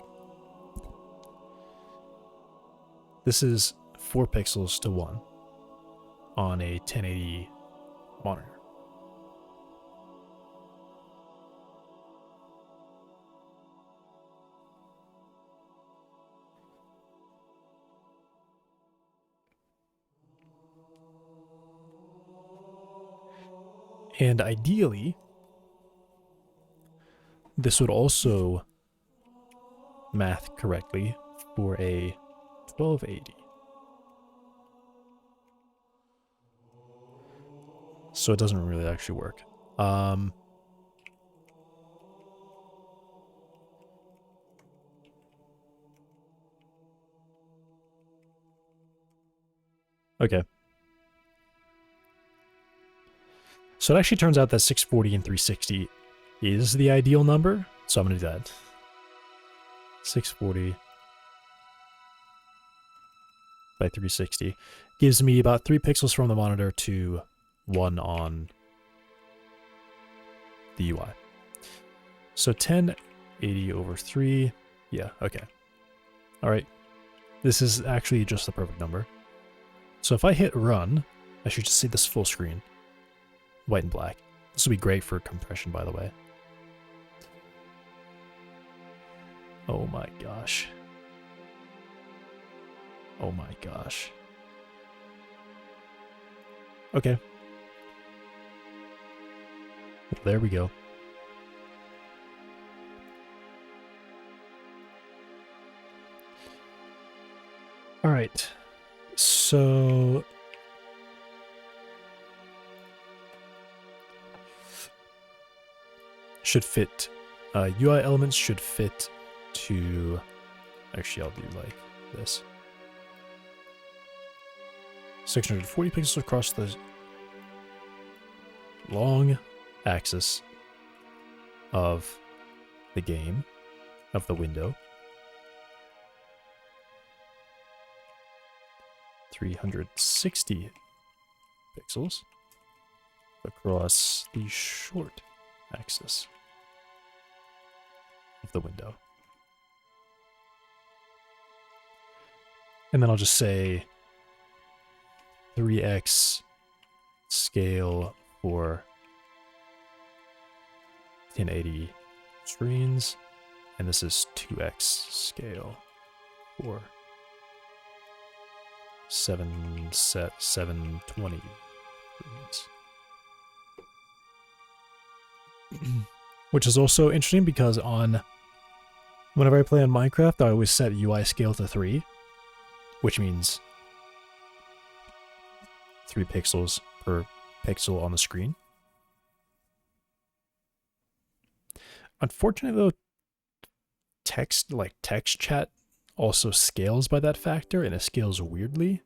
This is 4 pixels to 1 on a 1080 monitor. And ideally, this would also math correctly for a 1280. So it doesn't really actually work. Okay. So it actually turns out that 640 and 360 is the ideal number. So I'm going to do that. 640 by 360 gives me about 3 pixels from the monitor to 1 on the UI. So 1080 over 3. Yeah, okay. All right. This is actually just the perfect number. So if I hit run, I should just see this full screen. White and black. This will be great for compression, by the way. Oh my gosh. Oh my gosh. Okay. Well, there we go. All right. So should fit UI elements should fit to, actually I'll do like this. 640 pixels across the long axis of the game, of the window. 360 pixels across the short axis of the window. And then I'll just say 3x scale for 1080 screens, and this is 2x scale for 720 screens. Which is also interesting because whenever I play on Minecraft, I always set UI scale to 3, which means 3 pixels per pixel on the screen. Unfortunately, though, text chat also scales by that factor, and it scales weirdly.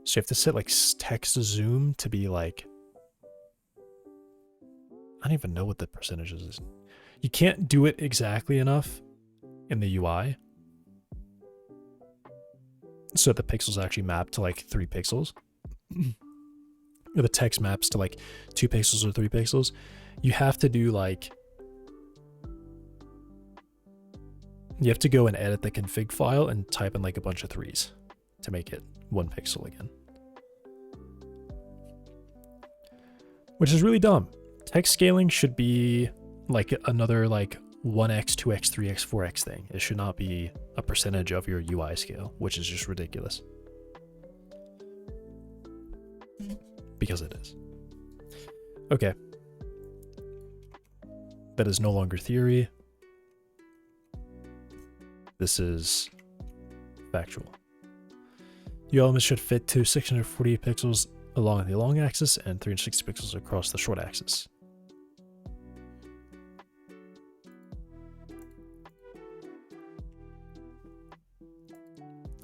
So you have to set like text zoom to be like, I don't even know what the percentage is. You can't do it exactly enough in the UI so that the pixels actually map to like 3 pixels. Or the text maps to like 2 pixels or 3 pixels. You have to do like, you have to go and edit the config file and type in like a bunch of 3s to make it 1 pixel again. Which is really dumb. Text scaling should be like another like 1x, 2x, 3x, 4x thing. It should not be a percentage of your UI scale, which is just ridiculous. Because it is. Okay. That is no longer theory. This is factual. Your elements should fit to 640 pixels along the long axis and 360 pixels across the short axis.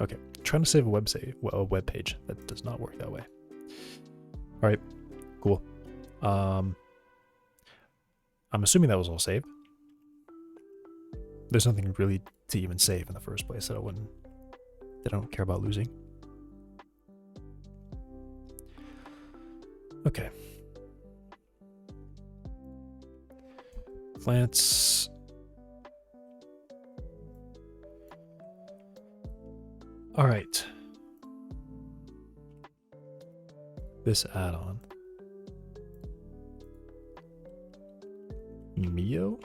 Okay, trying to save a web page. That does not work that way. All right, cool. I'm assuming that was all saved. There's nothing really to even save in the first place that I don't care about losing. Okay. Plants. All right. This add-on. Mio?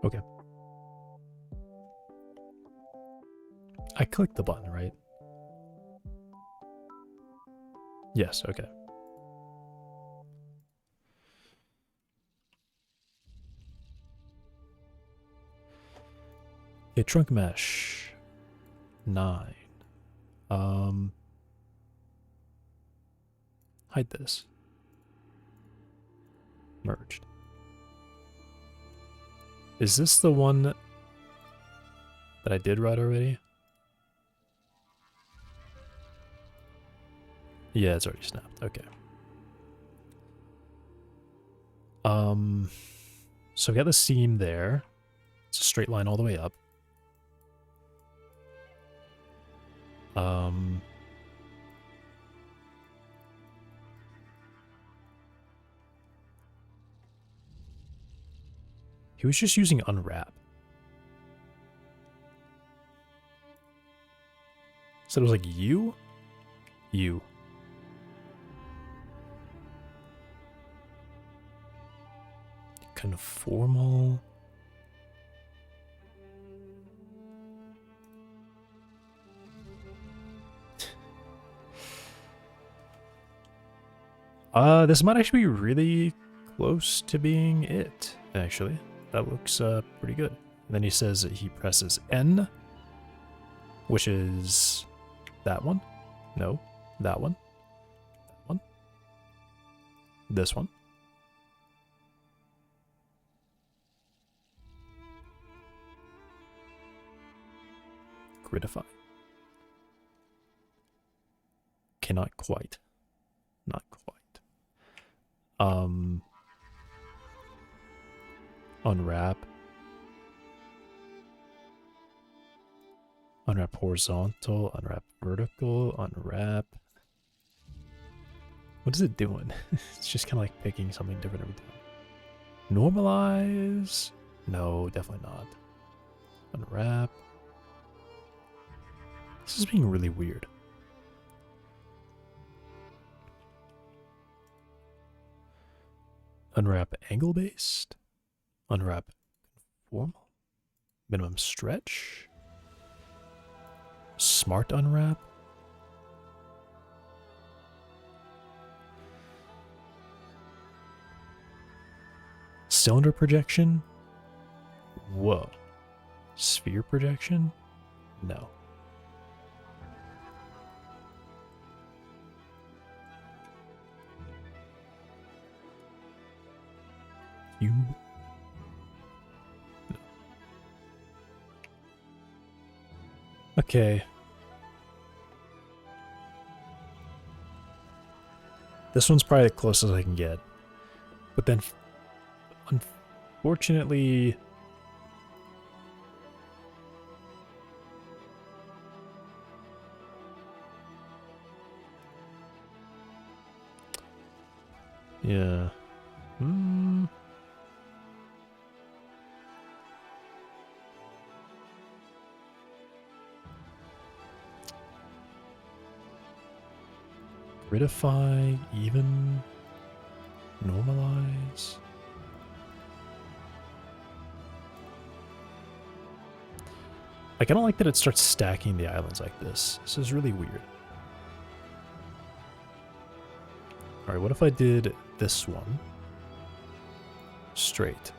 Okay. I clicked the button, right? Yes, okay. Okay, trunk mesh. 9. Hide this. Merged. Is this the one that I did write already? Yeah, it's already snapped. Okay. So we got the seam there. It's a straight line all the way up. He was just using unwrap. So it was like you? You. Conformal. This might actually be really close to being it, actually. That looks pretty good. And then he says that he presses N, which is that one. No, that one. That one. This one. Gridify. Okay, not quite. Not quite. Unwrap. Unwrap horizontal, unwrap vertical, unwrap. What is it doing? It's just kind of like picking something different every time. Normalize? No, definitely not. Unwrap. This is being really weird. Unwrap angle based. Unwrap conformal. Minimum stretch. Smart unwrap. Cylinder projection. Whoa. Sphere projection? No. You. No. Okay. This one's probably the closest I can get. But then, unfortunately... Yeah. Gridify, even, normalize. Like, I don't like that it starts stacking the islands like this. This is really weird. Alright, what if I did this one straight?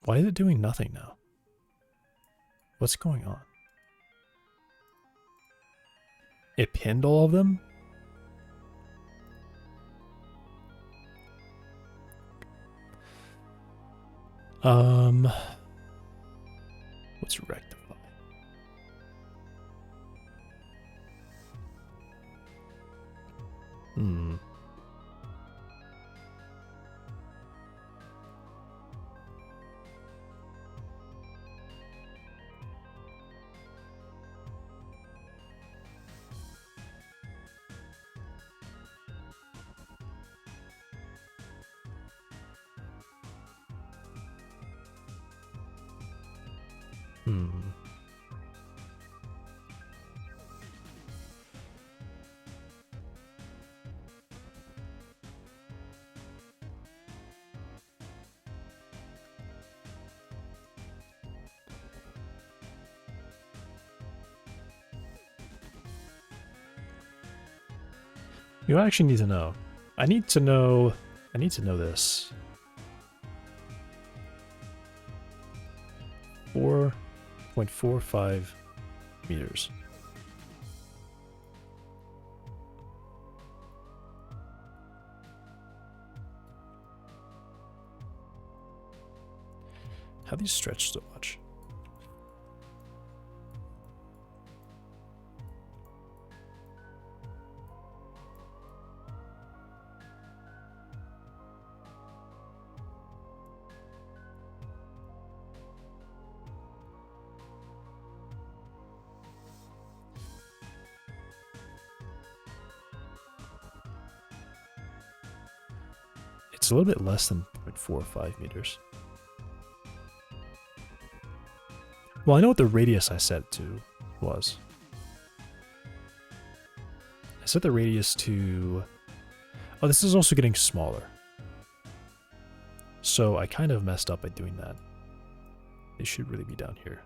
Why is it doing nothing now? What's going on? It pinned all of them? What's rectify? Hmm. Hmm. You actually need to know. I need to know. I need to know this. 4.45 meters. How these stretch so much? It's a little bit less than 0.45 meters. Well, I know what the radius I set to was. I set the radius to... Oh, this is also getting smaller. So I kind of messed up by doing that. It should really be down here.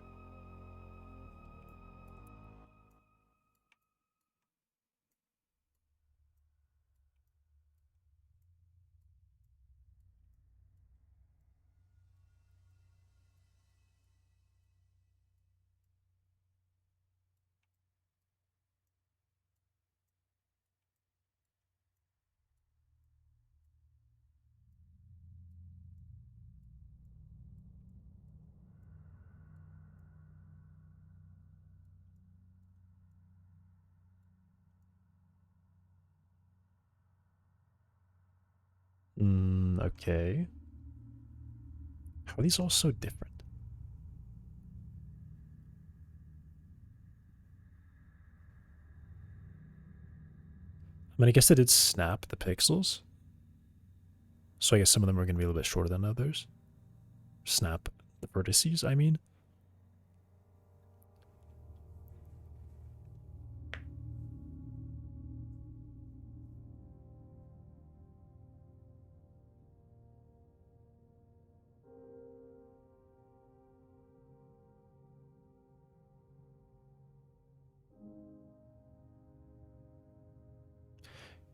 Okay. How are these all so different? I mean, I guess I did snap the pixels. So I guess some of them are going to be a little bit shorter than others. Snap the vertices, I mean.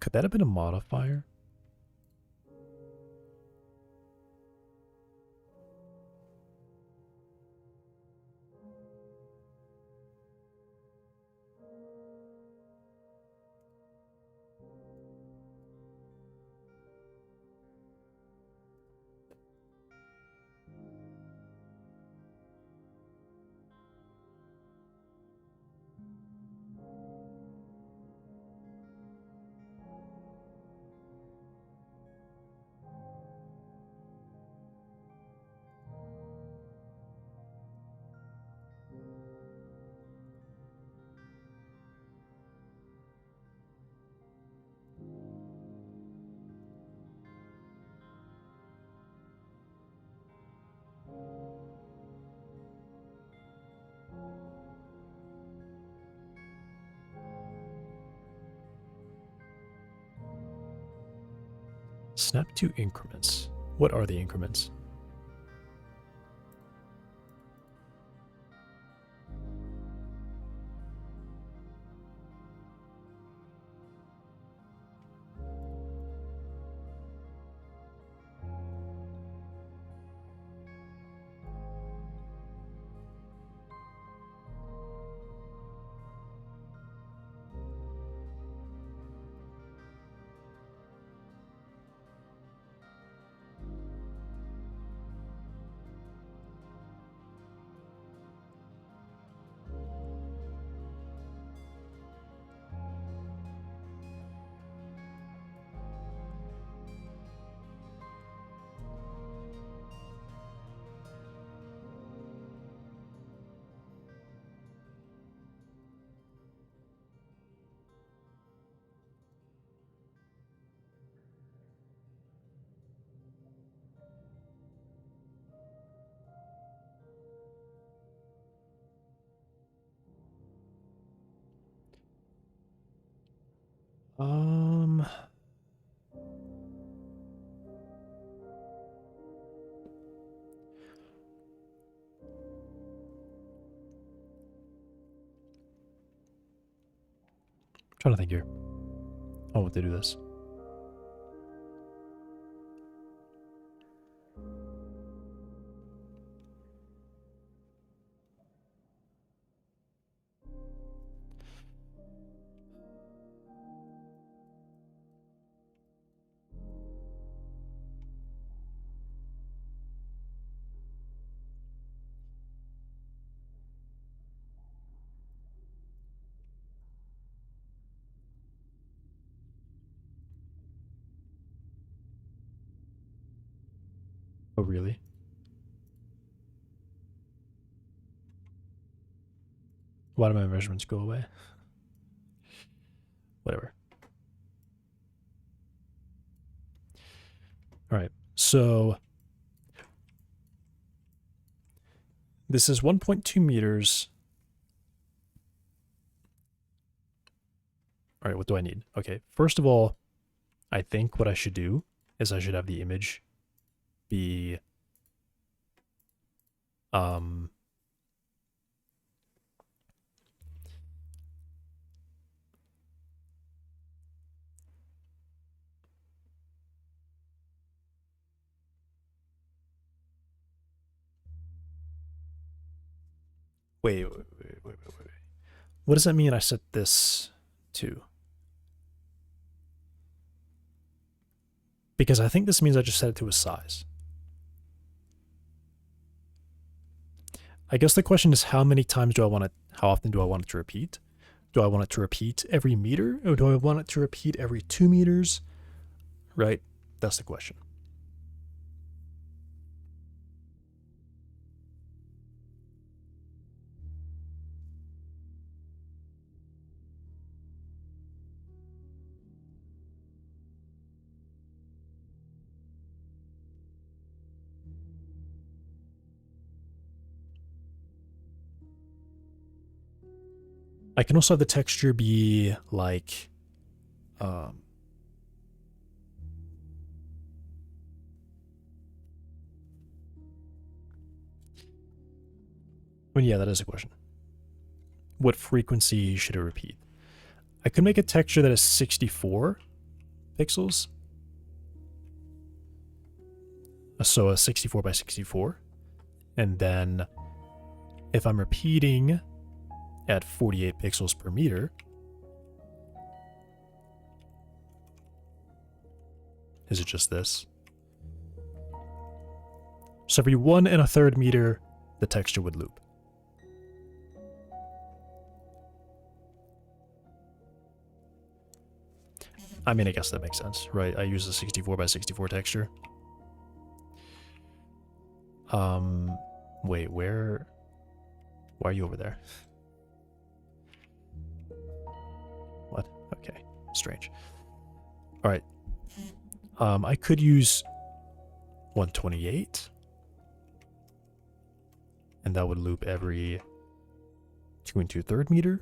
Could that have been a modifier? Snap to increments. What are the increments? Um, trying to think here. Oh, what to do this. Oh, really? Why do my measurements go away? Whatever. All right. So this is 1.2 meters. All right, what do I need? Okay, first of all, I think what I should do is I should have the image be wait. What does that mean I set this to? Because I think this means I just set it to a size. I guess the question is how many times do I want it, how often do I want it to repeat? Do I want it to repeat every meter, or do I want it to repeat every 2 meters? Right? That's the question. I can also have the texture be like, well, yeah, that is a question. What frequency should it repeat? I could make a texture that is 64 pixels. So a 64 by 64. And then if I'm repeating at 48 pixels per meter, is it just this? So every 1 1/3 meter, the texture would loop. I mean, I guess that makes sense, right? I use a 64 by 64 texture. Wait, why are you over there? What? Okay, strange. All right. I could use 128, and that would loop every 2 2/3 meter.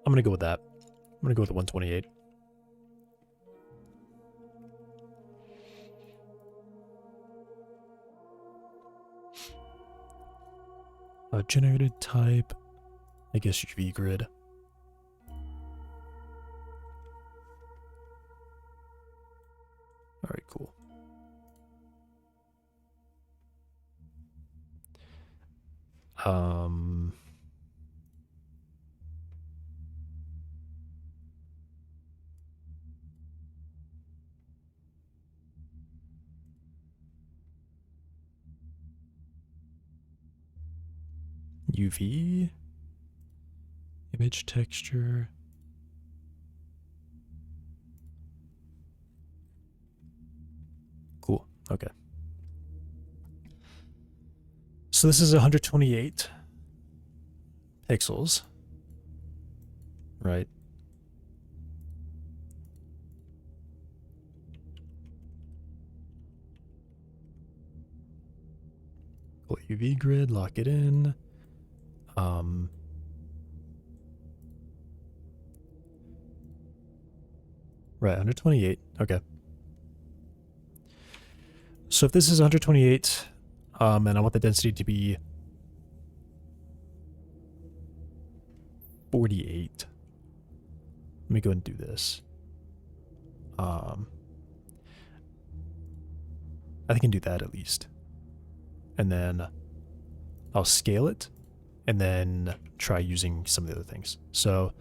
I'm gonna go with that. I'm gonna go with the 128. Generated type, I guess UV grid. All right, cool. UV image texture. Cool. Okay. So this is 128 pixels, right? Pull UV grid, lock it in. Right, 128. Okay. So if this is 128, and I want the density to be 48. Let me go and do this. I think I can do that at least. And then I'll scale it and then try using some of the other things. So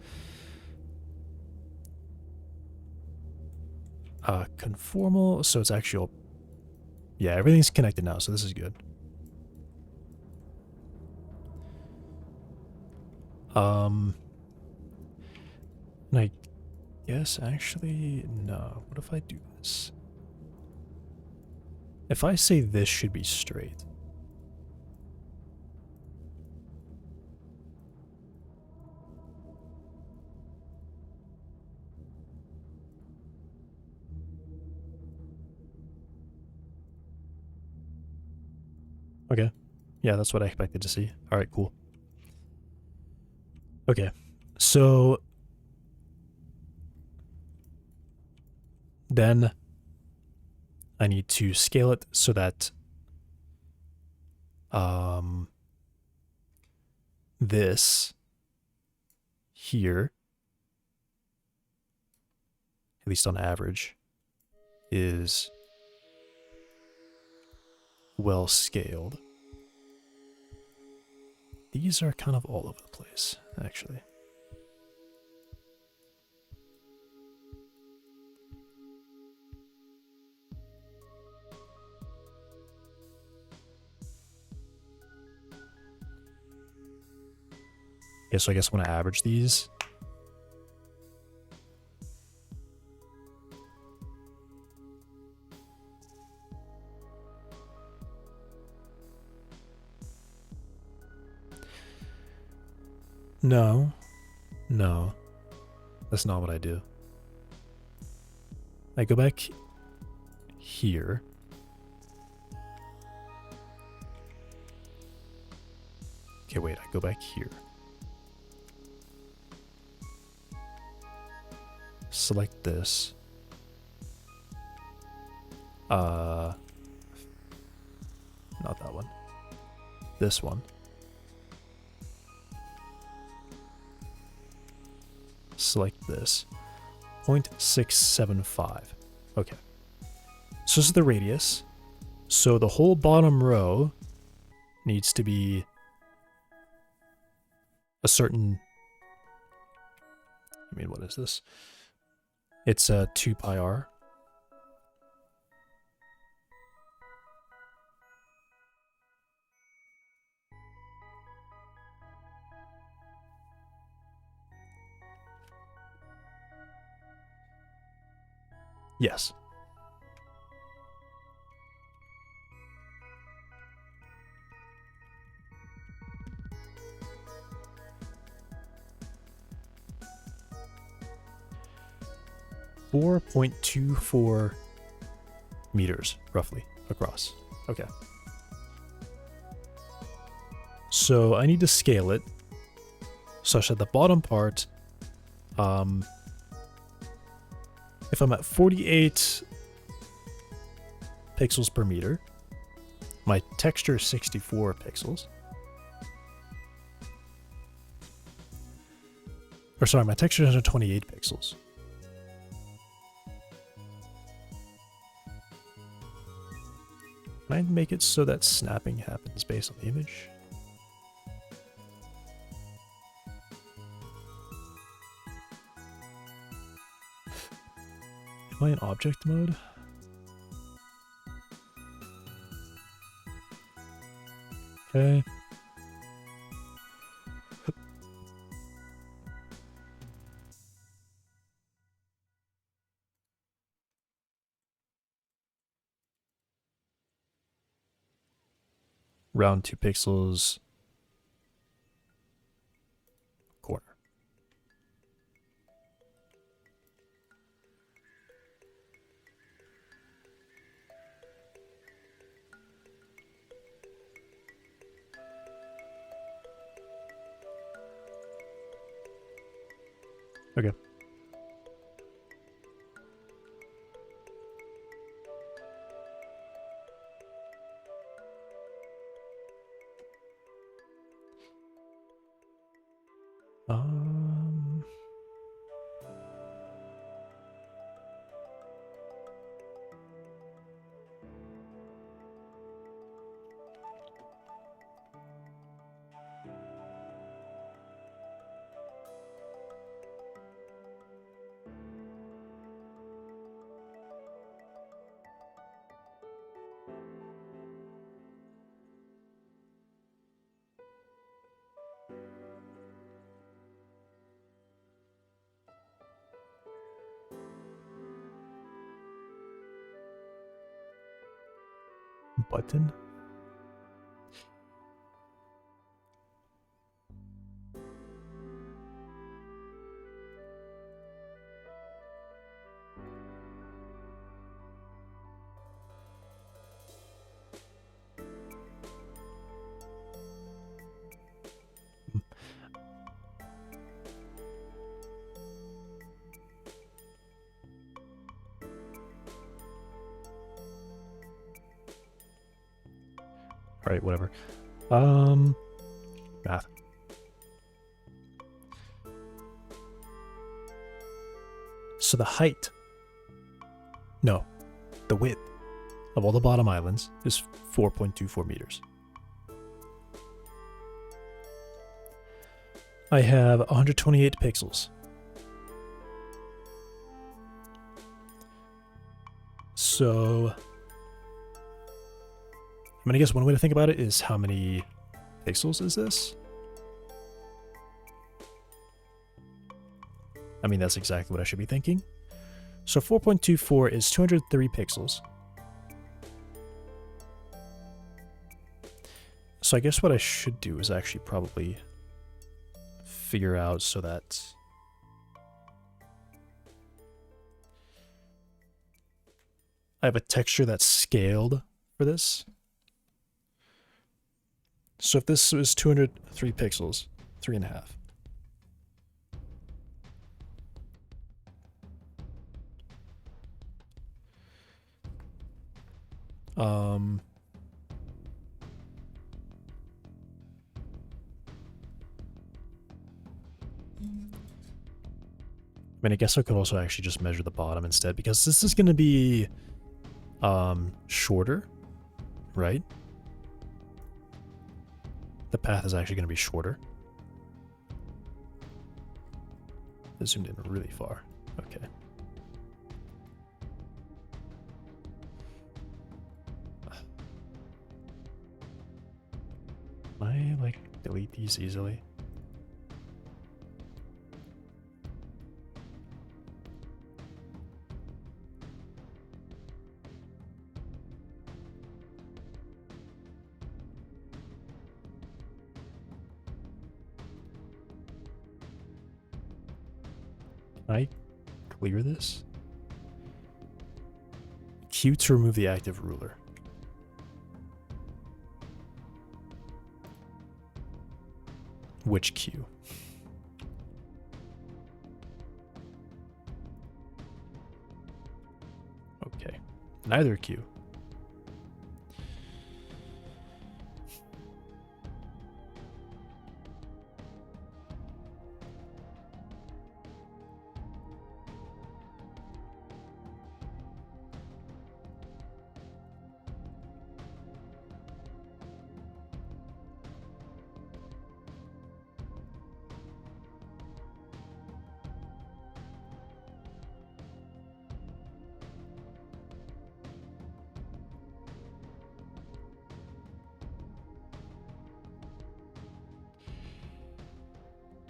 conformal, so it's actually all, yeah, everything's connected now, so this is good. And I guess actually, no. What if I do this? If I say this should be straight. Okay. Yeah, that's what I expected to see. All right, cool. Okay. So then I need to scale it so that this here, at least on average, is well scaled. These are kind of all over the place, actually. Yeah, so I guess when I average these, no, that's not what I do. I go back here. Okay, wait, I go back here. Select this. Not that one. This one. Select this. 0.675. Okay. So this is the radius. So the whole bottom row needs to be a certain... I mean, what is this? It's a 2 pi r. Yes. .24 meters, roughly, across. Okay. So I need to scale it such that the bottom part, if I'm at 48 pixels per meter, my texture is 64 pixels. Or sorry, my texture is 128 pixels. Can I make it so that snapping happens based on the image? Am I in object mode? Okay. Round 2 pixels. Corner. Okay. Um, button. All right, whatever. Math. So the height, no, the width of all the bottom islands is 4.24 meters. I have 128 pixels. So, I mean, I guess one way to think about it is how many pixels is this? I mean, that's exactly what I should be thinking. So 4.24 is 203 pixels. So I guess what I should do is actually probably figure out so that I have a texture that's scaled for this. So if this was 203 pixels, 3.5. I mean, I guess I could also actually just measure the bottom instead, because this is going to be shorter, right? The path is actually going to be shorter. I zoomed in really far. Okay. Can I, like, delete these easily? Can I clear this? Q to remove the active ruler. Which Q? Okay. Neither Q.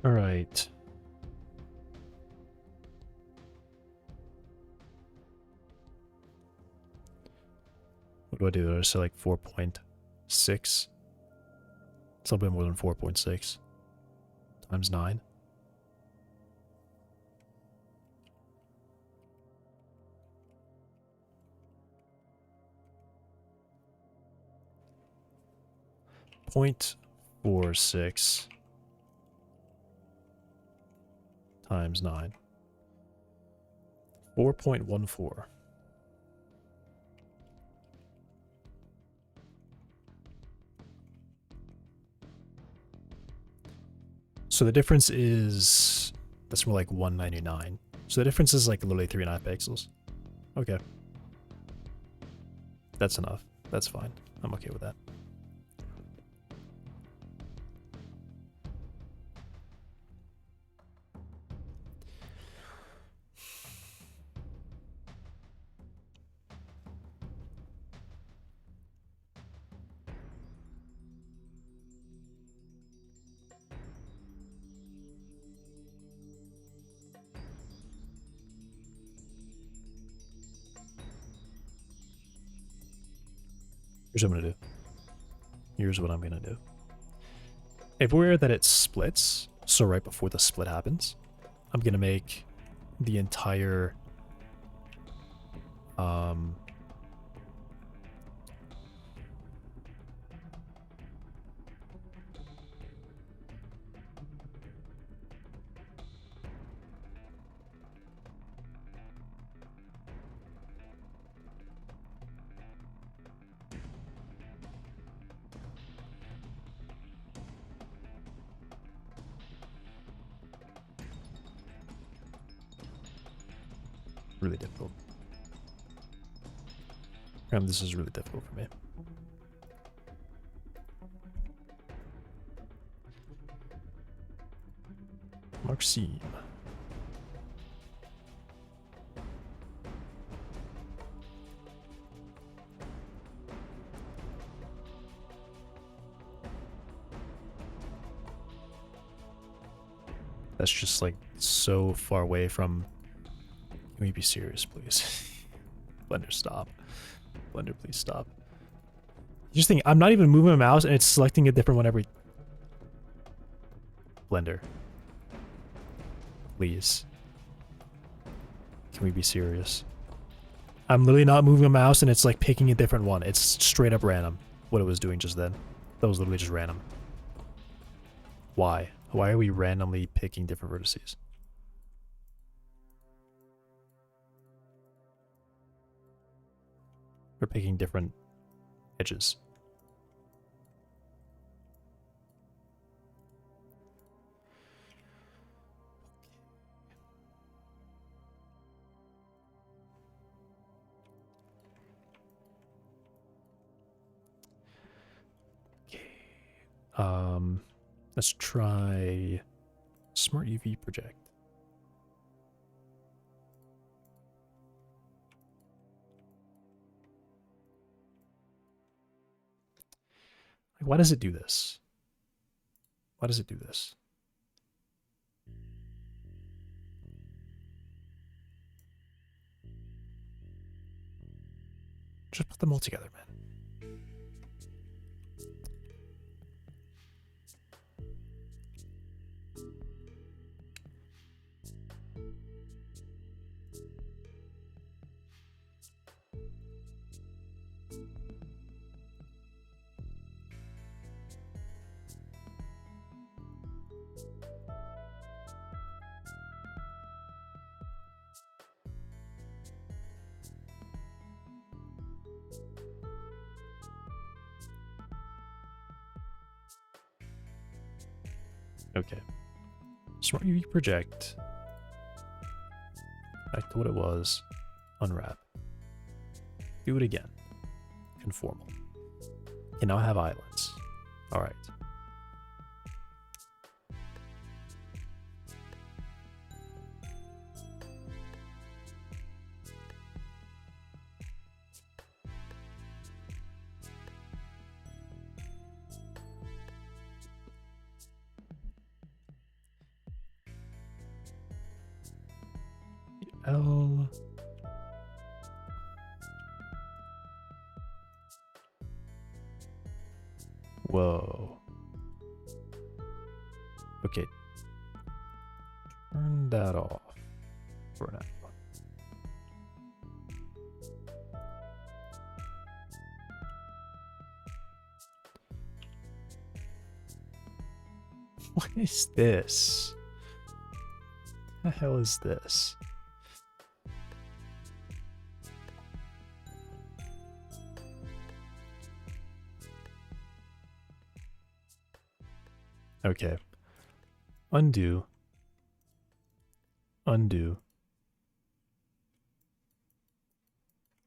All right. What do I do? Do I say like 4.6? It's a little bit more than 4.6 times 9. .46 times 9. 4.14. So the difference is, that's more like 199. So the difference is like literally 3.5 pixels. Okay. That's enough. That's fine. I'm okay with that. Here's what I'm gonna do. Here's what I'm gonna do. Everywhere that it splits, so right before the split happens, I'm gonna make the entire really difficult. This is really difficult for me. Maxime. That's just like so far away from. Can we be serious, please? Blender, stop. Blender, please stop. Just think, I'm not even moving my mouse and it's selecting a different one every. Blender. Please. Can we be serious? I'm literally not moving a mouse and it's like picking a different one. It's straight up random what it was doing just then. That was literally just random. Why? Why are we randomly picking different vertices? We're picking different edges. Let's try Smart UV Project. Why does it do this? Why does it do this? Just put them all together, man. Okay. Smart UV Project. Back to what it was. Unwrap. Do it again. Conformal. Can now have islands. Alright. L. Whoa. Okay. Turn that off for now. What is this? What the hell is this? Okay. Undo. Undo.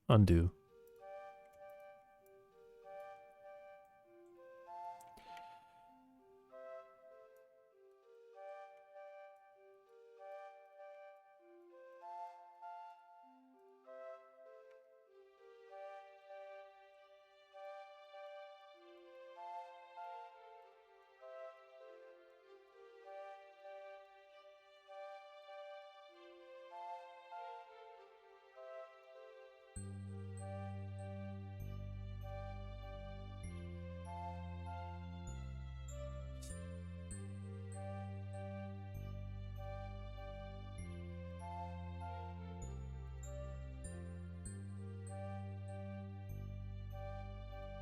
Undo.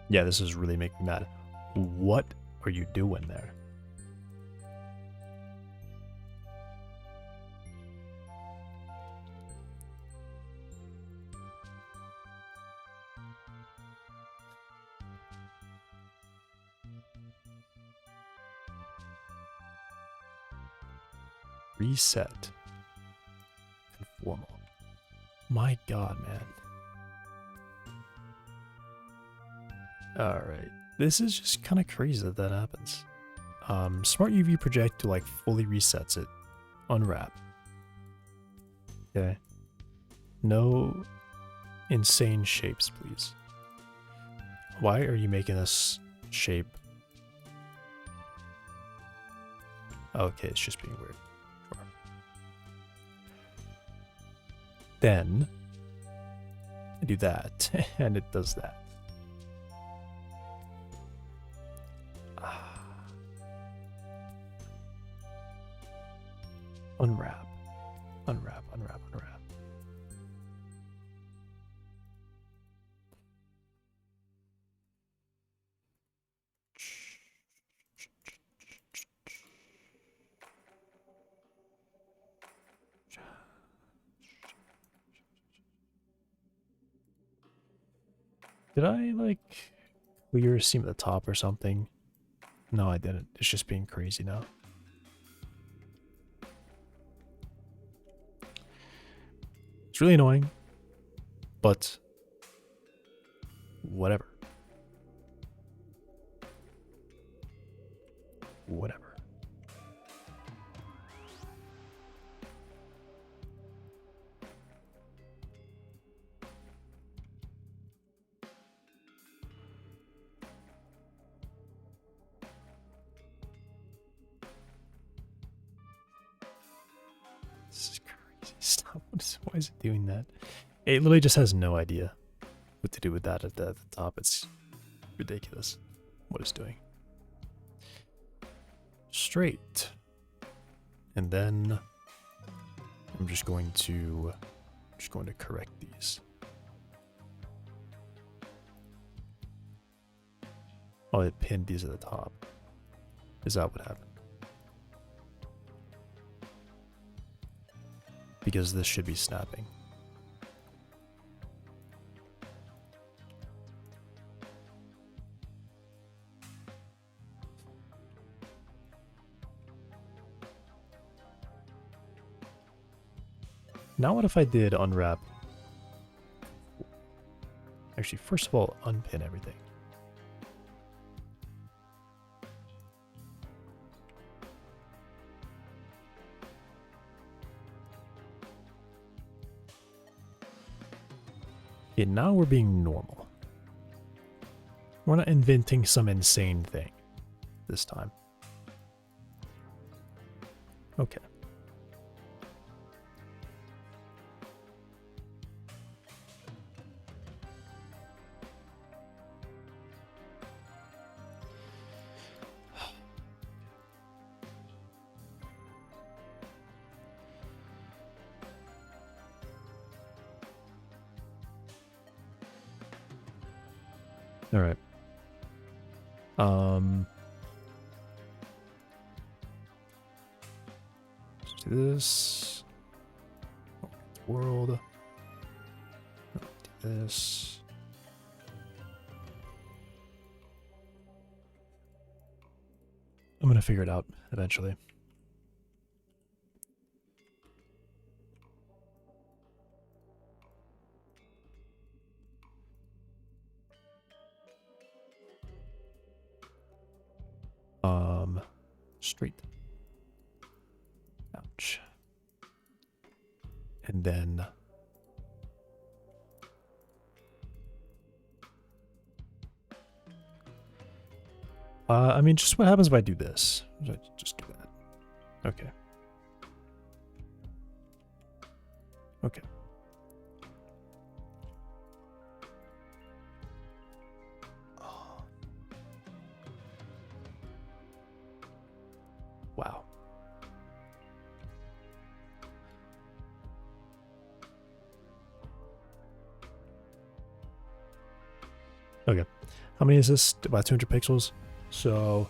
Yeah, this is really making me mad. What are you doing there? Reset. Conformal. My god, man. Alright. This is just kind of crazy that that happens. Smart UV project to like fully resets it. Unwrap. Okay. No insane shapes, please. Why are you making this shape? Okay, it's just being weird. Sure. Then I do that, and it does that. Unwrap. Unwrap, unwrap, unwrap. Did I, like, clear a seam at the top or something? No, I didn't. It's just being crazy now. It's really annoying, but whatever. Whatever. This is crazy. Stop. Why is it doing that? It literally just has no idea what to do with that at the top. It's ridiculous what it's doing. Straight. And then I'm just going to correct these. Oh, it pinned these at the top. Is that what happened? Because this should be snapping. Now what if I did unwrap? Actually, first of all, unpin everything. Okay, now we're being normal. We're not inventing some insane thing this time. Okay. All right. Let's do this. World. Do this. I'm gonna figure it out eventually. Straight. Ouch. And then I mean, just what happens if I do this? Just do that. Okay. Okay. Oh. Wow. Okay. How many is this? About 200 pixels? So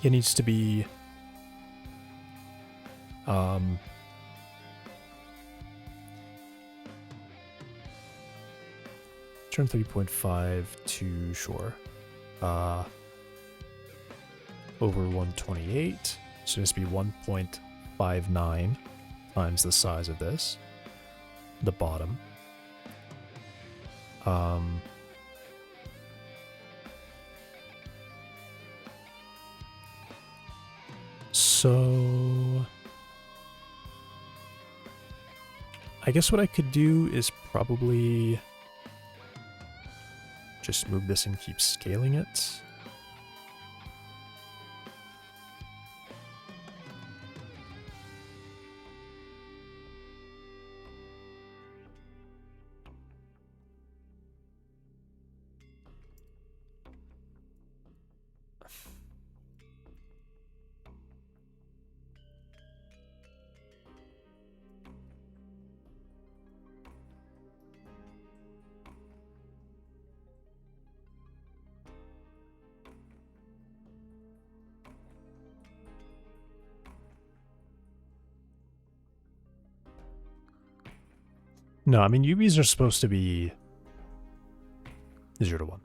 it needs to be 3.5 to sure. Over 128. So it needs to be 1.59 times the size of this. The bottom. So I guess what I could do is probably just move this and keep scaling it. No, I mean, UVs are supposed to be 0 to 1.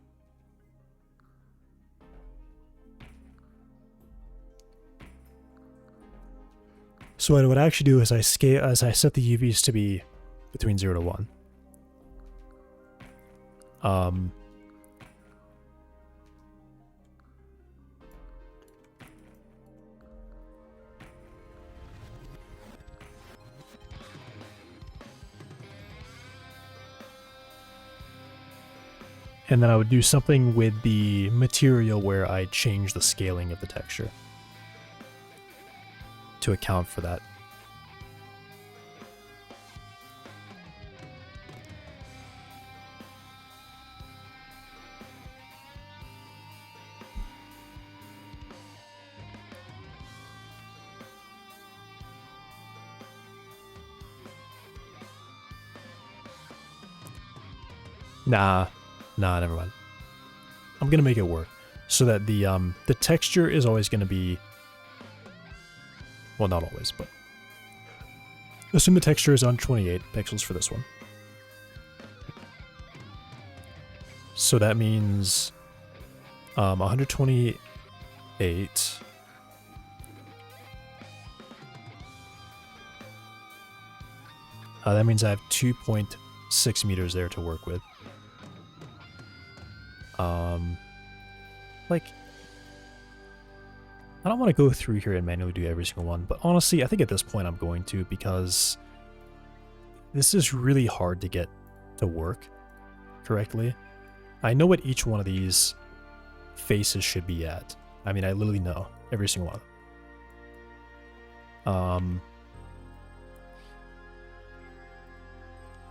So what I would actually do is I set the UVs to be between 0 to 1. And then I would do something with the material where I change the scaling of the texture to account for that. Nah, never mind. I'm gonna make it work so that the texture is always gonna be, well, not always, but assume the texture is on 28 pixels for this one. So that means 128. That means I have 2.6 meters there to work with. Like, I don't want to go through here and manually do every single one, but honestly, I think at this point I'm going to, because this is really hard to get to work correctly. I know what each one of these faces should be at. I mean, I literally know every single one of them.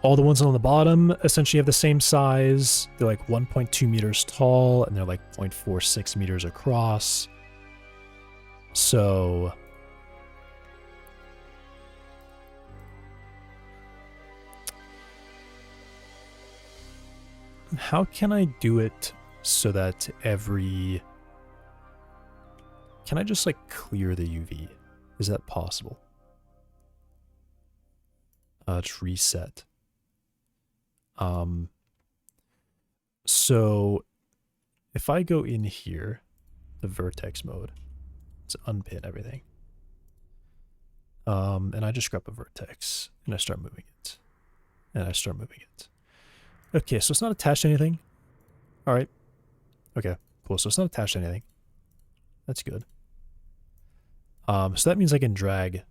All the ones on the bottom essentially have the same size. They're like 1.2 meters tall, and they're like 0.46 meters across. So how can I do it so that every... Can I just like clear the UV? Is that possible? Let's reset. So if I go in here, the vertex mode, Let's unpin everything. And I just grab a vertex and I start moving it. And I start moving it. Okay, so it's not attached to anything. All right. Okay, cool. So it's not attached to anything. That's good. So that means I can drag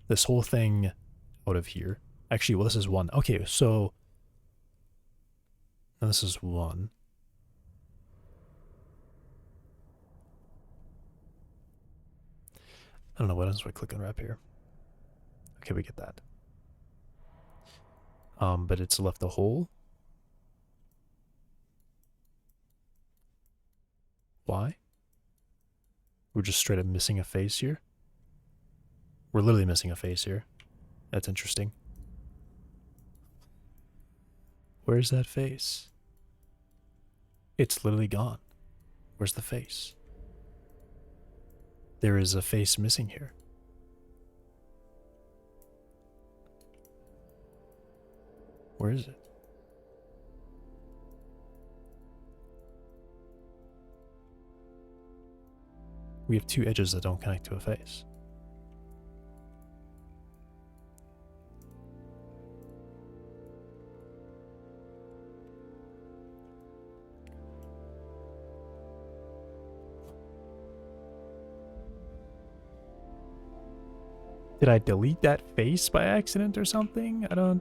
this whole thing out of here. Actually, well, this is one. Okay, so now this is one. I don't know what else if I click unwrap here. Okay, we get that. But it's left a hole. Why? We're just straight up missing a face here. We're literally missing a face here. That's interesting. Where's that face? It's literally gone. Where's the face? There is a face missing here. Where is it? We have two edges that don't connect to a face. Did I delete that face by accident or something? I don't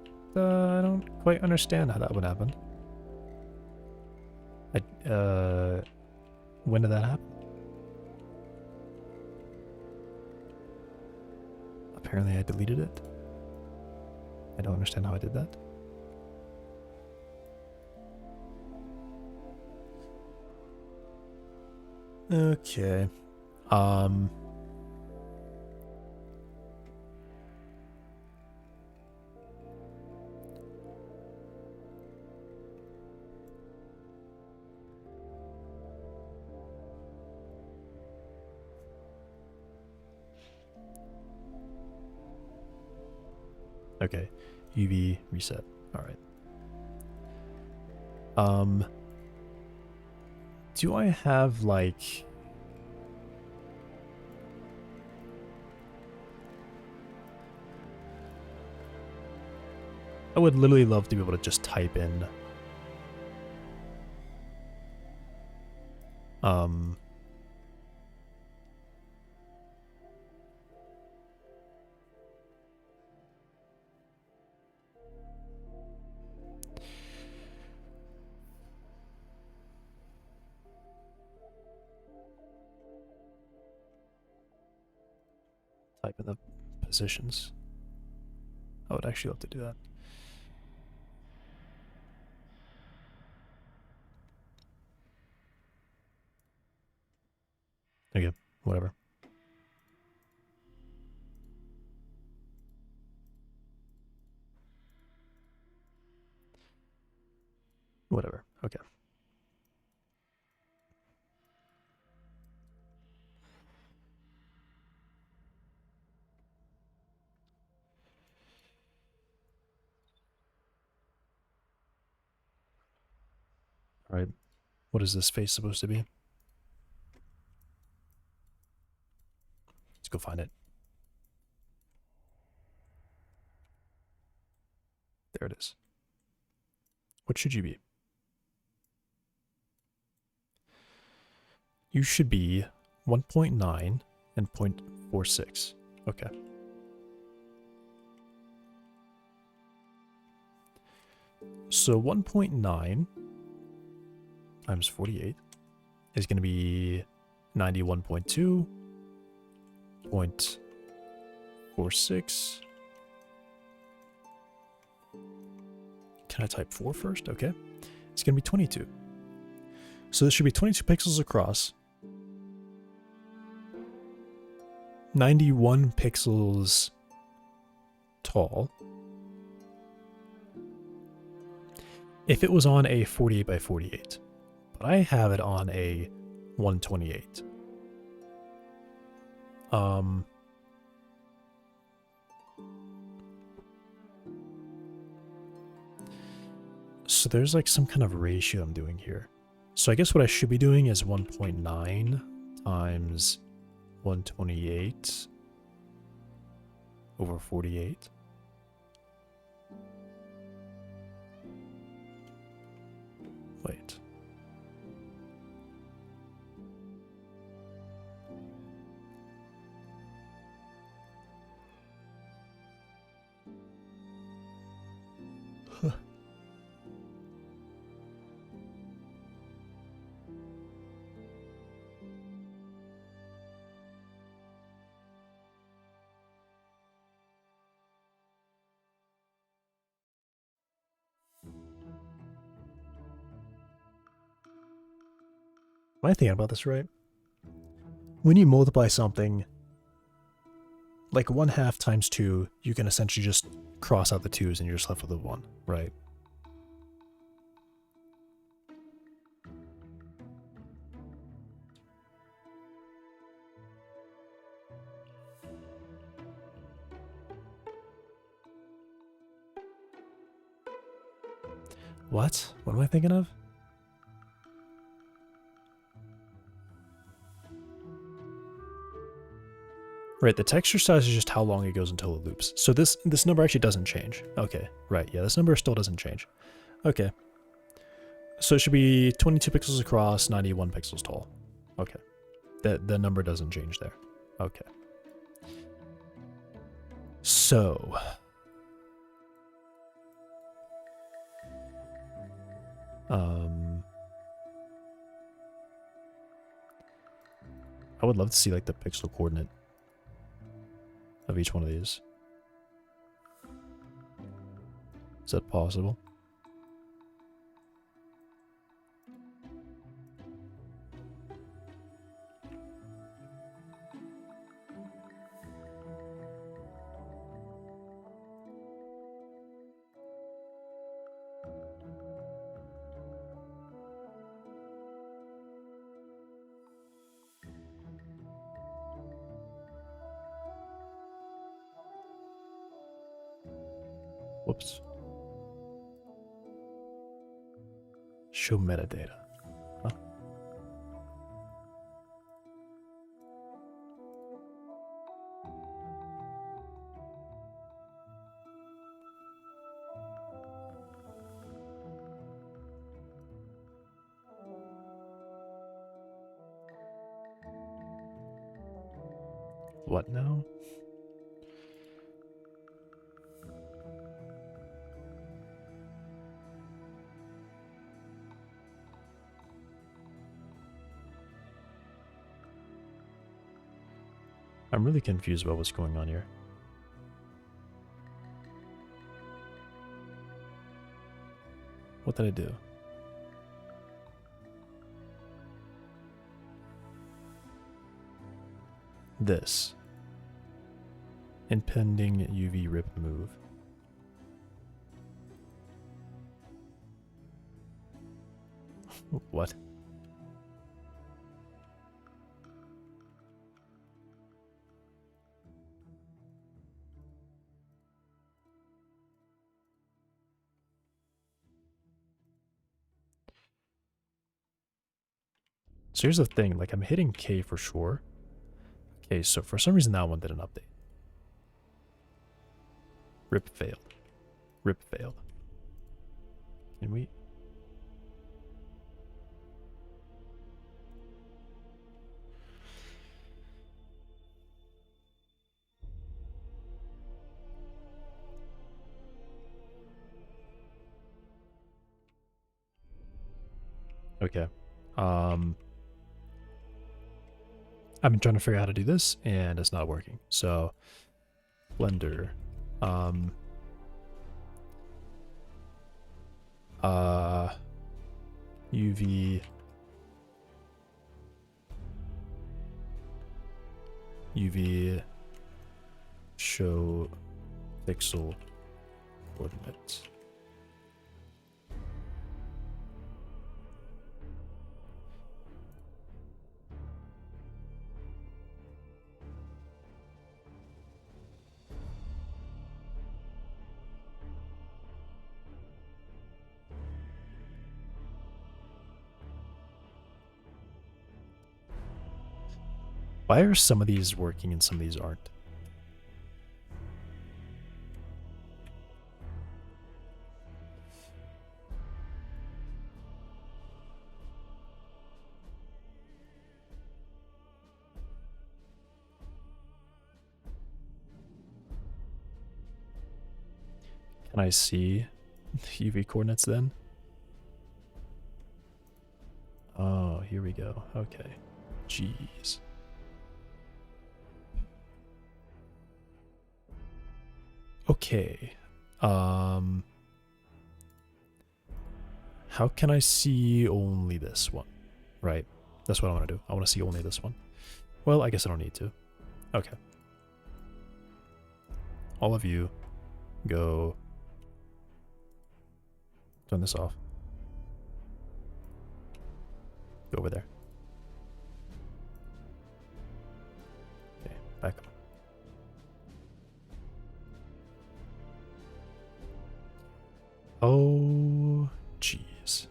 quite understand how that would happen. When did that happen? Apparently I deleted it. I don't understand how I did that. Okay. Okay, UV reset. All right. Do I have like I would literally love to be able to just type in type in the positions. I would actually love to do that. Okay, whatever. Whatever, okay. All right, what is this face supposed to be? Let's go find it. There it is. What should you be? You should be 1.9 and 0.46. Okay. So 1.9 times 48 is going to be 91.2. 0.46. Can I type 4 first? Okay. It's going to be 22. So this should be 22 pixels across. 91 pixels tall. If it was on a 48 by 48. But I have it on a 128. So there's like some kind of ratio I'm doing here. So I guess what I should be doing is 1.9 times 128 over 48. Wait. Am I thinking about this right? When you multiply something, like 1/2 times 2, you can essentially just cross out the 2's and you're just left with a 1, right? What? What am I thinking of? Right, the texture size is just how long it goes until it loops. So this number actually doesn't change. Okay, right, yeah, this number still doesn't change. Okay. So it should be 22 pixels across, 91 pixels tall. Okay. The number doesn't change there. Okay. So... I would love to see like the pixel coordinate of each one of these. Is that possible? Whoops. Show metadata. Huh? What now? I'm really confused about what's going on here. What did I do? This. Impending UV rip move. What? So here's the thing, like I'm hitting K for sure. Okay, so for some reason that one didn't update. Rip failed. Rip failed. Can we? Okay. I've been trying to figure out how to do this and it's not working. So Blender. UV show pixel coordinates. Why are some of these working and some of these aren't? Can I see the UV coordinates then? Oh, here we go. Okay. Jeez. Okay. How can I see only this one? Right. That's what I want to do. I want to see only this one. Well, I guess I don't need to. Okay. All of you go turn this off. Go over there. Okay, back up. Oh, jeez.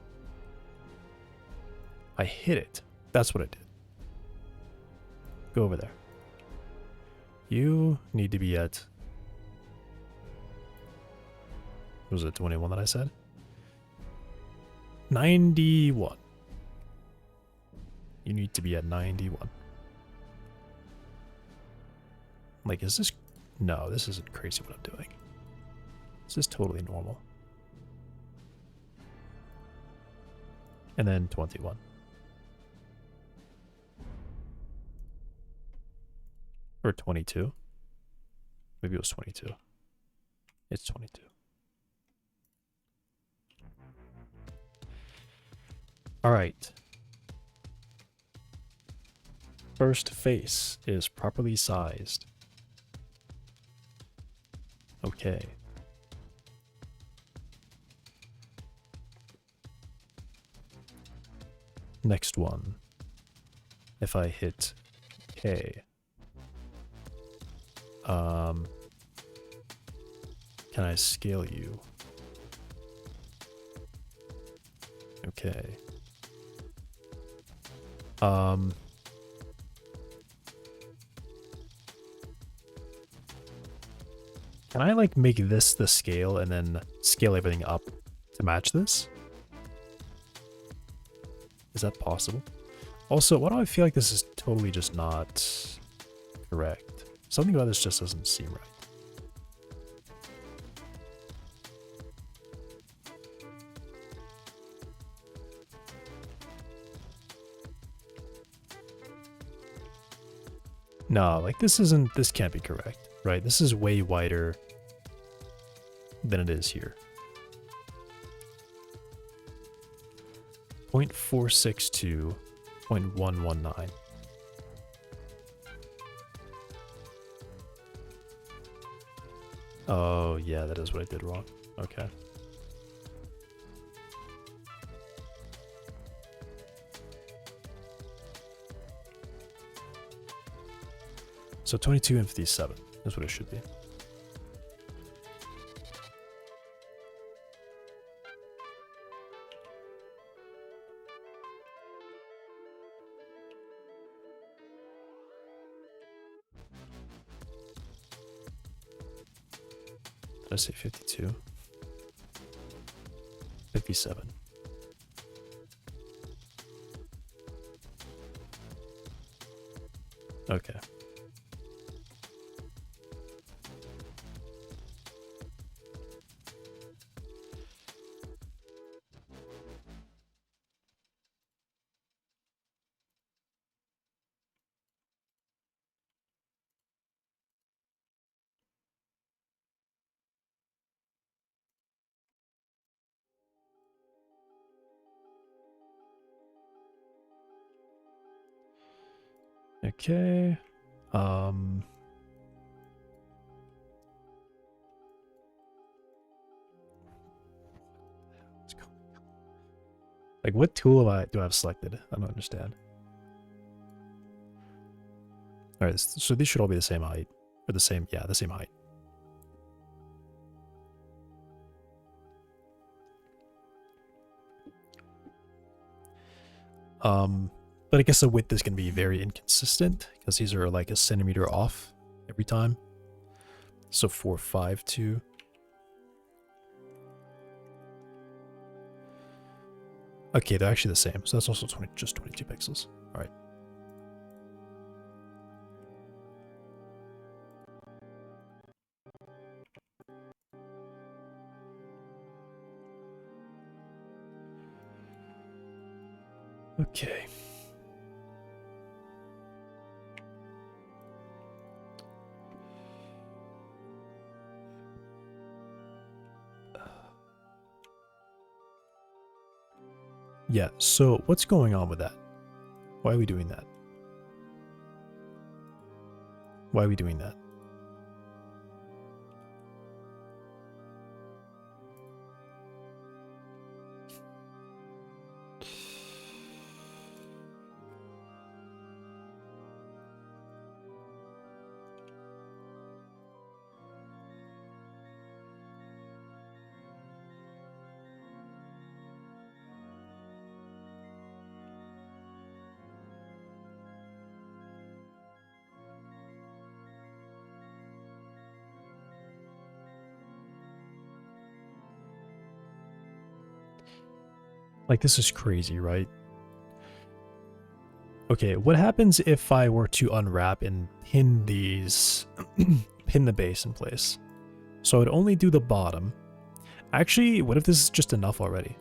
I hit it. That's what I did. Go over there. You need to be at... Was it 21 that I said? 91. You need to be at 91. Like, is this... No, this isn't crazy what I'm doing. This is totally normal. And then 21. Or 22. Maybe it was 22. It's 22. All right. First face is properly sized. Okay. Next one. If I hit K. Can I scale you? Okay. Can I like make this the scale and then scale everything up to match this? Is that possible? Also, why do I feel like this is totally just not correct? Something about this just doesn't seem right. No, like this can't be correct, right? This is way wider than it is here. 0.462, 0.119. Oh, yeah, that is what I did wrong. Okay. So 22 and 57 is what it should be. Did I say 52? 57. Okay. Okay. Like, what tool do I have selected? I don't understand. All right, so these should all be the same height, or the same height. But I guess the width is going to be very inconsistent because these are like a centimeter off every time. So 452. Okay, they're actually the same. So that's also just 22 pixels. All right. Okay. Yeah, so what's going on with that? Why are we doing that? Why are we doing that? Like, this is crazy, right? Okay, what happens if I were to unwrap and pin these, pin the base in place? So I would only do the bottom. Actually, what if this is just enough already?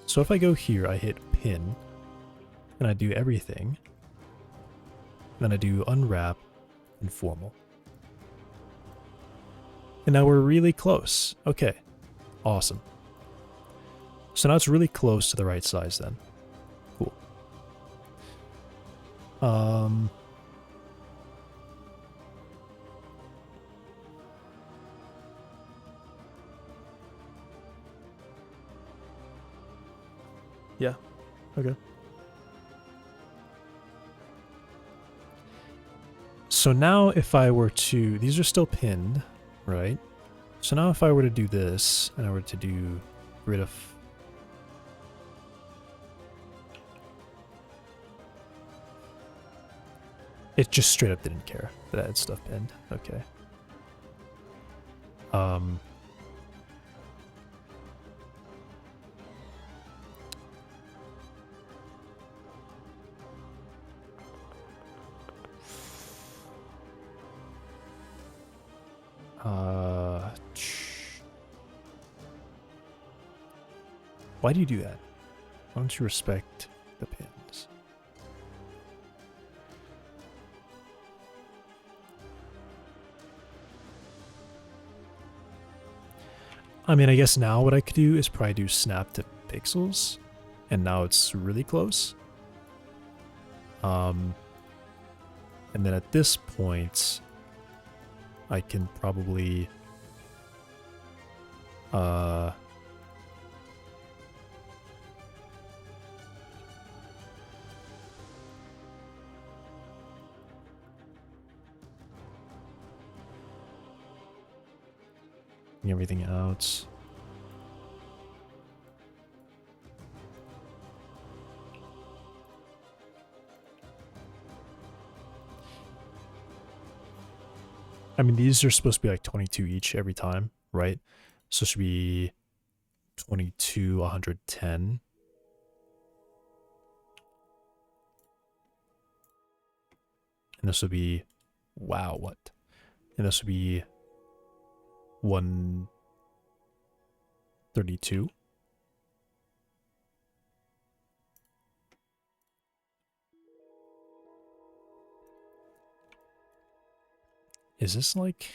So if I go here, I hit pin, and I do everything, then I do unwrap and formal. And now we're really close. Okay, awesome. So now it's really close to the right size then. Cool. Yeah. Okay. So now if I were to, these are still pinned, right? So now if I were to do this, and I were to do rid of, it just straight up didn't care that I had stuff pinned. Okay. Why do you do that? Why don't you respect the pins? I mean, I guess now what I could do is probably do snap to pixels, and now it's really close. And then at this point, I can probably everything out. I mean, these are supposed to be like 22 each every time, right? So it should be 22, 110. And this would be, wow, what? And this would be 132. Is this like...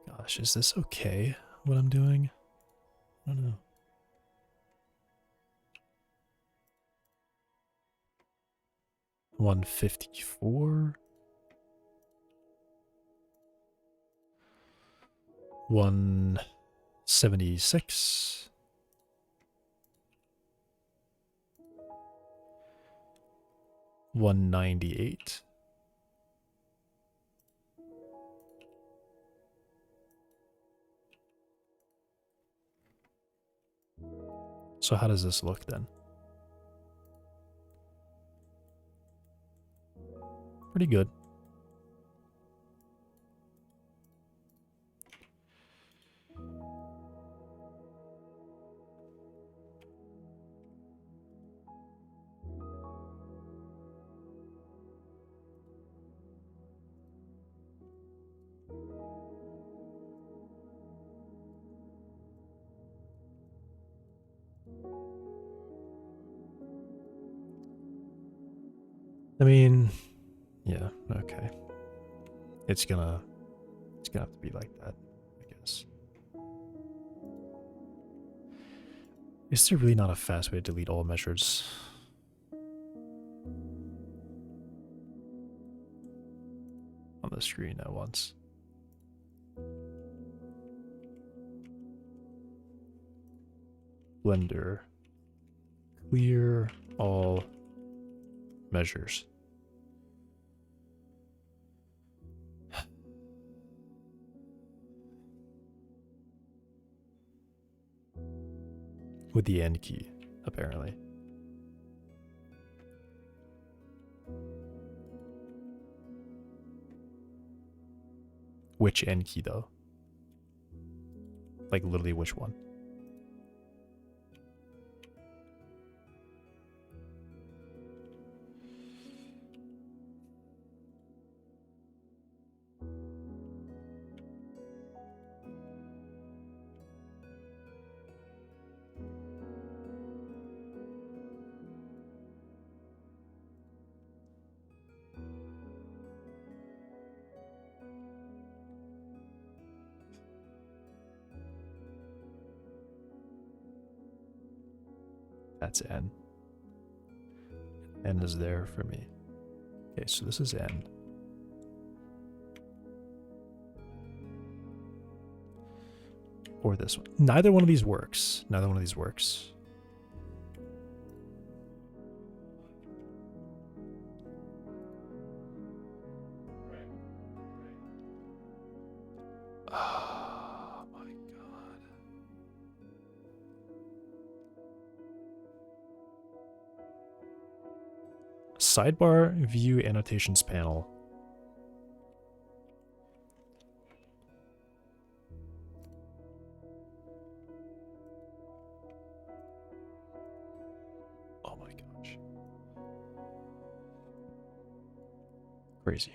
Gosh, is this okay, what I'm doing? I don't know. $154. 176. 198. So how does this look then? Pretty good. I mean, yeah, okay. It's gonna have to be like that, I guess. Is there really not a fast way to delete all measures? On the screen at once. Blender. Clear all measures. With the end key, apparently. Which end key, though? Like, literally which one? That's N. N is there for me. Okay, so this is N. Or this one. Neither one of these works. Neither one of these works. Oh my god. Sidebar view annotations panel. Oh my gosh. Crazy.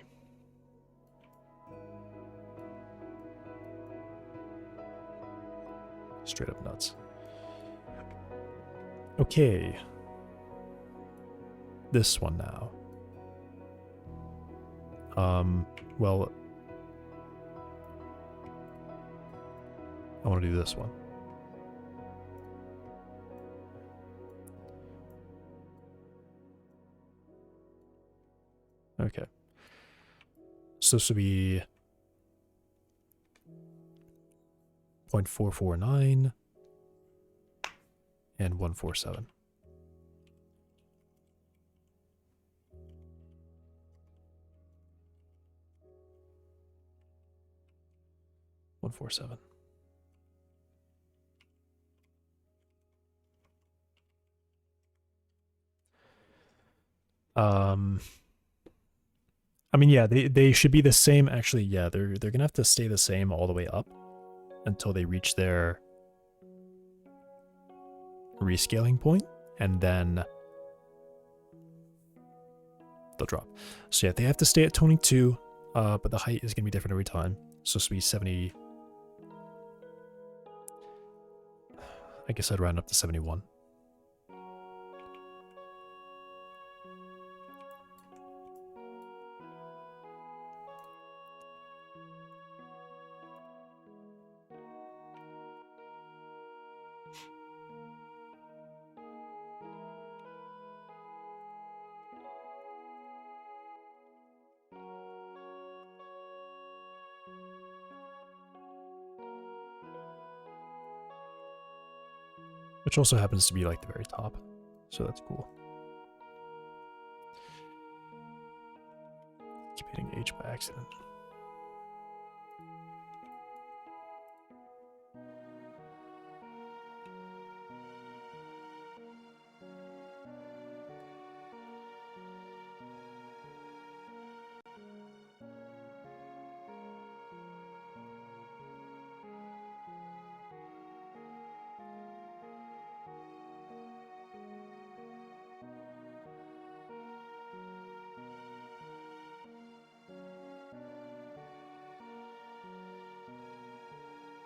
Straight up nuts. Okay. This one now. Well, I want to do this one. Okay. So this would be 0.449 and 147. One 4.7. I mean, yeah, they should be the same. Actually, yeah, they're gonna have to stay the same all the way up until they reach their rescaling point, and then they'll drop. So yeah, they have to stay at 22, but the height is gonna be different every time. So it's gonna be 70. I guess I'd round up to 71. Which also happens to be like the very top. So that's cool. Keep hitting H by accident.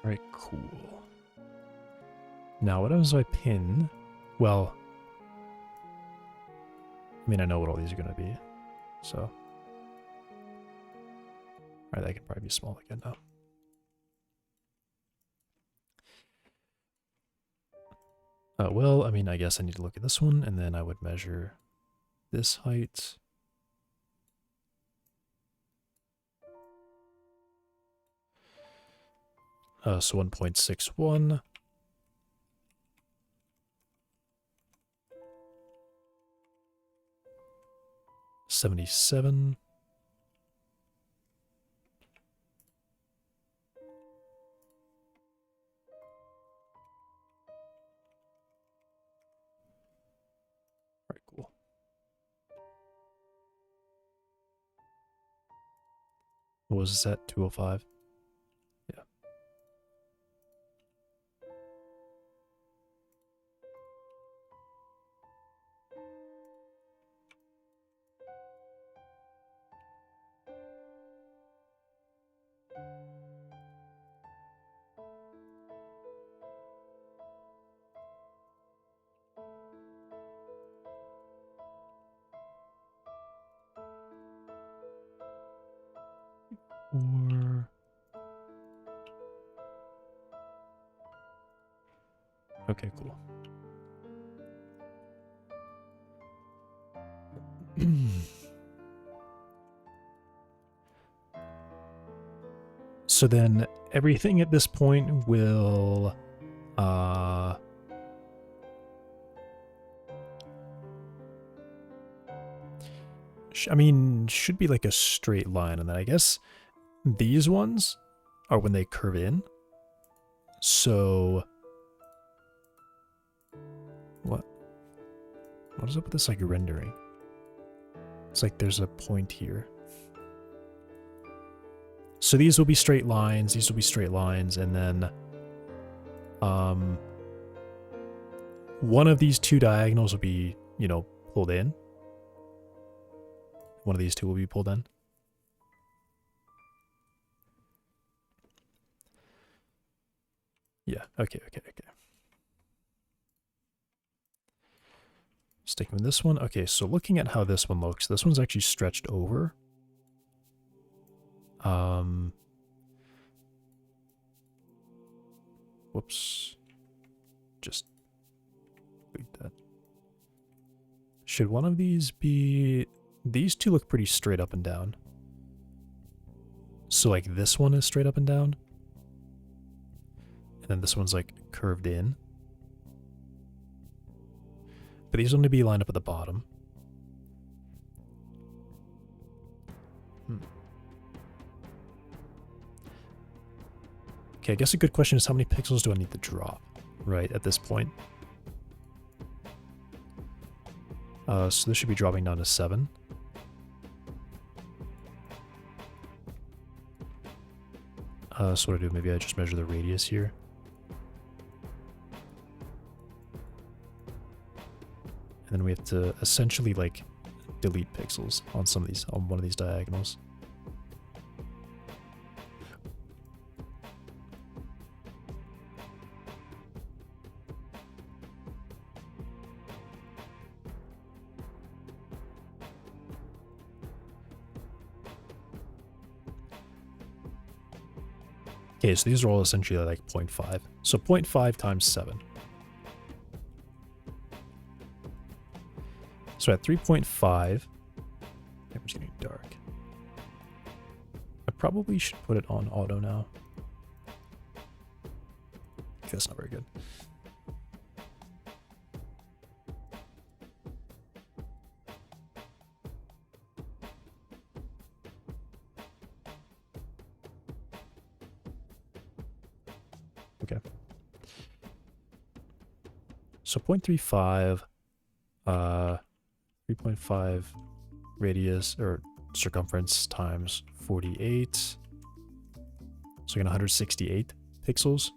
Alright, cool. Now, what else do I pin? Well, I mean, I know what all these are going to be, so. Alright, that could probably be small again now. Well, I mean, I guess I need to look at this one, and then I would measure this height. So 1.61. $77. Alright, cool. What was this at? 205? Yeah. Or okay, cool. So then everything at this point will I mean, should be like a straight line, and then I guess these ones are when they curve in. So what is up with this like rendering? It's like there's a point here. So these will be straight lines, these will be straight lines, and then one of these two diagonals will be, you know, pulled in. One of these two will be pulled in. Yeah, okay. Sticking with this one. Okay, so looking at how this one looks, this one's actually stretched over. Whoops. Just delete that. Should one of these be... These two look pretty straight up and down. So like this one is straight up and down. And then this one's like curved in. But these want to be lined up at the bottom. Okay, I guess a good question is how many pixels do I need to drop, right, at this point? So this should be dropping down to 7. So what I do, maybe I just measure the radius here. And then we have to essentially like delete pixels on some of these, on one of these diagonals. Okay, so these are all essentially like 0.5. So 0.5 times 7. So at 3.5, it's getting dark. I probably should put it on auto now. That's not very good. Okay. So 0.35, 3.5 radius or circumference times 48. So we're gonna 168 pixels.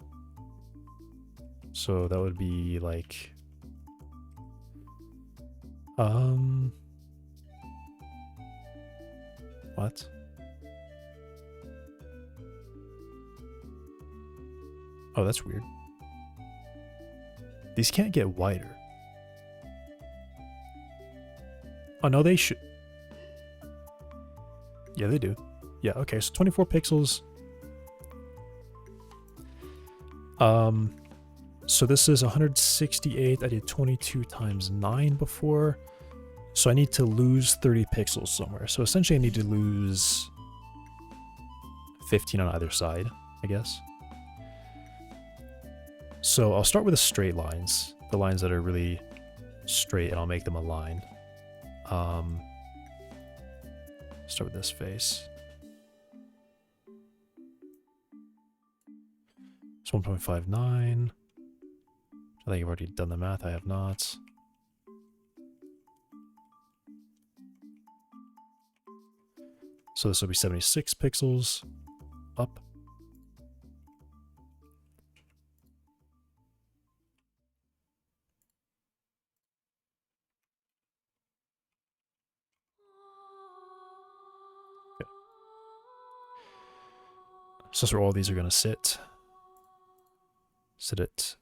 So that would be like what? Oh, that's weird. These can't get wider. Oh, no, they should. Yeah, they do. Yeah, okay, so 24 pixels. So this is 168. I did 22 times 9 before. So I need to lose 30 pixels somewhere. So essentially I need to lose 15 on either side, I guess. So I'll start with the straight lines, the lines that are really straight, and I'll make them a line. Start with this face. It's 1.59. I think I've already done the math. I have not. So this will be 76 pixels up. Okay. So that's where all these are going to sit. Sit at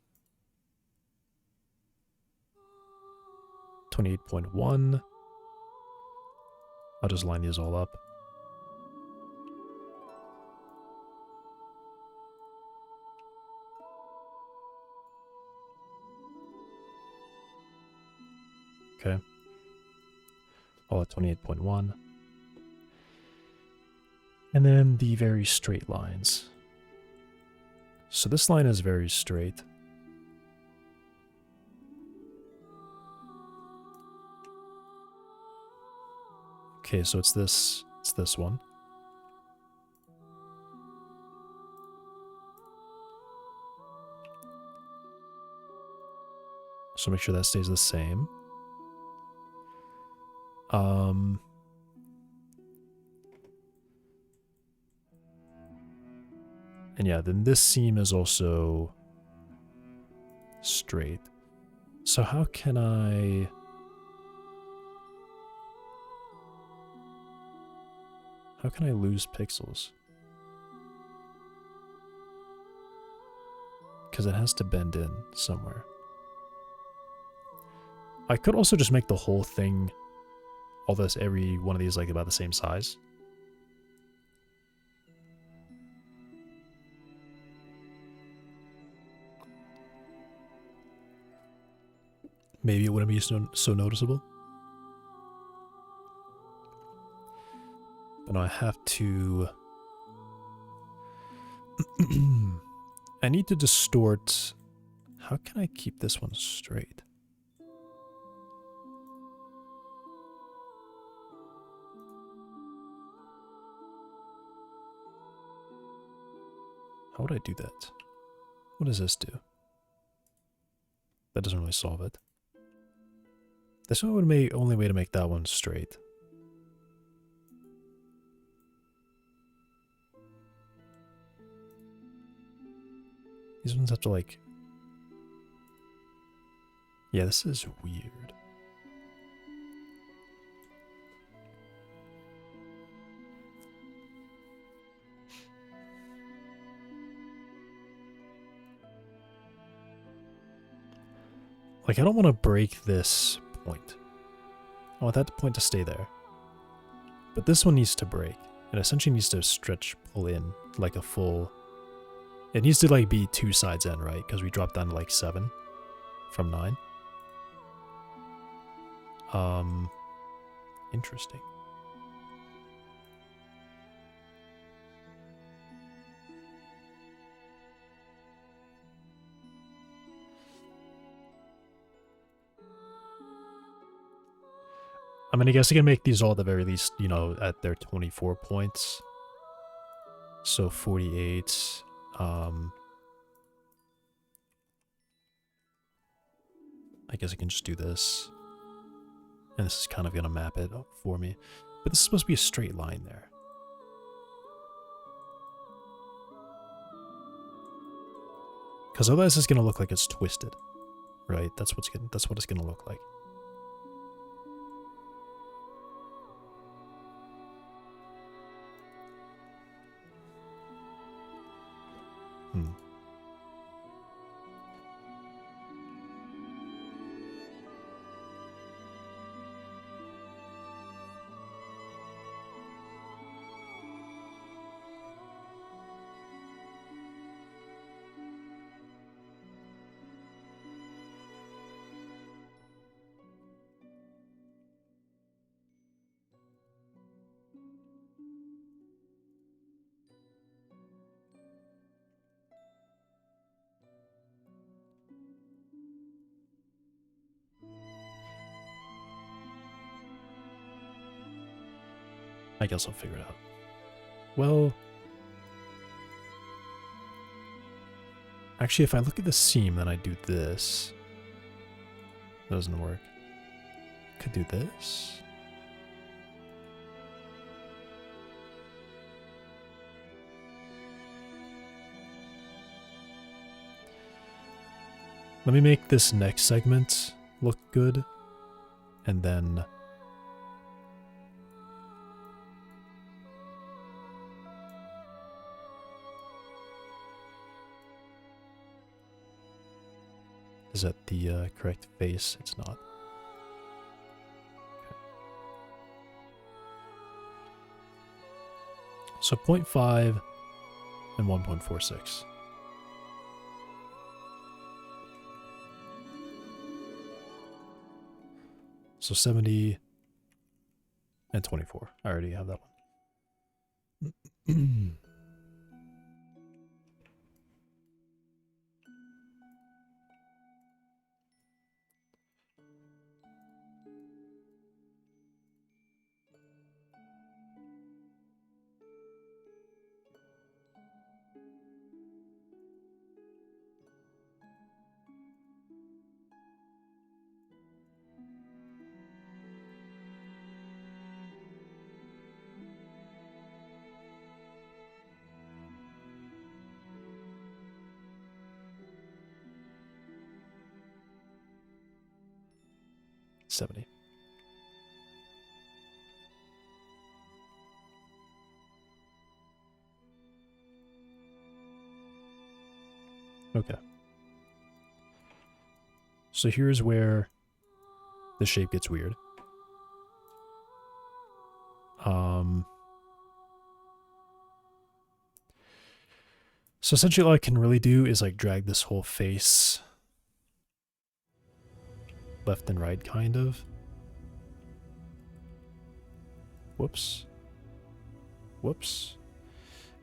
28.1. I'll just line these all up. Okay. All at 28.1. And then the very straight lines. So this line is very straight. Okay, so it's this one. So make sure that stays the same. And yeah, then this seam is also straight. So how can I... How can I lose pixels? Because it has to bend in somewhere. I could also just make the whole thing, every one of these like about the same size. Maybe it wouldn't be so noticeable. But no, I have to... I need to distort... How can I keep this one straight? How would I do that? What does this do? That doesn't really solve it. This one would be the only way to make that one straight. These ones have to like... Yeah, this is weird. Like, I don't want to break this point. I want that point to stay there. But this one needs to break. It essentially needs to stretch, pull in, like a full... It needs to, like, be 2 sides in, right? Because we dropped down to, like, 7 from 9. Interesting. I mean, I guess I can make these all at the very least, you know, at their 24 points. So 48. I guess I can just do this. And this is kind of going to map it up for me. But this is supposed to be a straight line there. Because otherwise it's going to look like it's twisted. Right? That's what it's going to look like. I guess I'll figure it out. Well, actually, if I look at the seam, then I do this. Doesn't work. Could do this. Let me make this next segment look good, and then is that the correct face? It's not. Okay. So 0.5 and 1.46. So 70 and 24. I already have that one. $70. Okay. So here's where the shape gets weird. So essentially all I can really do is like drag this whole face left and right, kind of. Whoops. Whoops.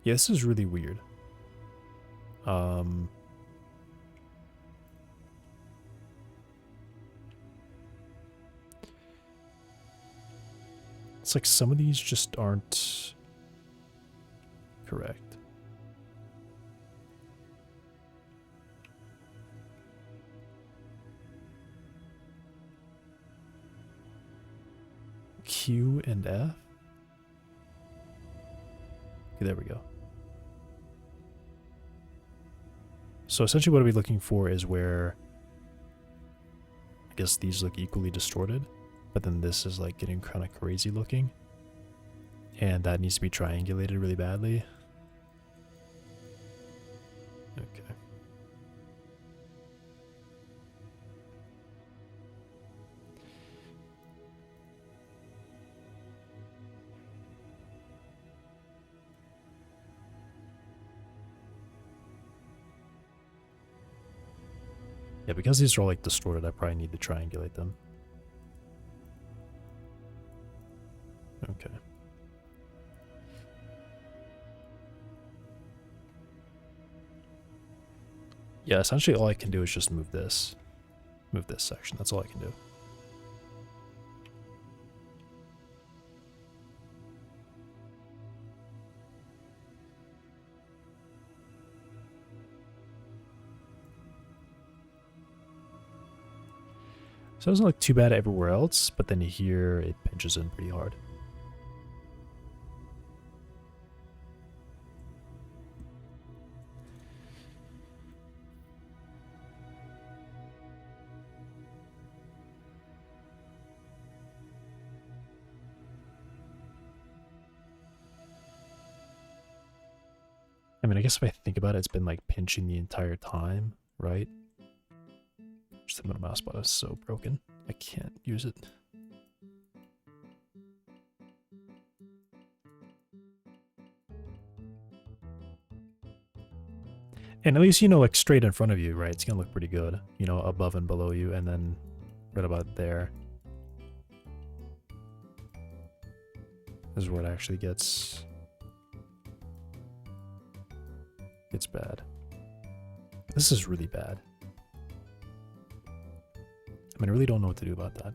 Yeah, this is really weird. It's like some of these just aren't correct. Q and F. Okay, there we go. So essentially what I'll be looking for is where I guess these look equally distorted, but then this is like getting kind of crazy looking. And that needs to be triangulated really badly. Okay. Yeah, because these are all like distorted, I probably need to triangulate them. Okay. Yeah, essentially all I can do is just move this. Move this section. That's all I can do. So it doesn't look too bad everywhere else, but then here it pinches in pretty hard. I mean, I guess if I think about it, it's been like pinching the entire time, right? Just the middle mouse button is so broken. I can't use it. And at least, you know, like straight in front of you, right? It's gonna look pretty good. You know, above and below you, and then right about there. This is where it actually gets bad. This is really bad. I mean, I really don't know what to do about that.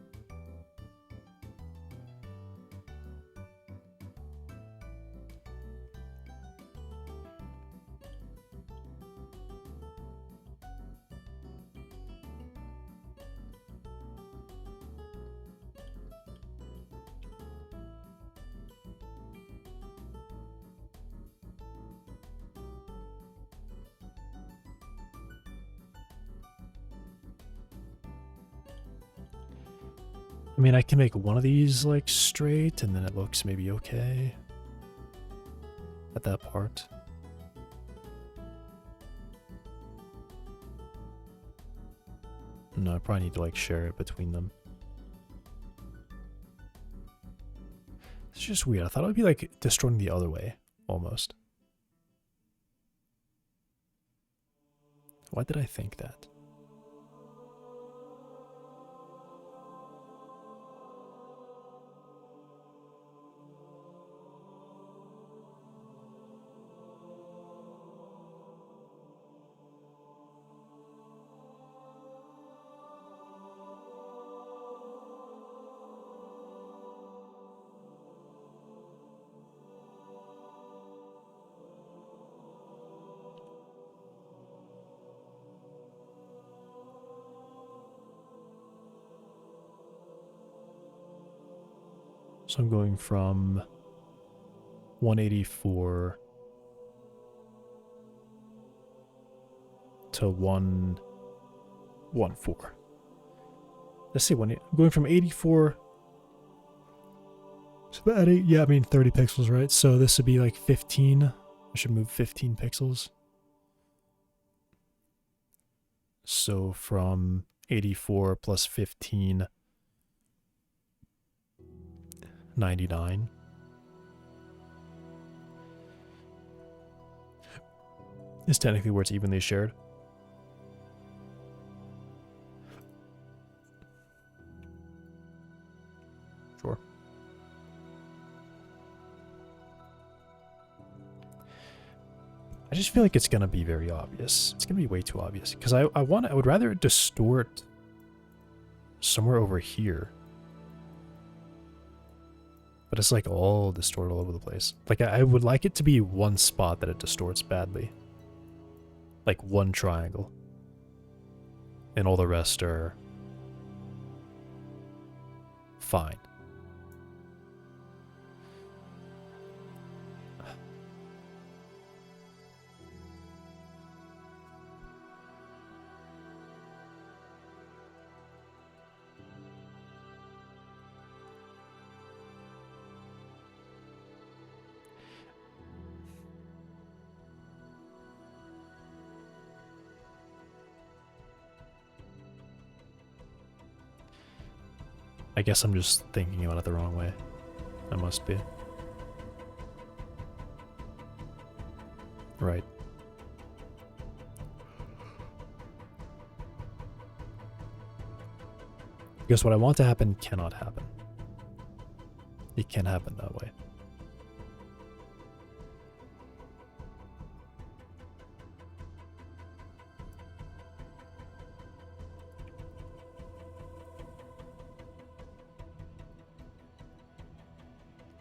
I mean, I can make one of these like straight and then it looks maybe okay at that part. No, I probably need to like share it between them. It's just weird. I thought it would be like distorting the other way, almost. Why did I think that? So I'm going from 184 to 114. Let's see, I'm going from 84 to about 8, yeah, I mean 30 pixels, right? So this would be like 15. I should move 15 pixels. So from 84 plus 15, 99. Is technically where it's evenly shared. Sure. I just feel like it's gonna be very obvious. It's gonna be way too obvious. Because I would rather it distort somewhere over here. But it's like all distorted all over the place. Like I would like it to be one spot that it distorts badly. Like one triangle. And all the rest are fine. I guess I'm just thinking about it the wrong way. I must be. Right. Because what I want to happen cannot happen. It can't happen that way.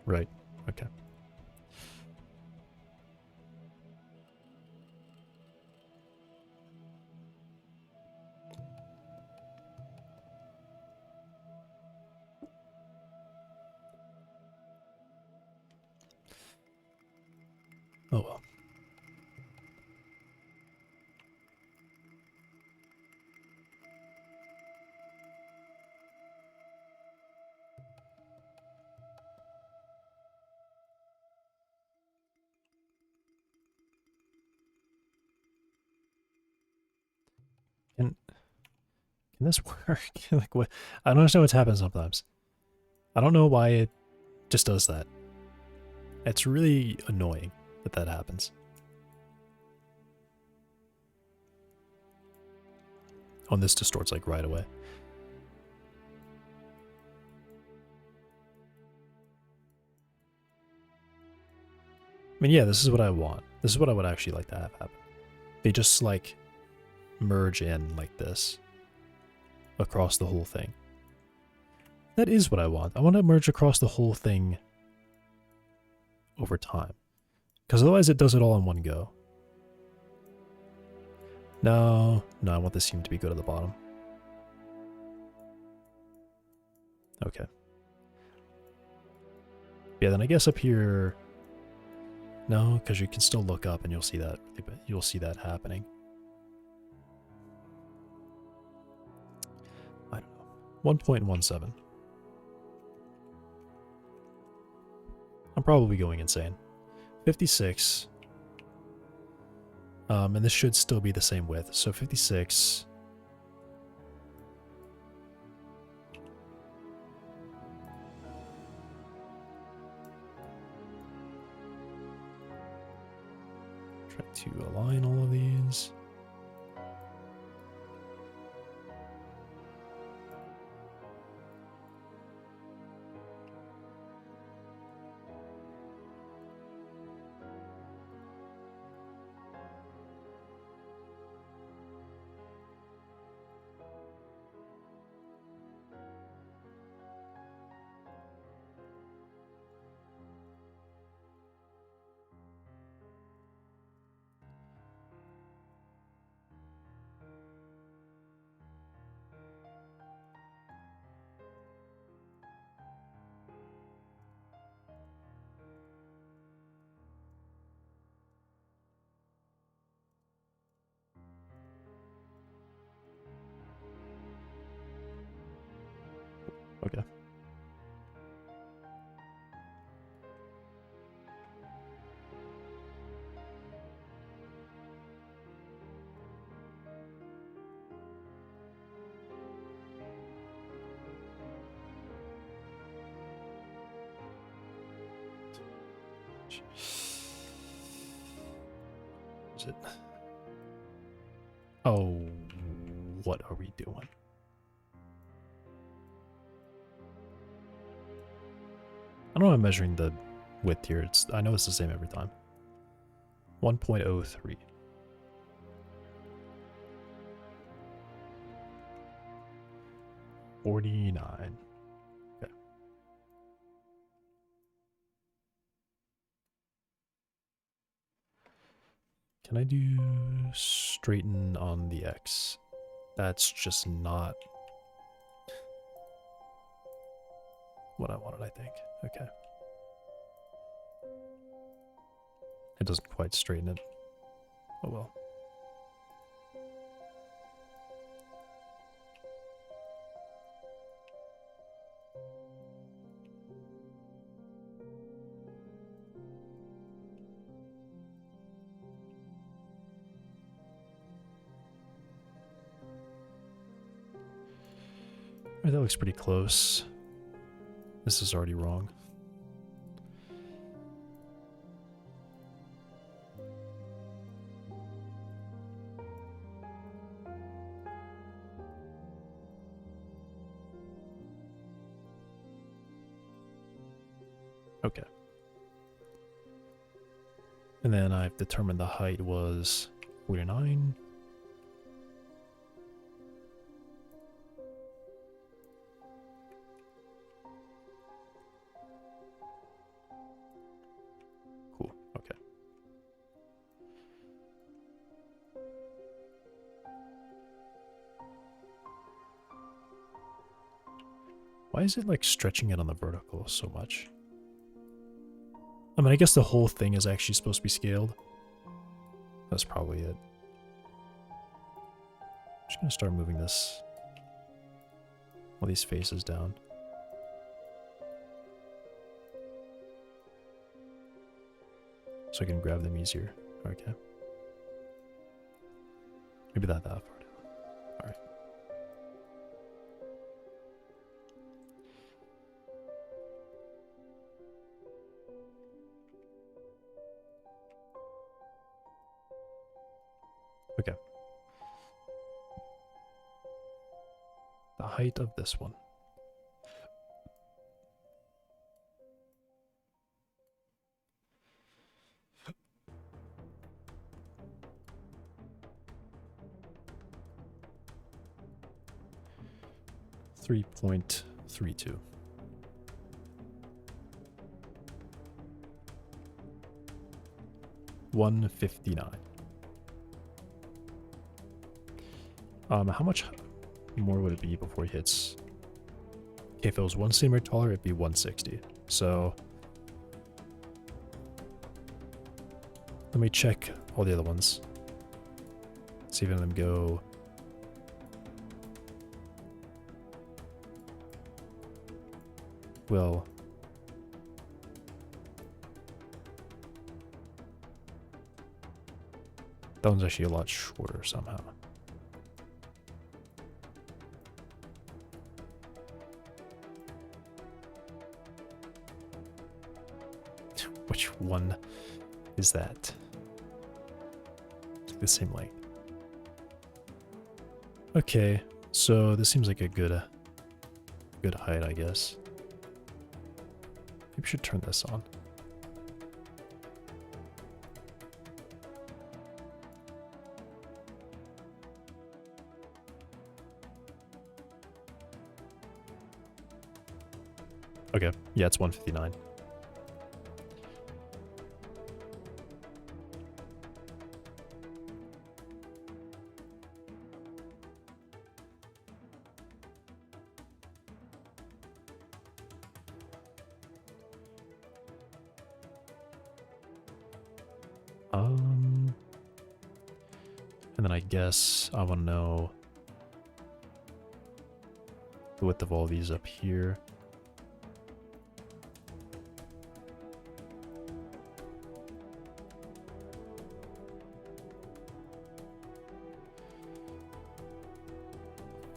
Right. Okay. Oh well. Can this work? Like what? I don't understand what's happened sometimes. I don't know why it just does that. It's really annoying that that happens. Oh, and this distorts like right away. I mean, yeah, this is what I want. This is what I would actually like to have happen. They just like merge in like this across the whole thing. That is what I want. I want to merge across the whole thing over time. Because otherwise it does it all in one go. No, I want this seam to be good at the bottom. Okay. Yeah, then I guess up here... No, because you can still look up and you'll see that. You'll see that happening. I don't know. 1.17. I'm probably going insane. 56. And this should still be the same width. So 56. Try to align all of these. Okay. Is it? Oh, what are we doing? I don't know. I'm measuring the width here. I know it's the same every time. 1.03. $49. Okay. Can I do straighten on the X? That's just not what I wanted, I think. Okay. It doesn't quite straighten it. Oh well. Alright, that looks pretty close. This is already wrong. Okay. And then I've determined the height was 49. Cool. Okay. Why is it like stretching it on the vertical so much? I mean, I guess the whole thing is actually supposed to be scaled. That's probably it. I'm just gonna start moving this, all these faces down. So I can grab them easier. Okay. Maybe that far down. Alright. Okay. The height of this one. .32. $159. How much more would it be before he hits? Okay, if it was 1 centimeter taller, it'd be 160. So let me check all the other ones. See if any of them go. Well, That one's actually a lot shorter somehow. Which one is that? It's like the same length. Okay, so this seems like a good height, I guess. Maybe we should turn this on. Okay, yeah, it's 159. And then I guess I want to know the width of all these up here.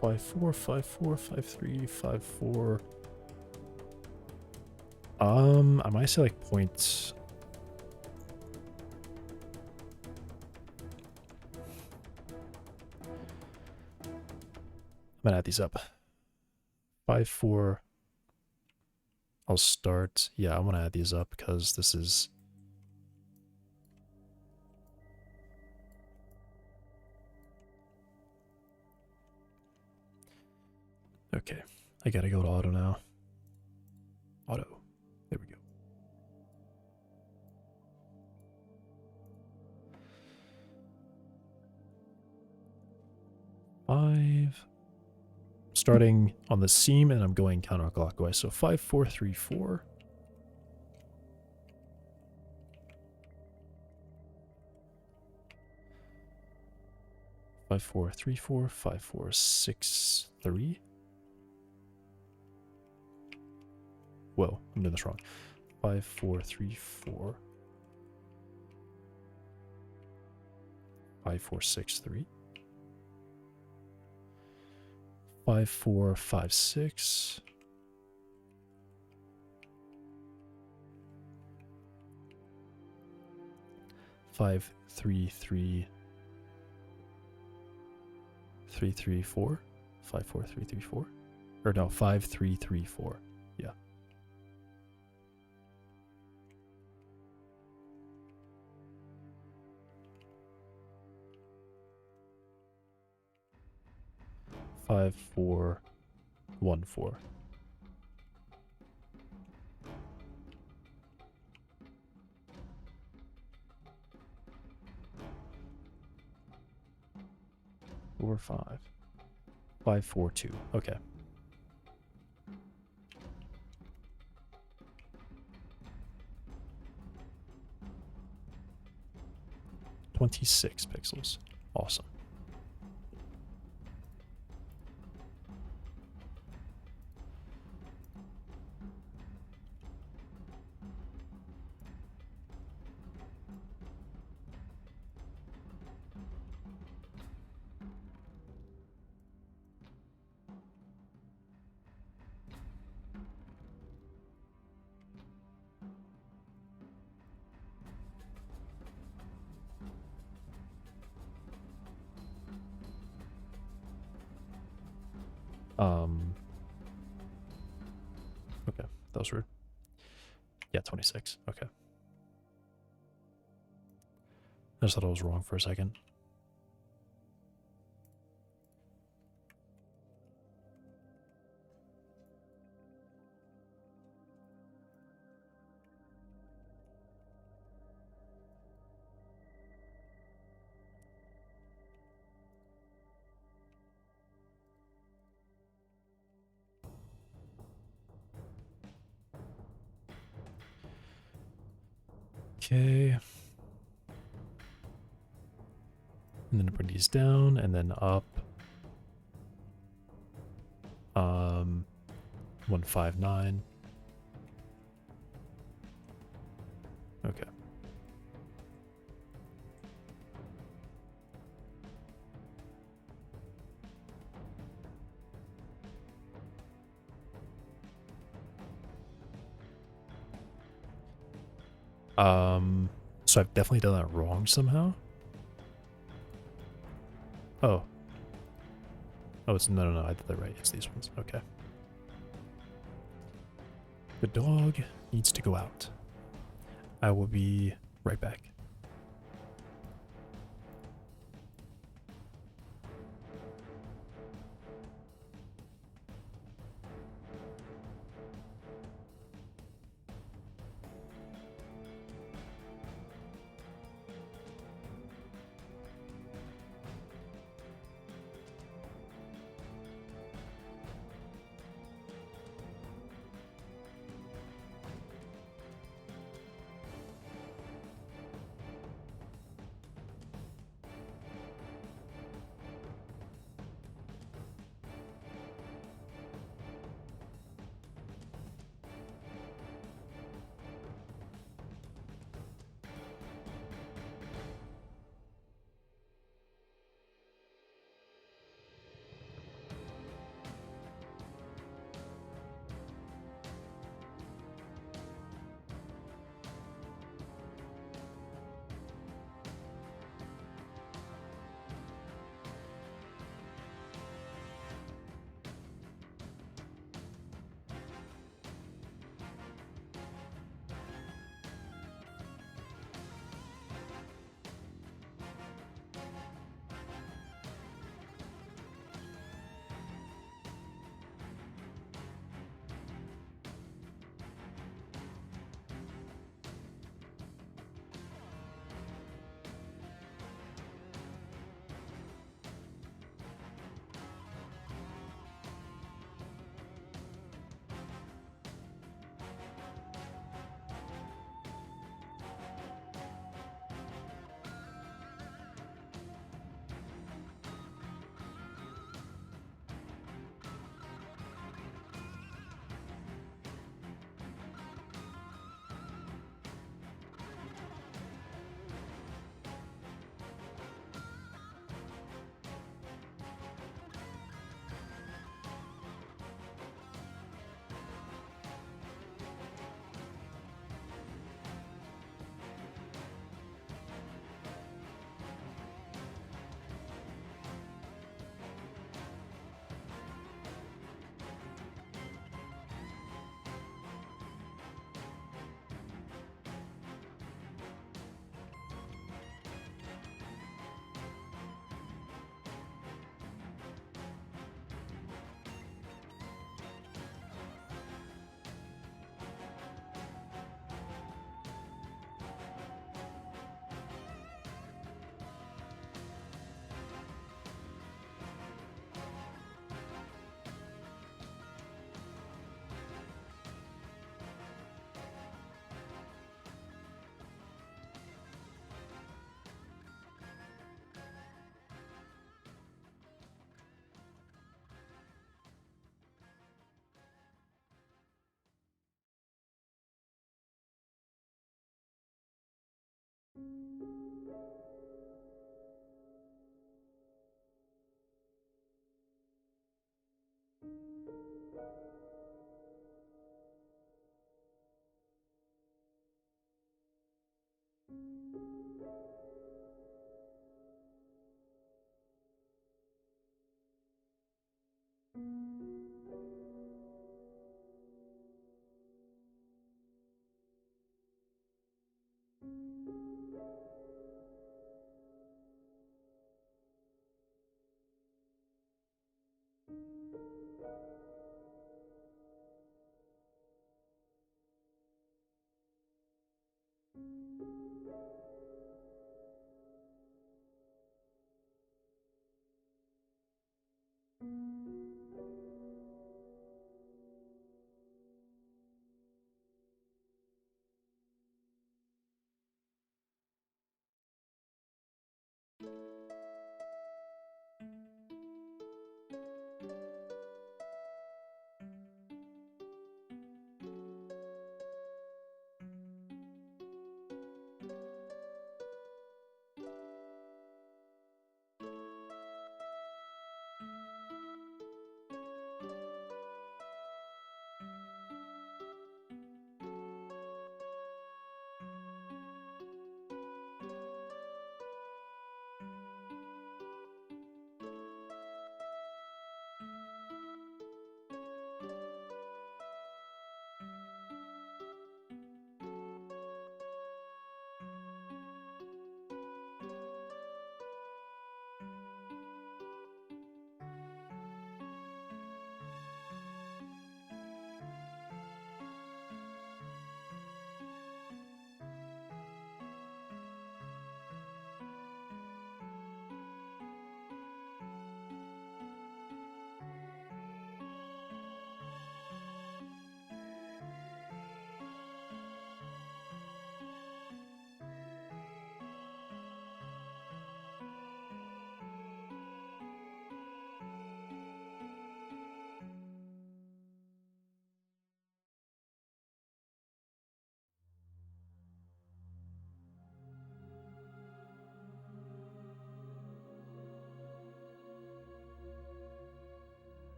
Five four, 5'4", 5'3", 5'4". I might say like points. I'm gonna add these up. 5'4". I'll start. Yeah, I want to add these up because this is. Okay, I gotta go to auto now. Auto. There we go. Five. Starting on the seam, and I'm going counterclockwise. So 5 4 3 4. Five 4 3 4 5 4 6 3. Whoa, I'm doing this wrong. 5 4 3 4 5 4 6 3. 5 4 5 6. 5 3 3 3 3 4. 5 4 3 3 4. Or no, 5 3 3 4. Yeah. Five, 4, 1, 4. Four, 5. 5 4 2. Okay. $26 pixels. Awesome. Okay, that was rude. Yeah, 26. Okay. I just thought I was wrong for a second. Okay. And then bring these down and then up. 159. Okay. So I've definitely done that wrong somehow. Oh. Oh, it's no, I did that right. It's these ones. Okay. The dog needs to go out. I will be right back.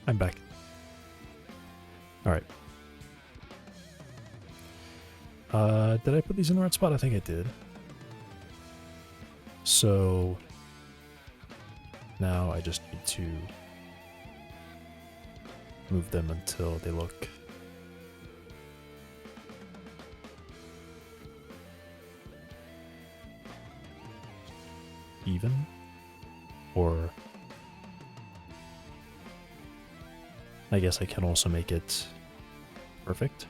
I'm back. Alright. Did I put these in the right spot? I think I did. So now I just need to move them until they look even, or I guess I can also make it perfect.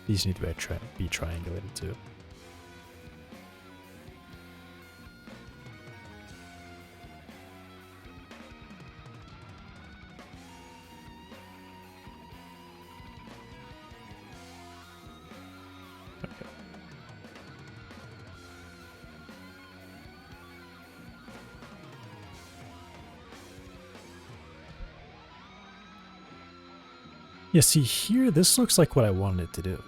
These need to be triangulated too. Okay. Yeah, see here, this looks like what I wanted it to do.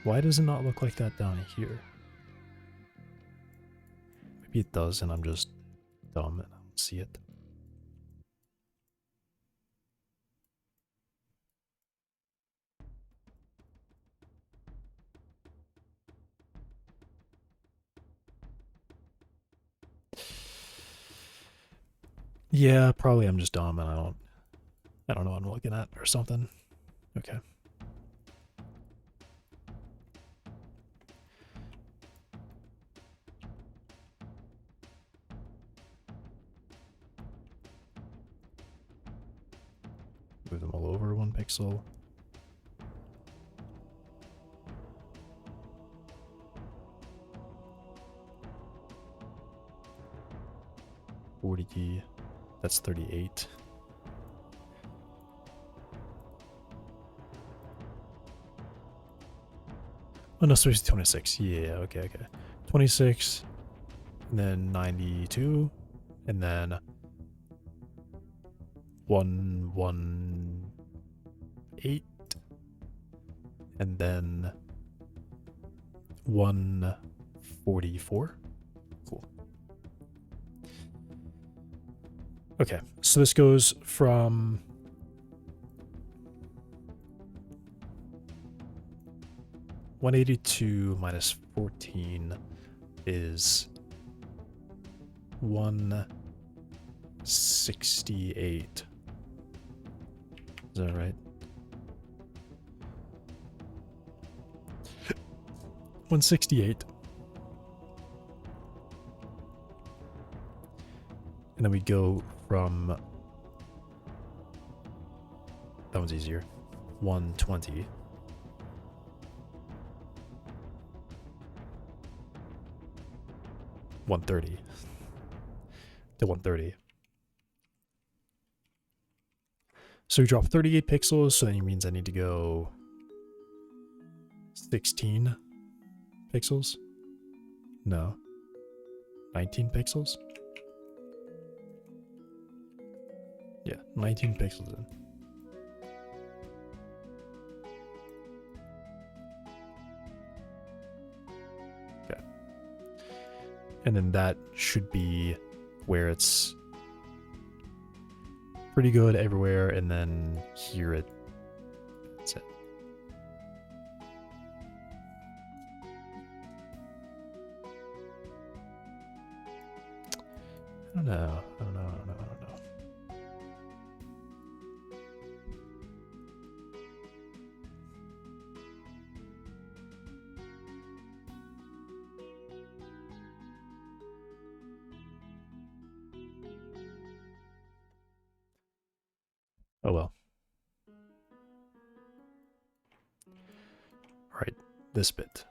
Why does it not look like that down here? Maybe it does and I'm just dumb and I don't see it. Yeah, probably I'm just dumb and I don't know what I'm looking at or something. Okay. Move them all over 1 pixel. That's 38. Oh no, so it's 26. Yeah, okay. 26, and then 92, and then 118, and then 144. Cool. Okay, so this goes from 182 minus 14 is 168. Is that right? 168. And then we go from, that one's easier, 120. To 130. So we drop 38 pixels, so that means I need to go 16 pixels? No. 19 pixels? Yeah, 19 pixels in. Okay. And then that should be where it's pretty good everywhere, and then here that's it. I don't know. Oh well. Alright, this bit.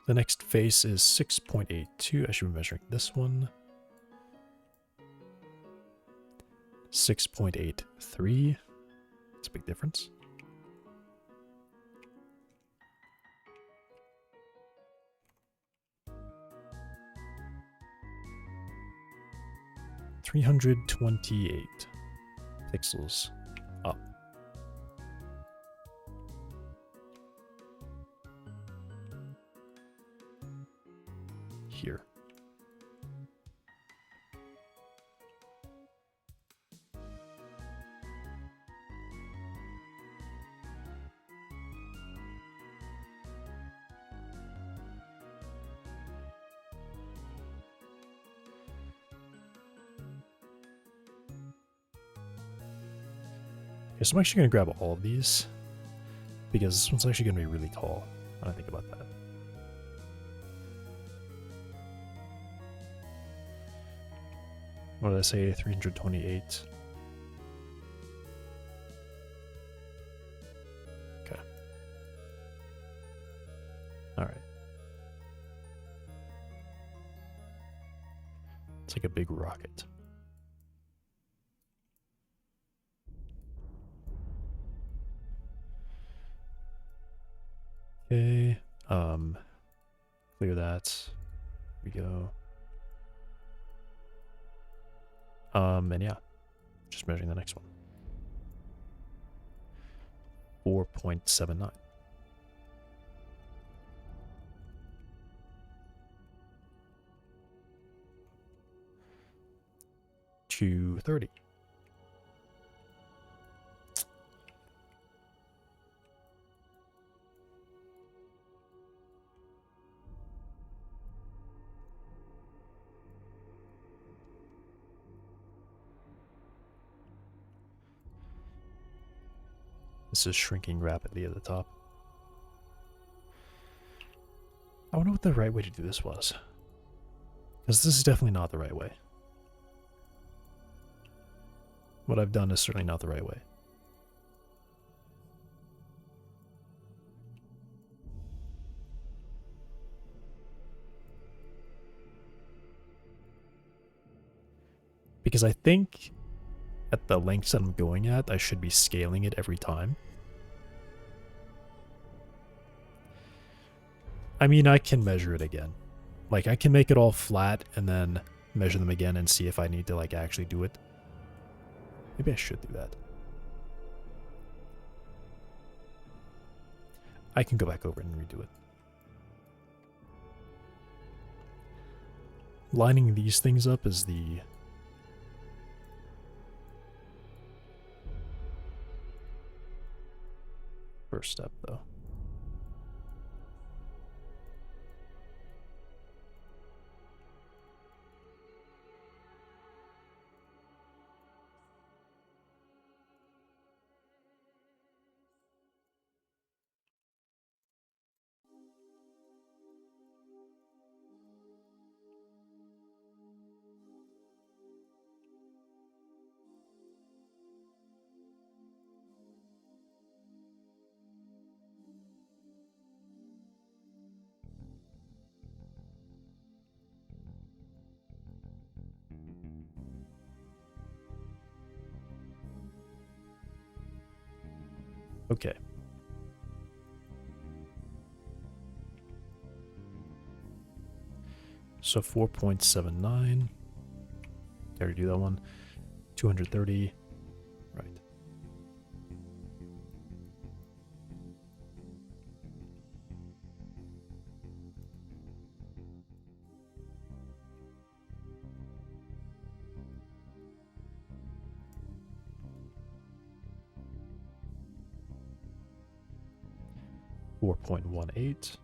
The next face is 6.82. I should be measuring this one. 6.83. It's a big difference. $328 pixels up. Here. Okay, so I'm actually going to grab all of these because this one's actually going to be really tall when I think about that. What did I say? 328. Okay. All right. It's like a big rocket. Okay. Clear that. Here we go. And yeah, just measuring the next one. 4.79. $230. This is shrinking rapidly at the top. I wonder what the right way to do this was. Because this is definitely not the right way. What I've done is certainly not the right way. Because I think at the lengths that I'm going at, I should be scaling it every time. I mean, I can measure it again. Like, I can make it all flat and then measure them again and see if I need to, like, actually do it. Maybe I should do that. I can go back over it and redo it. Lining these things up is the first step, though. Okay. So 4.79. I already do that one. 230. Right. $4.18.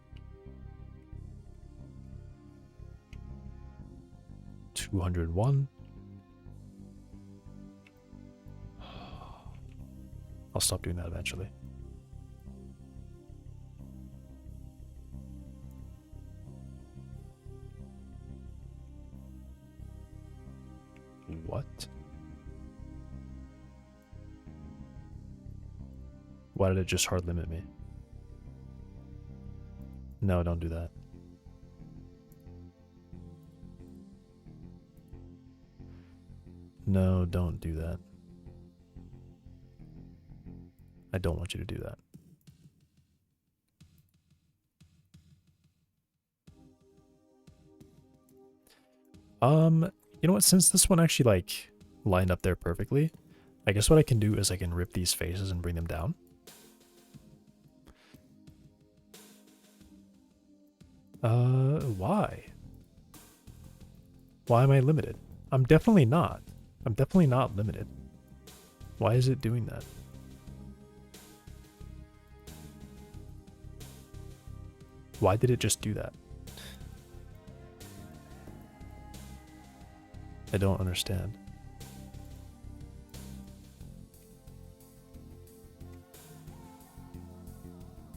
201. I'll stop doing that eventually. What? Why did it just hard limit me? No, don't do that. No, don't do that. I don't want you to do that. You know what? Since this one actually like lined up there perfectly, I guess what I can do is I can rip these faces and bring them down. Why? Why am I limited? I'm definitely not. I'm definitely not limited. Why is it doing that? Why did it just do that? I don't understand.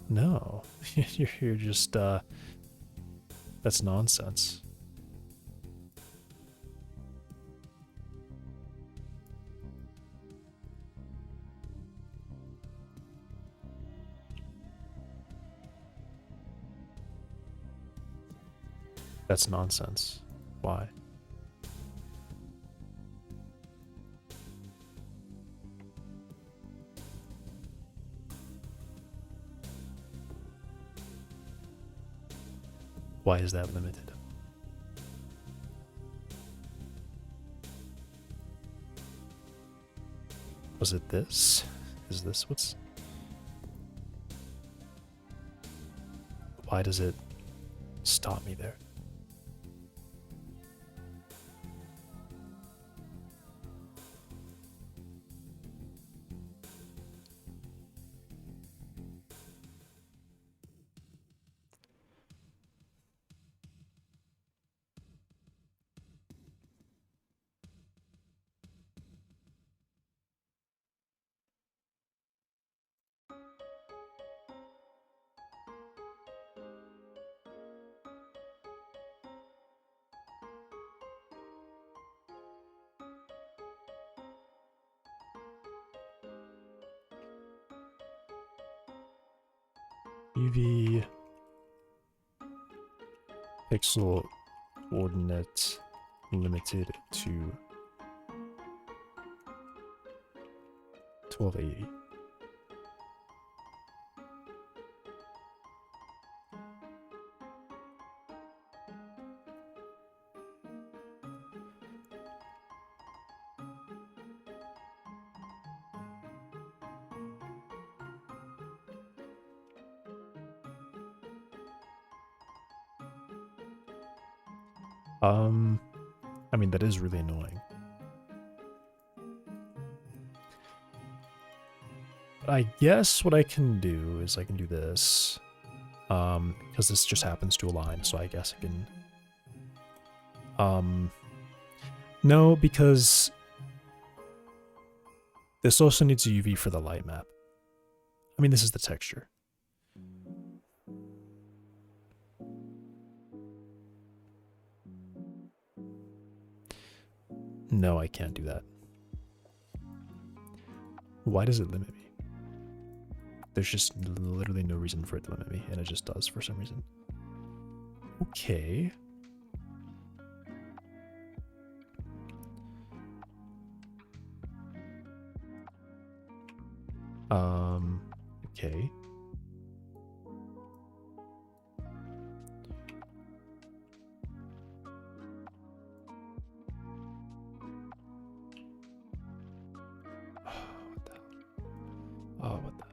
No, you're just, that's nonsense. That's nonsense. Why? Why is that limited? Was it this? Is this what's... Why does it stop me there? UV pixel coordinate limited to 1280. I mean, that is really annoying. I guess what I can do is I can do this. Because this just happens to align, so I guess I can... No, because this also needs a UV for the light map. I mean, this is the texture. No, I can't do that. Why does it limit me? There's just literally no reason for it to limit me, and it just does for some reason. Okay. Okay. What the hell? Oh, what the...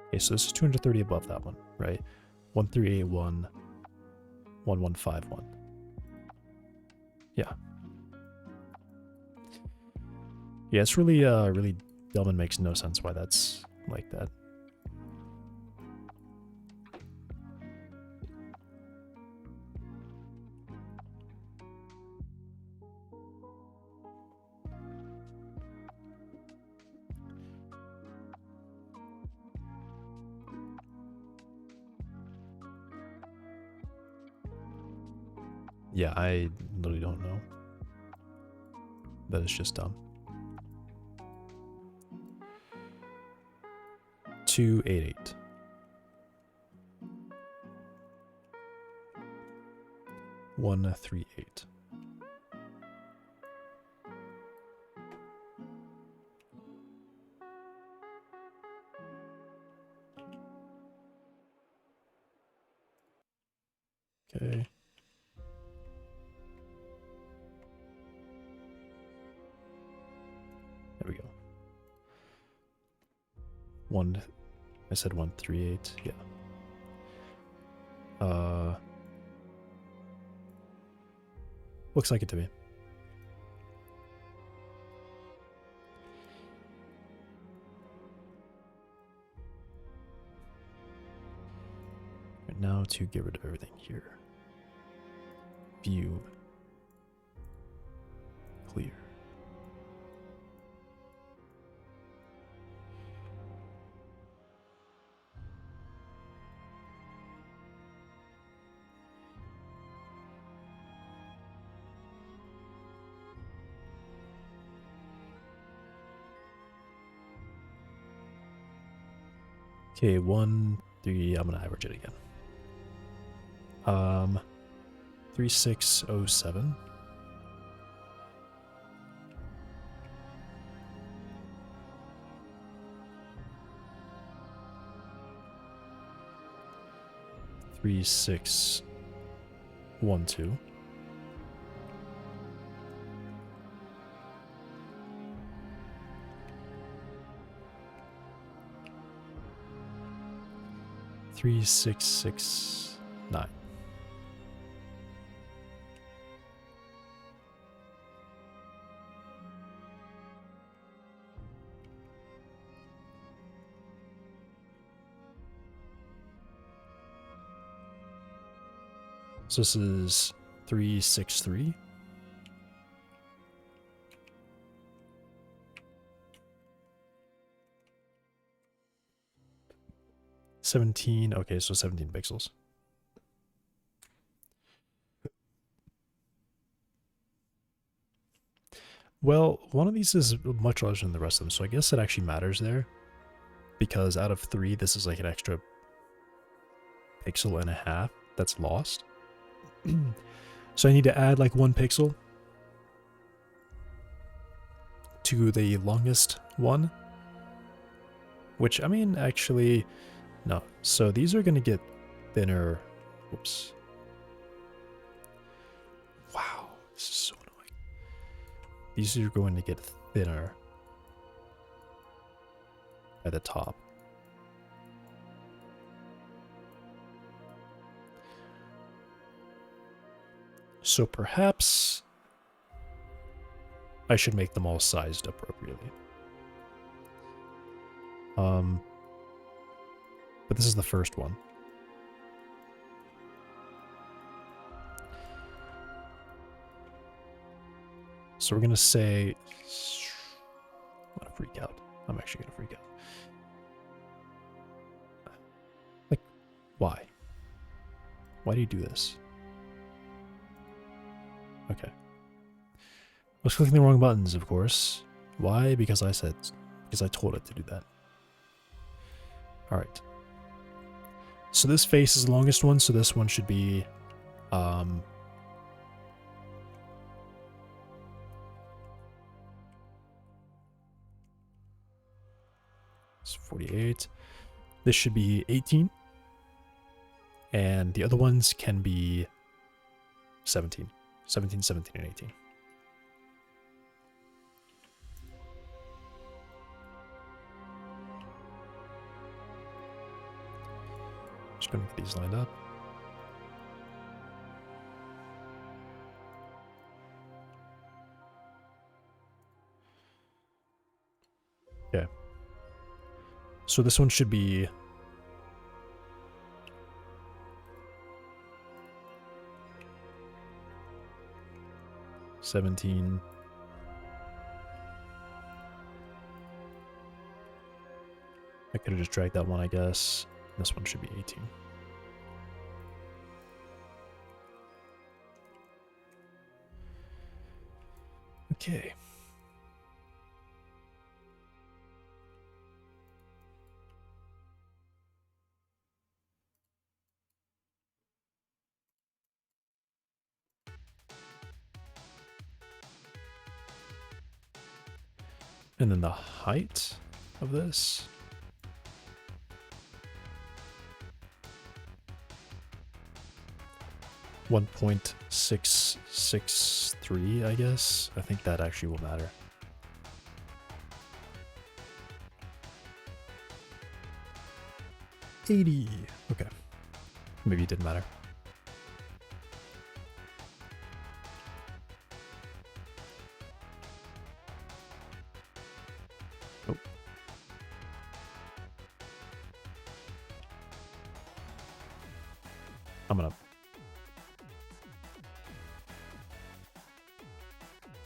Okay, so this is 230 above that one, right? 1381, 1151. Yeah. Yeah, it's really, really dumb and makes no sense why that's like that. Yeah, I literally don't know. That is just dumb. 288. One 38. Okay. There we go. I said 138, yeah. Looks like it to me. Right now to get rid of everything here. View. Clear. Okay, 1, 3, I'm gonna average it again. 3607. Three, 6, 1, 2. 3, 6, 6, 9. So this is 3, 6, 3. $17. Okay, so 17 pixels. Well, one of these is much larger than the rest of them, so I guess it actually matters there. Because out of 3, this is like an extra pixel and a half that's lost. So I need to add like 1 pixel to the longest one. Which, I mean, actually, no. So these are going to get thinner. Whoops. Wow, this is so annoying. These are going to get thinner at the top. So perhaps I should make them all sized appropriately. But this is the first one. So we're gonna say, I'm gonna freak out. I'm actually gonna freak out. Like, why? Why do you do this? Okay. I was clicking the wrong buttons, of course. Why? Because I told it to do that. Alright. So this face is the longest one, so this one should be it's 48. This should be 18. And the other ones can be 17. 17, 17, and 18. Just gonna get these lined up. Okay. So this one should be 17. I could have just dragged that one, I guess. This one should be 18. Okay. And then the height of this. .663, I guess. I think that actually will matter. $80. Okay. Maybe it didn't matter. Oh. I'm gonna...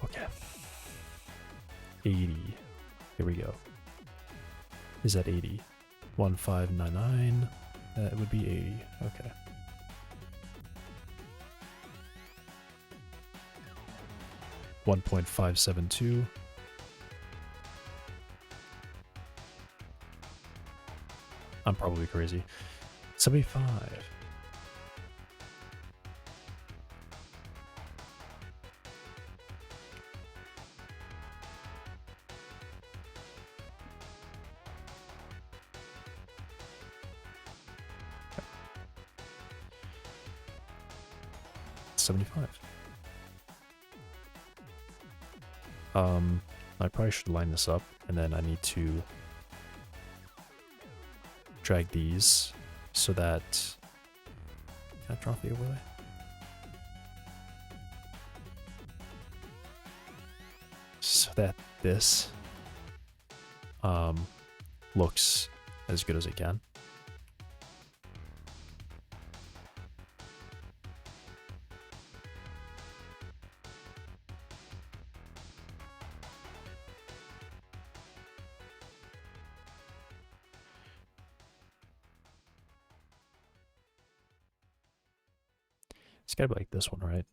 Okay. 80. Here we go. Is that 80? 1599. That would be 80. Okay. .572. I'm probably crazy. 75. $75. I probably should line this up, and then I need to drag these so that... Can I drop the overlay? So that this looks as good as it can. It's gotta be like this one, right?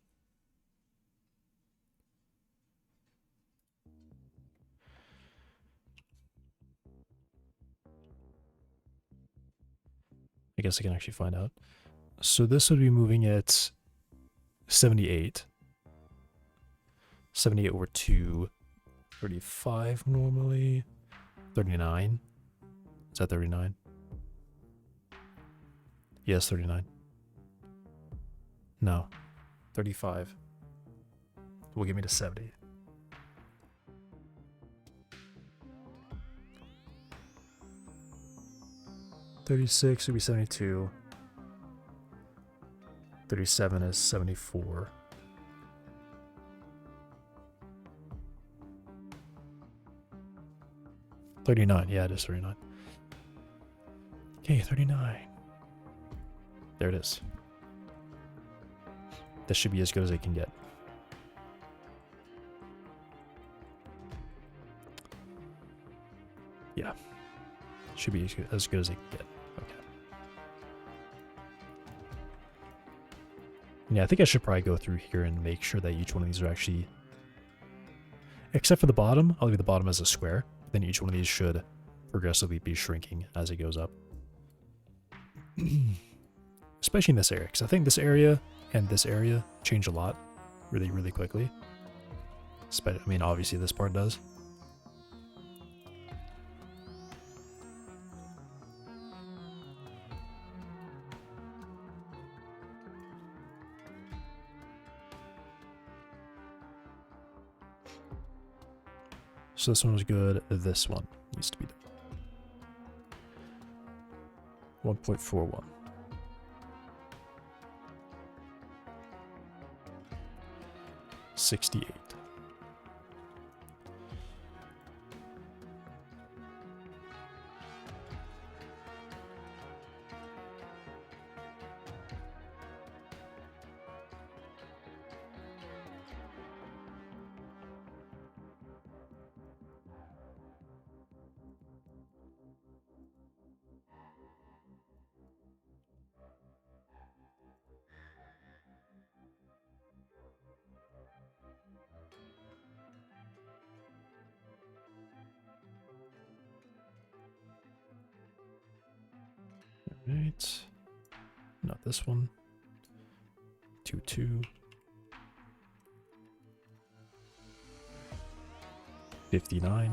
I guess I can actually find out. So this would be moving at 78. 78 over 2. 35 normally. 39. Is that 39? Yes, 39. No. 35. Will get me to 70. $36 would be 72. 37 is 74. $39. Yeah, it is 39. Okay, 39. There it is. This should be as good as it can get. Yeah. Should be as good as it can get. Okay. Yeah, I think I should probably go through here and make sure that each one of these are actually... Except for the bottom. I'll leave the bottom as a square. Then each one of these should progressively be shrinking as it goes up. Especially in this area, because I think this area and this area change a lot really, really quickly. I mean, obviously this part does. So this one was good. This one needs to be done. 1.41. $68. Right. Not this one. 2, 2. 59.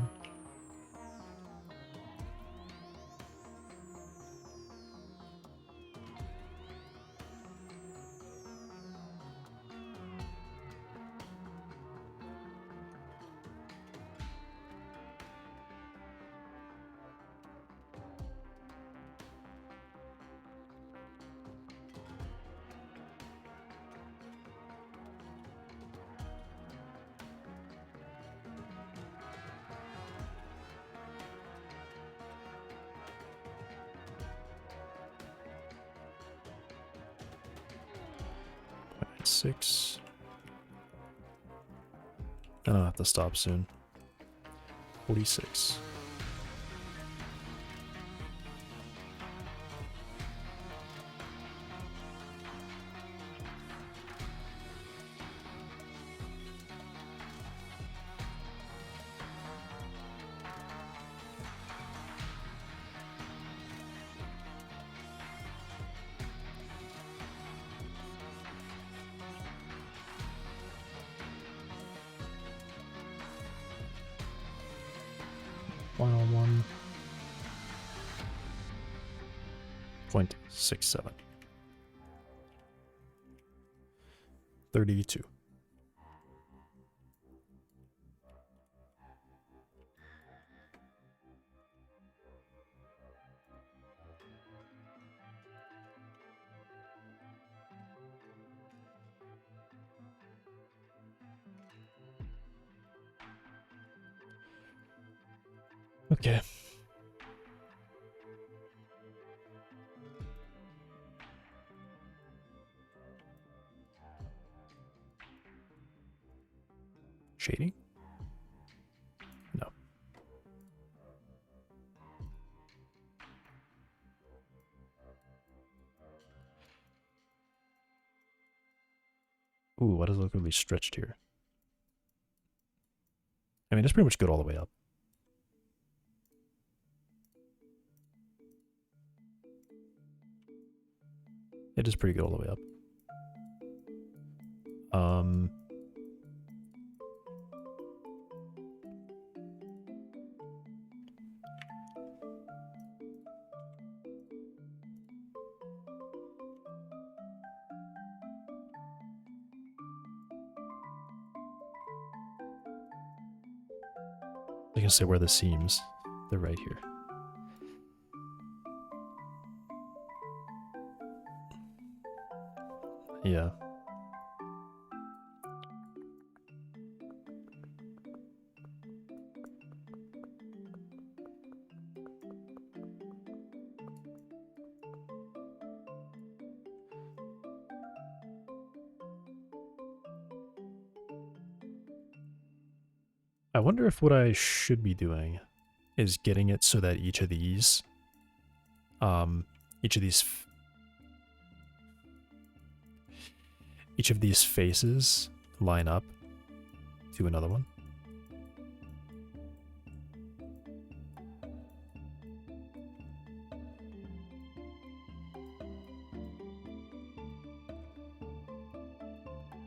Six. And I'll have to stop soon. 46. Final one. 0.67. 32. Okay. Shading? No. Ooh, why does it look really stretched here? I mean, it's pretty much good all the way up. It is pretty good all the way up. I can say where the seams. They're right here. Yeah. I wonder if what I should be doing is getting it so that each of these faces line up to another one.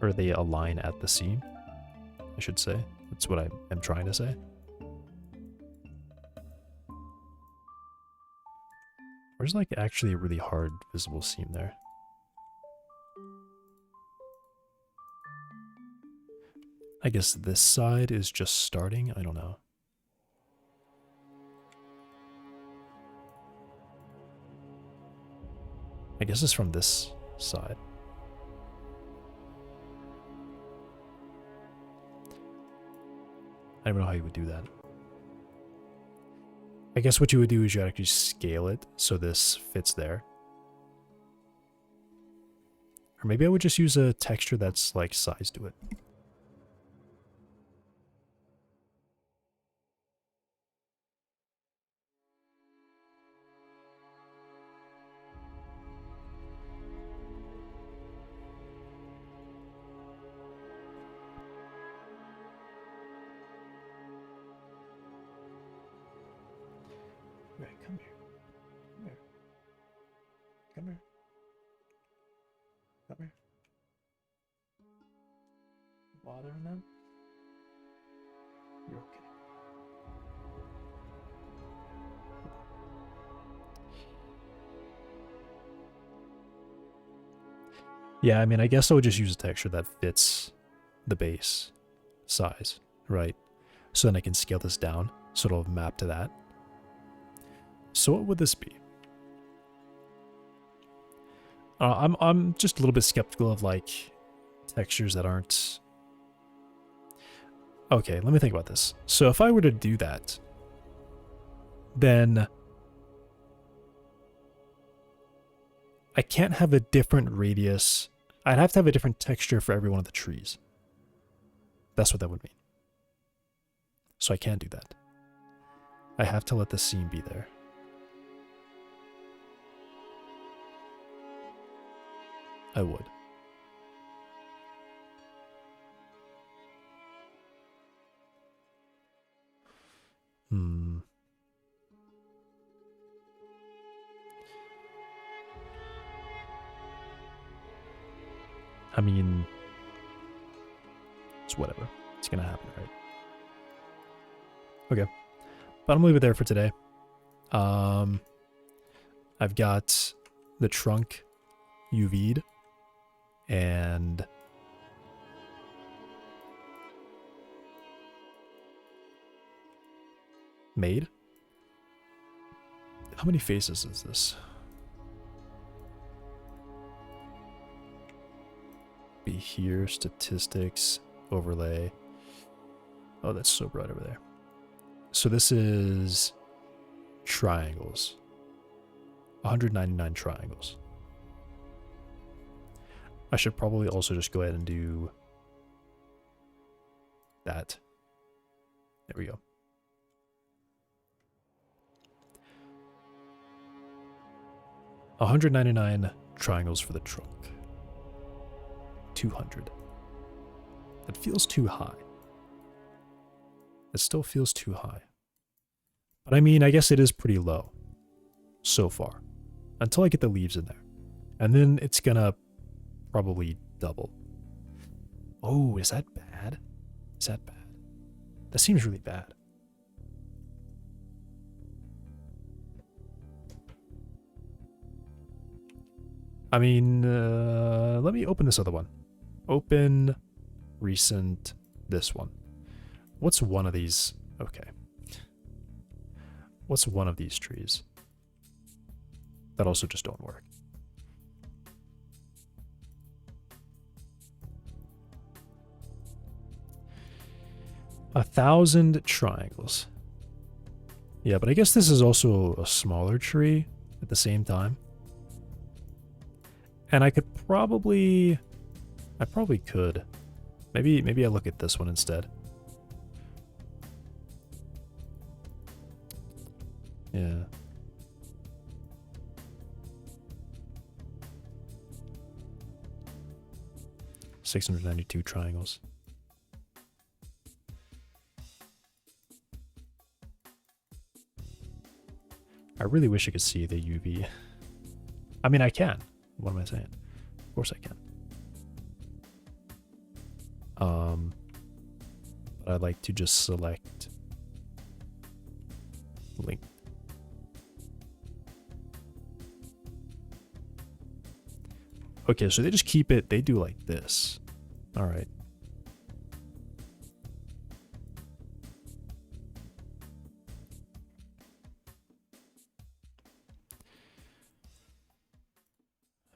Or they align at the seam, I should say. That's what I am trying to say. There's like actually a really hard visible seam there. I guess this side is just starting. I don't know. I guess it's from this side. I don't know how you would do that. I guess what you would do is you actually scale it so this fits there. Or maybe I would just use a texture that's like size to it. Right, come here. Come here. water in them? You're okay. Yeah, I mean, I guess I would just use a texture that fits the base size, right? So then I can scale this down, so it'll map to that. So what would this be? I'm just a little bit skeptical of like textures that aren't. Okay, let me think about this. So if I were to do that, then I can't have a different radius. I'd have to have a different texture for every one of the trees. That's what that would mean. So I can't do that. I have to let the seam be there. I would. I mean, it's whatever. It's gonna happen, right? Okay. But I'm gonna leave it there for today. I've got the trunk UV'd and made. How many faces is this? Be here, statistics, overlay. Oh, that's so bright over there. So this is triangles. 199 triangles. I should probably also just go ahead and do that. There we go. $199 triangles for the trunk. 200. That feels too high. It still feels too high. But I mean, I guess it is pretty low so far. Until I get the leaves in there. And then it's gonna probably double. Oh, is that bad? Is that bad? That seems really bad. I mean, let me open this other one. Open, recent, this one. What's one of these? Okay. What's one of these trees that also just don't work? A 1,000 triangles. Yeah, but I guess this is also a smaller tree at the same time. And I could probably... I probably could. Maybe I look at this one instead. Yeah. $692 triangles. I really wish I could see the UV. I mean, I can. What am I saying? Of course I can. But I'd like to just select link. Okay, so they just keep it, they do like this. All right.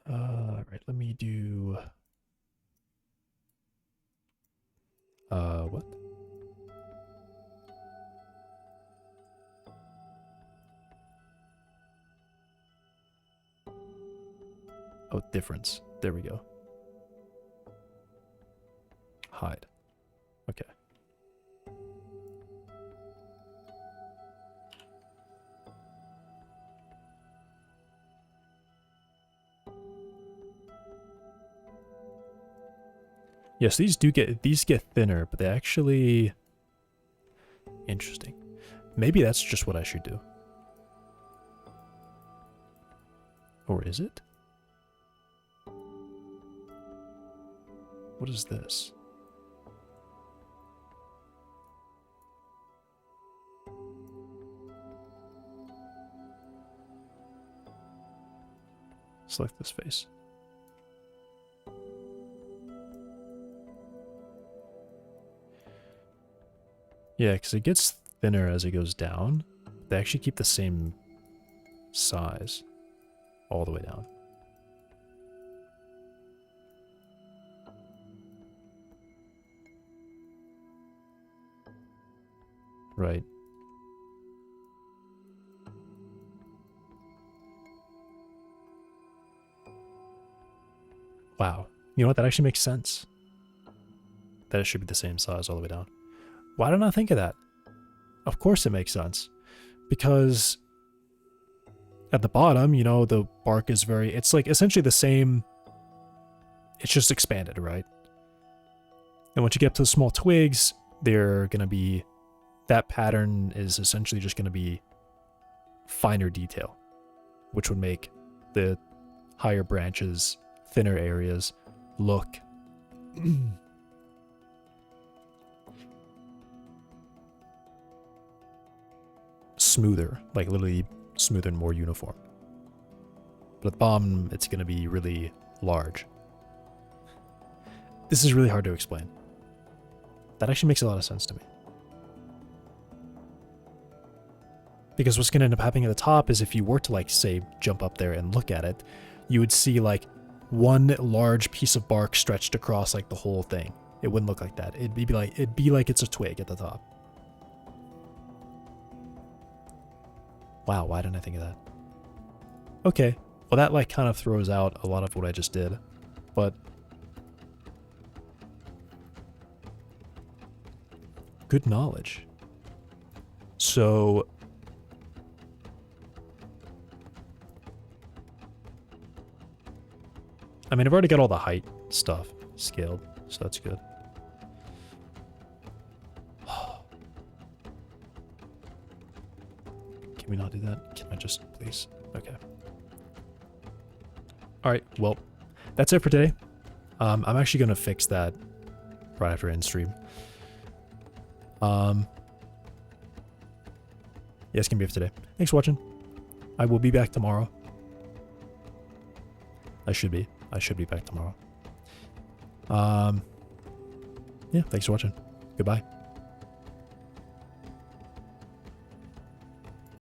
All right, let me do what? Oh, difference. There we go. Hide. Okay. Yes, these get thinner, but they actually interesting. Maybe that's just what I should do. Or is it? What is this? Select this face. Yeah, because it gets thinner as it goes down. They actually keep the same size all the way down. Right. Wow. You know what? That actually makes sense. That it should be the same size all the way down. Why didn't I think of that? Of course it makes sense. Because at the bottom, you know, the bark is very... It's like essentially the same... It's just expanded, right? And once you get to the small twigs, they're going to be... That pattern is essentially just going to be finer detail, which would make the higher branches, thinner areas look smoother, like literally smoother and more uniform. But at the bottom, it's going to be really large. This is really hard to explain. That actually makes a lot of sense to me. Because what's going to end up happening at the top is if you were to, like, say, jump up there and look at it, you would see, like, one large piece of bark stretched across, like, the whole thing. It wouldn't look like that. It'd be like it's a twig at the top. Wow, why didn't I think of that? Okay. Well, that, like, kind of throws out a lot of what I just did. But... good knowledge. So... I mean, I've already got all the height stuff scaled, so that's good. Can we not do that? Can I just, please? Okay. Alright, well, that's it for today. I'm actually going to fix that right after end stream. Yeah, it's going to be it for today. Thanks for watching. I will be back tomorrow. I should be back tomorrow. Yeah, thanks for watching. Goodbye.